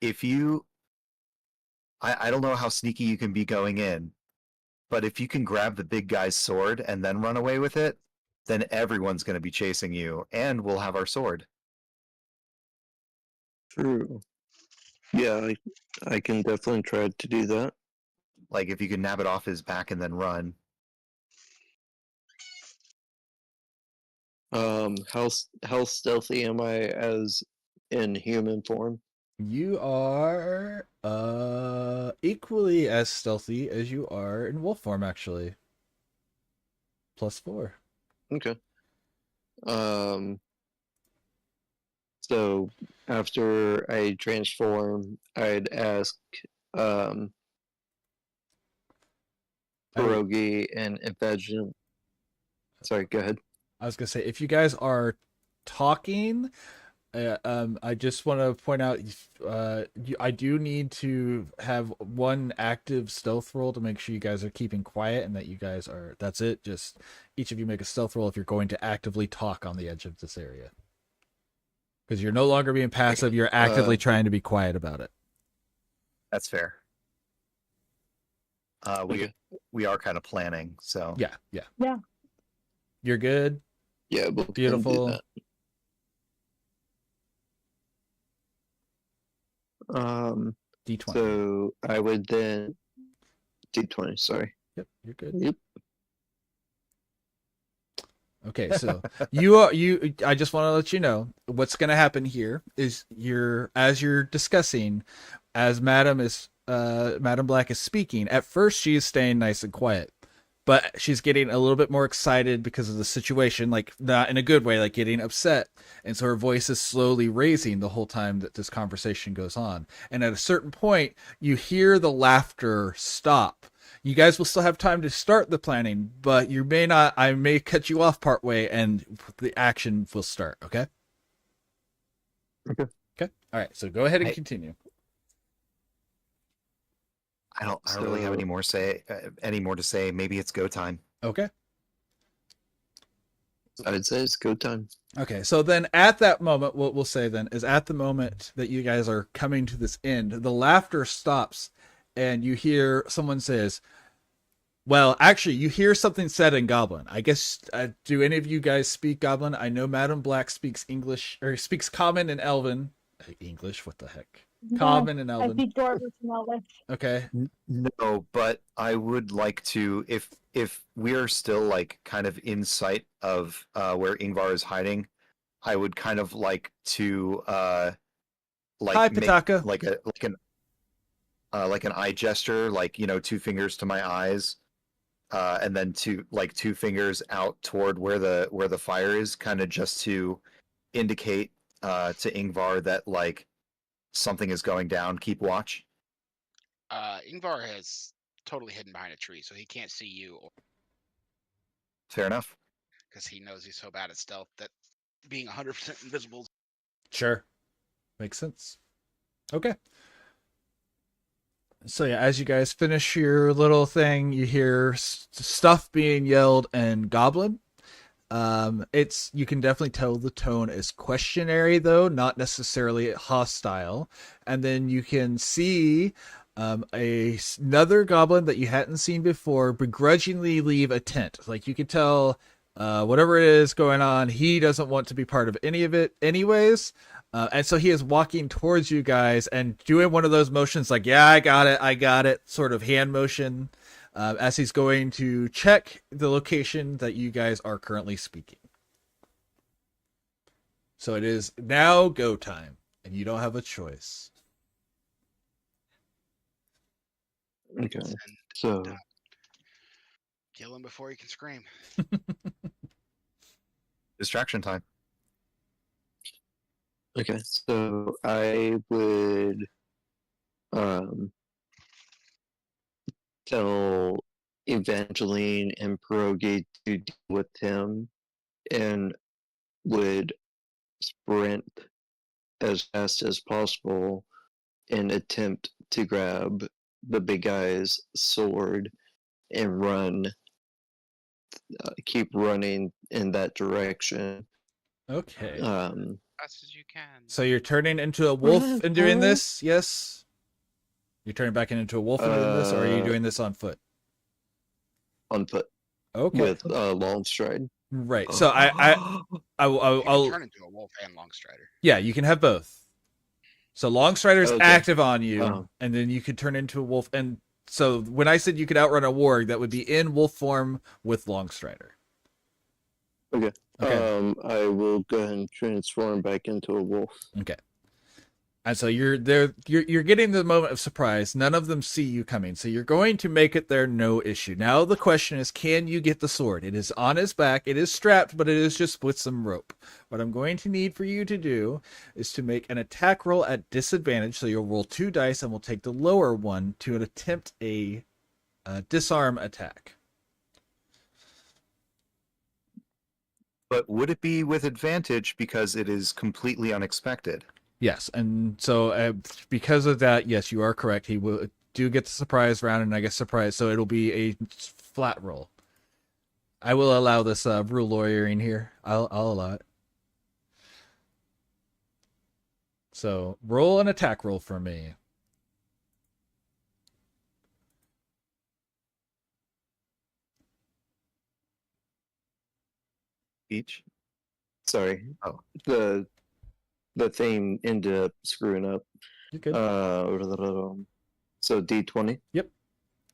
If you, I don't know how sneaky you can be going in, but if you can grab the big guy's sword and then run away with it, then everyone's going to be chasing you, and we'll have our sword. True. Yeah, I can definitely try to do that. Like, if you can nab it off his back and then run. How stealthy am I as in human form? You are equally as stealthy as you are in wolf form, actually. +4. Okay. So after I transform, I'd ask Pierogi and Evangeline. Sorry, go ahead. I was gonna say, if you guys are talking, I just want to point out, I do need to have one active stealth roll to make sure you guys are keeping quiet and that you guys are. That's it. Just each of you make a stealth roll if you're going to actively talk on the edge of this area, because you're no longer being passive. You're actively trying to be quiet about it. That's fair. We are kind of planning, so yeah. Yeah. You're good. Yeah, we'll beautiful. do that. D20. So I would then D20. Sorry. Yep, you're good. Yep. Okay, so I just want to let you know what's going to happen here is as you're discussing, as Madam Black is speaking. At first, she is staying nice and quiet, but she's getting a little bit more excited because of the situation, like not in a good way, like getting upset. And so her voice is slowly raising the whole time that this conversation goes on. And at a certain point, you hear the laughter stop. You guys will still have time to start the planning, but you may not. I may cut you off partway and the action will start. Okay? Okay. Okay. All right. So go ahead and continue. I don't really have any more to say. Maybe it's go time. Okay. I'd say it's go time. Okay, so then at that moment, what we'll say then is at the moment that you guys are coming to this end, the laughter stops and you hear someone says, well, actually, you hear something said in Goblin. I guess, do any of you guys speak Goblin? I know Madam Black speaks English, or speaks Common and Elven. English? What the heck? Common and Elven. I speak Dwarvish and Elvish. Okay. No, but I would like to, if we are still like kind of in sight of where Ingvar is hiding, I would kind of like to like Hi, make Pitaka. like an eye gesture, like, you know, 2 fingers to my eyes, and then 2 fingers out toward where the fire is, kind of just to indicate to Ingvar that like something is going down. Keep watch. Ingvar has totally hidden behind a tree, so he can't see you. Fair enough. Because he knows he's so bad at stealth that being 100% invisible. Sure. Makes sense. Okay. So yeah, as you guys finish your little thing, you hear stuff being yelled in Goblin. You can definitely tell the tone is questionary, though, not necessarily hostile. And then you can see another goblin that you hadn't seen before begrudgingly leave a tent. Like, you could tell whatever it is going on, he doesn't want to be part of any of it anyways. And so he is walking towards you guys and doing one of those motions like, yeah, I got it, sort of hand motion, as he's going to check the location that you guys are currently speaking. So it is now go time, and you don't have a choice. Okay. So Kill him before he can scream. Distraction time. Okay, so I would tell Evangeline and Pierogi to deal with him and would sprint as fast as possible and attempt to grab the big guy's sword and run, keep running in that direction. Okay. Fast as you can. So you're turning into a wolf and doing this? Yes? You're turning back into a wolf and doing this, or are you doing this on foot? On foot. Okay. With a long stride. Right. So I'll turn into a wolf and Longstrider. Yeah, you can have both. So Longstrider's Okay. active on you, Oh. and then you could turn into a wolf. And so when I said you could outrun a warg, that would be in wolf form with Longstrider. Okay. Okay. I will go ahead and transform back into a wolf. Okay. And so you're there. You're getting the moment of surprise. None of them see you coming, so you're going to make it there no issue. Now the question is, can you get the sword? It is on his back. It is strapped, but it is just with some rope. What I'm going to need for you to do is to make an attack roll at disadvantage. So you'll roll 2 dice, and we'll take the lower one to attempt a disarm attack. But would it be with advantage because it is completely unexpected? Yes, and so because of that, yes, you are correct. He will get the surprise round, and I guess surprise. So it'll be a flat roll. I will allow this rule lawyering here. I'll allow it. So roll an attack roll for me. Each. Sorry. Oh. The thing ended up screwing up. You're good. So D20. Yep.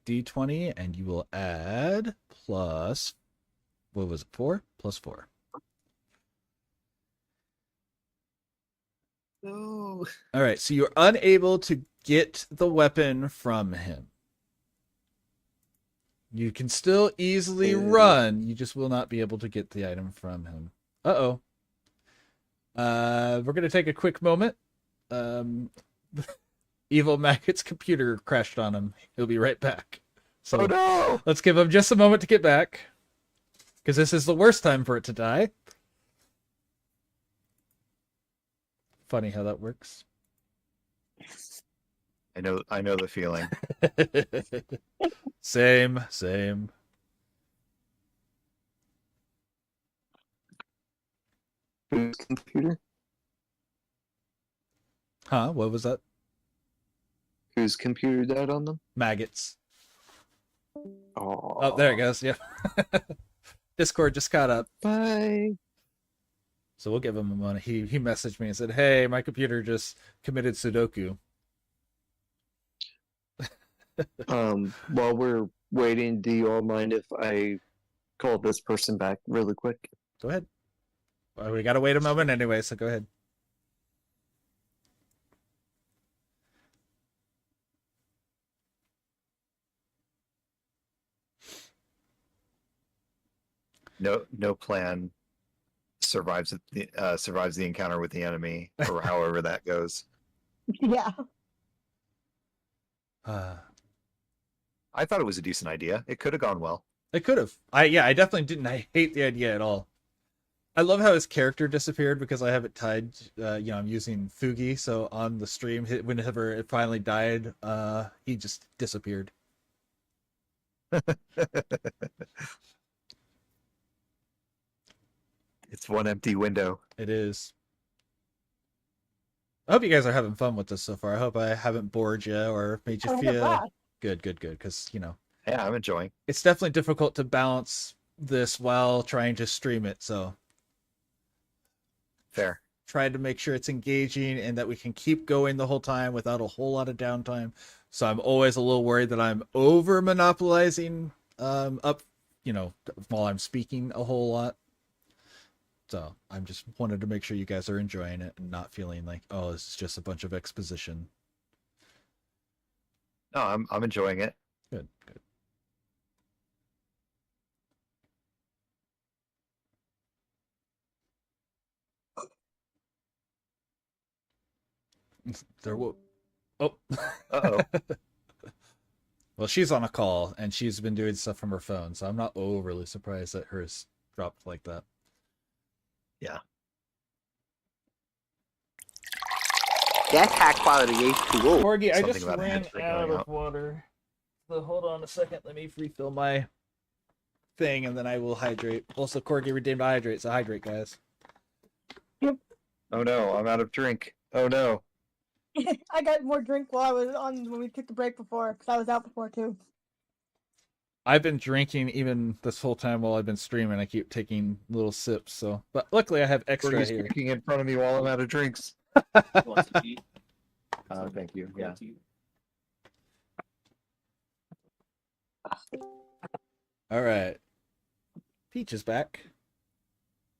D20, and you will add plus, what was it, 4? Plus 4. No. All right, so you're unable to get the weapon from him. You can still easily run. You just will not be able to get the item from him. Uh-oh. We're going to take a quick moment. EvilMaggot's computer crashed on him. He'll be right back. So oh no! Let's give him just a moment to get back, because this is the worst time for it to die. Funny how that works. I know the feeling. Same. Whose computer? Huh? What was that? Whose computer died on them? Maggots. Oh, Oh, there it goes. Yeah. Discord just caught up. Bye. So we'll give him a moment. He messaged me and said, "Hey, my computer just committed Sudoku." While we're waiting, do you all mind if I call this person back really quick? Go ahead. Well, we gotta wait a moment anyway, so go ahead. No plan survives the encounter with the enemy, or however that goes. Yeah. I thought it was a decent idea. It could have gone well. It could have. I definitely didn't. I hate the idea at all. I love how his character disappeared because I have it tied. I'm using Fugi, so on the stream, whenever it finally died, he just disappeared. It's one empty window. It is. I hope you guys are having fun with this so far. I hope I haven't bored you or made you feel good. Because yeah, I'm enjoying. It's definitely difficult to balance this while trying to stream it. So fair. Try to make sure it's engaging and that we can keep going the whole time without a whole lot of downtime. So I'm always a little worried that I'm over monopolizing up, while I'm speaking a whole lot. So I'm just wanted to make sure you guys are enjoying it and not feeling like, oh, this is just a bunch of exposition. No, I'm enjoying it. Good. There will. Oh. Uh-oh. Well, she's on a call and she's been doing stuff from her phone, so I'm not overly surprised that hers dropped like that. Yeah. That's high quality H2O. Corgi, I Something just about a ran headset out going of up. water. So hold on a second. Let me refill my thing and then I will hydrate. Also, Corgi redeemed hydrate, so hydrate, guys. Oh no, I'm out of drink. Oh no. I got more drink while I was on when we took the break before, because I was out before too. I've been drinking even this whole time while I've been streaming. I keep taking little sips. So, but luckily I have extra He's here. drinking in front of me while I'm out of drinks. Thank you. Yeah. All right. Peach is back.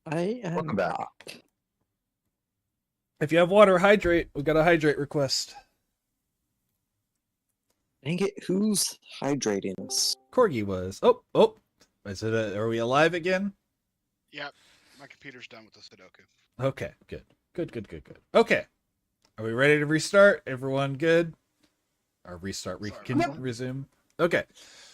I am Welcome back. If you have water, hydrate. We got a hydrate request. Dang it, who's hydrating us? Corgi was. Oh. Is it? Are we alive again? Yep. My computer's done with the Sudoku. Okay. Good. Okay. Are we ready to restart? Everyone good? Or restart? Resume. Okay.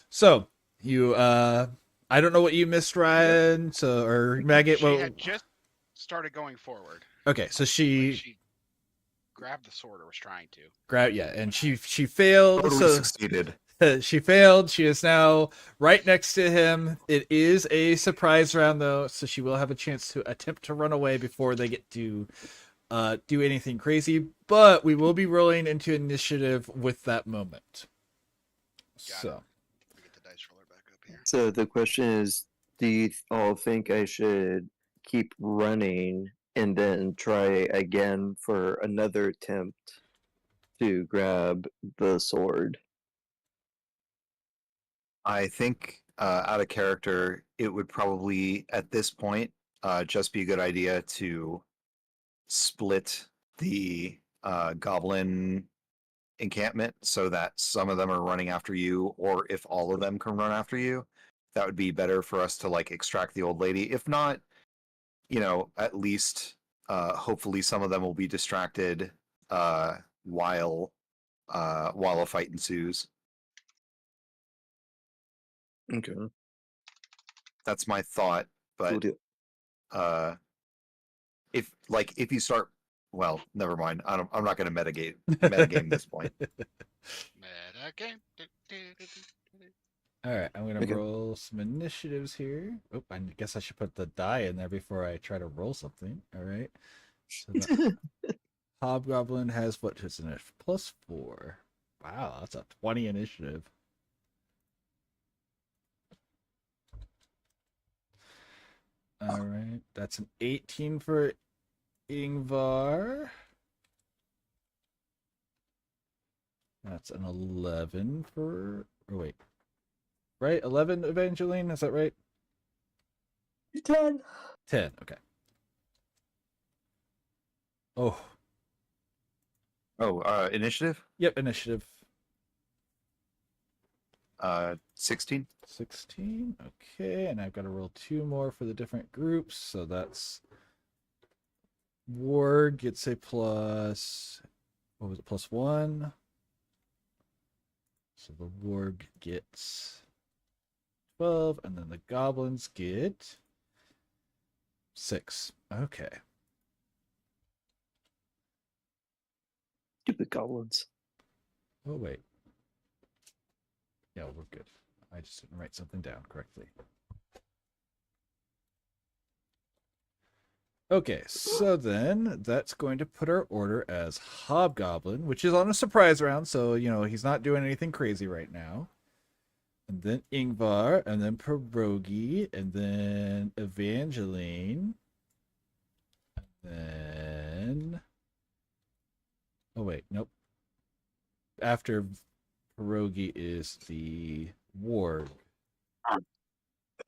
So you. I don't know what you missed, Ryan. So or Maggot. She had just started going forward. Okay. So she grabbed the sword, or was trying to grab. Yeah, and she failed. Totally succeeded. She failed. She is now right next to him. It is a surprise round, though, so she will have a chance to attempt to run away before they get to do anything crazy. But we will be rolling into initiative with that moment. So So the question is, do you all think I should keep running and then try again for another attempt to grab the sword? I think out of character, it would probably at this point just be a good idea to split the goblin encampment so that some of them are running after you, or if all of them can run after you, that would be better for us to like extract the old lady. If not, at least hopefully some of them will be distracted while a fight ensues. Okay. That's my thought, but if you start, well, never mind. I'm not going to metagame this point. metagame. All right, I'm gonna roll some initiatives here. Oh, I guess I should put the die in there before I try to roll something. All right. So the Hobgoblin has what is initiative? +4. Wow, that's a 20 initiative. All right, that's an 18 for Ingvar. That's an 11 for. Oh wait, right? 11 Evangeline, is that right? 10. 10. Okay. Oh. Initiative? Yep, initiative. 16. 16. Okay, and I've got to roll 2 more for the different groups. So that's Ward gets a plus. What was it? +1. So the Warg gets 12, and then the goblins get 6. Okay. Stupid goblins. Oh, wait. Yeah, we're good. I just didn't write something down correctly. Okay, so then that's going to put our order as Hobgoblin, which is on a surprise round, so, he's not doing anything crazy right now. And then Ingvar, and then Pierogi, and then Evangeline. And then... Oh, wait, nope. After Pierogi is the Warg.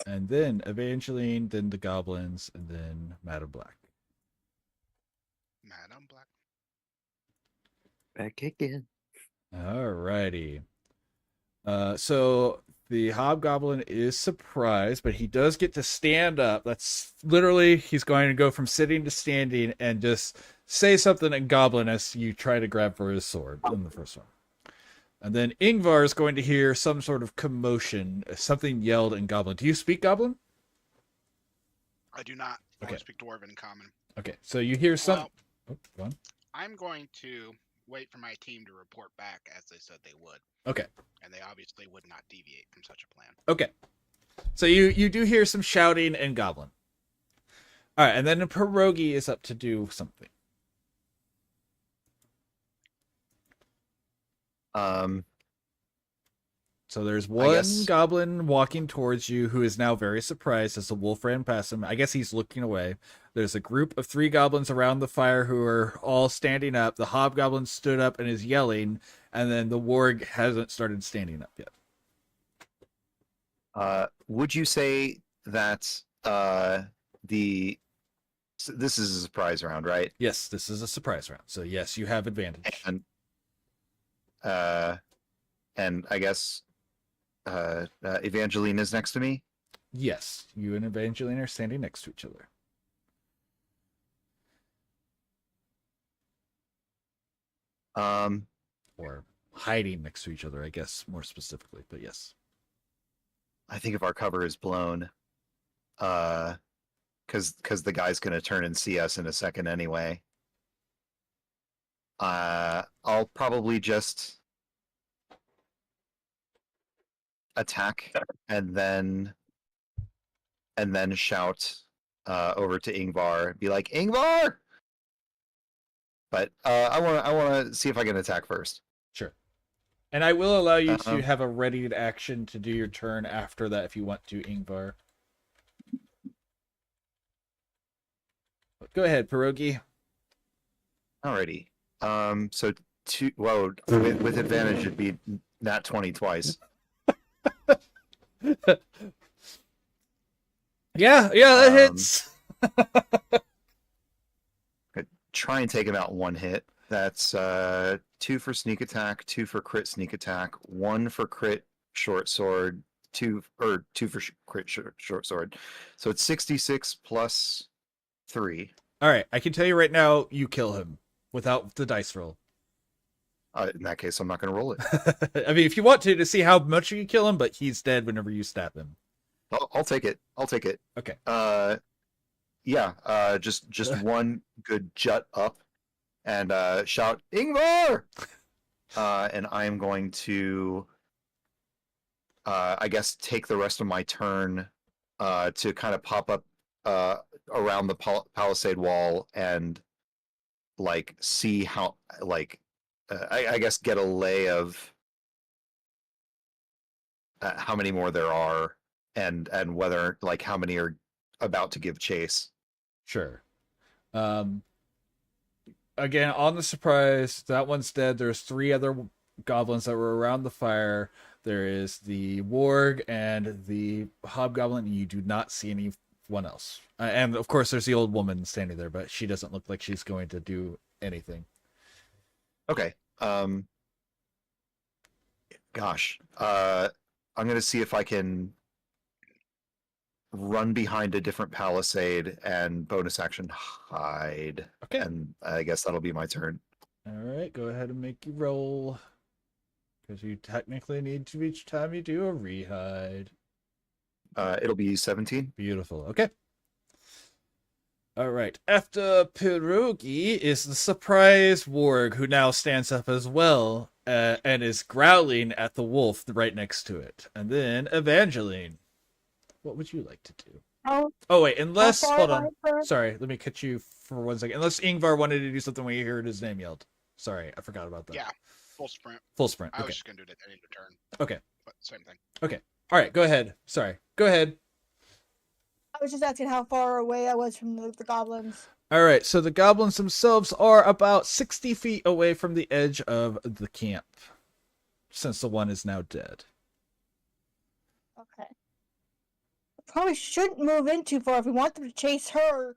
And then Evangeline, then the Goblins, and then Madam Black. Madam Black. Back again. Alrighty. So the Hobgoblin is surprised, but he does get to stand up. That's literally, he's going to go from sitting to standing and just say something in Goblin as you try to grab for his sword in the first one. And then Ingvar is going to hear some sort of commotion, something yelled in Goblin. Do you speak Goblin? I do not. I Okay. only speak Dwarven in common. Okay, so you hear some... Well, go on. I'm going to wait for my team to report back as they said they would. Okay. And they obviously would not deviate from such a plan. Okay. So you do hear some shouting in Goblin. All right, and then Pierogi is up to do something. So there's one goblin walking towards you who is now very surprised as the wolf ran past him. I guess he's looking away. There's a group of 3 goblins around the fire who are all standing up. The hobgoblin stood up and is yelling, and then the warg hasn't started standing up yet. Would you say that this is a surprise round, right? Yes, this is a surprise round. So yes, you have advantage. And I guess Evangeline is next to me? Yes, you and Evangeline are standing next to each other. Or hiding next to each other, I guess, more specifically, but yes. I think if our cover is blown, because the guy's going to turn and see us in a second anyway, I'll probably just attack and then shout over to Ingvar, be like, Ingvar! But I want to see if I can attack first. Sure. And I will allow you to have a readied action to do your turn after that if you want to, Ingvar. Go ahead, Pierogi. Alrighty. So with advantage it'd be nat 20 twice. Yeah, that hits. Try and take him out in one hit. That's 2 for sneak attack, 2 for crit sneak attack, 1 for crit short sword, 2 for crit short sword. So it's 66 plus 3. All right, I can tell you right now, you kill him without the dice roll. In that case, I'm not going to roll it. I mean, if you want to see how much you kill him, but he's dead whenever you stab him. I'll take it. Okay. Just one good jut up and shout, Ingvar! And I am going to, I guess, take the rest of my turn to kind of pop up around the palisade wall and, like, see how, like, I guess get a lay of how many more there are and whether, like, how many are about to give chase. Sure. Again, on the surprise, that one's dead. There's 3 other goblins that were around the fire. There is the warg and the hobgoblin. You do not see anyone else. And of course, there's the old woman standing there, but she doesn't look like she's going to do anything. Okay. Gosh. I'm going to see if I can run behind a different palisade and bonus action hide. Okay. And I guess that'll be my turn. All right, go ahead and make you roll. Because you technically need to each time you do a rehide. It'll be 17. Beautiful. Okay. All right. After Pierogi is the surprise warg who now stands up as well and is growling at the wolf right next to it. And then Evangeline. What would you like to do? Oh, wait, unless... Hold on. Sorry, let me cut you for 1 second. Unless Ingvar wanted to do something when he heard his name yelled. Sorry, I forgot about that. Yeah, full sprint. Full sprint, okay. I was just going to do it at any turn. Okay. But same thing. Okay. All right, go ahead. Sorry. Go ahead. I was just asking how far away I was from the goblins. All right, so the goblins themselves are about 60 feet away from the edge of the camp, since the one is now dead. Okay. Probably shouldn't move in too far if we want them to chase her.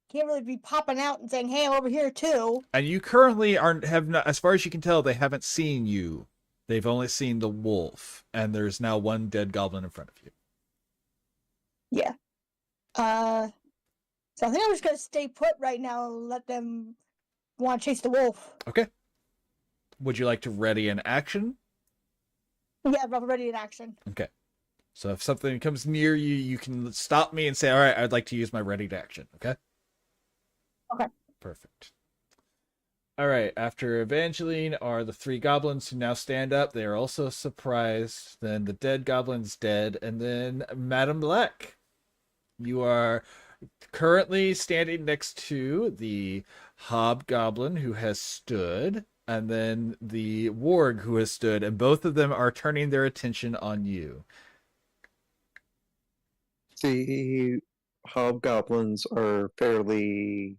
Can't really be popping out and saying, "Hey, I'm over here too." And you currently have not, as far as you can tell, they haven't seen you. They've only seen the wolf, and there's now 1 dead goblin in front of you. Yeah. So I think I'm just gonna stay put right now and let them want to chase the wolf. Okay. Would you like to ready an action? Yeah, I'm ready in action. Okay. So if something comes near you, you can stop me and say, all right, I'd like to use my ready to action. Okay? Okay. Perfect. All right. After Evangeline are the 3 goblins who now stand up. They are also surprised. Then the dead goblin's dead. And then Madame Black. You are currently standing next to the hobgoblin who has stood. and then the warg who has stood, and both of them are turning their attention on you. The hobgoblins are fairly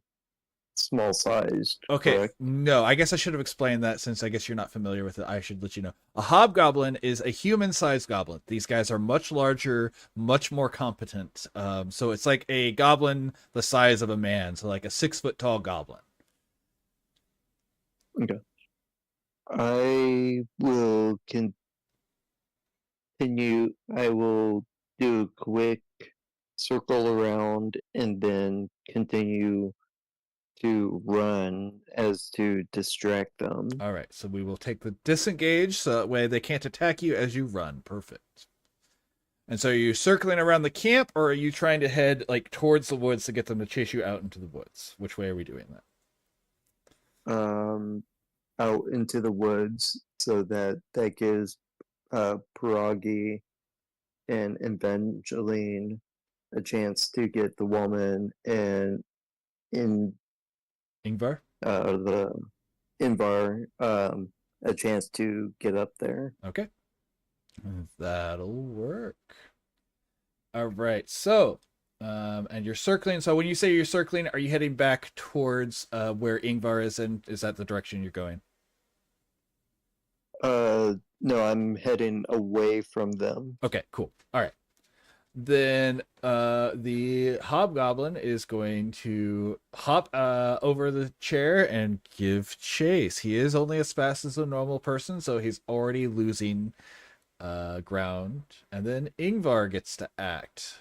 small sized. Okay, correct? no, I guess I should have explained that since I guess you're not familiar with it. I should let you know. A hobgoblin is a human-sized goblin. These guys are much larger, much more competent. So it's like a goblin the size of a man, so like a 6-foot-tall goblin. Okay. I will continue. I will do a quick circle around and then continue to run as to distract them. All right, so we will take the disengage so that way they can't attack you as you run. Perfect. And so are you circling around the camp, or are you trying to head like towards the woods to get them to chase you out into the woods? Which way are we doing that? Out into the woods so that gives Pierogi and Evangeline a chance to get the woman and Ingvar? The Invar a chance to get up there. Okay. That'll work. All right. So, and you're circling. So when you say you're circling, are you heading back towards where Ingvar is in? Is that the direction you're going? No, I'm heading away from them. Okay, cool. All right. Then the hobgoblin is going to hop over the chair and give chase. He is only as fast as a normal person, so he's already losing ground. And then Ingvar gets to act.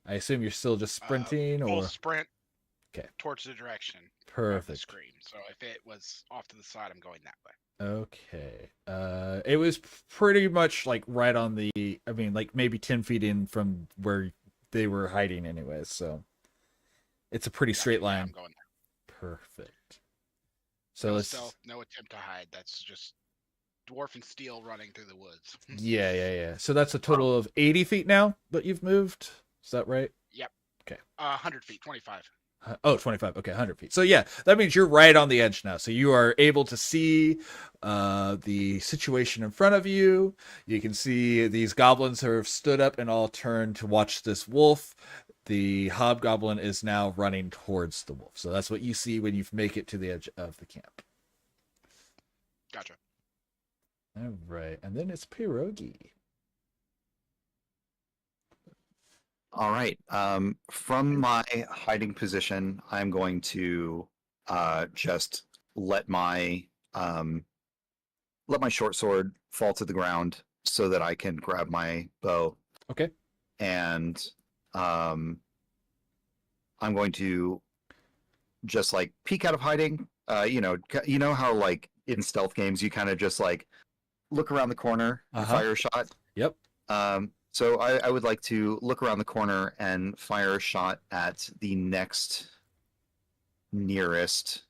I assume you're still just sprinting, Full or sprint. Okay. Towards the direction. Perfect. Of the screen. So if it was off to the side, I'm going that way. Okay. It was pretty much like right on the, I mean, like maybe 10 feet in from where they were hiding anyways, so it's a pretty straight line. I'm going there. Perfect. So no let's stealth, no attempt to hide. That's just dwarf and steel running through the woods. yeah. So that's a total of 80 feet now that you've moved. Is that right? Yep. Okay. 100 feet, 25. Oh, 25. Okay, 100 feet. So yeah, that means you're right on the edge now. So you are able to see the situation in front of you. You can see these goblins have stood up and all turned to watch this wolf. The hobgoblin is now running towards the wolf. So that's what you see when you make it to the edge of the camp. Gotcha. All right. And then it's Pierogi. All right. From my hiding position, I'm going to just let my short sword fall to the ground so that I can grab my bow. Okay. And I'm going to just like peek out of hiding. You know how like in stealth games you kind of just like look around the corner and fire a shot. Yep. So I would like to look around the corner and fire a shot at the next nearest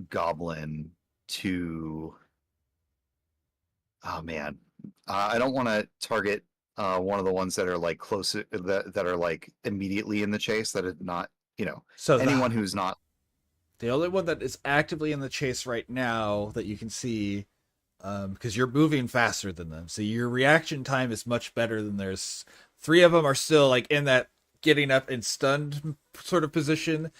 goblin to... Oh, man. I don't want to target one of the ones that are like close, that are like immediately in the chase, that is not, so anyone who's not... The only one that is actively in the chase right now that you can see, because you're moving faster than them, so your reaction time is much better than theirs. 3 of them are still like in that getting up and stunned sort of position.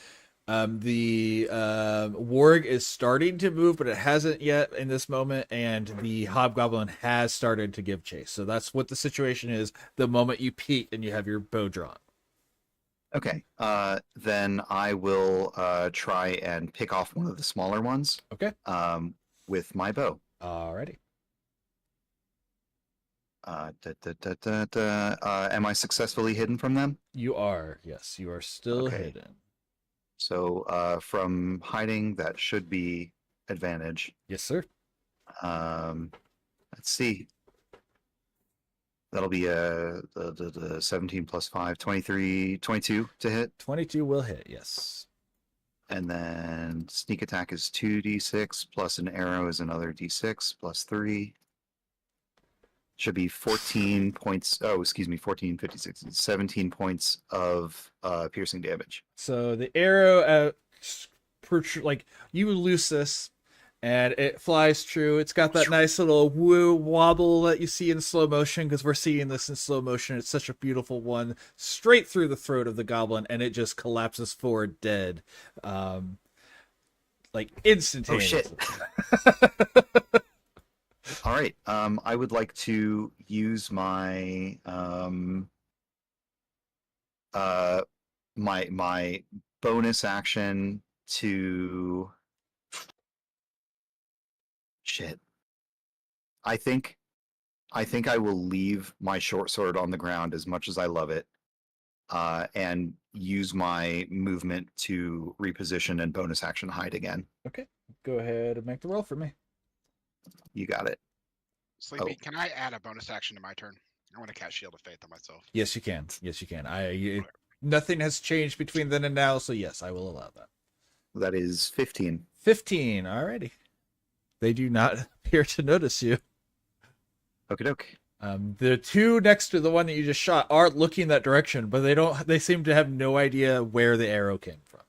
The warg is starting to move, but it hasn't yet in this moment, and the hobgoblin has started to give chase. So that's what the situation is the moment you peek and you have your bow drawn. Okay, then I will try and pick off one of the smaller ones. Okay. With my bow. Alrighty. Am I successfully hidden from them? You are. Yes, you are still hidden. So from hiding, that should be advantage. Yes, sir. Let's see. That'll be the 17 plus 5, 23, 22 to hit. 22 will hit, yes. And then sneak attack is 2d6 plus an arrow is another d6 plus 3. Should be 14 points. Oh, excuse me, 14, 56, 17 points of piercing damage. So the arrow, like you loose this, and it flies true. It's got that nice little woo wobble that you see in slow motion, because we're seeing this in slow motion. It's such a beautiful one, straight through the throat of the goblin, and it just collapses forward dead, like instantaneously. Oh shit! All right. I would like to use my my bonus action to. Shit. I think I will leave my short sword on the ground, as much as I love it, and use my movement to reposition and bonus action hide again. Okay, go ahead and make the roll for me. You got it. Sleepy, can I add a bonus action to my turn? I want to cast Shield of Faith on myself. Yes, you can. Yes, you can. Nothing has changed between then and now, so yes, I will allow that. That is 15. 15. Alrighty. They do not appear to notice you. Okie doke. The two next to the one that you just shot are looking that direction, but they seem to have no idea where the arrow came from.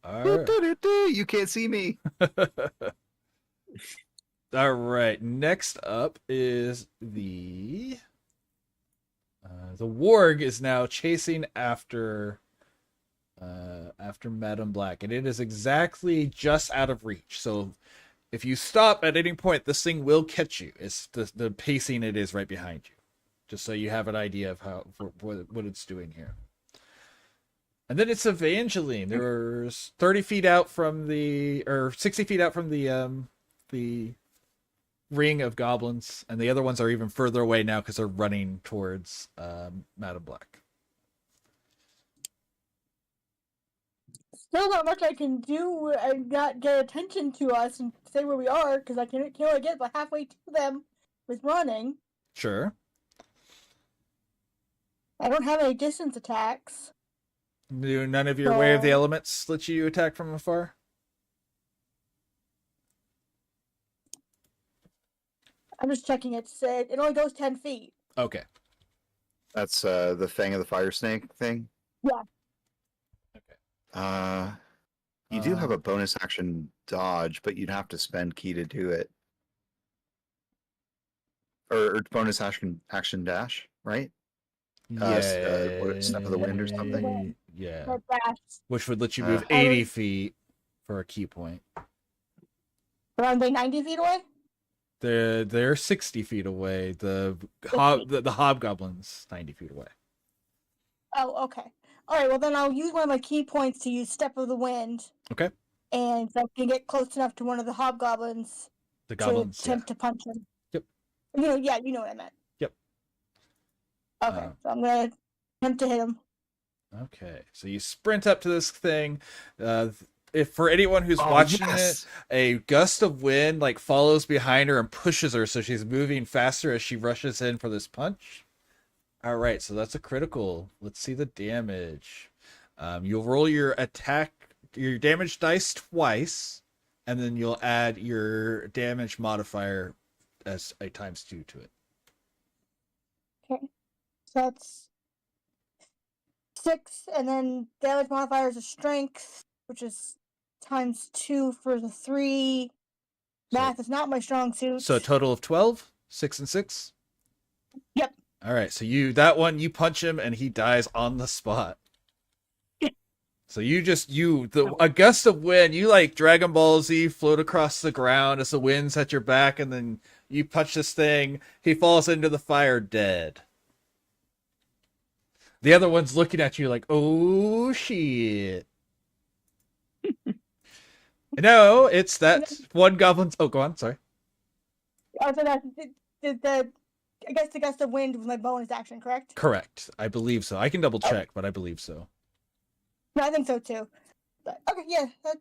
All right. You can't see me. All right. Next up is the warg is now chasing after Madame Black, and it is exactly just out of reach. So if you stop at any point, this thing will catch you. It's the pacing it is right behind you, just so you have an idea of what it's doing here. And then it's Evangeline. There's 30 feet out from or 60 feet out from the ring of goblins, and the other ones are even further away now because they're running towards Madame Black. Still not much I can do and not get attention to us and say where we are, because I can only get about halfway to them with running. Sure. I don't have any distance attacks. Do none of your Way of the Elements let you attack from afar? I'm just checking it. It only goes 10 feet. Okay. That's the Fang of the Fire Snake thing? Yeah. You do have a bonus action dodge, but you'd have to spend key to do it. Or bonus action dash, right? Yeah. Step of the Wind or something? Yeah. Which would let you move 80 feet for a key point. Around 90 feet away? They're 60 feet away. The hobgoblins 90 feet away. Oh, okay. All right, well then I'll use one of my key points to use Step of the Wind. Okay. And if I can get close enough to one of the hobgoblins to attempt to punch him. Yep. You know what I meant. Yep. Okay, so I'm going to attempt to hit him. Okay, so you sprint up to this thing. If for anyone who's watching it, a gust of wind follows behind her and pushes her, so she's moving faster as she rushes in for this punch. All right, so that's a critical. Let's see the damage. You'll roll your damage dice twice, and then you'll add your damage modifier as a ×2 to it. Okay, so that's 6, and then damage modifier is a strength, which is ×2 for the 3. Math is not my strong suit. So a total of 12, 6 and 6. Yep. All right, so you punch him and he dies on the spot. So a gust of wind, you like Dragon Ball Z float across the ground as the wind's at your back, and then you punch this thing. He falls into the fire dead. The other one's looking at you like, oh shit. No, it's that one goblin's. Oh, go on. Sorry. Also, I guess the gust of wind was my bonus action, correct? Correct. I believe so. I can double check, but I believe so. No, I think so too. But okay, yeah. That's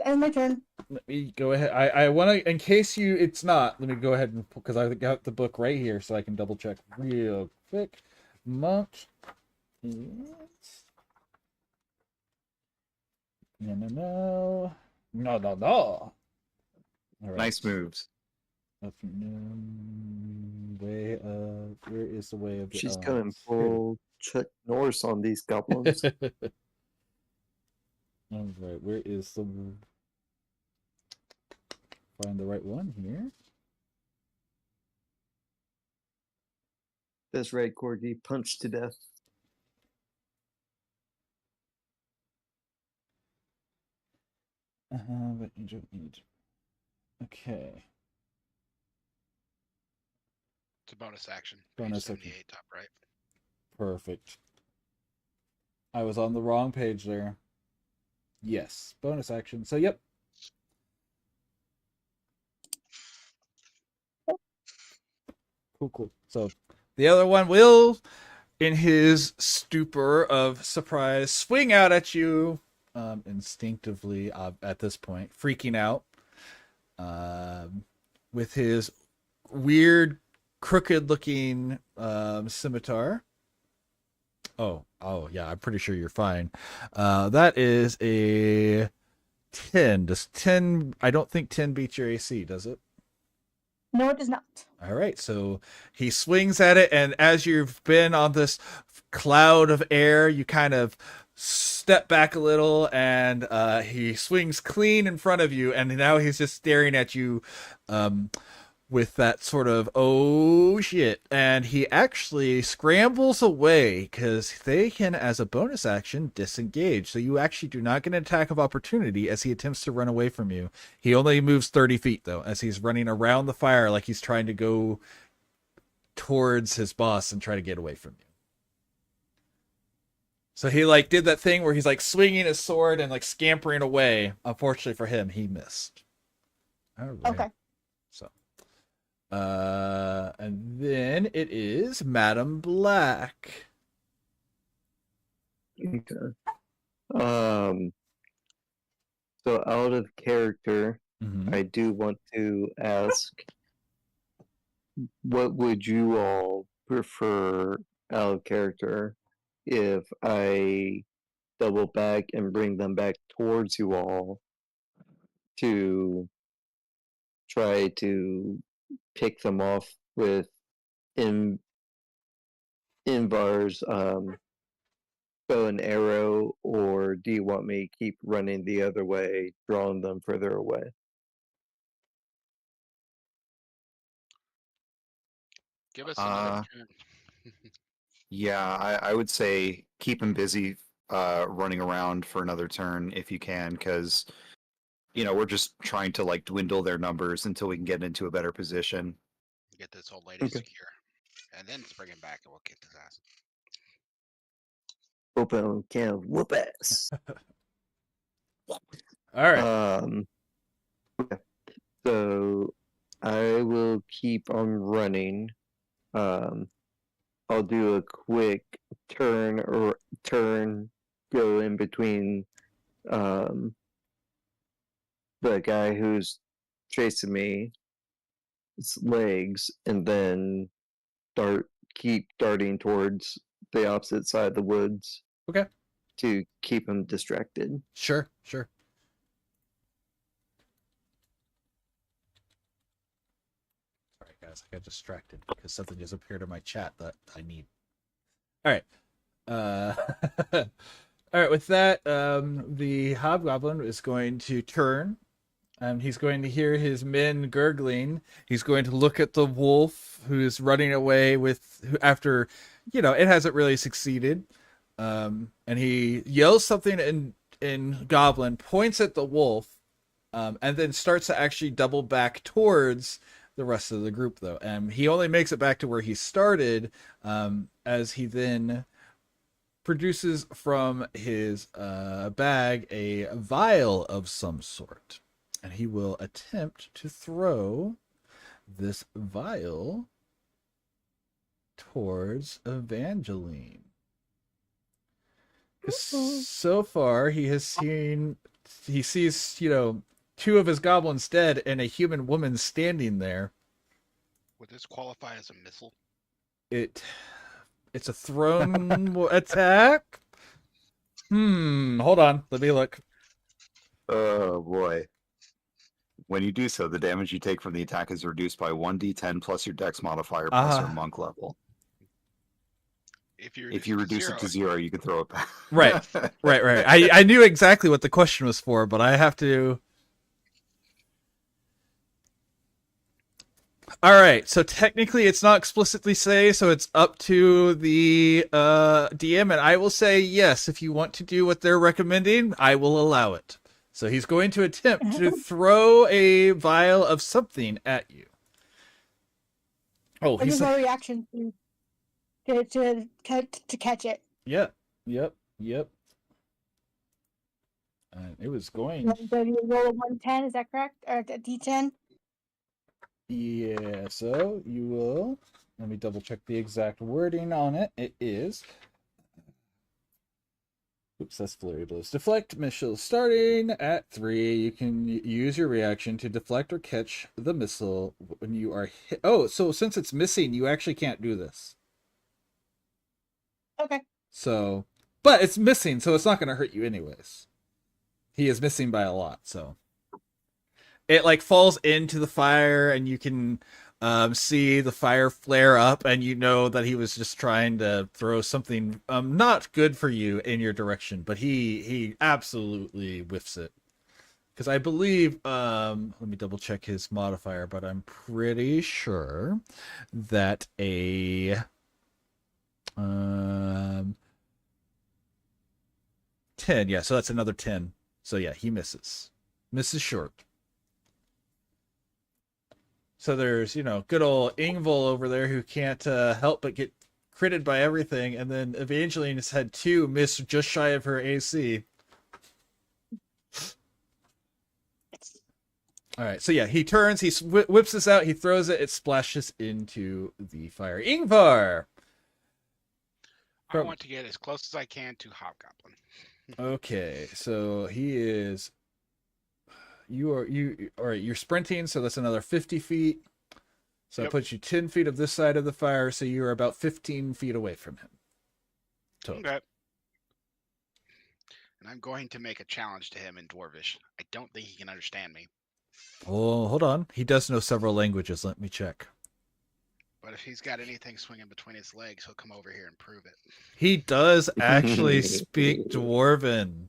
end my turn. Let me go ahead. I want to, in case it's not, let me go ahead and, because I got the book right here so I can double check real quick. Monk is... No. All right. Nice moves. Way of... Where is the Way of the She's going full Chuck Norris on these goblins. All right, where is the... Find the right one here. This red corgi punched to death. But you don't need. Okay. It's a bonus action. Bonus Page action. 78, top right. Perfect. I was on the wrong page there. Yes, bonus action. So, yep. Cool. So, the other one will, in his stupor of surprise, swing out at you instinctively at this point, freaking out with his weird, crooked-looking scimitar. Oh, yeah, I'm pretty sure you're fine. That is a 10. Does 10... I don't think 10 beats your AC, does it? No, it does not. All right, so he swings at it, and as you've been on this cloud of air, you kind of step back a little, and he swings clean in front of you, and now he's just staring at you with that sort of, oh shit, and he actually scrambles away because they can, as a bonus action, disengage. So you actually do not get an attack of opportunity as he attempts to run away from you. He only moves 30 feet, though, as he's running around the fire like he's trying to go towards his boss and try to get away from you. So he like did that thing where he's like swinging his sword and like scampering away. Unfortunately for him, he missed. All right. Okay. So, and then it is Madam Black. Okay. So out of character, I do want to ask, what would you all prefer out of character if I double back and bring them back towards you all to try to pick them off with Invar's bow and arrow, or do you want me to keep running the other way, drawing them further away? Give us another turn. Yeah, I would say keep him busy running around for another turn if you can, because we're just trying to like dwindle their numbers until we can get into a better position. Get this old lady secure, and then bring him back, and we'll kick his ass. Open can whoop ass. All right. Okay. So I will keep on running. I'll do a quick turn, go in between the guy who's chasing me, his legs, and then keep darting towards the opposite side of the woods. Okay. To keep him distracted. Sure. Sorry, guys, I got distracted because something just appeared in my chat that I need. All right. All right. With that, the hobgoblin is going to turn. He's going to hear his men gurgling. He's going to look at the wolf who's running away after, it hasn't really succeeded. And he yells something in Goblin, points at the wolf, and then starts to actually double back towards the rest of the group, though. And he only makes it back to where he started, as he then produces from his bag a vial of some sort. And he will attempt to throw this vial towards Evangeline. So far, he sees, two of his goblins dead and a human woman standing there. Would this qualify as a missile? It's a thrown attack. Hold on. Let me look. Oh, boy. When you do so, the damage you take from the attack is reduced by 1d10 plus your dex modifier plus your monk level. If you reduce it to 0, you can throw it back. Right. I knew exactly what the question was for, but I have to... All right, so technically it's not explicitly say, so it's up to the DM, and I will say yes, if you want to do what they're recommending, I will allow it. So he's going to attempt to throw a vial of something at you. Oh, What he's is my reaction to catch it? Yep. It was going. So you roll a 110, is that correct? Or a D10? Yeah, so you will. Let me double check the exact wording on it. It is. Oops, that's flurry blows. Deflect missile starting at 3. You can use your reaction to deflect or catch the missile when you are hit. Oh, so since it's missing, you actually can't do this. Okay. So, but it's missing, so it's not going to hurt you anyways. He is missing by a lot, so it like falls into the fire, and you can see the fire flare up, and you know that he was just trying to throw something not good for you in your direction, but he absolutely whiffs it. Because I believe, let me double check his modifier, but I'm pretty sure that a 10, yeah, so that's another 10. So yeah, he misses short. So there's, good old Ingval over there who can't help but get critted by everything, and then Evangeline has had 2 miss just shy of her AC. All right, so yeah, he turns, he whips this out, he throws it, it splashes into the fire. Ingvar! I want to get as close as I can to Hobgoblin. Okay, so he is. All right, you're sprinting, so that's another 50 feet. So that puts you 10 feet of this side of the fire, so you're about 15 feet away from him. Total. Okay. And I'm going to make a challenge to him in Dwarvish. I don't think he can understand me. Oh, hold on. He does know several languages. Let me check. But if he's got anything swinging between his legs, he'll come over here and prove it. He does actually speak Dwarven.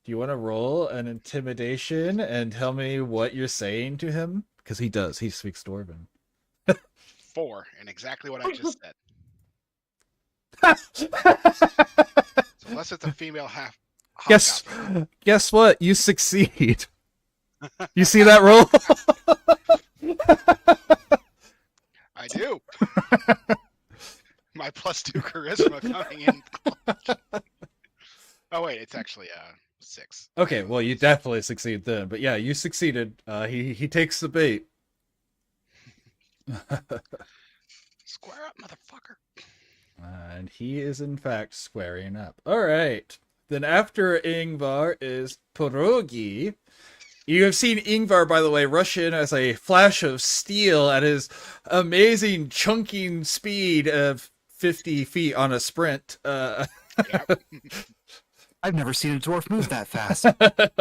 Do you want to roll an intimidation and tell me what you're saying to him? Because he does. He speaks Dwarven. 4, and exactly what I just said. So unless it's a female half. Guess what? You succeed. You see that roll? I do. My +2 charisma coming in. Oh wait, it's actually 6. Okay, well you definitely succeed then. But yeah, you succeeded. He takes the bait. Square up, motherfucker. And he is in fact squaring up. All right. Then after Ingvar is Pierogi. You have seen Ingvar, by the way, rush in as a flash of steel at his amazing chunking speed of 50 feet on a sprint. I've never seen a dwarf move that fast.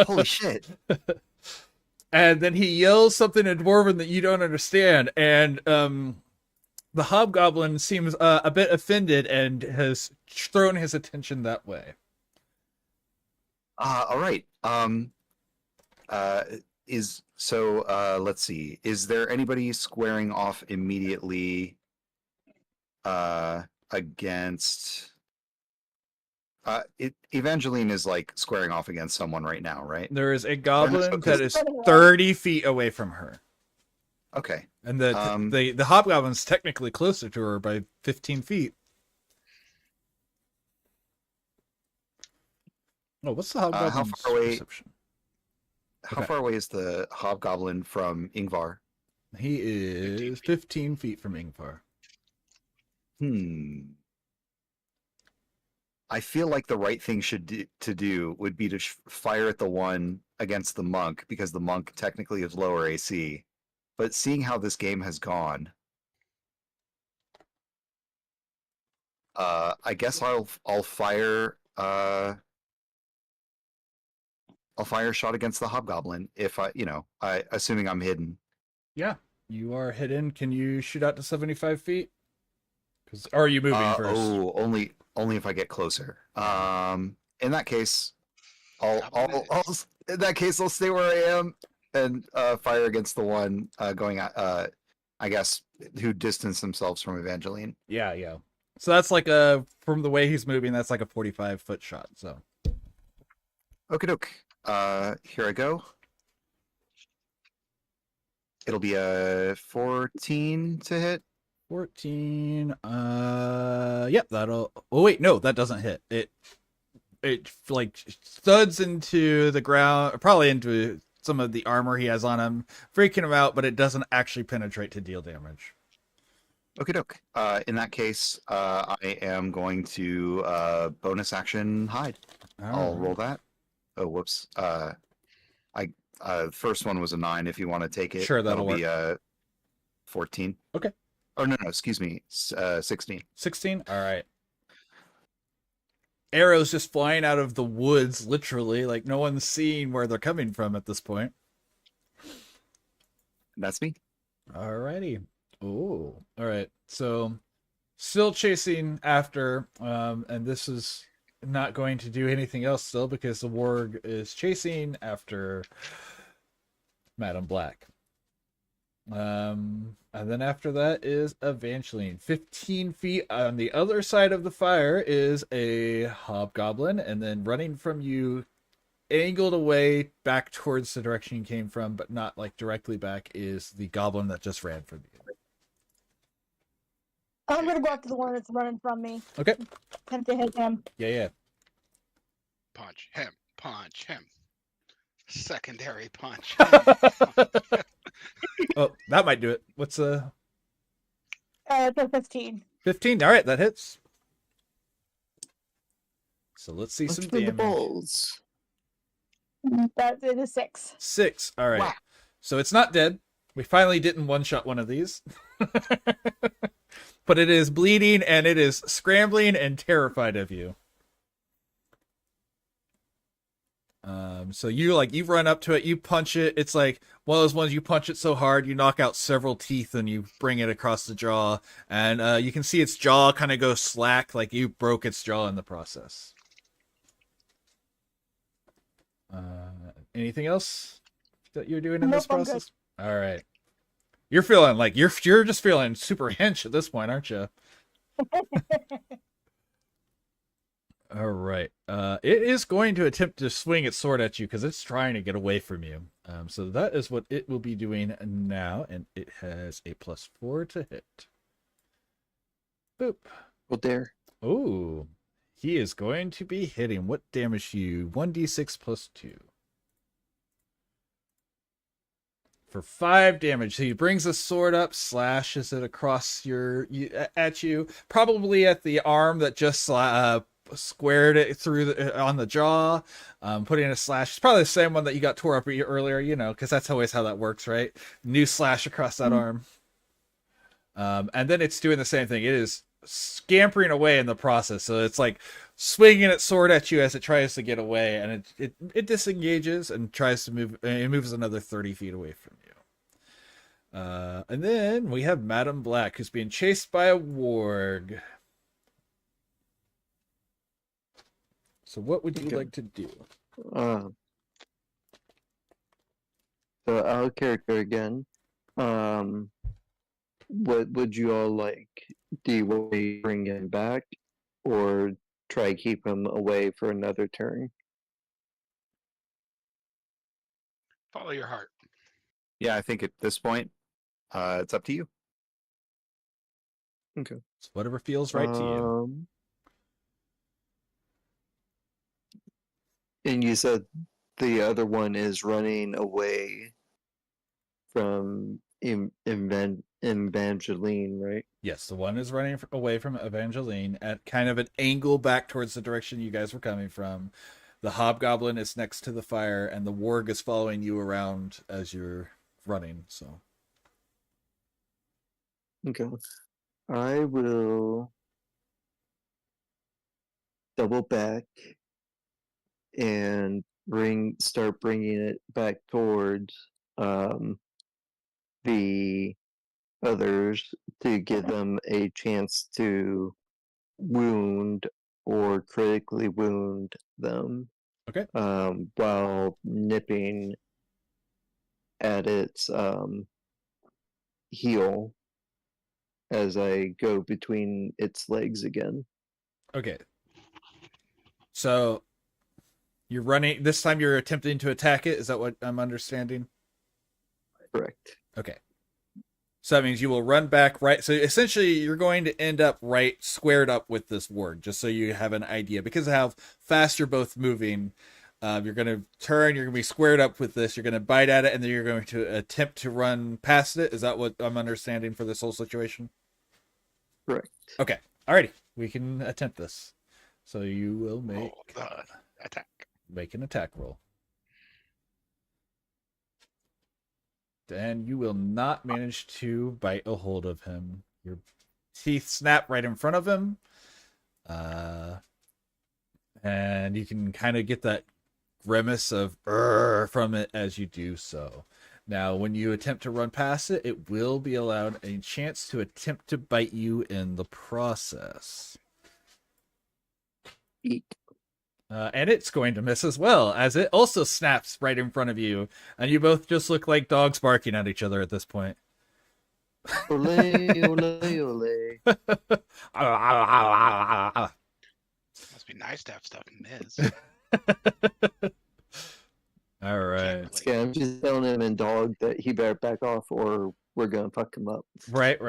Holy shit. And then he yells something in Dwarven that you don't understand, and the hobgoblin seems a bit offended and has thrown his attention that way. All right. Let's see. Is there anybody squaring off immediately against Evangeline is like squaring off against someone right now, right? There is a goblin that is 30 feet away from her. Okay. And the hobgoblin's technically closer to her by 15 feet. Oh, what's the hobgoblin's perception? How far away is the hobgoblin from Ingvar? He is 15 feet from Ingvar. I feel like the right thing to do would be to fire at the one against the monk, because the monk technically is lower AC. But seeing how this game has gone, I guess I'll fire I'll fire a shot against the hobgoblin if assuming I'm hidden. Yeah, you are hidden. Can you shoot out to 75 feet? Or are you moving first? Oh, only if I get closer. In that case, I'll stay where I am and fire against the one going at, I guess, who distanced themselves from Evangeline. Yeah, yeah. So that's like from the way he's moving, that's like a 45-foot shot. So. Okie doke. Here I go. It'll be a 14 to hit. 14. Yep, that'll. Oh wait, no, that doesn't hit. It like studs into the ground, probably into some of the armor he has on him, freaking him out, but it doesn't actually penetrate to deal damage. Okie doke. In that case, I am going to bonus action hide. I'll roll that. Oh, whoops. First one was a 9. If you want to take it, sure, that'll be 14. Okay. Oh no, excuse me, 16. 16. All right. Arrows just flying out of the woods, literally, like no one's seeing where they're coming from at this point. That's me. Alrighty. Oh, all right. So, still chasing after, and this is not going to do anything else still because the warg is chasing after Madam Black. And then after that is Evangeline. 15 feet on the other side of the fire is a hobgoblin, and then running from you, angled away back towards the direction you came from, but not like directly back, is the goblin that just ran from you. I'm gonna go after the one that's running from me. Okay. Attempt to hit him. Yeah. Punch him. Punch him. Secondary punch. Oh, that might do it. What's It's a 15. 15. All right, that hits. So let's see some damage. Balls. That's it is 6. 6. All right. Wow. So it's not dead. We finally didn't one-shot one of these. But it is bleeding and it is scrambling and terrified of you. So you run up to it, you punch it. It's like one of those ones you punch it so hard you knock out several teeth and you bring it across the jaw, and you can see its jaw kind of go slack, like you broke its jaw in the process. Anything else that you're doing in this process? All right, you're feeling like you're just feeling super hench at this point, aren't you? All right. It is going to attempt to swing its sword at you because it's trying to get away from you. So that is what it will be doing now, and it has a +4 to hit. Boop. Well, there. Oh, he is going to be hitting. What damage to you? 1d6 + 2. For 5 damage. So he brings the sword up, slashes it across at you, probably at the arm that just squared it through on the jaw, putting a slash. It's probably the same one that you got tore up earlier, because that's always how that works, right? New slash across that arm. And then it's doing the same thing. It is scampering away in the process. So it's like swinging its sword at you as it tries to get away, and it disengages and tries to move. It moves another 30 feet away from you. And then we have Madam Black, who's being chased by a warg. So what would you like to do? So our character again. What would you all like? Do you want to bring him back, or try to keep him away for another turn? Follow your heart. Yeah, I think at this point, it's up to you. Okay. It's whatever feels right to you. And you said the other one is running away from Evangeline, right? Yes, the one is running away from Evangeline at kind of an angle back towards the direction you guys were coming from. The hobgoblin is next to the fire, and the warg is following you around as you're running. So, okay, I will double back and start bringing it back towards the others to give them a chance to wound or critically wound them. Okay. While nipping at its heel as I go between its legs again. Okay. So you're running this time. You're attempting to attack it. Is that what I'm understanding? Correct. Okay. So that means you will run back right. So essentially, you're going to end up right squared up with this ward, just so you have an idea. Because of how fast you're both moving, you're going to turn. You're going to be squared up with this. You're going to bite at it, and then you're going to attempt to run past it. Is that what I'm understanding for this whole situation? Correct. Okay. Alrighty. We can attempt this. So you will make attack. Make an attack roll. And you will not manage to bite a hold of him. Your teeth snap right in front of him. And you can kind of get that grimace of from it as you do so. Now, when you attempt to run past it, it will be allowed a chance to attempt to bite you in the process. And it's going to miss as well, as it also snaps right in front of you. And you both just look like dogs barking at each other at this point. Ole, ole, ole. Must be nice to have stuff miss. All right. Yeah, I'm just telling him in dog that he better back off or we're going to fuck him up. Right.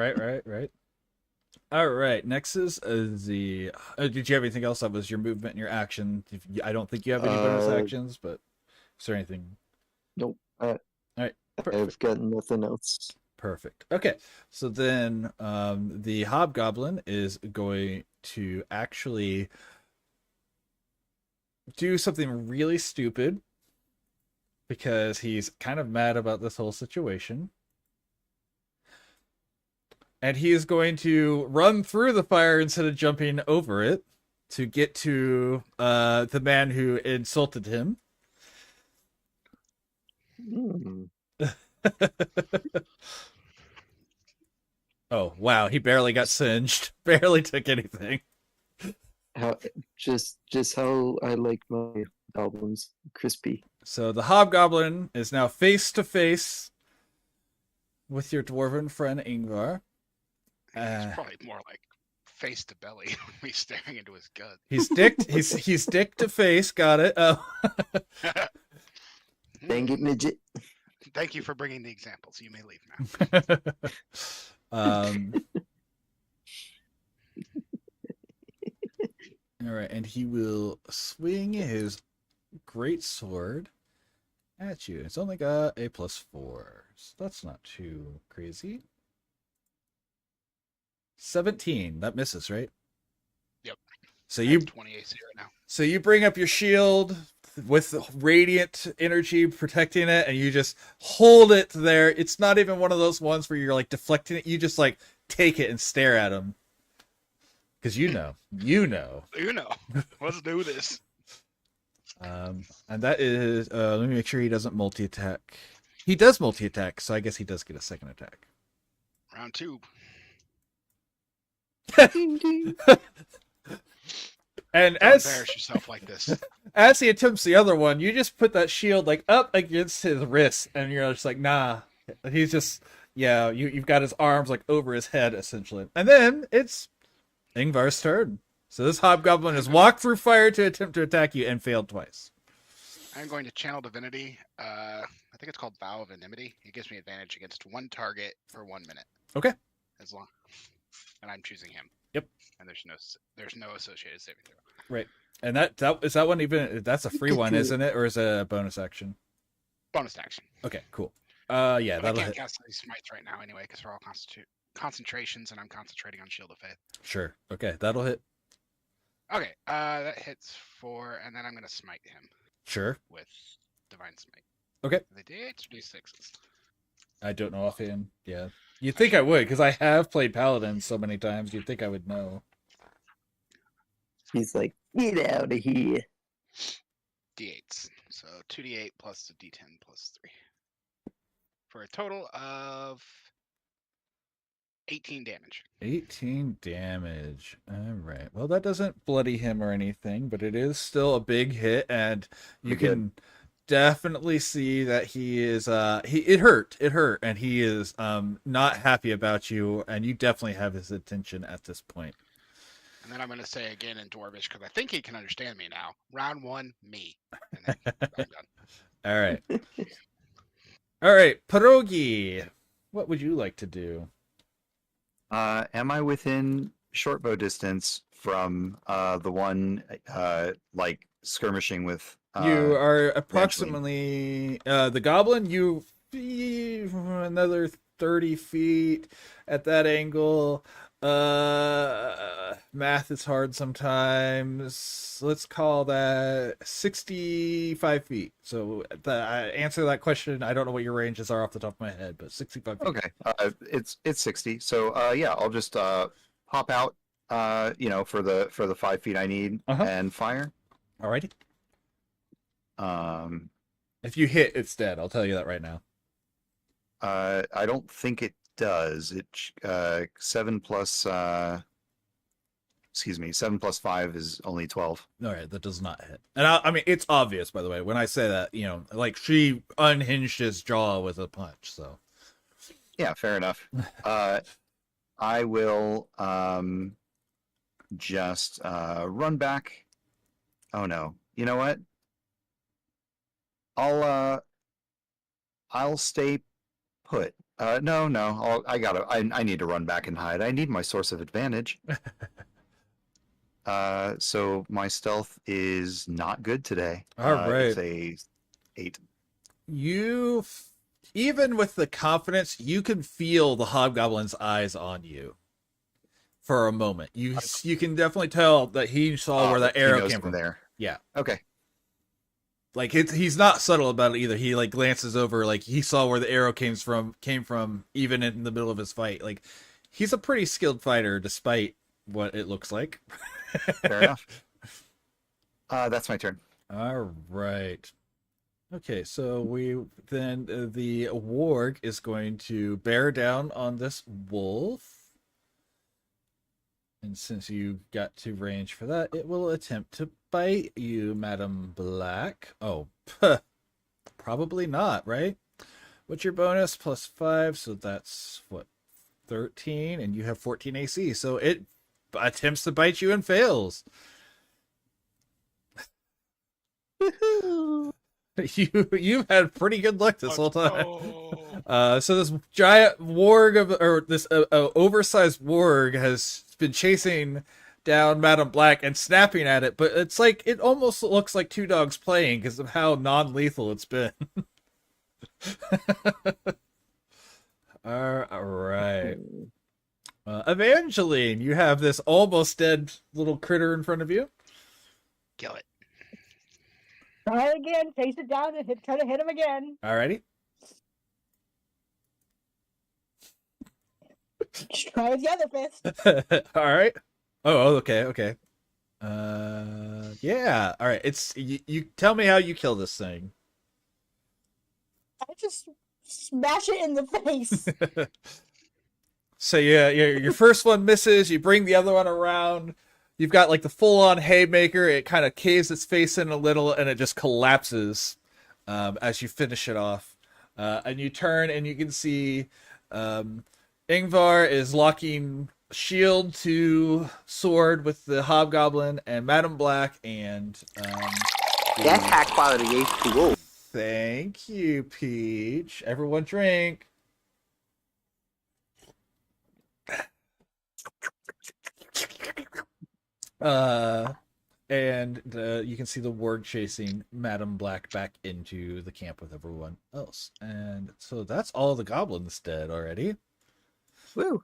All right. Next is the. Did you have anything else? That was your movement and your action. I don't think you have any bonus actions, but is there anything? Nope. All right. I've got nothing else. Perfect. Okay. So then the hobgoblin is going to actually do something really stupid because he's kind of mad about this whole situation. And he is going to run through the fire instead of jumping over it to get to the man who insulted him. Oh, wow. He barely got singed. Barely took anything. Just how I like my goblins. Crispy. So the hobgoblin is now face to face with your dwarven friend Ingvar. It's probably more like face to belly. Me staring into his gut. He's dick to face. Got it. Oh. Dang it, midget. Thank you for bringing the examples. You may leave now. All right, and he will swing his great sword at you. It's only got a +4, so that's not too crazy. 17. That misses, right? Yep. So you 20 AC right now. So you bring up your shield with radiant energy protecting it, and you just hold it there. It's not even one of those ones where you're like deflecting it. You just like take it and stare at him. Because you know. Let's do this. And that is let me make sure he doesn't multi-attack. He does multi-attack, so I guess he does get a second attack. Round 2. And Don't embarrass yourself like this. As he attempts the other one, you just put that shield like up against his wrist, and you're just like, nah. He's just you've got his arms like over his head essentially. And then it's Ingvar's turn. So this hobgoblin has walked through fire to attempt to attack you and failed twice. I'm going to channel divinity. I think it's called Vow of Enmity. It gives me advantage against one target for 1 minute. Okay. As long, and I'm choosing him. Yep. And there's no associated saving throw. Right. And that one even that's a free one, isn't it, or is it a bonus action? Bonus action. Okay. Cool. Yeah, but that'll I can't hit. cast any smites right now anyway because we're all concentrations, and I'm concentrating on Shield of Faith. Sure. Okay, that'll hit. Okay. That hits 4, and then I'm gonna smite him. Sure. With Divine Smite. Okay. The D8s or D6s? I don't know offhand. Yeah. You'd think I would, because I have played Paladin so many times. You'd think I would know. He's like, get out of here. D8s. So 2d8 plus a d10 plus 3. For a total of 18 damage. 18 damage. All right. Well, that doesn't bloody him or anything, but it is still a big hit, and you can definitely see that he is it hurt, and he is not happy about you, and you definitely have his attention at this point. And then I'm going to say again in Dwarvish, because I think he can understand me now. Round 1, me. And then I'm done. All right. All right, Pierogi, what would you like to do? Am I within short bow distance from the one like skirmishing with? You are approximately the goblin. You another 30 feet at that angle. Math is hard sometimes. Let's call that 65 feet. So the answer to that question, I don't know what your ranges are off the top of my head, but 65 feet. Okay, it's 60. So yeah, I'll just pop out. For the 5 feet I need and fire. Alrighty. If you hit, it's dead. I'll tell you that right now. I don't think it does. It 7 plus 7 plus 5 is only 12. All right, that does not hit. And I mean, it's obvious, by the way, when I say that, like she unhinged his jaw with a punch. So yeah, fair enough. I will just run back. Oh no! You know what? I'll stay put. No. I need to run back and hide. I need my source of advantage. So my stealth is not good today. All right. It's a 8. You, even with the confidence, you can feel the hobgoblin's eyes on you for a moment. You can definitely tell that he saw where the arrow came from. There. Yeah. Okay. Like he's not subtle about it either. He like glances over, like he saw where the arrow came from, even in the middle of his fight. Like he's a pretty skilled fighter, despite what it looks like. Fair enough. That's my turn. All right. Okay, so the warg is going to bear down on this wolf. And since you got to range for that, it will attempt to bite you, Madam Black. Oh, probably not, right? What's your bonus? +5, so that's, 13? And you have 14 AC, so it attempts to bite you and fails. You've had pretty good luck this whole time. So this giant warg this oversized warg has been chasing down Madam Black and snapping at it, but it's like it almost looks like two dogs playing because of how non-lethal it's been. All right. Evangeline, you have this almost dead little critter in front of you. Kill it. Try it again. Chase it down and try to hit him again. Alrighty. Try with the other fist. All right. Oh, okay. Yeah. All right. It's you. Tell me how you kill this thing. I just smash it in the face. So yeah, your first one misses. You bring the other one around. You've got like the full-on haymaker. It kind of caves its face in a little, and it just collapses as you finish it off. And you turn, and you can see Ingvar is locking shield to sword with the hobgoblin, and Madam Black and that's high quality H2O. Thank you, Peach. Everyone drink. And you can see the warg chasing Madam Black back into the camp with everyone else. And so that's all the goblins dead already. Woo.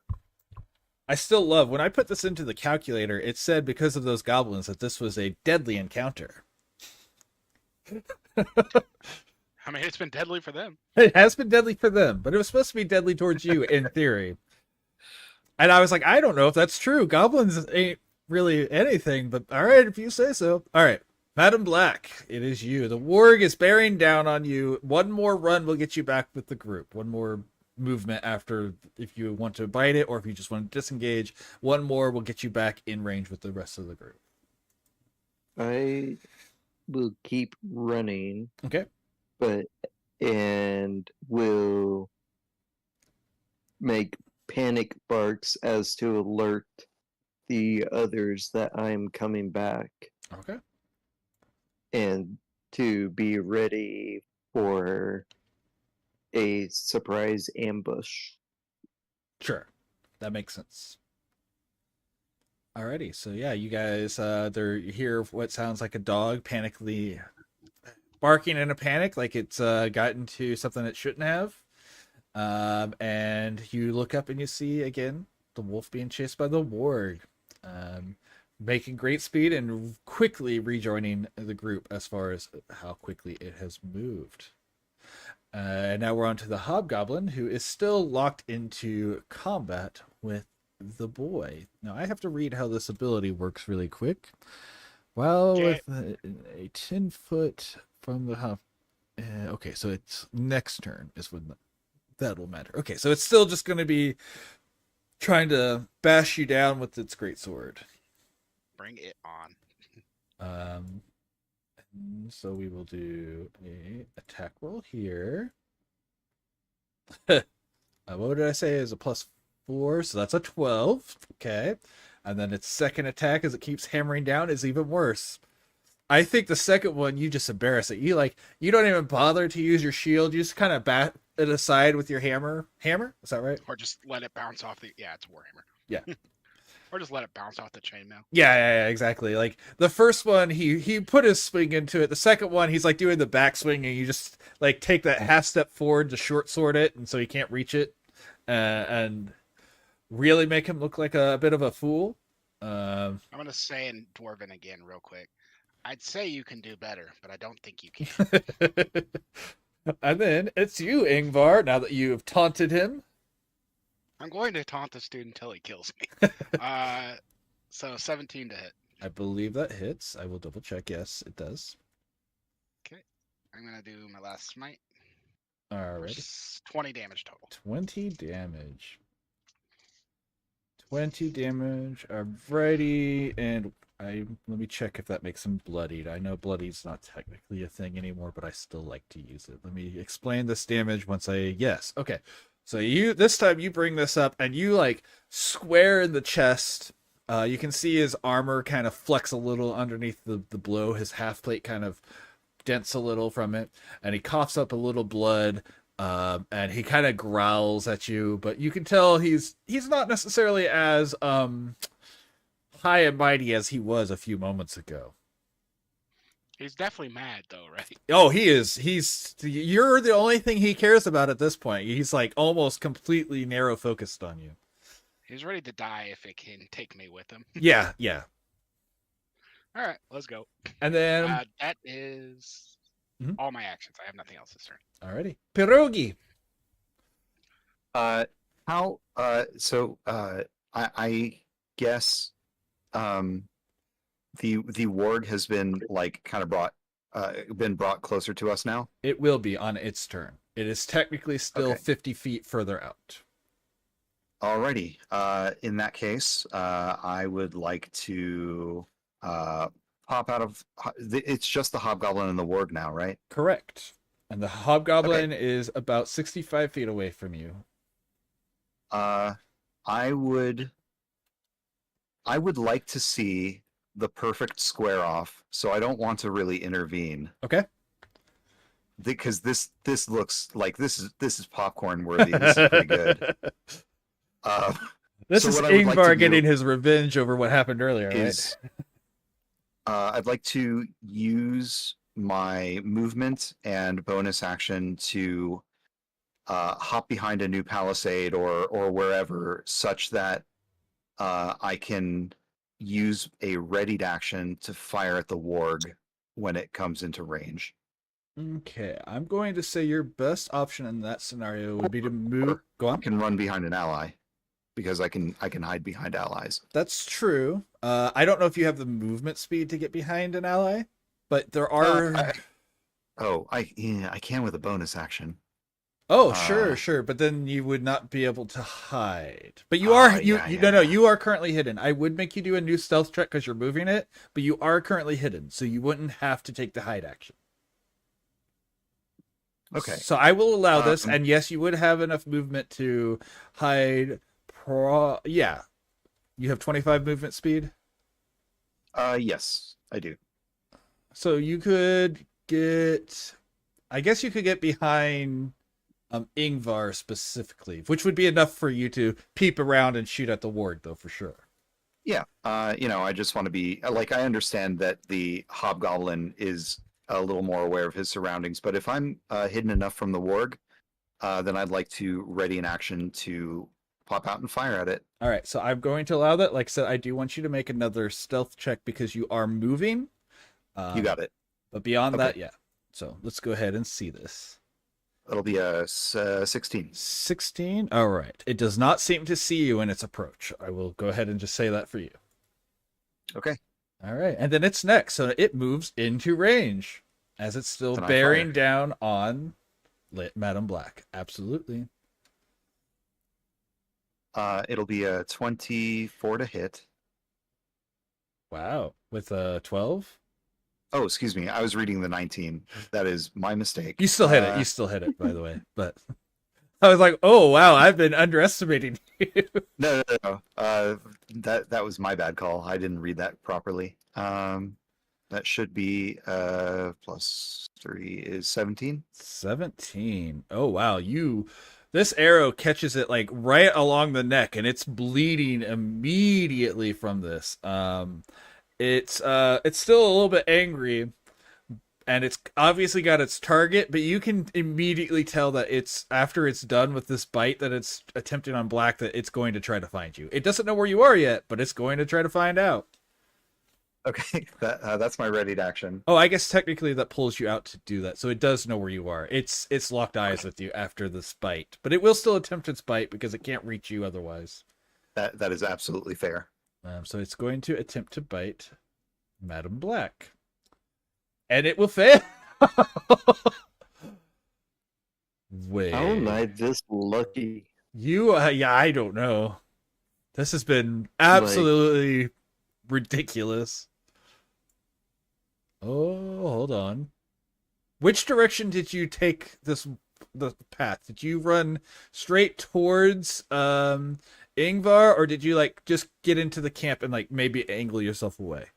I still love, when I put this into the calculator, it said because of those goblins that this was a deadly encounter. I mean, it's been deadly for them. It has been deadly for them, but it was supposed to be deadly towards you in theory. And I was like, I don't know if that's true. Goblins ain't really anything, but all right, if you say so. All right, Madam Black, it is you. The warg is bearing down on you. One more run will get you back with the group. One more movement after, if you want to bite it or if you just want to disengage. One more will get you back in range with the rest of the group. I will keep running. Okay. but and will make panic barks as to alert the others that I'm coming back. Okay. And to be ready for a surprise ambush. Sure. That makes sense. Alrighty, so yeah, you guys, you hear what sounds like a dog panically barking in a panic, like it's gotten to something it shouldn't have. And you look up and you see again the wolf being chased by the warg, making great speed and quickly rejoining the group as far as how quickly it has moved. And now we're on to the hobgoblin, who is still locked into combat with the boy. Now I have to read how this ability works really quick. Well, with a 10-foot from the hob. Okay, so it's next turn is when that'll matter. Okay, so it's still just going to be trying to bash you down with its greatsword. Bring it on. So we will do a attack roll here. What did I say is a +4? So that's a 12. Okay. And then its second attack, as it keeps hammering down, is even worse. I think the second one, you just embarrass it. You don't even bother to use your shield. You just kind of bat it aside with your hammer. Hammer? Is that right? Or just let it bounce off the... Yeah, it's a warhammer. Yeah. Or just let it bounce off the chainmail. Yeah, exactly. Like the first one, he put his swing into it. The second one, he's like doing the backswing, and you just like take that half step forward to short sword it, and so he can't reach it, and really make him look like a bit of a fool. I'm gonna say in Dwarven again, real quick. I'd say you can do better, but I don't think you can. And then it's you, Ingvar. Now that you have taunted him. I'm going to taunt this dude until he kills me. So 17 to hit. I believe that hits. I will double check. Yes, it does. Okay. I'm going to do my last smite. All right. 20 damage total. 20 damage. 20 damage. Alrighty. And let me check if that makes him bloodied. I know bloodied's not technically a thing anymore, but I still like to use it. Let me explain this damage once yes. Okay. So this time you bring this up and you like square in the chest. You can see his armor kind of flex a little underneath the blow. His half plate kind of dents a little from it, and he coughs up a little blood. And he kind of growls at you, but you can tell he's not necessarily as high and mighty as he was a few moments ago. He's definitely mad, though, right? Oh, he is. You're the only thing he cares about at this point. He's like almost completely narrow focused on you. He's ready to die if it can take me with him. Yeah. All right, let's go. And then that is all my actions. I have nothing else this turn. Alrighty, Pierogi. I guess the warg has been like kind of brought closer to us now. It will be on its turn. It is technically still 50 feet further out. Alrighty. In that case, I would like to pop out of. It's just the hobgoblin and the warg now, right? Correct. And the hobgoblin is about 65 feet away from you. I would like to see the perfect square off, so I don't want to really intervene. Okay. Because this looks like this is popcorn worthy. This is pretty good. This is Ingvar getting his revenge over what happened earlier, right? I'd like to use my movement and bonus action to hop behind a new palisade or wherever, such that I can use a readied action to fire at the warg when it comes into range. Okay, I'm going to say your best option in that scenario would be to move. Go on. I can run behind an ally because I can hide behind allies. That's true. I don't know if you have the movement speed to get behind an ally, but there are. I can with a bonus action. Oh, sure. But then you would not be able to hide. But you are you are currently hidden. I would make you do a new stealth check because you're moving it, but you are currently hidden, so you wouldn't have to take the hide action. Okay. So I will allow this, and yes, you would have enough movement to hide. Yeah, you have 25 movement speed. Yes, I do. So you could get, I guess you could get behind Ingvar specifically, which would be enough for you to peep around and shoot at the ward, though, for sure. Yeah, I just want to be like, I understand that the hobgoblin is a little more aware of his surroundings, but if I'm hidden enough from the warg, then I'd like to ready an action to pop out and fire at it. All right, so I'm going to allow that. Like I said, I do want you to make another stealth check because you are moving. You got it. But beyond that, yeah. So let's go ahead and see this. It'll be a 16. 16? All right. It does not seem to see you in its approach. I will go ahead and just say that for you. Okay. All right. And then it's next. So it moves into range as it's still Can I bearing fire? down on Madam Black. Absolutely. It'll be a 24 to hit. Wow. With a 12? Oh, excuse me. I was reading the 19. That is my mistake. You still hit it. You still hit it, by the way. But I was like, oh, wow, I've been underestimating you. No. That was my bad call. I didn't read that properly. That should be plus 3 is 17. 17. Oh, wow. This arrow catches it like right along the neck, and it's bleeding immediately from this. It's still a little bit angry, and it's obviously got its target, but you can immediately tell that it's after it's done with this bite that it's attempting on Black, that it's going to try to find you. It doesn't know where you are yet, but it's going to try to find out. Okay, that's my readied action. Oh, I guess technically that pulls you out to do that, so it does know where you are. It's locked eyes with you after this bite, but it will still attempt its bite because it can't reach you otherwise. That is absolutely fair. So it's going to attempt to bite Madam Black. And it will fail. Wait. How am I this lucky? Yeah, I don't know. This has been absolutely ridiculous. Oh, hold on. Which direction did you take the path? Did you run straight towards Ingvar, or did you like just get into the camp and like maybe angle yourself away?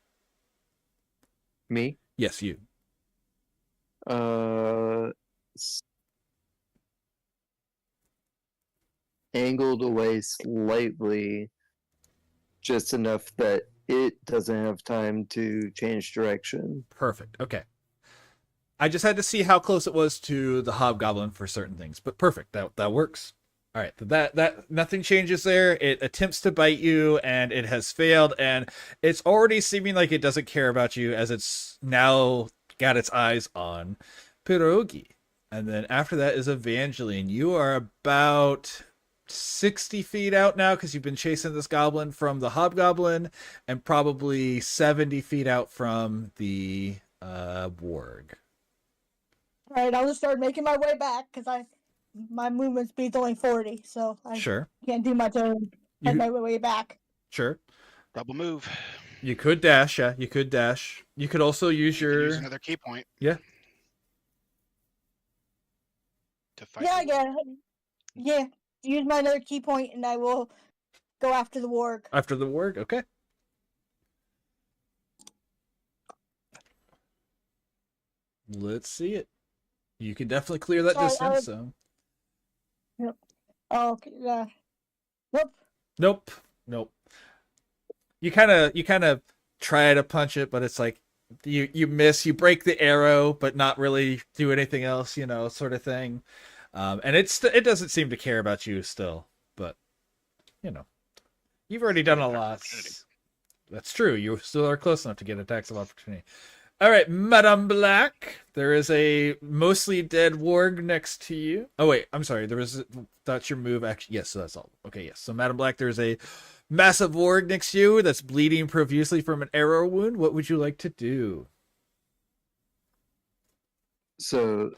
Me? Yes, you. Angled away slightly, just enough that it doesn't have time to change direction. Perfect. Okay. I just had to see how close it was to the hobgoblin for certain things, but perfect. That works. All right, that nothing changes there. It attempts to bite you, and it has failed, and it's already seeming like it doesn't care about you, as it's now got its eyes on Pierogi. And then after that is Evangeline. You are about 60 feet out now because you've been chasing this goblin from the hobgoblin, and probably 70 feet out from the warg. All right, I'll just start making my way back because my movement speed's only 40, so I can't do much to head my way back. Sure. Double move. You could dash, yeah. You could dash. You could also use Use another key point. Yeah. To fight. Yeah, I get it. Yeah, use my another key point, and I will go after the warg. After the warg? Okay. Let's see it. You can definitely clear that distance, so. Yep. Oh, okay. Nope. You kind of try to punch it, but it's like you miss. You break the arrow, but not really do anything else, sort of thing. And it doesn't seem to care about you still, but you've already done a lot. That's true. You still are close enough to get attacks of opportunity. All right, Madame Black. There is a mostly dead warg next to you. Oh wait, I'm sorry. That's your move. Actually, yes. So that's all. Okay, yes. So Madame Black, there's a massive warg next to you that's bleeding profusely from an arrow wound. What would you like to do? So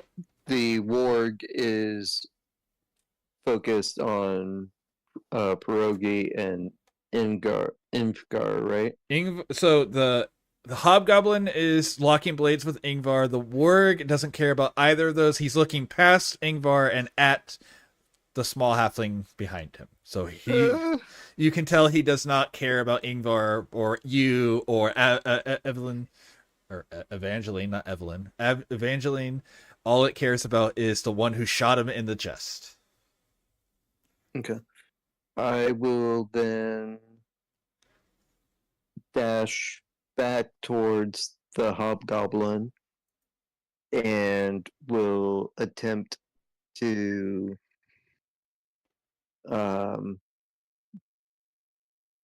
the warg is focused on Pierogi and Ingvar, right? So the The Hobgoblin is locking blades with Ingvar. The Warg doesn't care about either of those. He's looking past Ingvar and at the small halfling behind him. So you can tell he does not care about Ingvar or you or Evelyn, or Evangeline, not Evelyn. Evangeline, all it cares about is the one who shot him in the chest. Okay. I will then dash back towards the hobgoblin and will attempt to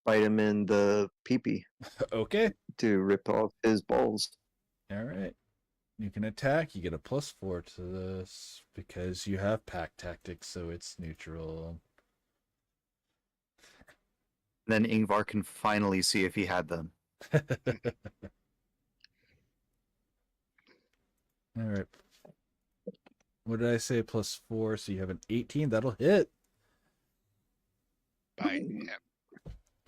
bite him in the peepee. Okay. To rip off his balls. All right. You can attack. You get a +4 to this because you have pack tactics, so it's neutral. Then Ingvar can finally see if he had them. All right. What did I say? +4, so you have an 18. That'll hit. Bye. Yeah.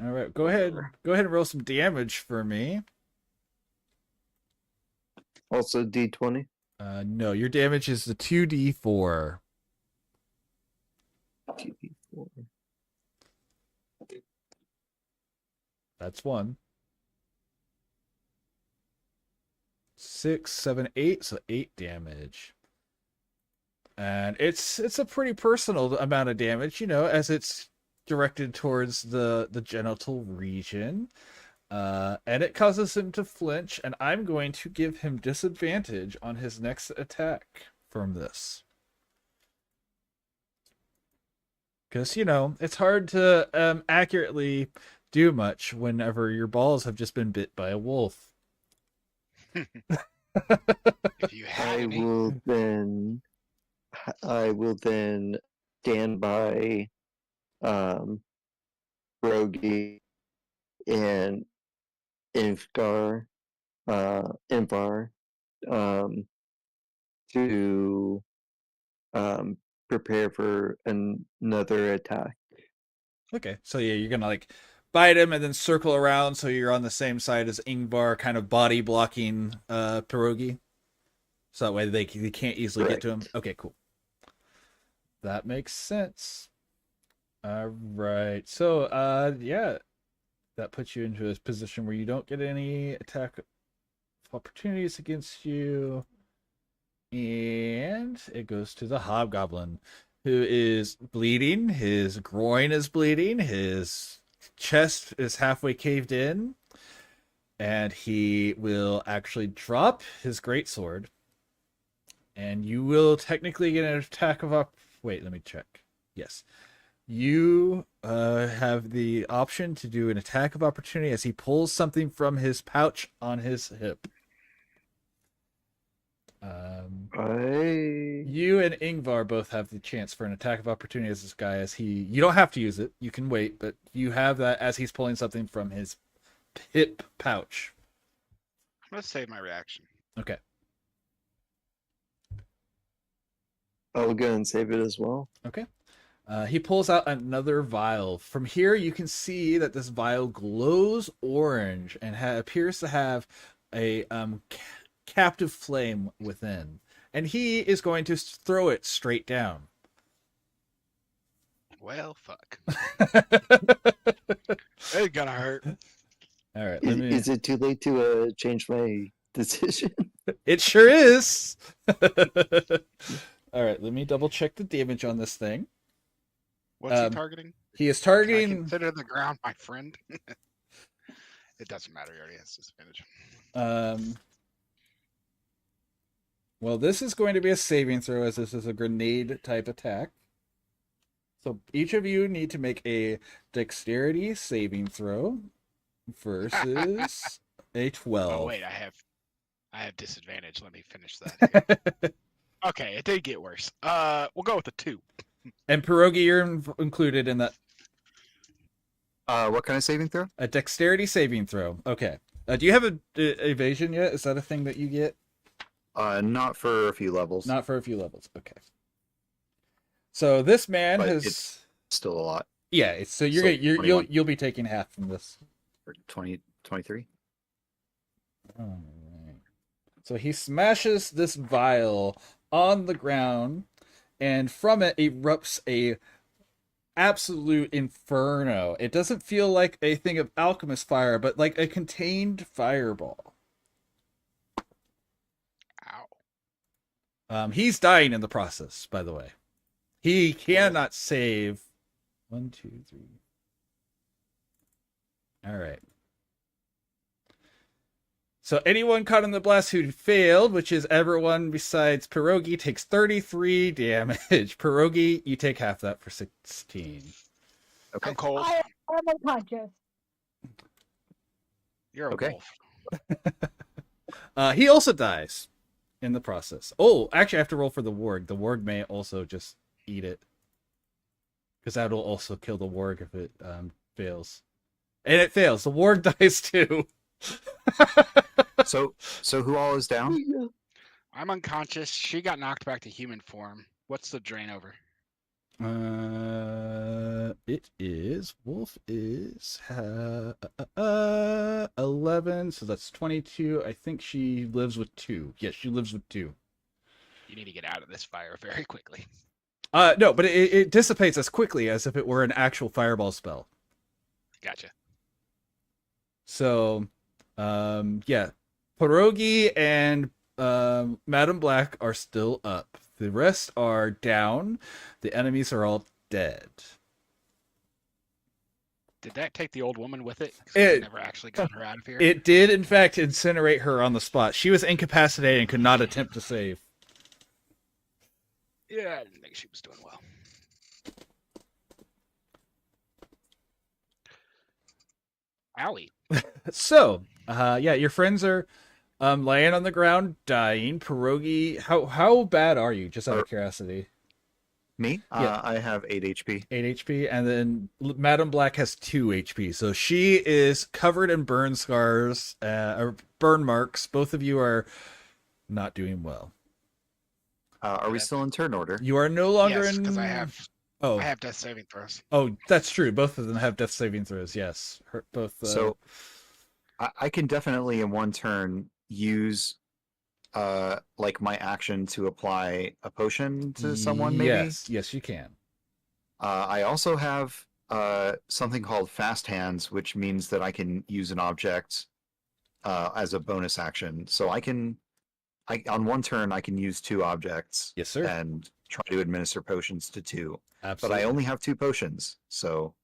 All right. Go ahead and roll some damage for me. Also D20? No, your damage is the 2d4. 2d4. That's 1. 6, 7, 8, so 8 damage. And it's a pretty personal amount of damage, as it's directed towards the genital region. And it causes him to flinch, and I'm going to give him disadvantage on his next attack from this. Because, it's hard to accurately do much whenever your balls have just been bit by a wolf. If you have I will then stand by Rogi and Invar to prepare for another attack. Okay, so yeah, you're gonna bite him and then circle around so you're on the same side as Ingvar, kind of body blocking Pierogi. So that way they can't easily get to him. Okay, cool. That makes sense. All right. So yeah, that puts you into a position where you don't get any attack opportunities against you. And it goes to the Hobgoblin, who is bleeding. His groin is bleeding. His chest is halfway caved in. And he will actually drop his greatsword. And you will technically get an attack of wait, let me check. Yes. You have the option to do an attack of opportunity as he pulls something from his pouch on his hip. You and Ingvar both have the chance for an attack of opportunity as this guy, you don't have to use it. You can wait, but you have that as he's pulling something from his hip pouch. I'm going to save my reaction. Okay. I'll go and save it as well. Okay. He pulls out another vial. From here, you can see that this vial glows orange and appears to have a captive flame within. And he is going to throw it straight down. Well, fuck. It's gonna hurt. All right. Is it too late to change my decision? It sure is. All right. Let me double check the damage on this thing. What's he targeting? He is targeting. Can I consider the ground my friend. It doesn't matter. He already has disadvantage. Well, this is going to be a saving throw, as this is a grenade type attack. So each of you need to make a dexterity saving throw versus a 12. Oh wait, I have disadvantage. Let me finish that. Okay, it did get worse. We'll go with a 2. And Pierogi, you're included in that. What kind of saving throw? A dexterity saving throw. Okay. Do you have a evasion yet? Is that a thing that you get? Not for a few levels. Not for a few levels. Okay. So this man But has it's still a lot. Yeah. So you'll be taking half from this. Or 20, 23. Alright. So he smashes this vial on the ground, and from it erupts a absolute inferno. It doesn't feel like a thing of alchemist fire, but like a contained fireball. Ow. He's dying in the process, by the way. He cannot save. 1, 2, 3. All right. So anyone caught in the blast who failed, which is everyone besides Pierogi, takes 33 damage. Pierogi, you take half that for 16. Okay. I'm cold. I'm unconscious. You're a wolf. He also dies in the process. Oh, actually, I have to roll for the warg. The warg may also just eat it, because that'll also kill the warg if it fails. And it fails. The warg dies too. So who all is down? I'm unconscious. She got knocked back to human form. What's the drain over? It is Wolf is 11, so that's 22. I think she lives with 2. Yes, she lives with 2. You need to get out of this fire very quickly. No, but it dissipates as quickly as if it were an actual fireball spell. Gotcha. So, yeah, Pierogi and Madam Black are still up. The rest are down. The enemies are all dead. Did that take the old woman with it? 'Cause I never actually got her out of here. It did, in fact, incinerate her on the spot. She was incapacitated and could not attempt to save. Yeah, I didn't think she was doing well. Owie. So, yeah, your friends are laying on the ground, dying. Pierogi, how bad are you? Just out of curiosity. Me? Yeah. I have 8 HP. 8 HP, and then Madam Black has 2 HP. So she is covered in burn scars, or burn marks. Both of you are not doing well. Are we still in turn order? You are no longer Yes, in. because I have death saving throws. Oh, that's true. Both of them have death saving throws. Yes, both. So I can definitely in one turn use like my action to apply a potion to someone. Maybe. Yes, you can. I also have something called fast hands, which means that I can use an object as a bonus action. So on one turn I can use 2 objects. Yes, sir. And try to administer potions to 2. Absolutely. But I only have 2 potions, so.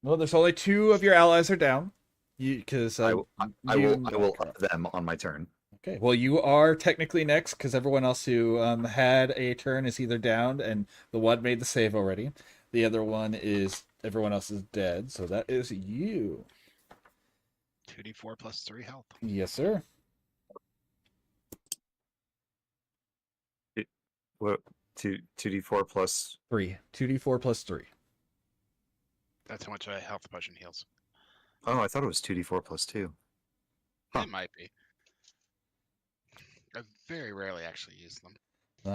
Well, there's only 2 of your allies are down. Because I will up them on my turn. Okay. Well, you are technically next because everyone else who had a turn is either downed, and the one made the save already. The other one is everyone else is dead, so that is you. 2d4 plus 3 health. Yes, sir. What? 2d4 plus 3. 2d4 plus 3. That's how much a health potion heals. Oh, I thought it was 2d4 plus 2. Huh. It might be. I very rarely actually use them.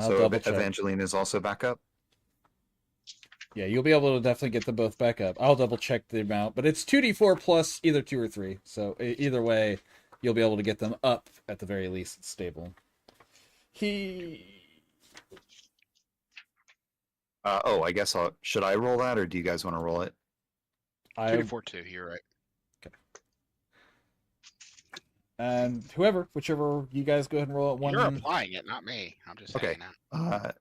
So Evangeline is also back up? Yeah, you'll be able to definitely get them both back up. I'll double check the amount, but it's 2d4 plus either 2 or 3. So either way, you'll be able to get them up at the very least. It's stable. I guess should I roll that, or do you guys want to roll it? 2d4 2, you're right. Okay. And whichever you guys go ahead and roll it. You're applying it, not me. I'm just Okay. hanging out.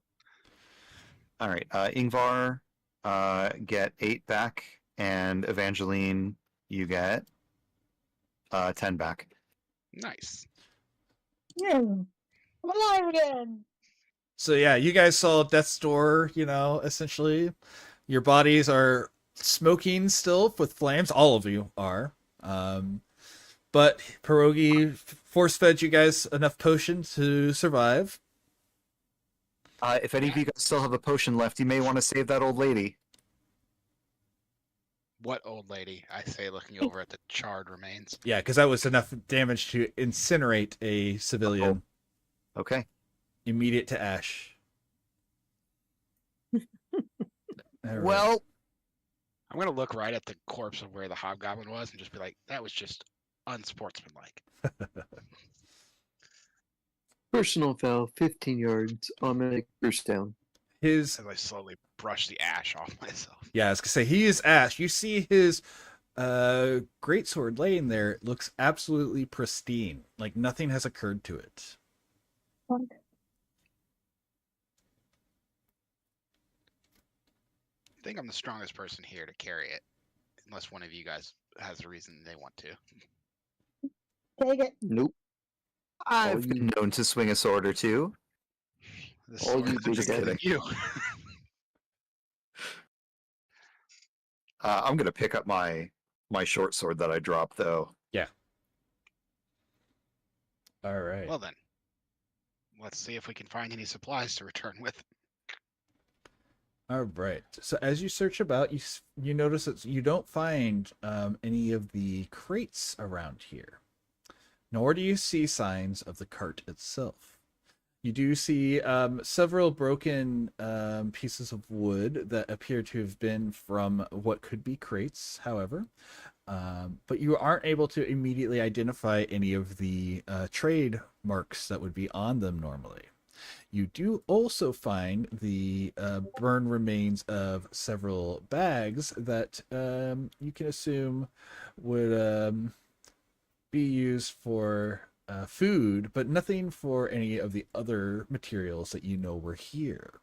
All right. Ingvar, get 8 back, and Evangeline, you get 10 back. Nice. Yeah. I'm alive again. So yeah, you guys saw Death's Door, essentially. Your bodies are smoking still with flames. All of you are. But Pierogi force-fed you guys enough potion to survive. If any of you guys still have a potion left, you may want to save that old lady. What old lady? I say, looking over at the charred remains. Yeah, because that was enough damage to incinerate a civilian. Oh. Okay. Immediate to ash. Right. Well, I'm going to look right at the corpse of where the hobgoblin was and just be like, that was just unsportsmanlike. Personal foul, 15 yards, automatic first down. His As I slowly brush the ash off myself. Yeah, I was gonna say he is Ash. You see his greatsword laying there. It looks absolutely pristine. Like nothing has occurred to it. I think I'm the strongest person here to carry it, unless one of you guys has a reason they want to. Take it. Nope. I've been known to swing a sword or two. The All sword you is big bigger than daddy. you. I'm gonna pick up my short sword that I dropped, though. Yeah. All right. Well then, let's see if we can find any supplies to return with. All right. So as you search about, you notice that you don't find any of the crates around here, nor do you see signs of the cart itself. You do see several broken pieces of wood that appear to have been from what could be crates, however. But you aren't able to immediately identify any of the trade marks that would be on them normally. You do also find the burned remains of several bags that you can assume would be used for food, but nothing for any of the other materials that you know were here.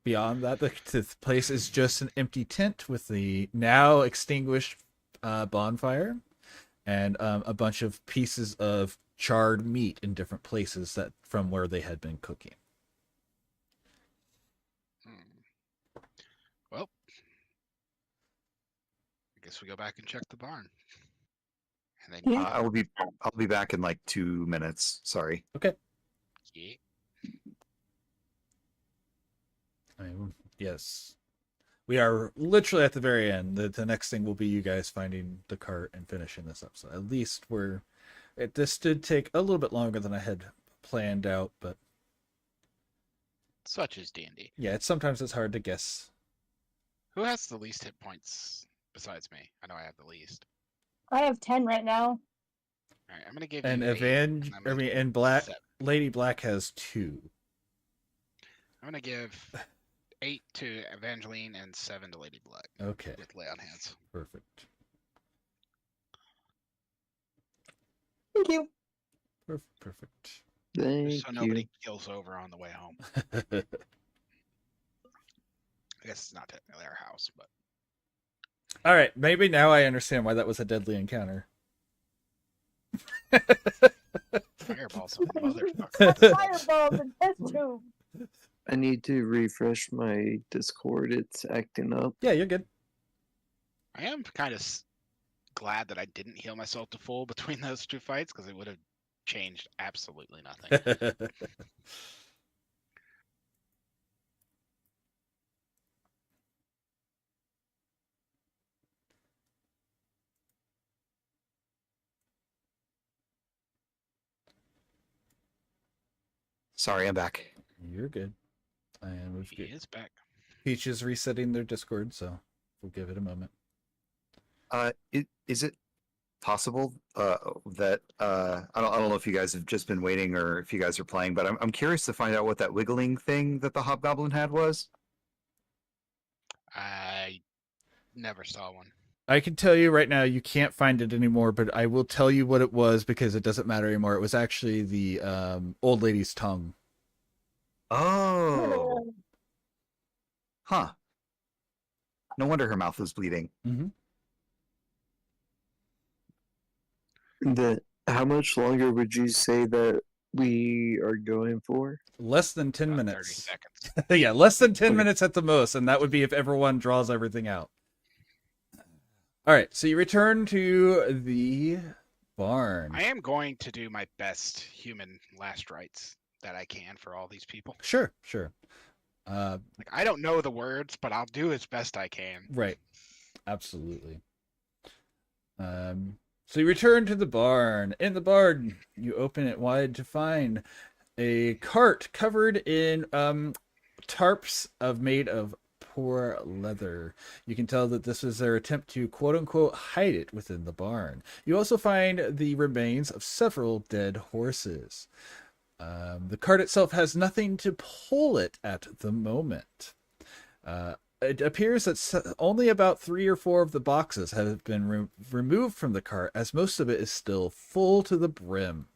Beyond that, the place is just an empty tent with the now extinguished bonfire and a bunch of pieces of charred meat in different places that from where they had been cooking. Well, I guess we go back and check the barn. And then I'll be back in like 2 minutes. Sorry. Okay. Yeah. Yes. We are literally at the very end. The next thing will be you guys finding the cart and finishing this up. So at least this did take a little bit longer than I had planned out, but such is dandy. yeah, sometimes it's hard to guess. Who has the least hit points besides me? I know I have the least. I have 10 right now. All right, I'm gonna give And you and Black Lady Black has 2. I'm gonna give 8 to Evangeline and 7 to Lady Black. Okay. With lay on hands. Perfect. Thank you. Perfect. Thank so nobody kills over on the way home. I guess it's not technically our house, but All right, maybe now I understand why that was a deadly encounter. Fireballs on the motherfucker. Fireballs and test tube. I need to refresh my Discord. It's acting up. Yeah, you're good. I am kind of glad that I didn't heal myself to full between those two fights because it would have changed absolutely nothing. Sorry, I'm back. You're good. And He is back. Peach is resetting their Discord, so we'll give it a moment. Is it possible that I don't know if you guys have just been waiting or if you guys are playing, but I'm curious to find out what that wiggling thing that the hobgoblin had was. I never saw one. I can tell you right now you can't find it anymore, but I will tell you what it was because it doesn't matter anymore. It was actually the old lady's tongue. Oh. Huh. No wonder her mouth was bleeding. Mm-hmm. How much longer would you say that we are going for? Less than 10 minutes. 30 seconds. Yeah, less than 10 minutes at the most, and that would be if everyone draws everything out. All right, so you return to the barn. I am going to do my best human last rites that I can for all these people. Sure. Like I don't know the words, but I'll do as best I can. Right. Absolutely. So you return to the barn. In the barn, you open it wide to find a cart covered in tarps made of poor leather. You can tell that this was their attempt to quote-unquote hide it within the barn. You also find the remains of several dead horses. The cart itself has nothing to pull it at the moment. It appears that only about 3 or 4 of the boxes have been removed from the cart, as most of it is still full to the brim.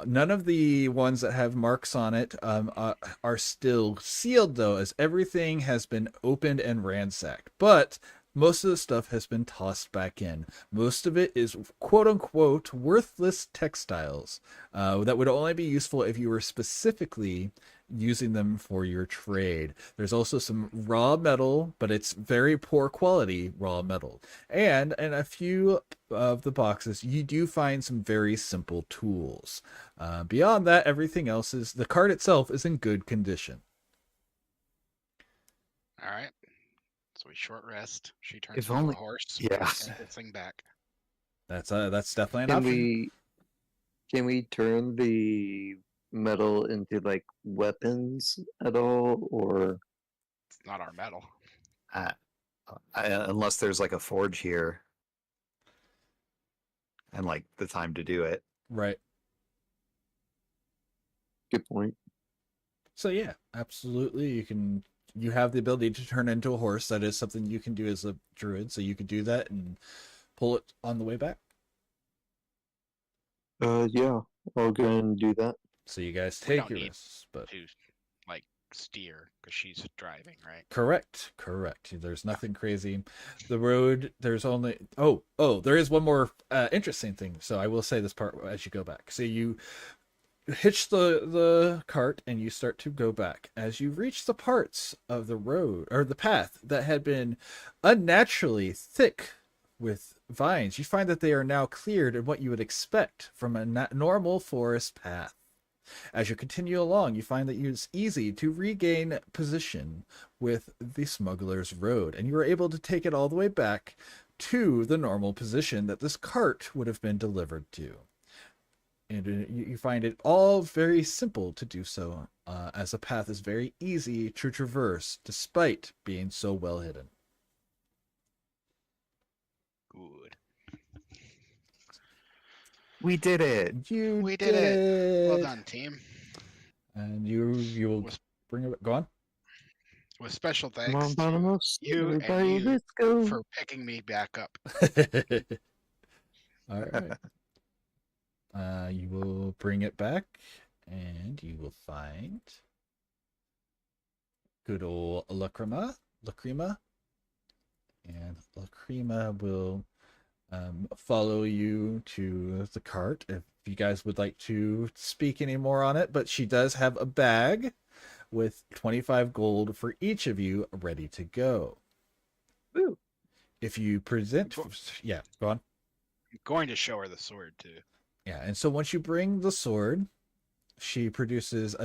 None of the ones that have marks on it are still sealed, though, as everything has been opened and ransacked. But most of the stuff has been tossed back in. Most of it is quote-unquote worthless textiles that would only be useful if you were specifically using them for your trade. There's also some raw metal, but it's very poor quality raw metal. And in a few of the boxes, you do find some very simple tools. Beyond that, everything else is, the cart itself is in good condition. All right. So we short rest. She turns If into only- a horse. yeah. Take this thing back. That's definitely an Can option. can we turn the metal into like weapons at all, or It's not our metal. Unless there's like a forge here and like the time to do it. Right. good point? So yeah, absolutely. You have the ability to turn into a horse. That is something you can do as a druid. So you could do that and pull it on the way back. Yeah, I'll go and do that. So you guys We take don't your need risks, but to like steer because she's driving, right? correct. There's nothing crazy. The road, there's only there is one more interesting thing. So I will say this part as you go back. So you hitch the cart and you start to go back. As you reach the parts of the road or the path that had been unnaturally thick with vines, you find that they are now cleared in what you would expect from a normal forest path. As you continue along, you find that it's easy to regain position with the smuggler's road, and you are able to take it all the way back to the normal position that this cart would have been delivered to. And you find it all very simple to do so, as the path is very easy to traverse despite being so well hidden. Good. We did it. We did it. Well done, team. And you will bring it. Go on. With special Come on, thanks to Barnabas, you everybody, and you let's go. for picking me back up. All right. You will bring it back, and you will find good old Lacrima, and Lacrima will follow you to the cart if you guys would like to speak any more on it. But she does have a bag with 25 gold for each of you ready to go. Ooh. If you present, yeah, go on. I'm going to show her the sword too. Yeah, and so once you bring the sword, she produces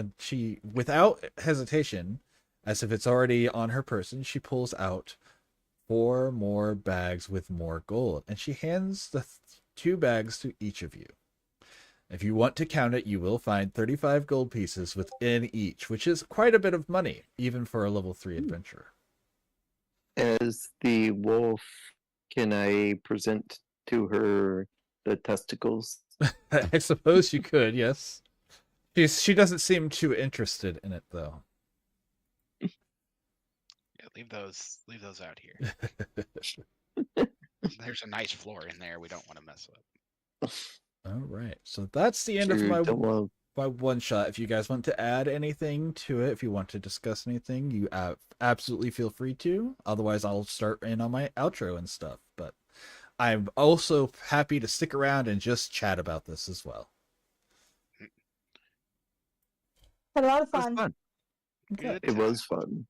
without hesitation, as if it's already on her person, she pulls out 4 more bags with more gold, and she hands the 2 bags to each of you. If you want to count it, you will find 35 gold pieces within each, which is quite a bit of money, even for a level 3 adventurer. As the wolf, can I present to her the testicles? I suppose you could, yes. She doesn't seem too interested in it, though. Yeah, leave those out here. There's a nice floor in there we don't want to mess with. All right, so that's the end of my one shot. If you guys want to add anything to it, if you want to discuss anything, you absolutely feel free to. Otherwise, I'll start in on my outro and stuff. But I'm also happy to stick around and just chat about this as well. Had a lot of fun. Good It was fun.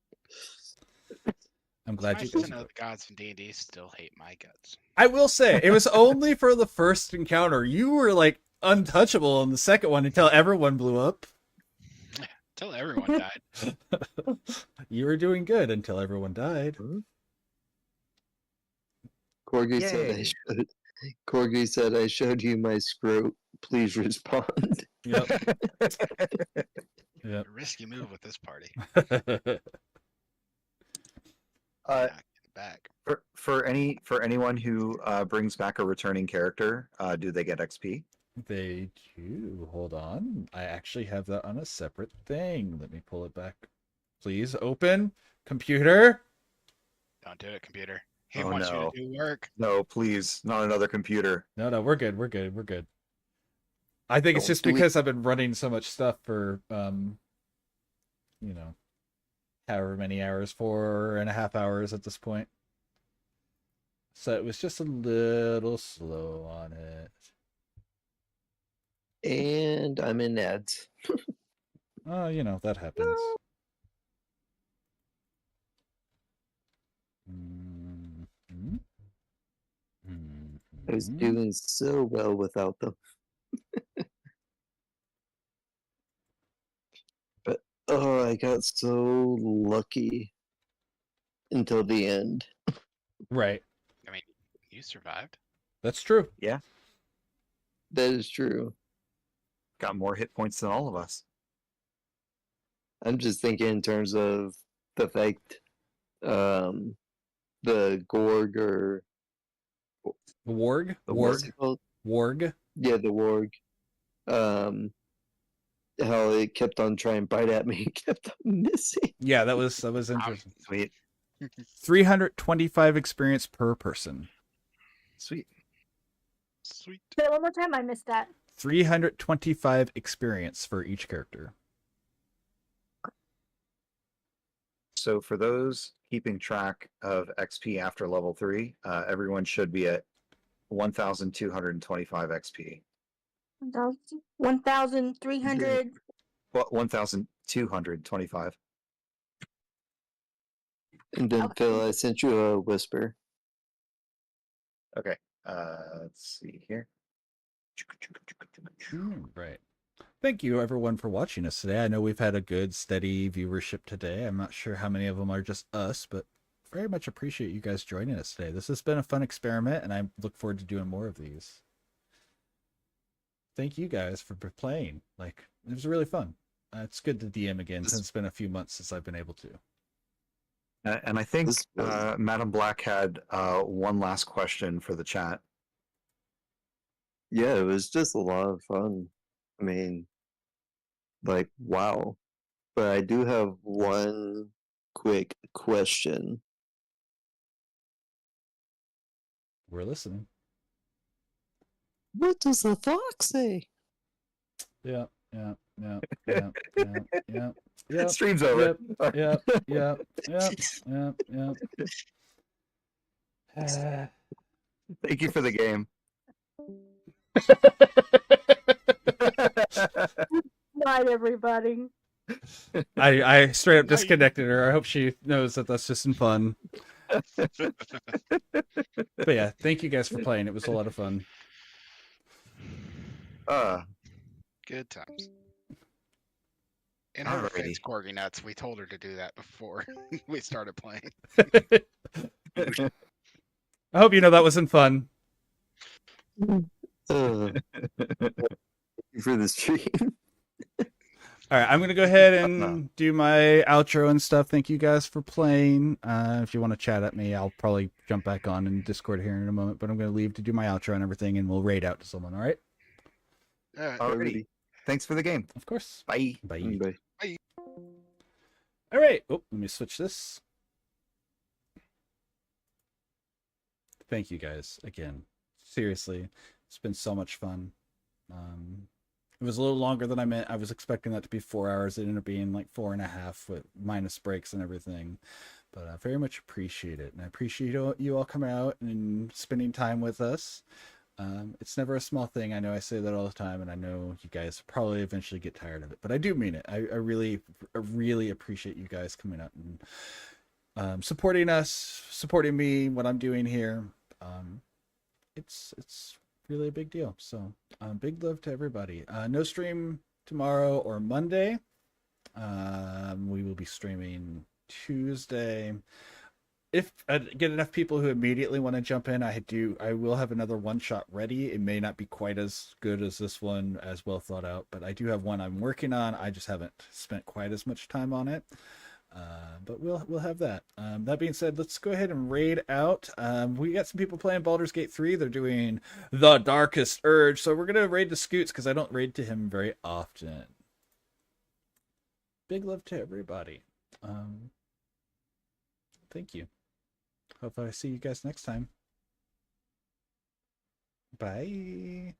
I'm glad it's you nice to know the gods from D&D still hate my guts. I will say, it was only for the first encounter. You were like untouchable in the second one until everyone blew up. Until everyone died. You were doing good until everyone died. Corgi said I showed you my scrote. Please respond. Yep. A risky move with this party. Back. For anyone who brings back a returning character, do they get XP? They do. Hold on. I actually have that on a separate thing. Let me pull it back. Please open. Computer. Don't do it, computer. He Oh, wants no. you to do work. No, please, not another computer. No, we're good. We're good. We're good. I think it's just because I've been running so much stuff for, you know, however many hours, 4.5 hours at this point. So it was just a little slow on it. And I'm in ads. Oh, you know, that happens. I was doing so well without them. But oh, I got so lucky until the end. Right. I mean, you survived. That's true. Yeah. That is true. Got more hit points than all of us. I'm just thinking in terms of the fact the Gorg or the Warg? Warg? Yeah, the Warg. How it kept on trying to bite at me, kept on missing. Yeah, that was interesting. Sweet. 325 experience per person. Sweet. Sweet. Say it one more time. I missed that. 325 experience for each character. So for those keeping track of XP after level 3, everyone should be at 1,225 XP. 1,300. Well, 1,225. And then Phil, I sent you a whisper. Okay. Let's see here. Right. Thank you, everyone, for watching us today. I know we've had a good, steady viewership today. I'm not sure how many of them are just us, but very much appreciate you guys joining us today. This has been a fun experiment, and I look forward to doing more of these. Thank you guys for playing. Like, it was really fun. It's good to DM again since it's been a few months since I've been able to. And I think Madam Black had one last question for the chat. Yeah, it was just a lot of fun. I mean, like, wow. But I do have one quick question. We're listening. What does the fox say? Yeah. Stream's over. Yep. Thank you for the game. Night, everybody. I straight up disconnected her. I hope she knows that that's just in fun. But yeah, thank you guys for playing. It was a lot of fun. Good times. In her defense, Corgi Nuts, we told her to do that before we started playing. I hope you know that wasn't fun. For the stream. All right, I'm going to go ahead and do my outro and stuff. Thank you guys for playing. If you want to chat at me, I'll probably jump back on in Discord here in a moment, but I'm going to leave to do my outro and everything, and we'll raid out to someone, all right? Alrighty. Thanks for the game. Of course. Bye. Bye. Bye. All right. Oh, let me switch this. Thank you guys again. Seriously, it's been so much fun. It was a little longer than I meant. I was expecting that to be 4 hours. It ended up being like 4.5 with minus breaks and everything. But I very much appreciate it. And I appreciate you all coming out and spending time with us. It's never a small thing. I know I say that all the time, and I know you guys probably eventually get tired of it. But I do mean it. I really appreciate you guys coming out and supporting us, supporting me, what I'm doing here. It's really a big deal. So big love to everybody. No stream tomorrow or Monday. We will be streaming Tuesday. If I get enough people who immediately want to jump in, I will have another one shot ready. It may not be quite as good as this one, as well thought out, but I do have one I'm working on. I just haven't spent quite as much time on it. But we'll have that. That being said, let's go ahead and raid out. We got some people playing Baldur's Gate 3. They're doing The Darkest Urge, so we're gonna raid to Scoots because I don't raid to him very often. Big love to everybody. Thank you. Hope I see you guys next time. Bye.